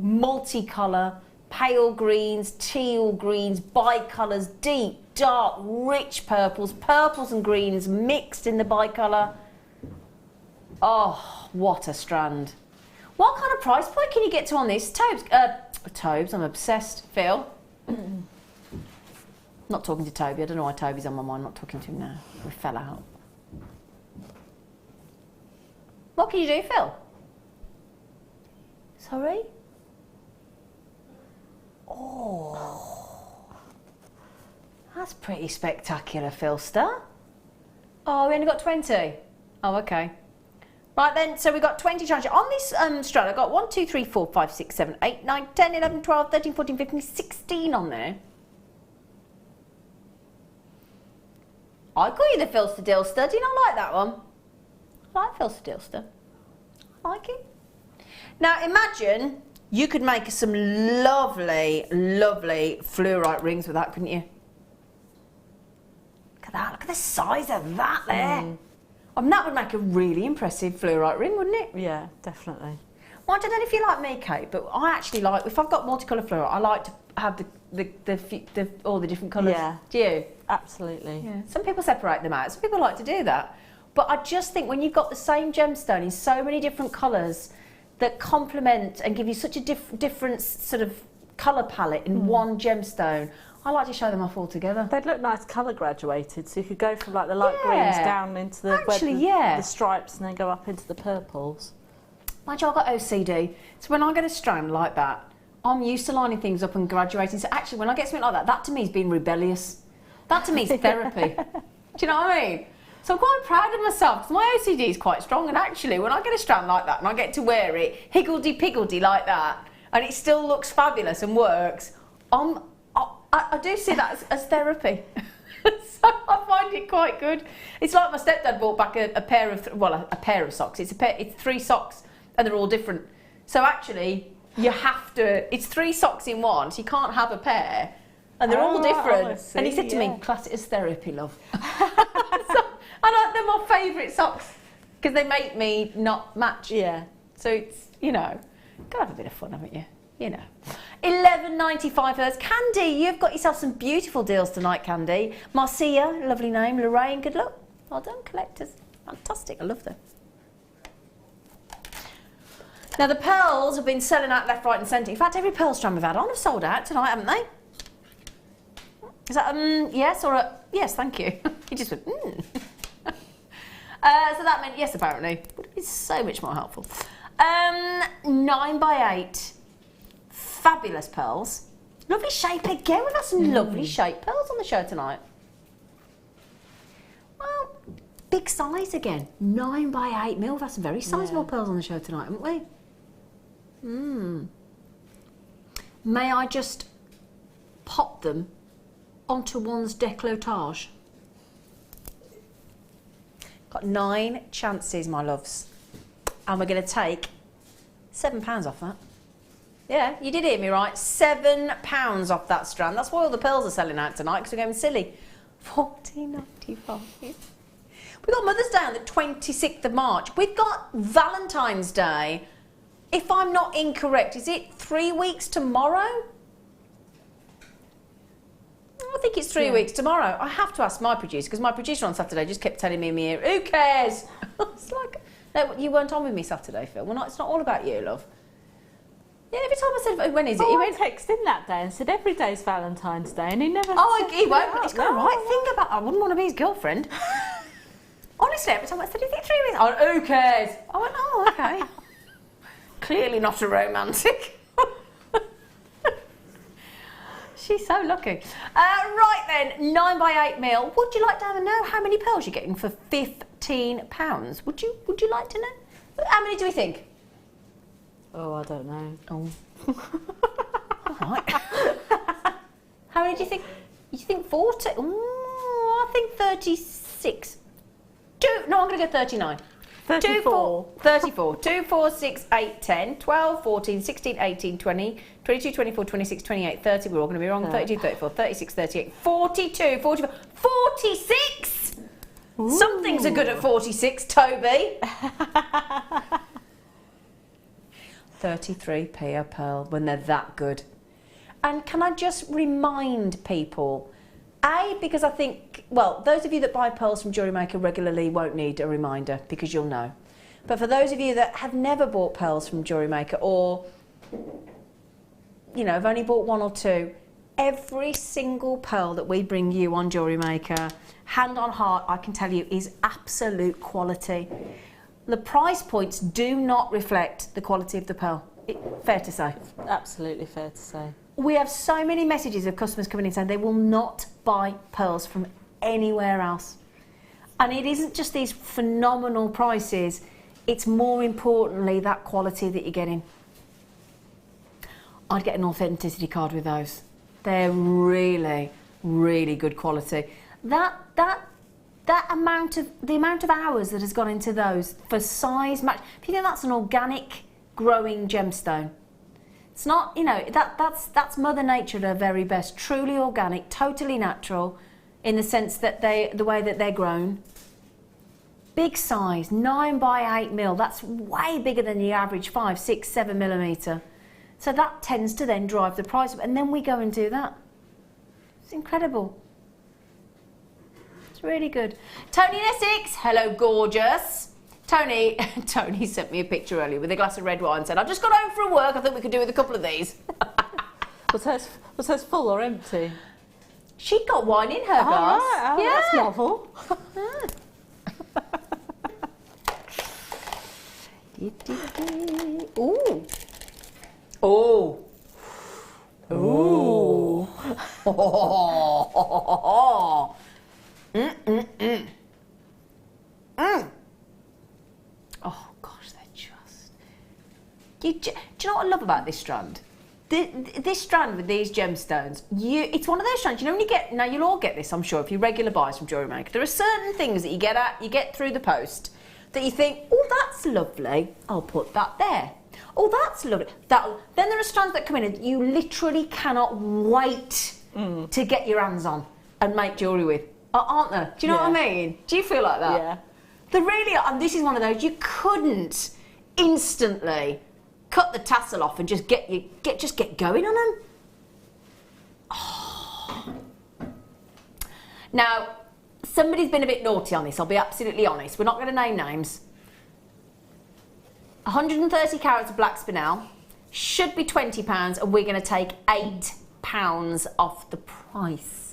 multicolour, pale greens, teal greens, bicolours, deep, dark, rich purples, purples and greens mixed in the bicolour. Oh, what a strand. What kind of price point can you get to on this? Tobes, I'm obsessed. Phil? Not talking to Toby. I don't know why Toby's on my mind. Not talking to him now. We fell out. What can you do, Phil? Sorry? Oh. That's pretty spectacular, Philster. Oh, we only got 20. Oh, okay. Right then, so we've got 20 charges. On this strand, I've got 1, 2, 3, 4, 5, 6, 7, 8, 9, 10, 11, 12, 13, 14, 15, 16 on there. I call you the Philster Dilster. Do you not like that one? I like Philster Dilster. I like it. Now imagine you could make some lovely, lovely fluorite rings with that, couldn't you? Look at that. Look at the size of that there. That would make a really impressive fluorite ring, wouldn't it? Yeah, definitely. Well, I don't know if you like me, Kate, but I actually like, if I've got multicolour fluorite, I like to have all the different colours. Yeah. Do you? Absolutely. Yeah. Some people separate them out. Some people like to do that. But I just think when you've got the same gemstone in so many different colours that complement and give you such a different sort of colour palette in one gemstone, I like to show them off all together. They'd look nice colour graduated, so you could go from like the light Yeah. greens down into the, the stripes and then go up into the purples. Mind you, I've got OCD, so when I get a strand like that, I'm used to lining things up and graduating. So actually, when I get something like that, that to me is being rebellious. That to me is therapy. Do you know what I mean? So I'm quite proud of myself because my OCD is quite strong. And actually, when I get a strand like that and I get to wear it higgledy-piggledy like that, and it still looks fabulous and works, I do see that as therapy. So I find it quite good. It's like my stepdad bought back a pair of, a pair of socks. It's 3 socks and they're all different. So actually, you have to, it's 3 socks in one, so you can't have a pair. And they're all different. And he said to me, class it as therapy, love. They're my favourite socks because they make me not match. Yeah. So it's, gotta have a bit of fun, haven't you? $11.95 for those. Candy, you've got yourself some beautiful deals tonight, Candy. Marcia, lovely name. Lorraine, good luck. Well done, collectors. Fantastic, I love them. Now the pearls have been selling out left, right and centre. In fact, every pearl strand we've had on have sold out tonight, haven't they? Is that yes or a yes? Thank you. You just went so that meant yes, apparently. Would have been so much more helpful. 9x8, fabulous pearls. Lovely shape again. We've had some lovely shape pearls on the show tonight. Well, big size again. 9x8 mil. We've had some very sizable pearls on the show tonight, haven't we? May I just pop them onto one's décolletage? Got 9 chances, my loves. And we're going to take £7 off that. Yeah, you did hear me right. £7 off that strand. That's why all the pearls are selling out tonight, because we're going silly. £14.95. We've got Mother's Day on the 26th of March. We've got Valentine's Day. If I'm not incorrect, is it 3 weeks tomorrow? I think it's 3 weeks tomorrow. I have to ask my producer, because my producer on Saturday just kept telling me in my ear, who cares? It's like, no, you weren't on with me Saturday, Phil. It's not all about you, love. Yeah, every time I said, when is it? He went text in that day and said every day's Valentine's Day, and he never. Oh, he won't. He's got a right thing about. I wouldn't want to be his girlfriend. Honestly, every time I said, "Do you think 3 weeks?" I went, "Who cares?" I went, "Oh, okay." Clearly not a romantic. She's so lucky. Right then, 9 by 8 mil. Would you like to have a know how many pearls you're getting for £15? Would you like to know? How many do we think? Oh, I don't know. Oh. All right. How many do you think? You think 40? Oh, I think 36. No, I'm going to go 39. 34. 34. 2, 4, 6, 8, 10, 12, 14, 16, 18, 20, 22, 24, 26, 28, 30. We're all going to be wrong. 32, 34, 36, 38, 42, 44, 46! Ooh. Some things are good at 46, Toby. 33p a pearl when they're that good. And can I just remind people, because I think, well, those of you that buy pearls from Jewellery Maker regularly won't need a reminder because you'll know. But for those of you that have never bought pearls from Jewellery Maker or, you know, have only bought 1 or 2, every single pearl that we bring you on Jewellery Maker, hand on heart, I can tell you, is absolute quality. The price points do not reflect the quality of the pearl. Fair to say. Absolutely fair to say. We have so many messages of customers coming in saying they will not buy pearls from anywhere else. And it isn't just these phenomenal prices, it's more importantly that quality that you're getting. I'd get an authenticity card with those. They're really, really good quality. The amount of hours that has gone into those for size match. If you think that's an organic growing gemstone, it's not, you know, that's Mother Nature at her very best. Truly organic, totally natural, in the sense that the way that they're grown. Big size, 9 by 8 mil. That's way bigger than the average 5, 6, 7 millimetre. So that tends to then drive the price up, and then we go and do that. It's incredible. It's really good. Tony in Essex, hello gorgeous. Tony sent me a picture earlier with a glass of red wine and said, "I've just got home from work, I think we could do with a couple of these." Was hers full or empty? She got wine in her glass. Right. Oh, yeah. That's novel. Ooh. Oh. Ooh. Oh. Oh gosh, they're just. Do you know what I love about this strand? This strand with these gemstones, it's one of those strands, you know, when you get, now you'll all get this, I'm sure, if you're regular buyers from Jewellery Maker, there are certain things that you get through the post that you think, oh, that's lovely, I'll put that there. Oh, that's lovely. Then there are strands that come in and you literally cannot wait to get your hands on and make jewellery with, aren't there? Do you know what I mean? Do you feel like that? Yeah. They really are, and this is one of those, you couldn't instantly cut the tassel off and just get going on them. Oh. Now, somebody's been a bit naughty on this, I'll be absolutely honest. We're not going to name names. 130 carats of black spinel should be £20, and we're going to take £8 off the price.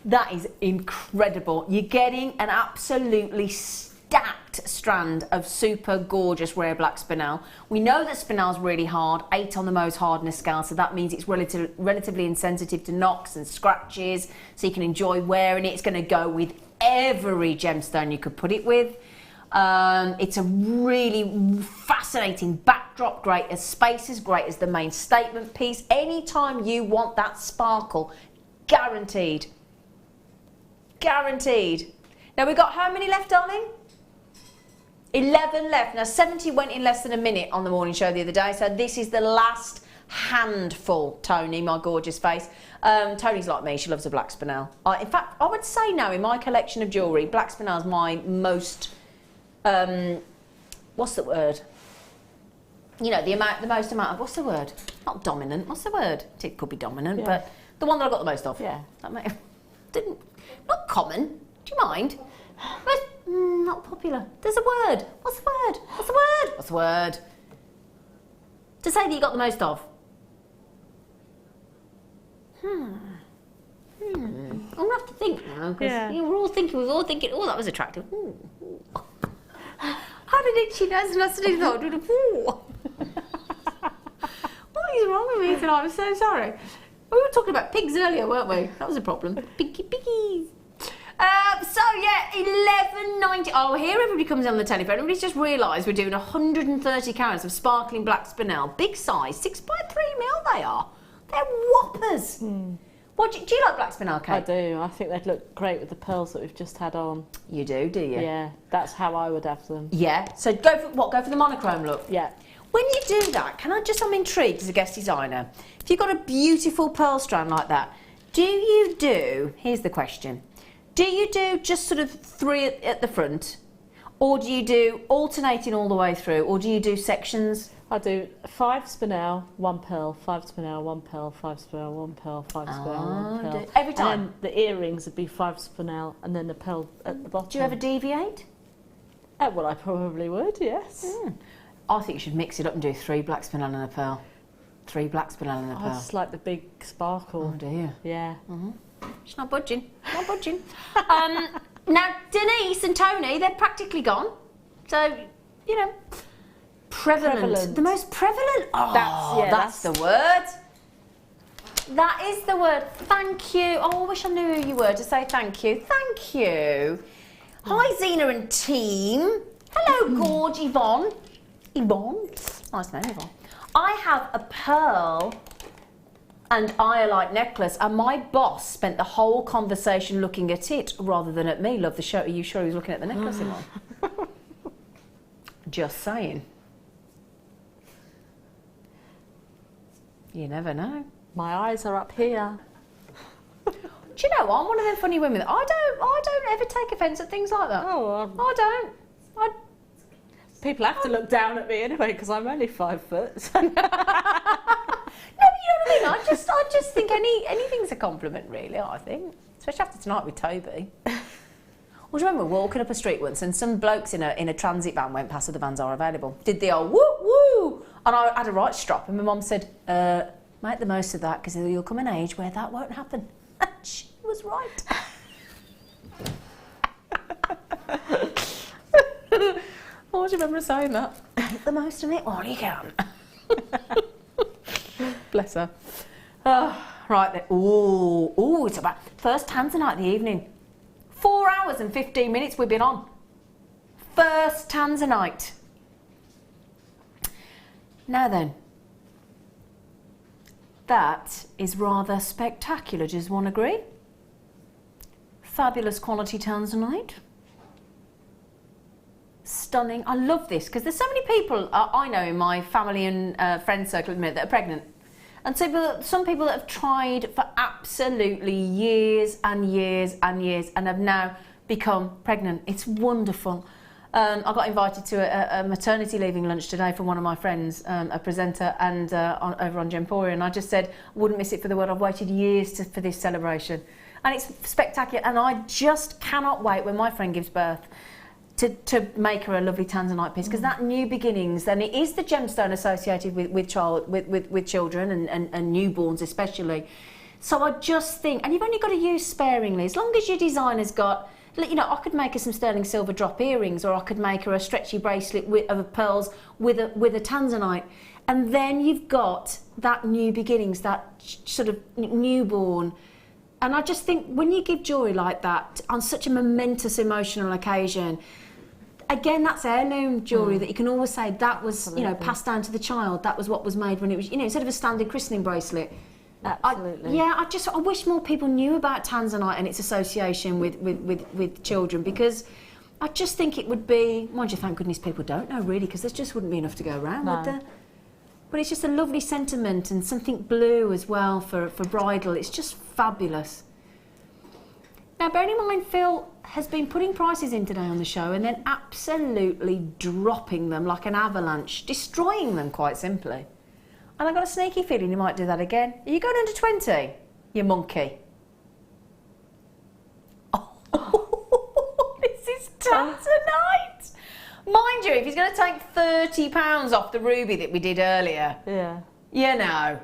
That is incredible. You're getting an absolutely stacked strand of super gorgeous rare black spinel. We know that spinel's really hard, 8 on the Mohs hardness scale, so that means it's relatively insensitive to knocks and scratches, so you can enjoy wearing it. It's going to go with every gemstone you could put it with. It's a really fascinating backdrop, great as spaces, great as the main statement piece. Anytime you want that sparkle, guaranteed. Guaranteed. Now we've got how many left, darling? 11 left. Now 70 went in less than a minute on the morning show the other day, so this is the last handful, Tony, my gorgeous face. Tony's like me, she loves a black spinel. In fact, I would say now in my collection of jewellery, black spinel is my most, what's the word? You know, the most amount of, what's the word? Not dominant, what's the word? It could be dominant, but the one that I got the most of. Yeah. Not common, do you mind? But not popular. There's a word. What's the word? What's the word? What's the word? To say that you got the most of. I'm going to have to think now, because we've all thinking, oh, that was attractive. Ooh. How did itchy nose and I suddenly thought, ooh. What is wrong with me tonight? I'm so sorry. We were talking about pigs earlier, weren't we? That was a problem. Piggies. So yeah, 11.90. Oh, here everybody comes on the telephone. Everybody's just realised we're doing 130 carats of sparkling black spinel, big size, 6 by 3 mil. They are. They're whoppers. What do you like black spinel, Kate? I do. I think they'd look great with the pearls that we've just had on. You do you? Yeah, that's how I would have them. Yeah. So go for what? Go for the monochrome look. Yeah. When you do that, I'm intrigued as a guest designer. If you've got a beautiful pearl strand like that, here's the question. Do you do just sort of 3 at the front, or do you do alternating all the way through, or do you do sections? I do 5 spinel, 1 pearl, 5 spinel, 1 pearl, 5 spinel, 1 pearl, 5 spinel, 1 pearl. Every time? And then the earrings would be 5 spinel and then the pearl at the bottom. Do you ever deviate? Well, I probably would, yes. I think you should mix it up and do 3 black spinel and a pearl. 3 black spinel and a pearl. I just like the big sparkle. Oh, do you? Yeah. She's not budging. Not budging. Now, Denise and Tony, they're practically gone. So, you know, prevalent. The most prevalent. Oh, that's the word. That is the word. Thank you. Oh, I wish I knew who you were to say thank you. Thank you. Hi, Zena and team. Hello, Gorge Yvonne. Yvonne? Nice name, Yvonne. I have a pearl and iolite necklace, and my boss spent the whole conversation looking at it rather than at me. Love the show. Are you sure he was looking at the necklace, Yvonne? Just saying. You never know. My eyes are up here. Do you know, I'm one of them funny women. I don't ever take offence at things like that. Oh, I don't. People have to look down at me anyway because I'm only 5 foot. So. No, but you know what I mean? I just think anything's a compliment, really, I think. Especially after tonight with Toby. Well, do you remember walking up a street once and some blokes in a transit van went past, so the vans are available. Did the old woo woo, and I had a right strop, and my mum said, make the most of that because you'll come an age where that won't happen. And she was right. Oh, do you remember saying that? Make the most of it while you can. Bless her. Right then. Ooh, it's about first tanzanite of the evening. 4 hours and 15 minutes we've been on. First tanzanite. Now then, that is rather spectacular. Does one agree? Fabulous quality tanzanite. Stunning. I love this because there's so many people I know in my family and friend circle at the minute that are pregnant. And some people that have tried for absolutely years and years and years and have now become pregnant. It's wonderful. I got invited to a maternity leaving lunch today from one of my friends, a presenter, and over on Gemporia, and I just said, I wouldn't miss it for the world. I've waited years for this celebration. And it's spectacular, and I just cannot wait when my friend gives birth to make her a lovely tanzanite piece, because that new beginnings, and it is the gemstone associated with children and newborns especially. So I just think, and you've only got to use sparingly, as long as your designer's got, you know, I could make her some sterling silver drop earrings, or I could make her a stretchy bracelet of pearls with a tanzanite, and then you've got that new beginnings, that sort of newborn. And I just think when you give jewellery like that on such a momentous emotional occasion, again, that's heirloom jewellery that you can always say that was, absolutely, you know, passed down to the child. That was what was made when it was, you know, instead of a standard christening bracelet. Absolutely. I wish more people knew about tanzanite and its association with children, because I just think it would be, mind you, thank goodness people don't know really, because there just wouldn't be enough to go around, would there? But it's just a lovely sentiment, and something blue as well for bridal. It's just fabulous. Now, bearing in mind, Phil has been putting prices in today on the show and then absolutely dropping them like an avalanche, destroying them quite simply. And I've got a sneaky feeling you might do that again. Are you going under 20, you monkey? Oh, this is tanzanite. Mind you, if he's going to take £30 off the ruby that we did earlier, yeah, you know,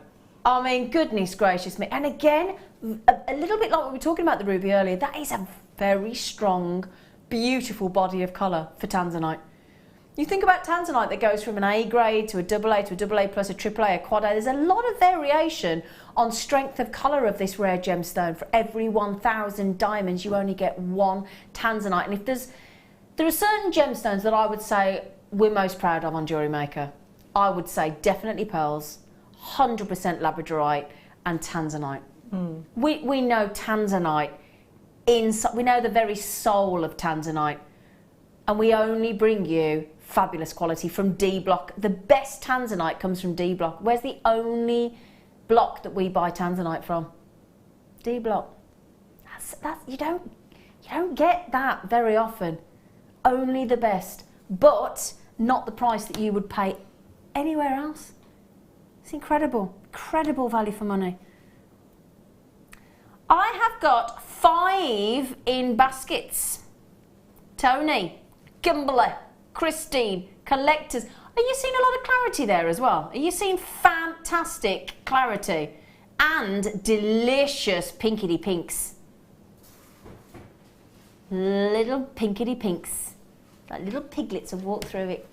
I mean, goodness gracious me. And again, a little bit like what we were talking about the ruby earlier, that is a very strong, beautiful body of colour for tanzanite. You think about tanzanite that goes from an A grade to a double A to a double A plus a triple A, a quad A. There's a lot of variation on strength of colour of this rare gemstone. For every 1,000 diamonds, you only get one tanzanite. And if there are certain gemstones that I would say we're most proud of on Jewellery Maker. I would say definitely pearls, 100% labradorite, and tanzanite. We know tanzanite, we know the very soul of tanzanite, and we only bring you fabulous quality from D block. The best tanzanite comes from D block. Where's the only block that we buy tanzanite from? D block. You don't get that very often. Only the best, but not the price that you would pay anywhere else. It's incredible, incredible value for money. I have got 5 in baskets. Tony, Kimberly, Christine, collectors. Are you seeing a lot of clarity there as well? Are you seeing fantastic clarity and delicious pinkity pinks? Little pinkity pinks. Like little piglets have walked through it.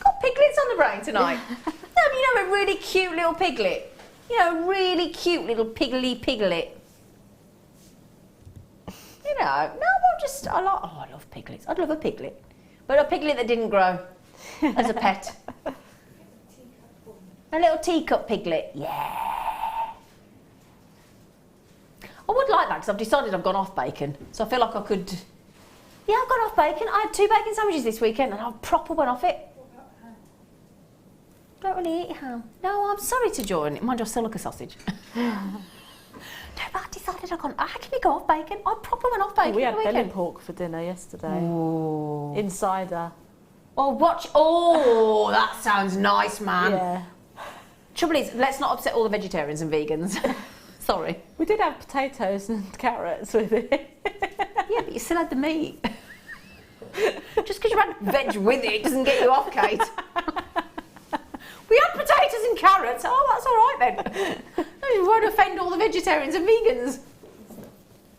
Got piglets on the brain tonight. No, you know, a really cute little piglet. You know, a really cute little piglet. You know, no, I love piglets. I'd love a piglet. But a piglet that didn't grow as a pet. A little teacup piglet, yeah. I would like that because I've decided I've gone off bacon. So I feel like I could... Yeah, I've gone off bacon. I had 2 bacon sandwiches this weekend and I proper went off it. Don't really eat ham. No, I'm sorry to join. Mind you, I still look a sausage. No, but I decided I can go off bacon. I proper went off bacon. We had the weekend. belly pork for dinner yesterday. Ooh. Insider. Oh, that sounds nice, man. Yeah. Trouble is, let's not upset all the vegetarians and vegans. Sorry. We did have potatoes and carrots with it. Yeah, but you still had the meat. Just because you had veg with it doesn't get you off, Kate. We had potatoes and carrots. Oh, that's all right then. You won't offend all the vegetarians and vegans.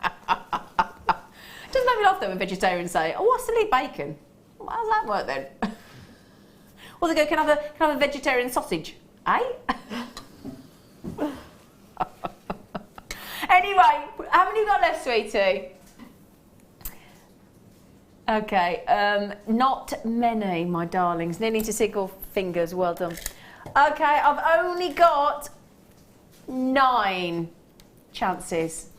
It does make me laugh though when vegetarians say, "Oh, I still eat bacon." Well, how does that work then? Or they go, "Can I have a vegetarian sausage?" Eh? Anyway, how many you got left, sweetie? Okay, not many, my darlings. Nearly to single fingers. Well done. Okay, I've only got 9 chances.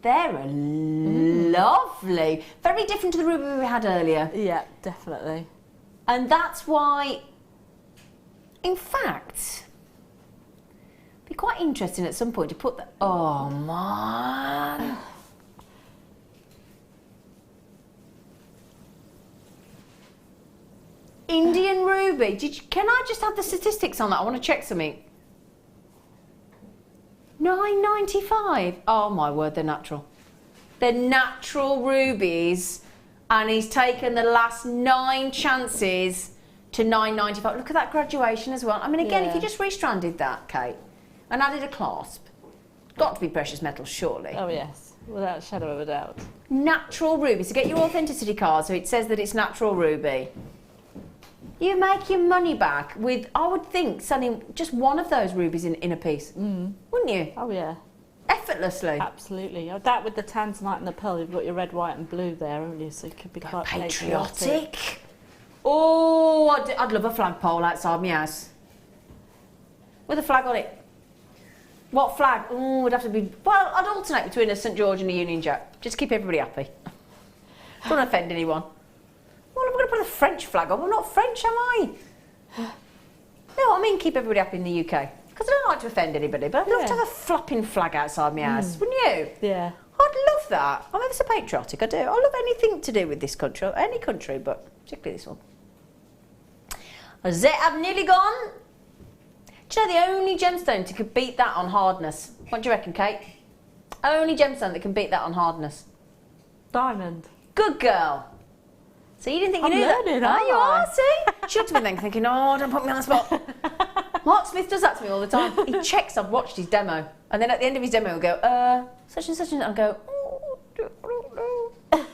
They're lovely. Very different to the ruby we had earlier. Yeah, definitely. And that's why, in fact, it'd be quite interesting at some point to put that. Oh, man. Indian ruby. Can I just have the statistics on that? I want to check something. $9.95. Oh my word, they're natural. They're natural rubies, and he's taken the last 9 chances to $9.95. Look at that graduation as well. I mean, again, if you just restranded that, Kate, and added a clasp, got to be precious metals, surely. Oh yes, without a shadow of a doubt. Natural ruby. So get your authenticity card, so it says that it's natural ruby. You make your money back with, I would think, selling just one of those rubies in a piece, wouldn't you? Oh yeah. Effortlessly. Absolutely. That with the tanzanite and the pearl, you've got your red, white and blue there, haven't you? So it could be quite patriotic. Oh, I'd love a flagpole outside my house. With a flag on it. What flag? Oh, it'd have to be... Well, I'd alternate between a St George and a Union Jack. Just to keep everybody happy. Don't want to offend anyone. Well, I'm going to put a French flag on. I'm not French, am I? No, I mean keep everybody happy in the UK. Because I don't like to offend anybody, but I'd love to have a flopping flag outside my house, wouldn't you? Yeah. I'd love that. I'm ever so patriotic, I do. I love anything to do with this country, any country, but particularly this one. I've nearly gone. Do you know the only gemstone that could beat that on hardness? What do you reckon, Kate? Only gemstone that can beat that on hardness. Diamond. Good girl. So you didn't think you knew that? Learning, Oh, you aren't are, see? She looked at me then thinking, oh, don't put me on the spot. Mark Smith does that to me all the time. He checks I've watched his demo. And then at the end of his demo, he'll go, such and such, and I'll go, oh, I don't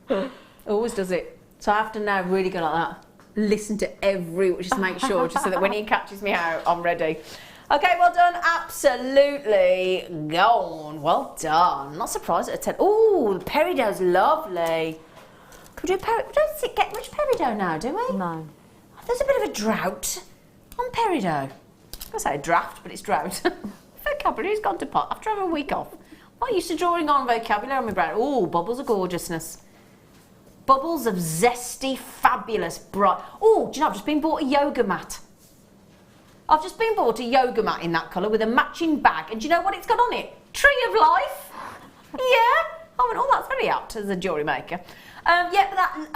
know. Always does it. So I have to now really go like that. Listen to just make sure, just so that when he catches me out, I'm ready. Okay, well done. Absolutely gone. Well done. Not surprised at a 10. Oh, the peridot's lovely. Can we do we don't get much peridot now, do we? No. There's a bit of a drought on peridot. I was going to say a draft, but it's drought. Vocabulary's gone to pot after having a week off. I'm used to drawing on vocabulary on my brain. Oh, bubbles of gorgeousness. Bubbles of zesty, fabulous, bright. Oh, do you know, I've just been bought a yoga mat. I've just been bought a yoga mat in that colour with a matching bag. And do you know what it's got on it? Tree of life. Yeah. I went, oh, that's very apt as a jewellery maker. Yeah,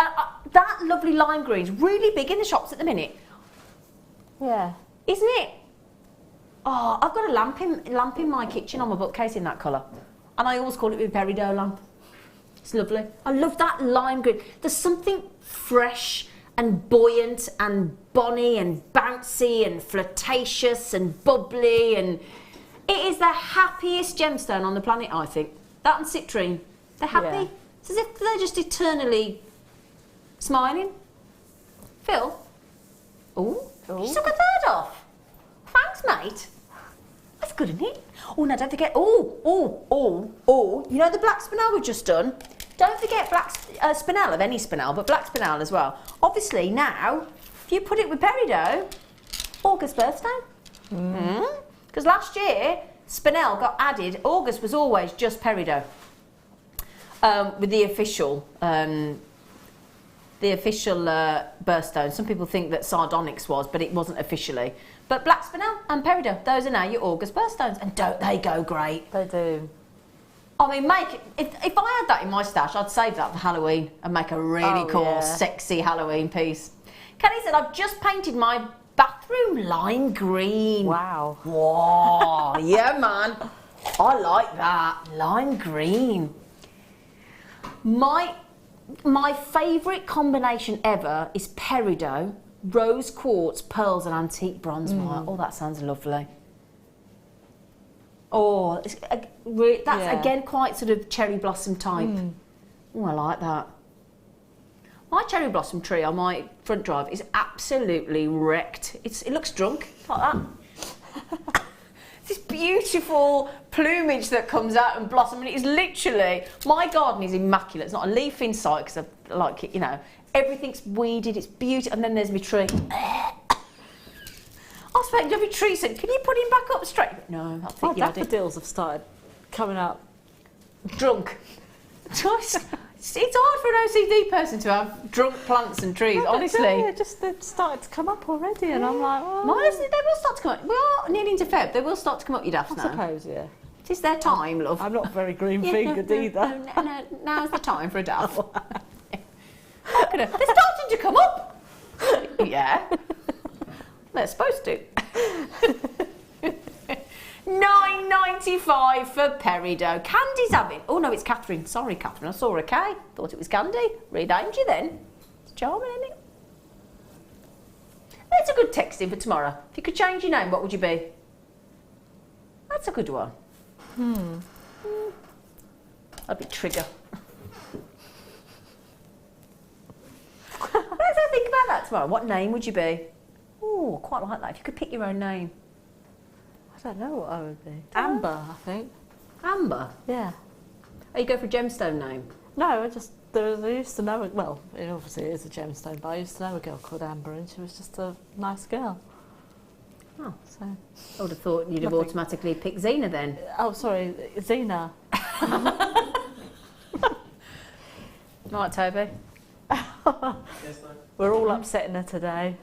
that lovely lime green is really big in the shops at the minute. Yeah. Isn't it? Oh, I've got a lamp in my kitchen on my bookcase in that colour. And I always call it my peridot lamp. It's lovely. I love that lime green. There's something fresh and buoyant and bonny and bouncy and flirtatious and bubbly, and it is the happiest gemstone on the planet, I think. That and citrine. They're happy. Yeah. It's as if they're just eternally smiling. Phil? Oh, you took a third off. Thanks, mate. That's good, isn't it? Oh, now don't forget, you know the black spinel we've just done? Don't forget black spinel, of any spinel, but black spinel as well. Obviously now, if you put it with peridot, August birthstone. Because last year, spinel got added, August was always just peridot. With the official birthstone. Some people think that sardonyx was, but it wasn't officially. But black spinel and peridot, those are now your August birthstones, and don't they go great? They do. I mean, if I had that in my stash, I'd save that for Halloween and make a really cool, sexy Halloween piece. Kenny said, I've just painted my bathroom lime green. Wow. Whoa, yeah, man. I like that. Lime green. My favourite combination ever is peridot, rose quartz, pearls and antique bronze wire. Oh, that sounds lovely. Oh, that's again quite sort of cherry blossom type. Oh, I like that. My cherry blossom tree on my front drive is absolutely wrecked. It looks drunk, like that. This beautiful plumage that comes out and blossom, and it is literally, my garden is immaculate. It's not a leaf in sight because I like it, you know. Everything's weeded, it's beautiful, and then there's my tree. I was expecting every tree said, can you put him back up straight? But no, I think you had it. Daffodils have started coming up. Drunk. It's hard for an OCD person to have drunk plants and trees, honestly. They've started to come up already, and I'm like, oh. They will start to come up. We are nearly into Feb. They will start to come up, your daffs now. I suppose, yeah. It is their time, love. I'm not very green-fingered either. No, now's the time for a daff. They're starting to come up. Yeah. They're supposed to. £9.95 for peridot. Candy's having. Oh no, it's Catherine. Sorry, Catherine. I saw a K. Thought it was Candy. Renamed you then. It's charming, isn't it? It's a good texting for tomorrow. If you could change your name, what would you be? That's a good one. I'd be Trigger. Let's think about that tomorrow. What name would you be? Oh, quite like that. If you could pick your own name. I don't know what I would be. Amber, I think. Amber? Yeah. Oh, you go for a gemstone name? No, I used to know, well, it obviously is a gemstone, but I used to know a girl called Amber, and she was just a nice girl. Oh. So. I would have thought you'd have automatically picked Zena then. Oh, sorry, Zena. Right, Toby? Yes, no. We're all upsetting her today.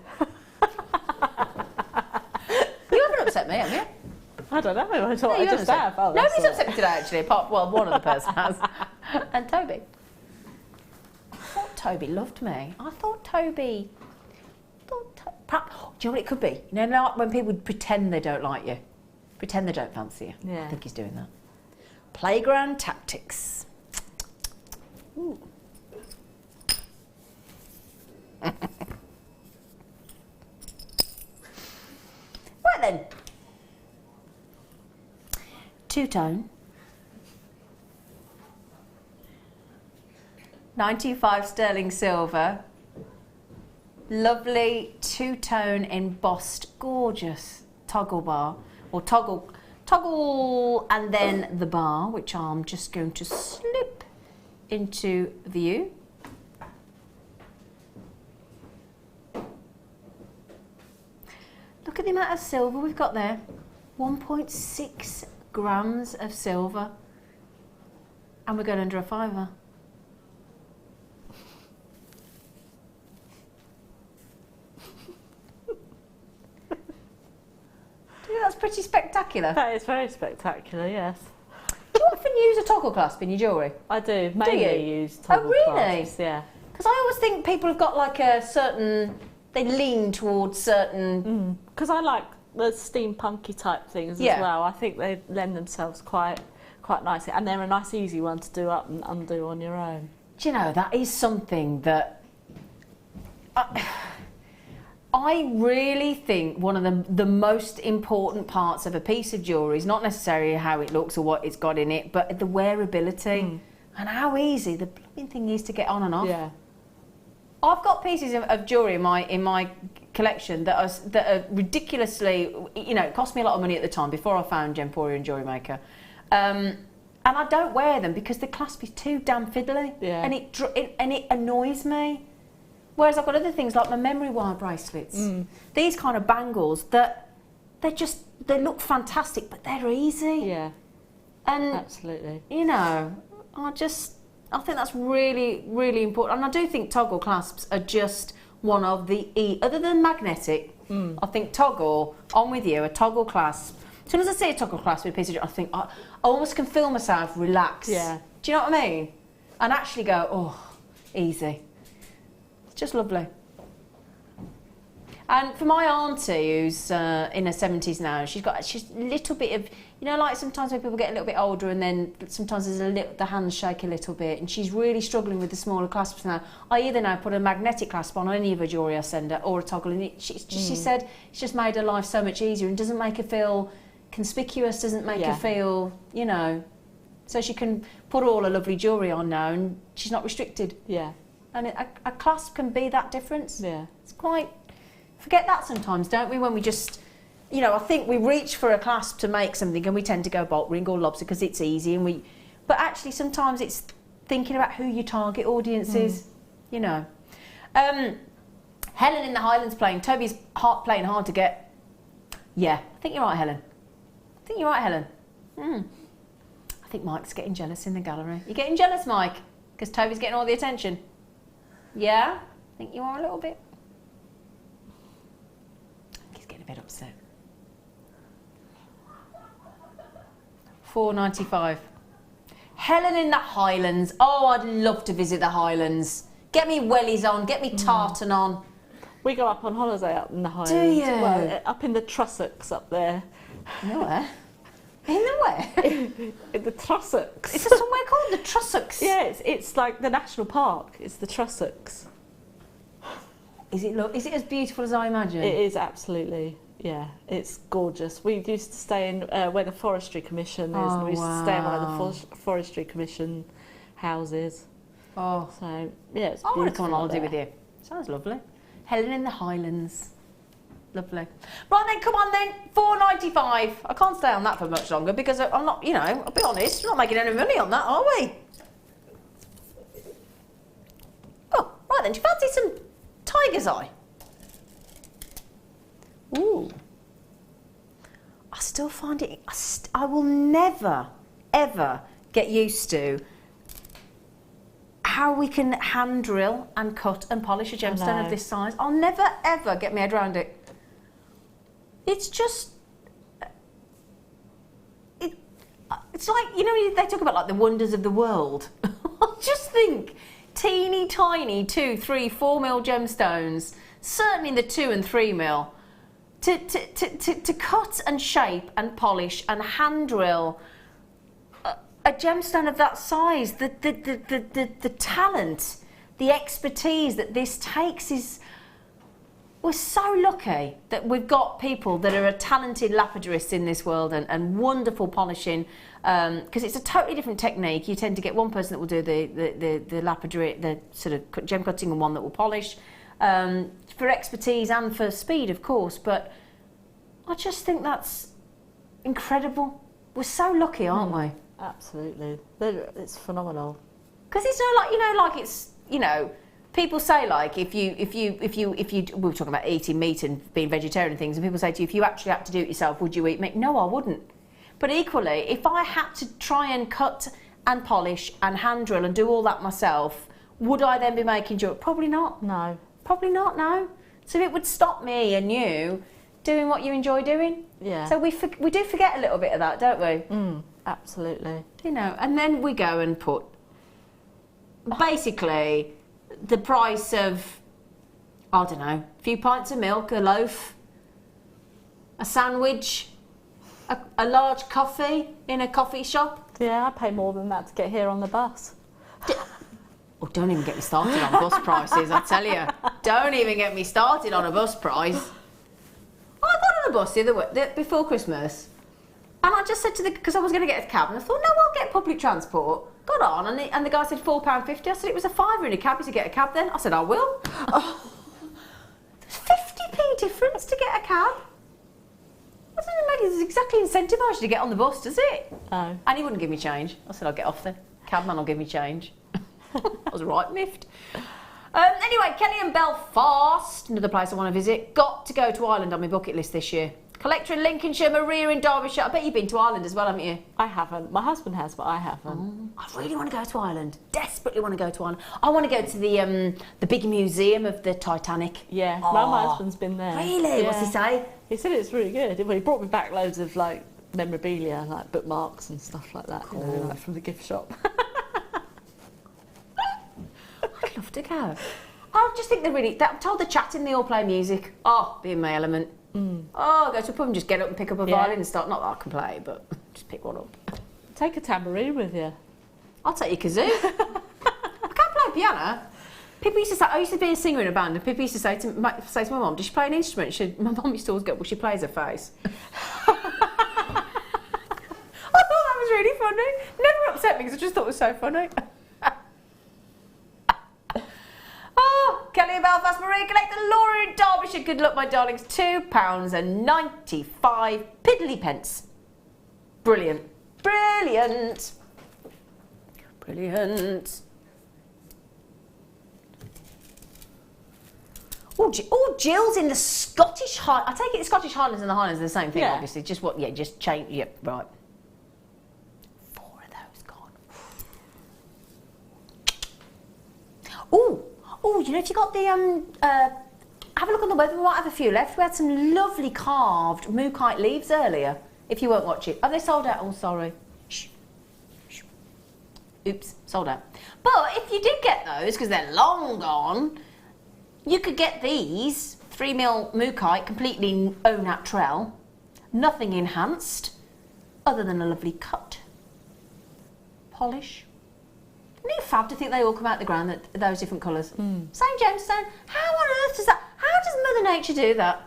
You haven't upset me, have you? I don't know, I thought I just have. Oh, nobody's upset me today, actually, apart from, one other person has. And Toby. I thought Toby loved me. I thought Toby... do you know what it could be? You know, like when people pretend they don't like you. Pretend they don't fancy you. Yeah. I think he's doing that. Playground tactics. Ooh. Right then. Two-tone. 95 sterling silver. Lovely two-tone embossed, gorgeous toggle bar, or toggle, and then the bar, which I'm just going to slip into view. Look at the amount of silver we've got there. 1.6 grams of silver. And we're going under a fiver. That's pretty spectacular. That is very spectacular, yes. Do you often use a toggle clasp in your jewellery? I do, mainly use toggle really? clasps, yeah. Because I always think people have got like a certain, they lean towards certain... Because I like the steampunky type things as well. I think they lend themselves quite nicely, and they're a nice easy one to do up and undo on your own. Do you know, that is something that... I really think one of the most important parts of a piece of jewellery is not necessarily how it looks or what it's got in it, but the wearability and how easy the blooming thing is to get on and off. Yeah. I've got pieces of jewellery in my collection that are ridiculously, you know, it cost me a lot of money at the time before I found Gemporia and Jewellery Maker. And I don't wear them because the clasp is too damn fiddly, and it annoys me. Whereas I've got other things like my memory wire bracelets, these kind of bangles that they look fantastic, but they're easy. Yeah, and absolutely. You know, I think that's really, really important. And I do think toggle clasps are just one of the other than magnetic. I think toggle, I'm with you, a toggle clasp. As soon as I see a toggle clasp with a piece of jewelry, I think I almost can feel myself relax. Yeah. Do you know what I mean? And actually go, oh, easy. Just lovely. And for my auntie, who's in her 70s now, she's a little bit of, you know, like sometimes when people get a little bit older and then sometimes the hands shake a little bit, and she's really struggling with the smaller clasps now. I either now put a magnetic clasp on any of her jewellery I send her, or a toggle, and she said it's just made her life so much easier and doesn't make her feel conspicuous, doesn't make her feel, you know, so she can put all her lovely jewellery on now and she's not restricted. Yeah. And a clasp can be that difference. Yeah. It's quite... Forget that sometimes, don't we? When we just... You know, I think we reach for a clasp to make something and we tend to go bolt ring or lobster because it's easy, and we... But actually sometimes it's thinking about who your target audience is, you know. Helen in the Highlands playing. Toby's playing hard to get. Yeah, I think you're right, Helen. I think you're right, Helen. I think Mike's getting jealous in the gallery. You getting jealous, Mike? Because Toby's getting all the attention. Yeah? I think you are a little bit. I think he's getting a bit upset. $4.95. Helen in the Highlands. Oh, I'd love to visit the Highlands. Get me wellies on, get me tartan on. We go up on holiday up in the Highlands. Do you? Well, up in the Trossachs up there. Where? In the where? In the Trossachs. Is there somewhere called the Trossachs? Yeah, it's like the national park. It's the Trossachs. Is it as beautiful as I imagine? It is, absolutely. Yeah, it's gorgeous. We used to stay in where the Forestry Commission is. And we used to stay in one of the Forestry Commission houses. Oh. So, yeah, it's beautiful. I want to come on holiday with you. Sounds lovely. Helen in the Highlands. Lovely. Right then, come on then, $4.95. I can't stay on that for much longer because I'm not, you know, I'll be honest, we're not making any money on that, are we? Oh, right then, do you fancy some tiger's eye? Ooh. I still find it, I will never, ever get used to how we can hand drill and cut and polish a gemstone of this size. I'll never, ever get my head around it. It's just, it's like, you know, they talk about like the wonders of the world. I just think teeny tiny 2, 3, 4 mil gemstones, certainly in the 2 and 3 mil, to cut and shape and polish and hand drill. a gemstone of that size, the talent, the expertise that this takes is... We're so lucky that we've got people that are talented lapidarists in this world and wonderful polishing, because it's a totally different technique. You tend to get one person that will do the lapidary, the sort of gem cutting, and one that will polish, for expertise and for speed, of course. But I just think that's incredible. We're so lucky, aren't we? Absolutely. It's phenomenal. Because it's not like, like it's, people say, like, if you we were talking about eating meat and being vegetarian and things, and people say to you, if you actually had to do it yourself, would you eat meat? No, I wouldn't. But equally, if I had to try and cut and polish and hand drill and do all that myself, would I then be making jewellery? Probably not. No. Probably not, no. So it would stop me and you doing what you enjoy doing. Yeah. So we do forget a little bit of that, don't we? Absolutely. And then we go and put, basically, the price of, I don't know, a few pints of milk, a loaf, a sandwich, a large coffee in a coffee shop. Yeah, I pay more than that to get here on the bus. Oh, don't even get me started on bus prices, I tell you. Don't even get me started on a bus price. I got on a bus before Christmas, and I just said to because I was going to get a cab, and I thought, no, I'll get public transport. Got on, and the guy said £4.50. I said it was a £5 in a cab to get a cab then. I said, I will. There's 50p difference to get a cab. That doesn't make it exactly incentivised to get on the bus, does it? No. And he wouldn't give me change. I said, I'll get off then. Cabman will give me change. I was right miffed. Anyway, Kelly and Belfast, another place I want to visit. Got to go to Ireland on my bucket list this year. Collector in Lincolnshire, Maria in Derbyshire. I bet you've been to Ireland as well, haven't you? I haven't. My husband has, but I haven't. I really want to go to Ireland. Desperately want to go to Ireland. I want to go to the big museum of the Titanic. Yeah, my husband's been there. Really? Yeah. What's he say? He said it's really good. Well, he brought me back loads of like memorabilia, like bookmarks and stuff like that. Cool. Like from the gift shop. I'd love to go. I just think I'm told they're chatting, they all play music. Oh, be in my element. Oh, go to a pub and just get up and pick up a violin and start. Not that I can play, but just pick one up. Take a tambourine with you. I'll take your kazoo. I can't play piano. People used to say, I used to be a singer in a band, and people used to say to my mum, does she play an instrument? My mum used to always go, well, she plays her face. I thought that was really funny. Never upset me because I just thought it was so funny. Oh, Kelly in Belfast, Maria Collector, Laura in Derbyshire. Good luck, my darlings. £2.95 piddly pence. Brilliant. Brilliant. Brilliant. Oh, Jill's in the Scottish Highlands. I take it the Scottish Highlands and the Highlands are the same thing, obviously. Just what? Yeah, just change. Yep, right. 4 of those gone. Oh, you know, if you got the have a look on the web. We might have a few left. We had some lovely carved mookaite leaves earlier. If you won't watch it, have they sold out? Oh, sorry. Shh. Shh. Oops, sold out. But if you did get those, because they're long gone. You could get these 3mm mookaite, completely au naturel, nothing enhanced, other than a lovely cut, polish. Isn't it fab to think they all come out the ground, those different colours? Same gemstone. How on earth does that? How does Mother Nature do that?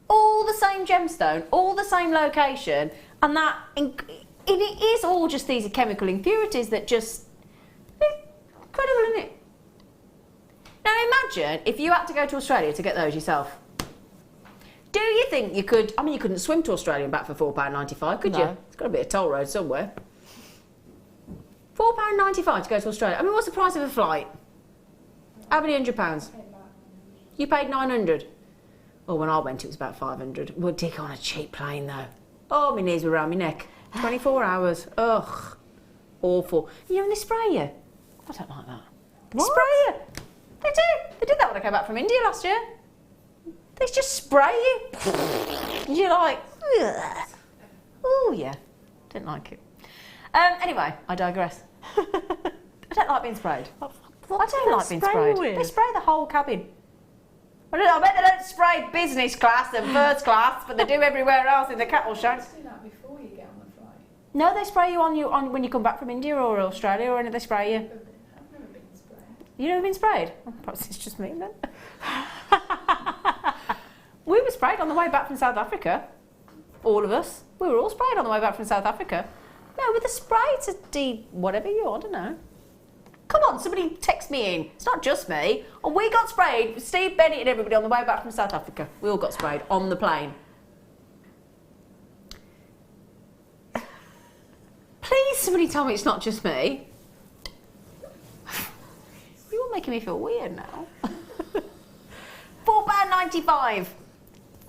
All the same gemstone, all the same location, and that it is all just these chemical impurities that just incredible, isn't it? Now imagine if you had to go to Australia to get those yourself. Do you think you could? I mean, you couldn't swim to Australia and back for £4.95, could you? It's got to be a toll road somewhere. £4.95 to go to Australia. I mean, what's the price of a flight? How many £100? You paid £900. Oh, when I went, it was about £500. We'll dig on a cheap plane though. Oh, my knees were around my neck. 24 hours. Ugh, awful. You know, when they spray you. I don't like that. What? Spray you. They do. They did that when I came back from India last year. They just spray you. And you're like, ugh. Oh yeah. Didn't like it. Anyway, I digress. I don't like being sprayed. I don't like being sprayed. They spray the whole cabin. I bet they don't spray business class and first class, but they do everywhere else in the cattle show. Do that before you get on the flight. No, they spray you on when you come back from India or Australia, or any they spray you. I've never been sprayed. You never been sprayed? Oh, perhaps it's just me then. We were sprayed on the way back from South Africa. All of us. We were all sprayed on the way back from South Africa. No, with a spray to whatever I don't know. Come on, somebody text me in. It's not just me. And we got sprayed, Steve, Bennett and everybody on the way back from South Africa. We all got sprayed on the plane. Please, somebody tell me it's not just me. You're all making me feel weird now. £4.95.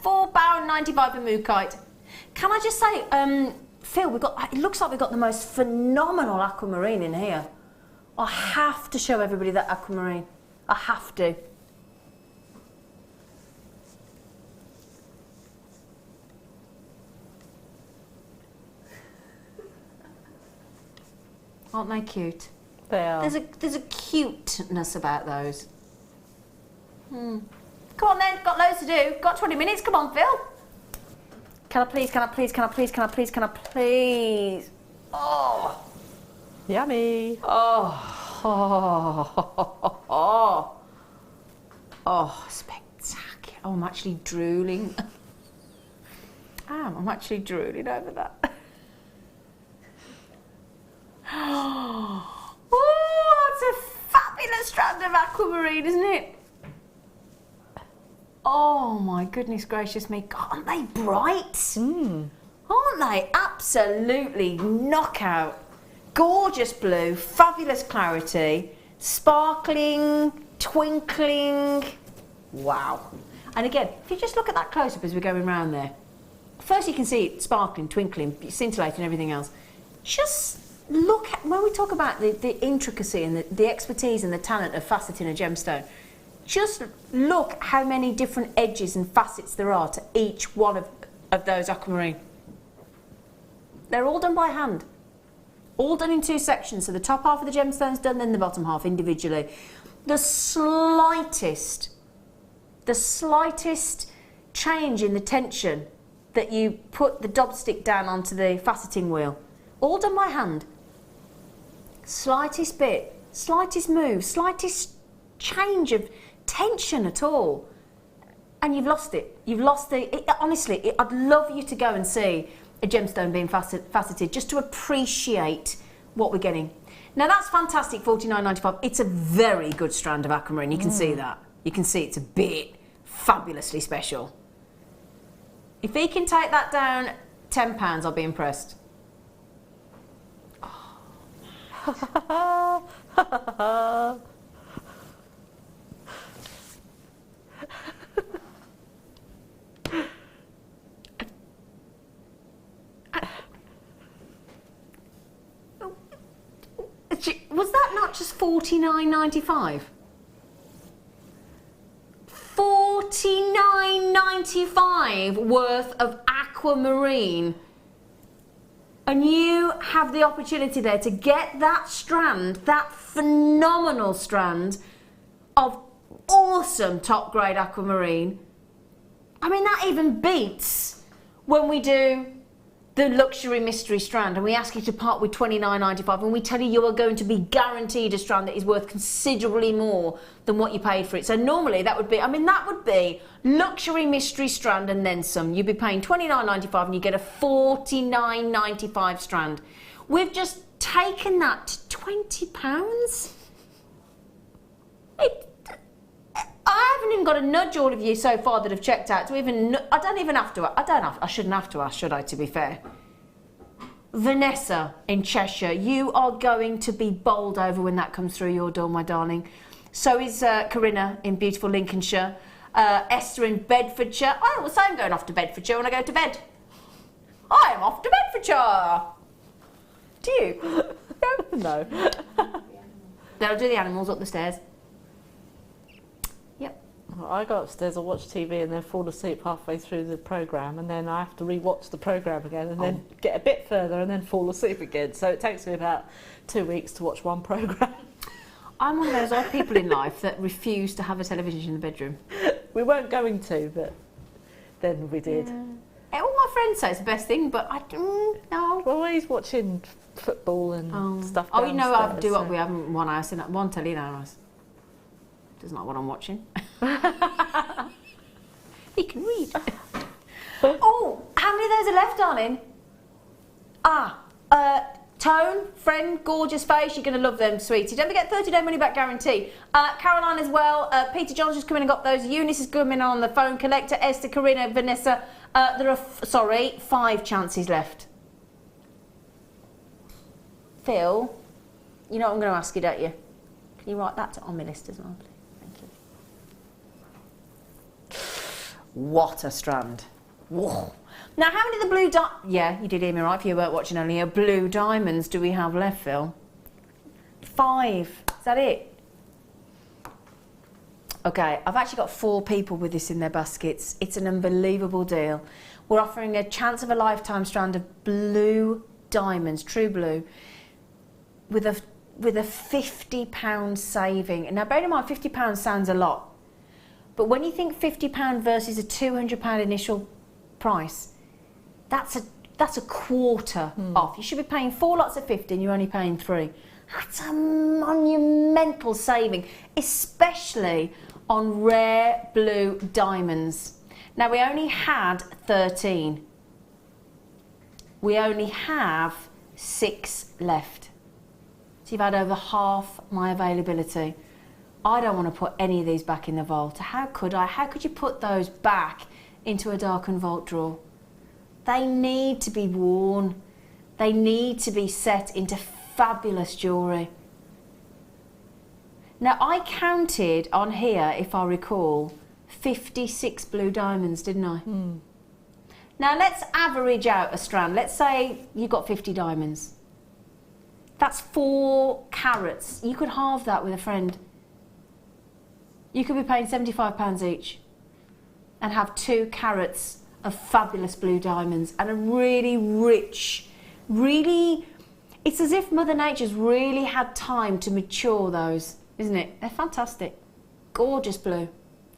£4.95 for mood kite. Can I just say, Phil, it looks like we've got the most phenomenal aquamarine in here. I have to show everybody that aquamarine. I have to. Aren't they cute? They are. There's a cuteness about those. Come on then, got loads to do. Got 20 minutes, come on, Phil. Can I please? Oh. Yummy. Oh, spectacular. Oh, I'm actually drooling. I'm actually drooling over that. Oh, that's a fabulous strand of aquamarine, isn't it? Oh my goodness gracious me. God, aren't they bright? Aren't they? Absolutely knockout. Gorgeous blue, fabulous clarity, sparkling, twinkling. Wow. And again, if you just look at that close-up as we're going round there, first you can see it sparkling, twinkling, scintillating, everything else. Just look at, when we talk about the intricacy and the expertise and the talent of faceting a gemstone, just look how many different edges and facets there are to each one of those aquamarine. They're all done by hand. All done in two sections. So the top half of the gemstone's done, then the bottom half individually. The slightest change in the tension that you put the dob stick down onto the faceting wheel, all done by hand. Slightest bit, slightest move, slightest change of tension at all, and you've lost it. You've lost honestly, I'd love you to go and see a gemstone being faceted, just to appreciate what we're getting. Now that's fantastic, $49.95. It's a very good strand of aquamarine. You can see that. You can see it's a bit fabulously special. If he can take that down £10, I'll be impressed. Was that not just $49.95? $49.95 worth of aquamarine. And you have the opportunity there to get that strand, that phenomenal strand of awesome top grade aquamarine. I mean, that even beats when we do the luxury mystery strand and we ask you to part with $29.95 and we tell you are going to be guaranteed a strand that is worth considerably more than what you paid for it. So normally that would be, that would be luxury mystery strand and then some. You'd be paying $29.95 and you get a $49.95 strand. We've just taken that to £20. I haven't even got to nudge all of you so far that have checked out to even. I shouldn't have to ask, should I? To be fair, Vanessa in Cheshire, you are going to be bowled over when that comes through your door, my darling. So is Corinna in beautiful Lincolnshire, Esther in Bedfordshire. I always say I'm going off to Bedfordshire when I go to bed. I am off to Bedfordshire. Do you? No. They'll do the animals up the stairs. I go upstairs, I watch TV and then fall asleep halfway through the programme and then I have to re-watch the programme again and then get a bit further and then fall asleep again. So it takes me about 2 weeks to watch one programme. I'm one of those odd people in life that refuse to have a television in the bedroom. We weren't going to, but then we did. Yeah. All my friends say it's the best thing, but I don't know. We're always watching football and stuff. Oh, you know, I do downstairs, what we have in one house, in one telly in our house. Doesn't like what I'm watching. He can read. Oh, how many of those are left, darling? Tone, friend, gorgeous face. You're going to love them, sweetie. Don't forget 30-day money-back guarantee. Caroline as well. Peter John's just come in and got those. Eunice is coming on the phone. Collector, Esther, Corinna, Vanessa. There are, 5 chances left. Phil, you know what I'm going to ask you, don't you? Can you write that on my list as well, please? Thank you. What a strand. Whoa. Now, how many of the blue yeah, you did hear me right if you weren't watching earlier. Blue diamonds do we have left, Phil? 5. Is that it? Okay, I've actually got 4 people with this in their baskets. It's an unbelievable deal. We're offering a chance of a lifetime strand of blue diamonds, true blue, with a £50 saving. And now, bear in mind, £50 sounds a lot. But when you think £50 versus a £200 initial price, that's a quarter off. You should be paying 4 lots of 50 and you're only paying 3. That's a monumental saving, especially on rare blue diamonds. Now, we only had 13. We only have 6 left. So you've had over half my availability. I don't want to put any of these back in the vault. How could I? How could you put those back into a darkened vault drawer? They need to be worn. They need to be set into fabulous jewellery. Now, I counted on here, if I recall, 56 blue diamonds, didn't I? Now, let's average out a strand. Let's say you've got 50 diamonds. That's 4 carats. You could halve that with a friend. You could be paying £75 each and have 2 carats of fabulous blue diamonds and a really rich, it's as if Mother Nature's really had time to mature those, isn't it? They're fantastic. Gorgeous blue.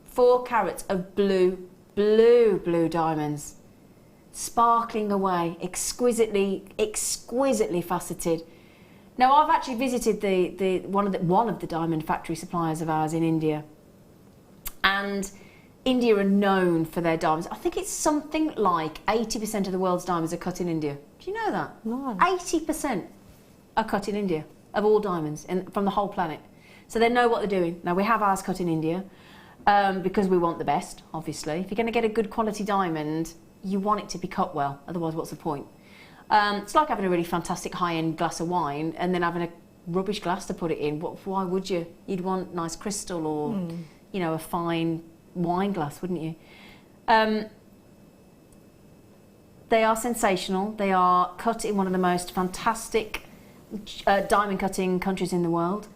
4 carats of blue diamonds. Sparkling away, exquisitely faceted. Now, I've actually visited one of the diamond factory suppliers of ours in India. And India are known for their diamonds. I think it's something like 80% of the world's diamonds are cut in India. Do you know that? No. 80% are cut in India, of all diamonds from the whole planet. So they know what they're doing. Now, we have ours cut in India because we want the best, obviously. If you're going to get a good quality diamond, you want it to be cut well. Otherwise, what's the point? It's like having a really fantastic high-end glass of wine and then having a rubbish glass to put it in. Why would you? You'd want nice crystal or, you know, a fine wine glass, wouldn't you? They are sensational. They are cut in one of the most fantastic diamond cutting countries in the world.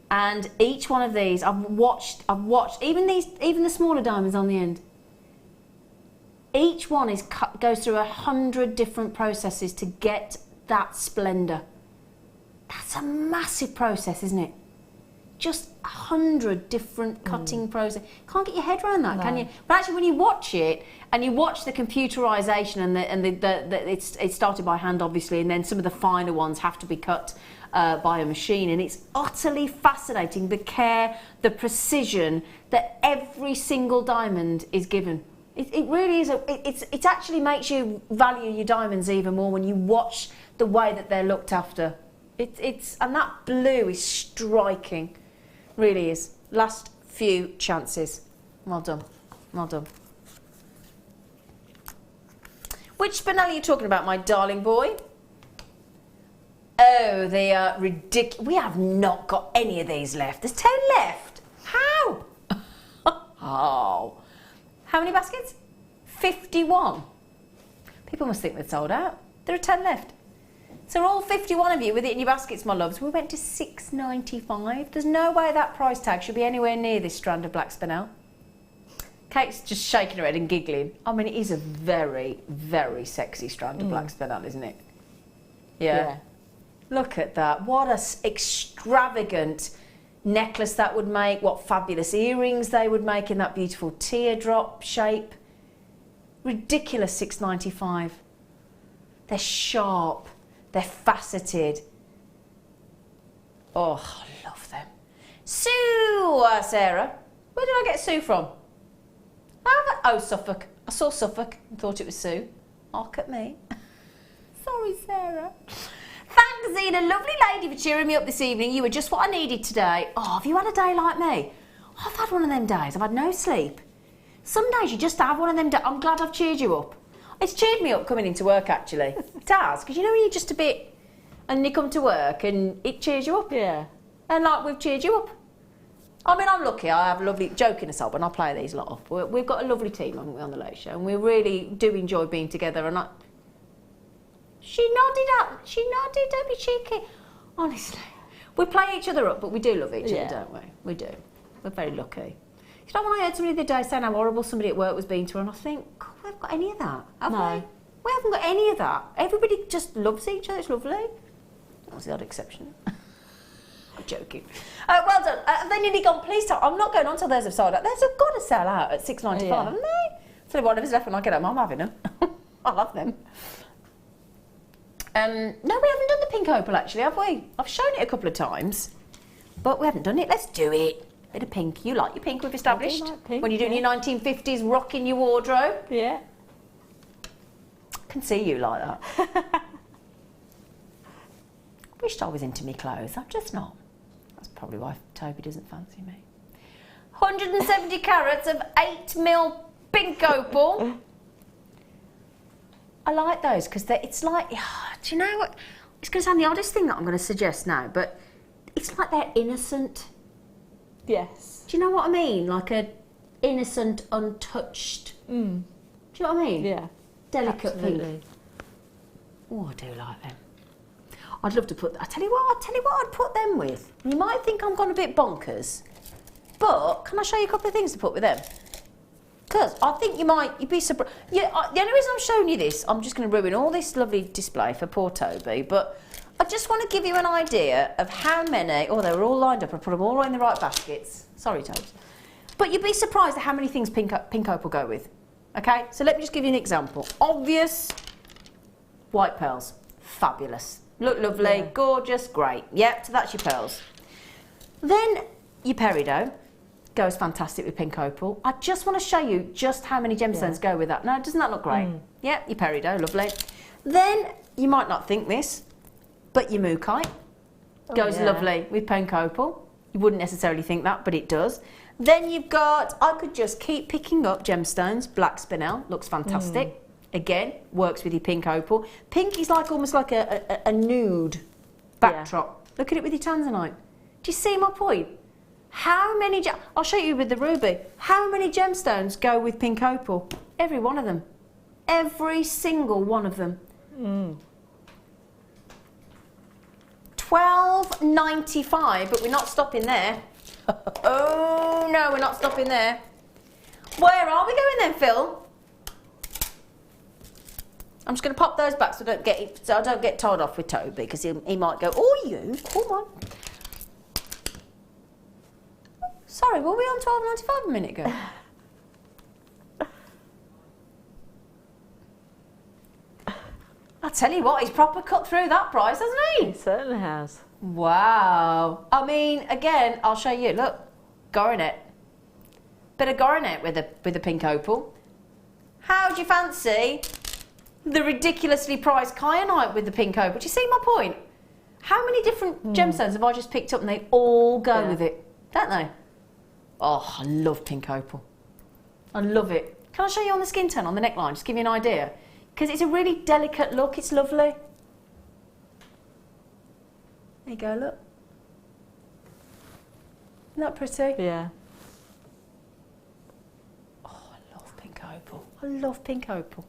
And each one of these, I've watched even the smaller diamonds on the end. Each one goes through 100 different processes to get that splendour. That's a massive process, isn't it? Just 100 different cutting process. Can't get your head around that, can you? But actually, when you watch it and you watch the computerisation it's started by hand, obviously, and then some of the finer ones have to be cut by a machine, and it's utterly fascinating, the care, the precision that every single diamond is given. It really is. It actually makes you value your diamonds even more when you watch the way that they're looked after. And that blue is striking, really is. Last few chances. Well done, well done. Which spinel are you talking about, my darling boy? Oh, they are ridiculous. We have not got any of these left. There's 10 left. How? Oh. How many baskets? 51. People must think they're sold out. There are 10 left. So all 51 of you with it in your baskets, my loves, we went to $6.95. There's no way that price tag should be anywhere near this strand of black spinel. Kate's just shaking her head and giggling. I mean, it is a very, very sexy strand of black spinel, isn't it? Yeah. Look at that. What an extravagant necklace that would make. What fabulous earrings they would make in that beautiful teardrop shape. Ridiculous $6.95. They're sharp. They're faceted. Oh, I love them. Sue, Sarah. Where did I get Sue from? Oh, Suffolk. I saw Suffolk and thought it was Sue. Hark at me. Sorry, Sarah. Thanks, Zena. Lovely lady for cheering me up this evening. You were just what I needed today. Oh, have you had a day like me? I've had one of them days. I've had no sleep. Some days you just have one of them days. I'm glad I've cheered you up. It's cheered me up coming into work, actually. It has, because you know when you're just a bit... And you come to work and it cheers you up. Yeah. And like we've cheered you up. I mean, I'm lucky. I have a lovely... Joking aside, when I play these lot off, we've got a lovely team, haven't we, on the Late Show? And we really do enjoy being together. And She nodded up. She nodded. Don't be cheeky. Honestly. We play each other up, but we do love each other, don't we? We do. We're very lucky. You know, when I heard somebody the other day saying how horrible somebody at work was being to her, and I think, God, we haven't got any of that, have we? We haven't got any of that. Everybody just loves each other. It's lovely. That was the odd exception. I'm joking. Well done. Have they nearly gone? Please tell. I'm not going on till theirs have sold out. Theirs have got to sell out at $6.95, haven't they? So whatever's left when I get home, I'm having them. I love them. No, we haven't done the pink opal actually, have we? I've shown it a couple of times, but we haven't done it. Let's do it. Bit of pink. You like your pink we've established? I do like pink, when you're doing your 1950s rock in your wardrobe? Yeah. I can see you like that. Wished I was into me clothes. I'm just not. That's probably why Toby doesn't fancy me. 170 carats of 8mm pink opal. I like those because it's like, do you know what? It's going to sound the oddest thing that I'm going to suggest now, but it's like they're innocent. Yes. Do you know what I mean? Like a innocent, untouched. Do you know what I mean? Yeah. Delicate pink. Oh, I do like them. I'd love to put. I tell you what I'd put them with. You might think I'm gone a bit bonkers, but can I show you a couple of things to put with them? Because I think you'd be surprised. Yeah, the only reason I'm showing you this, I'm just going to ruin all this lovely display for poor Toby, but I just want to give you an idea of how many. Oh, they were all lined up. I put them all in the right baskets. Sorry, Tobes. But you'd be surprised at how many things pink opal go with. Okay, so let me just give you an example. Obvious white pearls, fabulous. Look lovely, gorgeous, great. Yep, so that's your pearls. Then your peridot goes fantastic with pink opal. I just want to show you just how many gemstones go with that. Now, doesn't that look great? Yep, your peridot, lovely. Then you might not think this, but your mookaite goes lovely with pink opal. You wouldn't necessarily think that, but it does. Then you've got, I could just keep picking up gemstones. Black spinel, looks fantastic. Again, works with your pink opal. Pink is like almost like a nude backdrop. Look at it with your tanzanite. Do you see my point? How many, I'll show you with the ruby. How many gemstones go with pink opal? Every one of them. Every single one of them. $12.95, but we're not stopping there. Oh no, we're not stopping there. Where are we going then, Phil? I'm just going to pop those back so I don't get told off with Toby, because he might go, oh, you, come on. Sorry, were we on $12.95 a minute ago? I tell you what, he's proper cut through that price, hasn't he? He certainly has. Wow. I mean, again, I'll show you. Look, coronet. Bit of coronet with the pink opal. How do you fancy the ridiculously priced kyanite with the pink opal? Do you see my point? How many different gemstones have I just picked up and they all go with it, don't they? Oh, I love pink opal. I love it. Can I show you on the skin tone, on the neckline, just give you an idea? Because it's a really delicate look, it's lovely. There you go, look. Isn't that pretty? Yeah. Oh, I love pink opal. I love pink opal.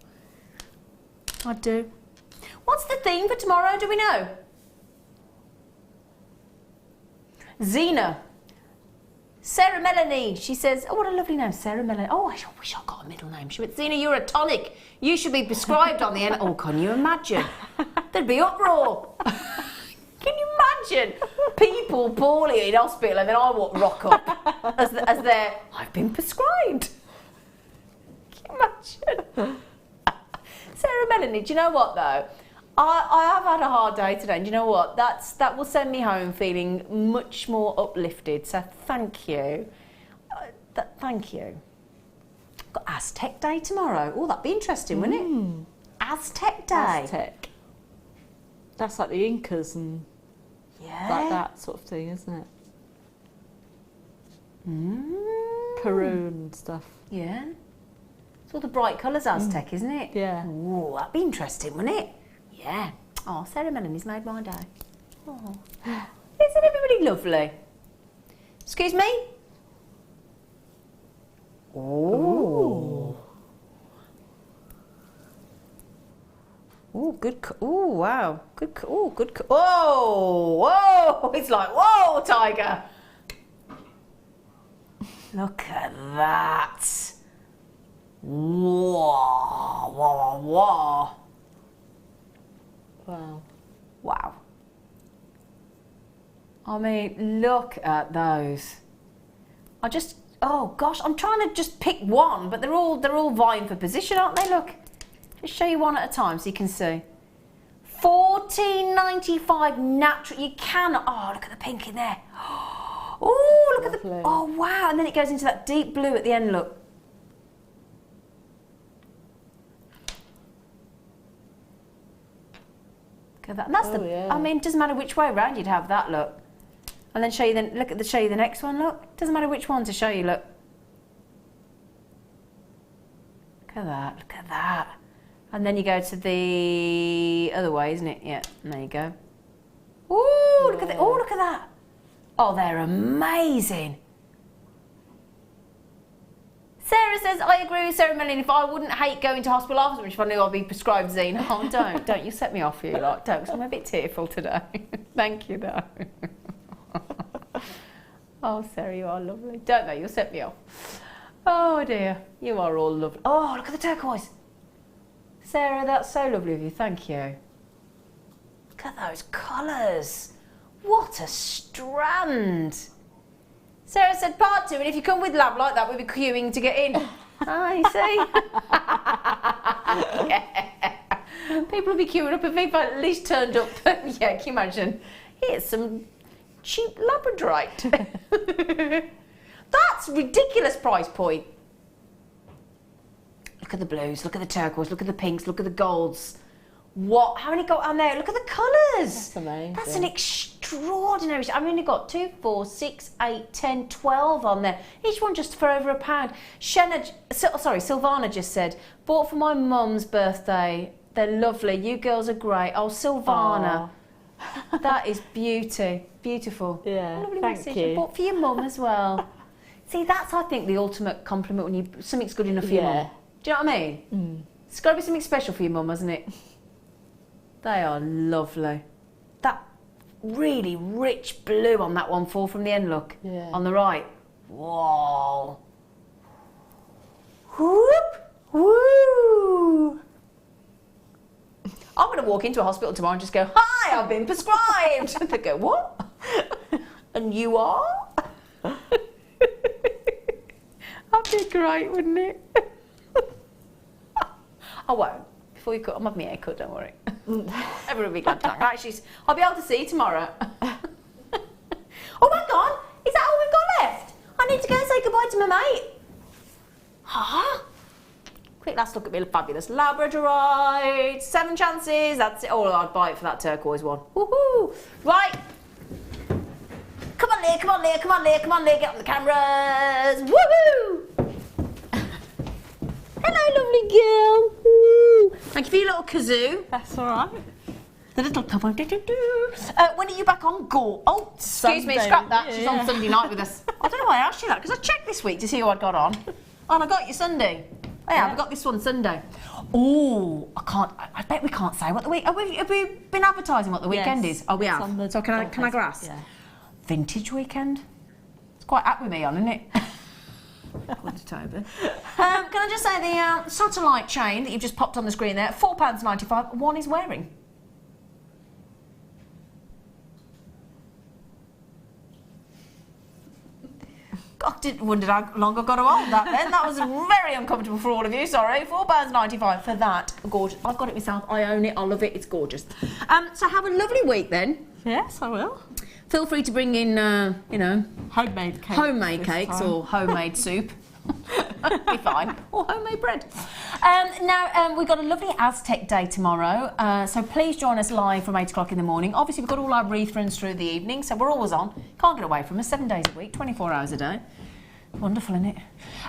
I do. What's the theme for tomorrow, do we know? Zena. Sarah Melanie, she says, oh, what a lovely name, Sarah Melanie. Oh, I wish I got a middle name. She went, Zena, you're a tonic. You should be prescribed on the end. Oh, can you imagine? There'd be uproar. Can you imagine? People poorly in hospital and then I rock up as their, I've been prescribed. Imagine. Sarah Melanie, do you know what though? I have had a hard day today, and do you know what? That will send me home feeling much more uplifted. So thank you. Thank you. Got Aztec Day tomorrow. Oh, that'd be interesting, wouldn't it? Aztec Day. Aztec. That's like the Incas and like that sort of thing, isn't it? Peru and stuff. Yeah. It's all the bright colours Aztec, isn't it? Yeah. Oh, that'd be interesting, wouldn't it? Yeah. Oh, Sarah Melanie's made my day. Oh. Isn't everybody lovely? Excuse me? Oh. Oh, good. Oh, wow. Good. Oh, good. Whoa, whoa. It's like, whoa, tiger. Look at that. Whoa, whoa, whoa. Wow. Wow. I mean, look at those. Oh gosh, I'm trying to just pick one, but they're all vying for position, aren't they? Look. Just show you one at a time so you can see. $14.95 natural. You cannot. Oh, look at the pink in there. Oh, look at the. Oh, wow. And then it goes into that deep blue at the end. Look. Look at that. And that's yeah. I mean, it doesn't matter which way around you'd have that. Look. And then show you. Show you the next one. Look. It doesn't matter which one to show you. Look. Look at that. Look at that. And then you go to the other way, isn't it? Yeah, and there you go. Ooh, look at that. Oh, look at that. Oh, they're amazing. Sarah says, I agree with Sarah Melanie. If I wouldn't hate going to hospital afterwards, if I knew I'd be prescribed Zena. Oh, don't. You set me off, you lot. Don't, because I'm a bit tearful today. Thank you, though. Oh, Sarah, you are lovely. Don't know, you'll set me off. Oh, dear. You are all lovely. Oh, look at the turquoise. Sarah, that's so lovely of you, thank you. Look at those colours. What a strand. Sarah said part 2, and if you come with lab like that, we'll be queuing to get in. Ah, you see? Yeah. People will be queuing up if people at least turned up. Yeah, can you imagine? Here's some cheap labradorite. That's ridiculous price point. Look at the blues, look at the turquoise, look at the pinks, look at the golds. What? How many got on there? Look at the colours. That's amazing. That's an extraordinary. I've only got 2, 4, 6, 8, 10, 12 on there. Each one just for over £1. Sylvana just said, bought for my mum's birthday. They're lovely. You girls are great. Oh, Sylvana. That is beautiful. Yeah, lovely thank message. you. I bought for your mum as well. See, that's, I think, the ultimate compliment when something's good enough for your mum. Do you know what I mean? It's got to be something special for your mum, hasn't it? They are lovely. That really rich blue on that one fall from the end, look. Yeah. On the right. Whoa. Whoop. Woo. I'm going to walk into a hospital tomorrow and just go, hi, I've been prescribed. They go, what? And you are? That'd be great, wouldn't it? I won't. Before you cut, I'm having my hair cut, don't worry. Everyone will be glad to know. Actually, I'll be able to see you tomorrow. Oh, hang on. Is that all we've got left? I need to go and say goodbye to my mate. Huh? Quick last look at me, fabulous labradorite. 7 chances. That's it. Oh, I'd buy it for that turquoise one. Woohoo! Right. Come on, Leah. Come on, Leah. Come on, Leah. Come on, Leah. Get on the cameras. Woohoo! Hello, lovely girl. Woo. Thank you for your little kazoo. That's all right. The little pop. When are you back on Gore? Oh, excuse me, Sunday. scrap that. Yeah. She's on Sunday night with us. I don't know why I asked you that, because I checked this week to see who I'd got on. Oh, and I got you Sunday. Oh, yeah, I've got this one Sunday. Oh, I bet we can't say what the week. Have we been advertising what the weekend is? Oh, we It's have. on the So can I grasp? Yeah. Vintage weekend. It's quite apt with me on, isn't it? According to Toby. Can I just say the satellite chain that you've just popped on the screen there, £4.95. One is wearing. God, didn't wonder how long I've got to hold that then. That was very uncomfortable for all of you, sorry. £4.95 for that. Gorgeous. I've got it myself. I own it. I love it. It's gorgeous. So have a lovely week then. Yes, I will. Feel free to bring in, you know, Homemade cakes or homemade soup. Be fine. Or homemade bread. Now, we've got a lovely Aztec day tomorrow, so please join us live from 8 o'clock in the morning. Obviously, we've got all our wreath runs through the evening, so we're always on. Can't get away from us, 7 days a week, 24 hours a day. Wonderful, isn't it? Can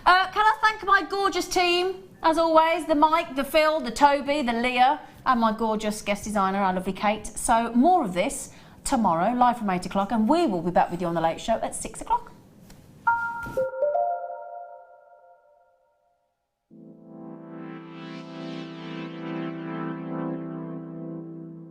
I thank my gorgeous team, as always, the Mike, the Phil, the Toby, the Leah, and my gorgeous guest designer, our lovely Kate. So more of this tomorrow, live from 8 o'clock, and we will be back with you on The Late Show at 6 o'clock.